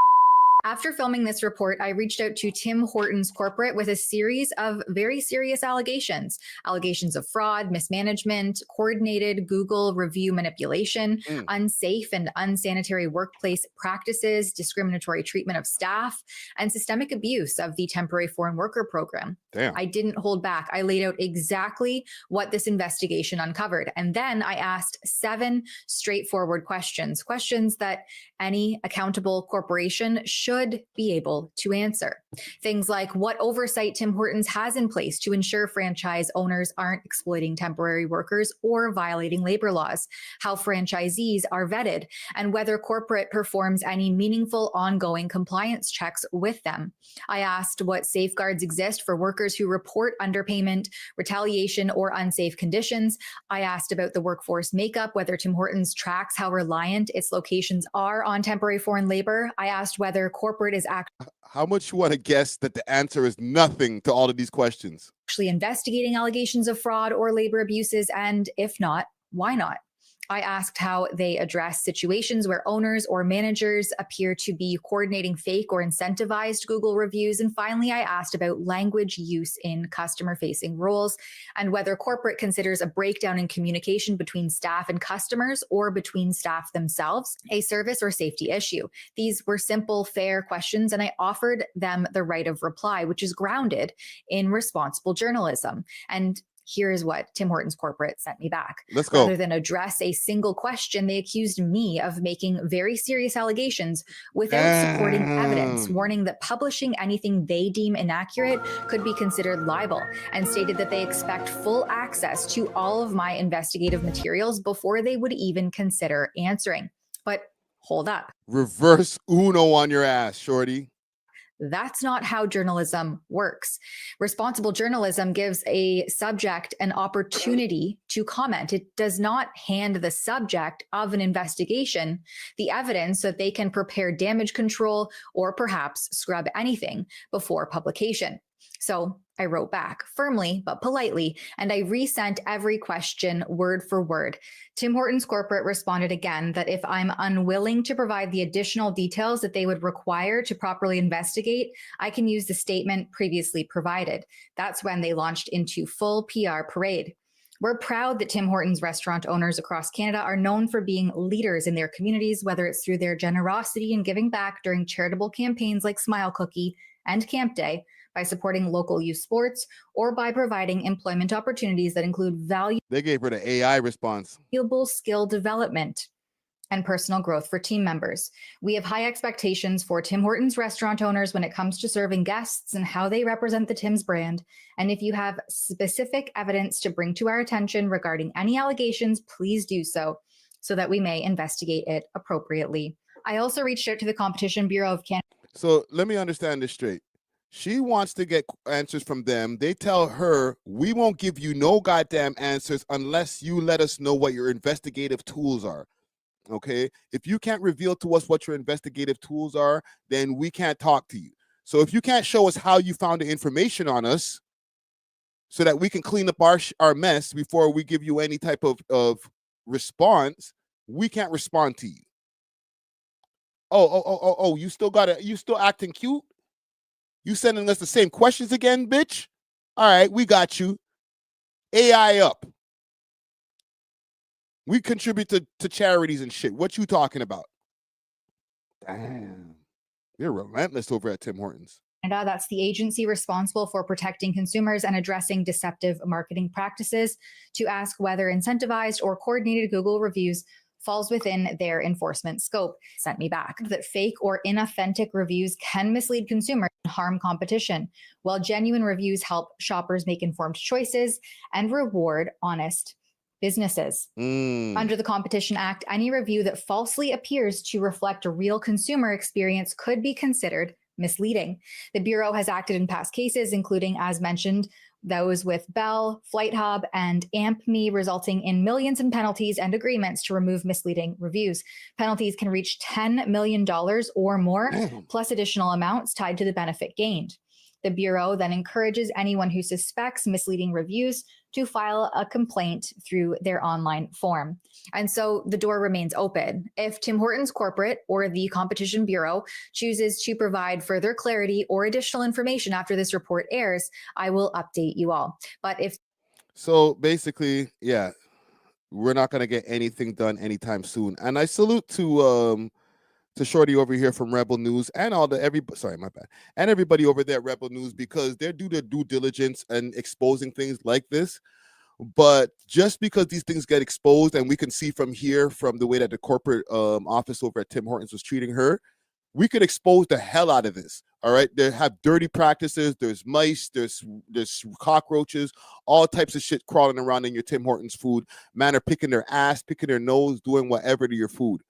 Speaker 12: After filming this report, I reached out to Tim Hortons corporate with a series of very serious allegations. Allegations of fraud, mismanagement, coordinated Google review manipulation, unsafe and unsanitary workplace practices, discriminatory treatment of staff, and systemic abuse of the temporary foreign worker program.
Speaker 1: Damn.
Speaker 12: I didn't hold back. I laid out exactly what this investigation uncovered. And then I asked 7 straightforward questions that any accountable corporation should be able to answer. Things like what oversight Tim Hortons has in place to ensure franchise owners aren't exploiting temporary workers or violating labor laws, how franchisees are vetted, and whether corporate performs any meaningful ongoing compliance checks with them. I asked what safeguards exist for workers who report underpayment, retaliation, or unsafe conditions. I asked about the workforce makeup, whether Tim Hortons tracks how reliant its locations are on temporary foreign labor. I asked whether corporate is
Speaker 1: How much you want to guess that the answer is nothing to all of these questions?
Speaker 12: actually investigating allegations of fraud or labor abuses? And if not, why not? I asked how they address situations where owners or managers appear to be coordinating fake or incentivized Google reviews. And finally, I asked about language use in customer-facing roles and whether corporate considers a breakdown in communication between staff and customers or between staff themselves a service or safety issue. These were simple, fair questions, and I offered them the right of reply, which is grounded in responsible journalism. And here is what Tim Hortons corporate sent me back.
Speaker 1: Let's go.
Speaker 12: Rather than address a single question, they accused me of making very serious allegations without supporting evidence, warning that publishing anything they deem inaccurate could be considered libel, and stated that they expect full access to all of my investigative materials before they would even consider answering. But hold up.
Speaker 1: Reverse Uno on your ass, shorty.
Speaker 12: That's not how journalism works. Responsible journalism gives a subject an opportunity to comment. It does not hand the subject of an investigation the evidence so that they can prepare damage control or perhaps scrub anything before publication. So I wrote back firmly but politely, and I resent every question word for word. Tim Hortons corporate responded again that if I'm unwilling to provide the additional details that they would require to properly investigate, I can use the statement previously provided. That's when they launched into full PR parade. We're proud that Tim Hortons restaurant owners across Canada are known for being leaders in their communities, whether it's through their generosity and giving back during charitable campaigns like Smile Cookie and Camp Day, by supporting local youth sports, or by providing employment opportunities that include
Speaker 1: They gave her the AI response.
Speaker 12: valuable skill development and personal growth for team members. We have high expectations for Tim Hortons restaurant owners when it comes to serving guests and how they represent the Tim's brand. And if you have specific evidence to bring to our attention regarding any allegations, please do so that we may investigate it appropriately. I also reached out to the Competition Bureau of Canada.
Speaker 1: So let me understand this straight. She wants to get answers from them. They tell her, we won't give you no goddamn answers unless you let us know what your investigative tools are. Okay? If you can't reveal to us what your investigative tools are, then we can't talk to you. So if you can't show us how you found the information on us so that we can clean up our mess before we give you any type of response, we can't respond to you. Oh, you still acting cute? You sending us the same questions again, bitch? All right, we got you. AI up. We contribute to charities and shit. What you talking about? Damn. You're relentless over at Tim Hortons.
Speaker 12: Canada. That's the agency responsible for protecting consumers and addressing deceptive marketing practices, to ask whether incentivized or coordinated Google reviews falls within their enforcement scope. Sent me back that fake or inauthentic reviews can mislead consumers and harm competition, while genuine reviews help shoppers make informed choices and reward honest businesses. Under the Competition Act, any review that falsely appears to reflect a real consumer experience could be considered misleading. The Bureau has acted in past cases, including, as mentioned, those with Bell, Flight Hub, and AmpMe, resulting in millions in penalties and agreements to remove misleading reviews. Penalties can reach $10 million or more, plus additional amounts tied to the benefit gained. The Bureau then encourages anyone who suspects misleading reviews to file a complaint through their online form. And so the door remains open. If Tim Hortons corporate or the Competition Bureau chooses to provide further clarity or additional information after this report airs, I will update you all. But if
Speaker 1: so, basically, yeah, we're not going to get anything done anytime soon. And I salute to Shorty over here from Rebel News and everybody over there at Rebel News, because they're due their due diligence and exposing things like this. But just because these things get exposed, and we can see from here, from the way that the corporate office over at Tim Hortons was treating her, we could expose the hell out of this. All right, they have dirty practices. There's mice. There's cockroaches. All types of shit crawling around in your Tim Hortons food. Man are picking their ass, picking their nose, doing whatever to your food.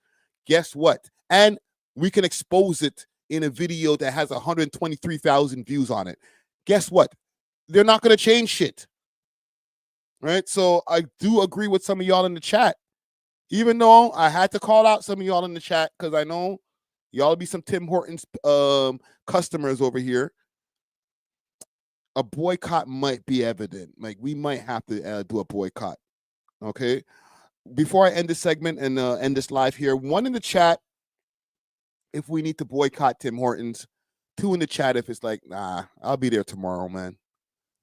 Speaker 1: Guess what? And we can expose it in a video that has 123,000 views on it. Guess what? They're not going to change shit. Right? So I do agree with some of y'all in the chat. Even though I had to call out some of y'all in the chat, because I know Y'all be some Tim Hortons customers over here. A boycott might be evident. Like, we might have to do a boycott. Okay. Before I end this segment and end this live here, one in the chat if we need to boycott Tim Hortons. 2 in the chat if it's like, nah, I'll be there tomorrow, man.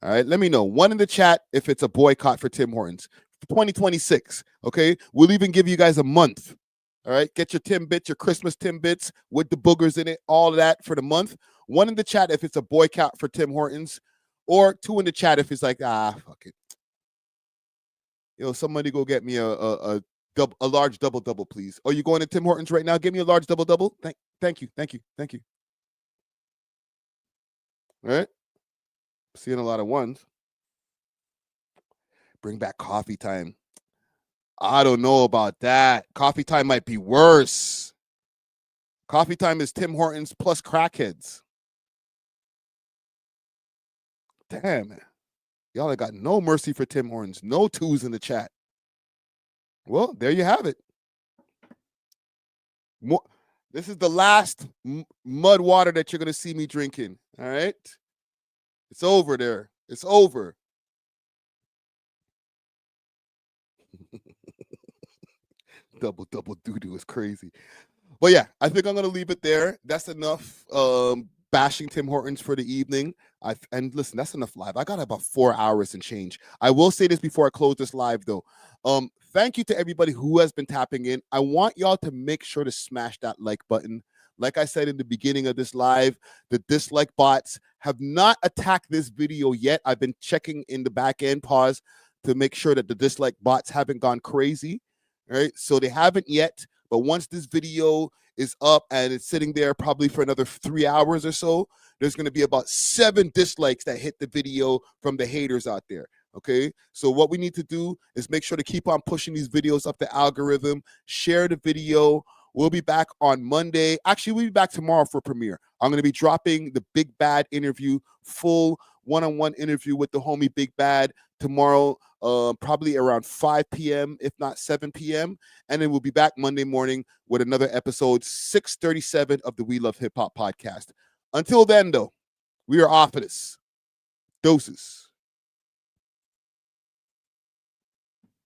Speaker 1: All right, let me know. 1 in the chat if it's a boycott for Tim Hortons. 2026, okay? We'll even give you guys a month. All right, get your Timbits, your Christmas Timbits with the boogers in it, all of that for the month. 1 in the chat if it's a boycott for Tim Hortons, or 2 in the chat if it's like, fuck it. Somebody go get me a large double, please. Oh, you going to Tim Hortons right now? Give me a large double. Thank you. All right. Seeing a lot of 1s. Bring back coffee time. I don't know about that. Coffee time might be worse. Coffee time is Tim Hortons plus crackheads. Damn, man. Y'all have got no mercy for Tim Hortons. No 2s in the chat. Well, there you have it. This is the last mud water that you're going to see me drinking. All right? It's over there. It's over. Double doo-doo is crazy. But yeah, I think I'm going to leave it there. That's enough bashing Tim Hortons for the evening. And listen, that's enough live. I got about 4 hours and change. I will say this before I close this live, though. Thank you to everybody who has been tapping in. I want y'all to make sure to smash that like button. Like I said in the beginning of this live, the dislike bots have not attacked this video yet. I've been checking in the back end pause to make sure that the dislike bots haven't gone crazy. Right? So they haven't yet. But once this video is up and it's sitting there probably for another 3 hours or so, there's going to be about 7 dislikes that hit the video from the haters out there. Okay, so what we need to do is make sure to keep on pushing these videos up the algorithm. Share the video. We'll be back on Monday. Actually, we'll be back tomorrow for premiere. I'm going to be dropping the Big Bad interview, full one-on-one interview with the homie Big Bad tomorrow, probably around 5 p.m., if not 7 p.m. And then we'll be back Monday morning with another episode, 637 of the We Love Hip Hop podcast. Until then, though, we are off of this. Doses.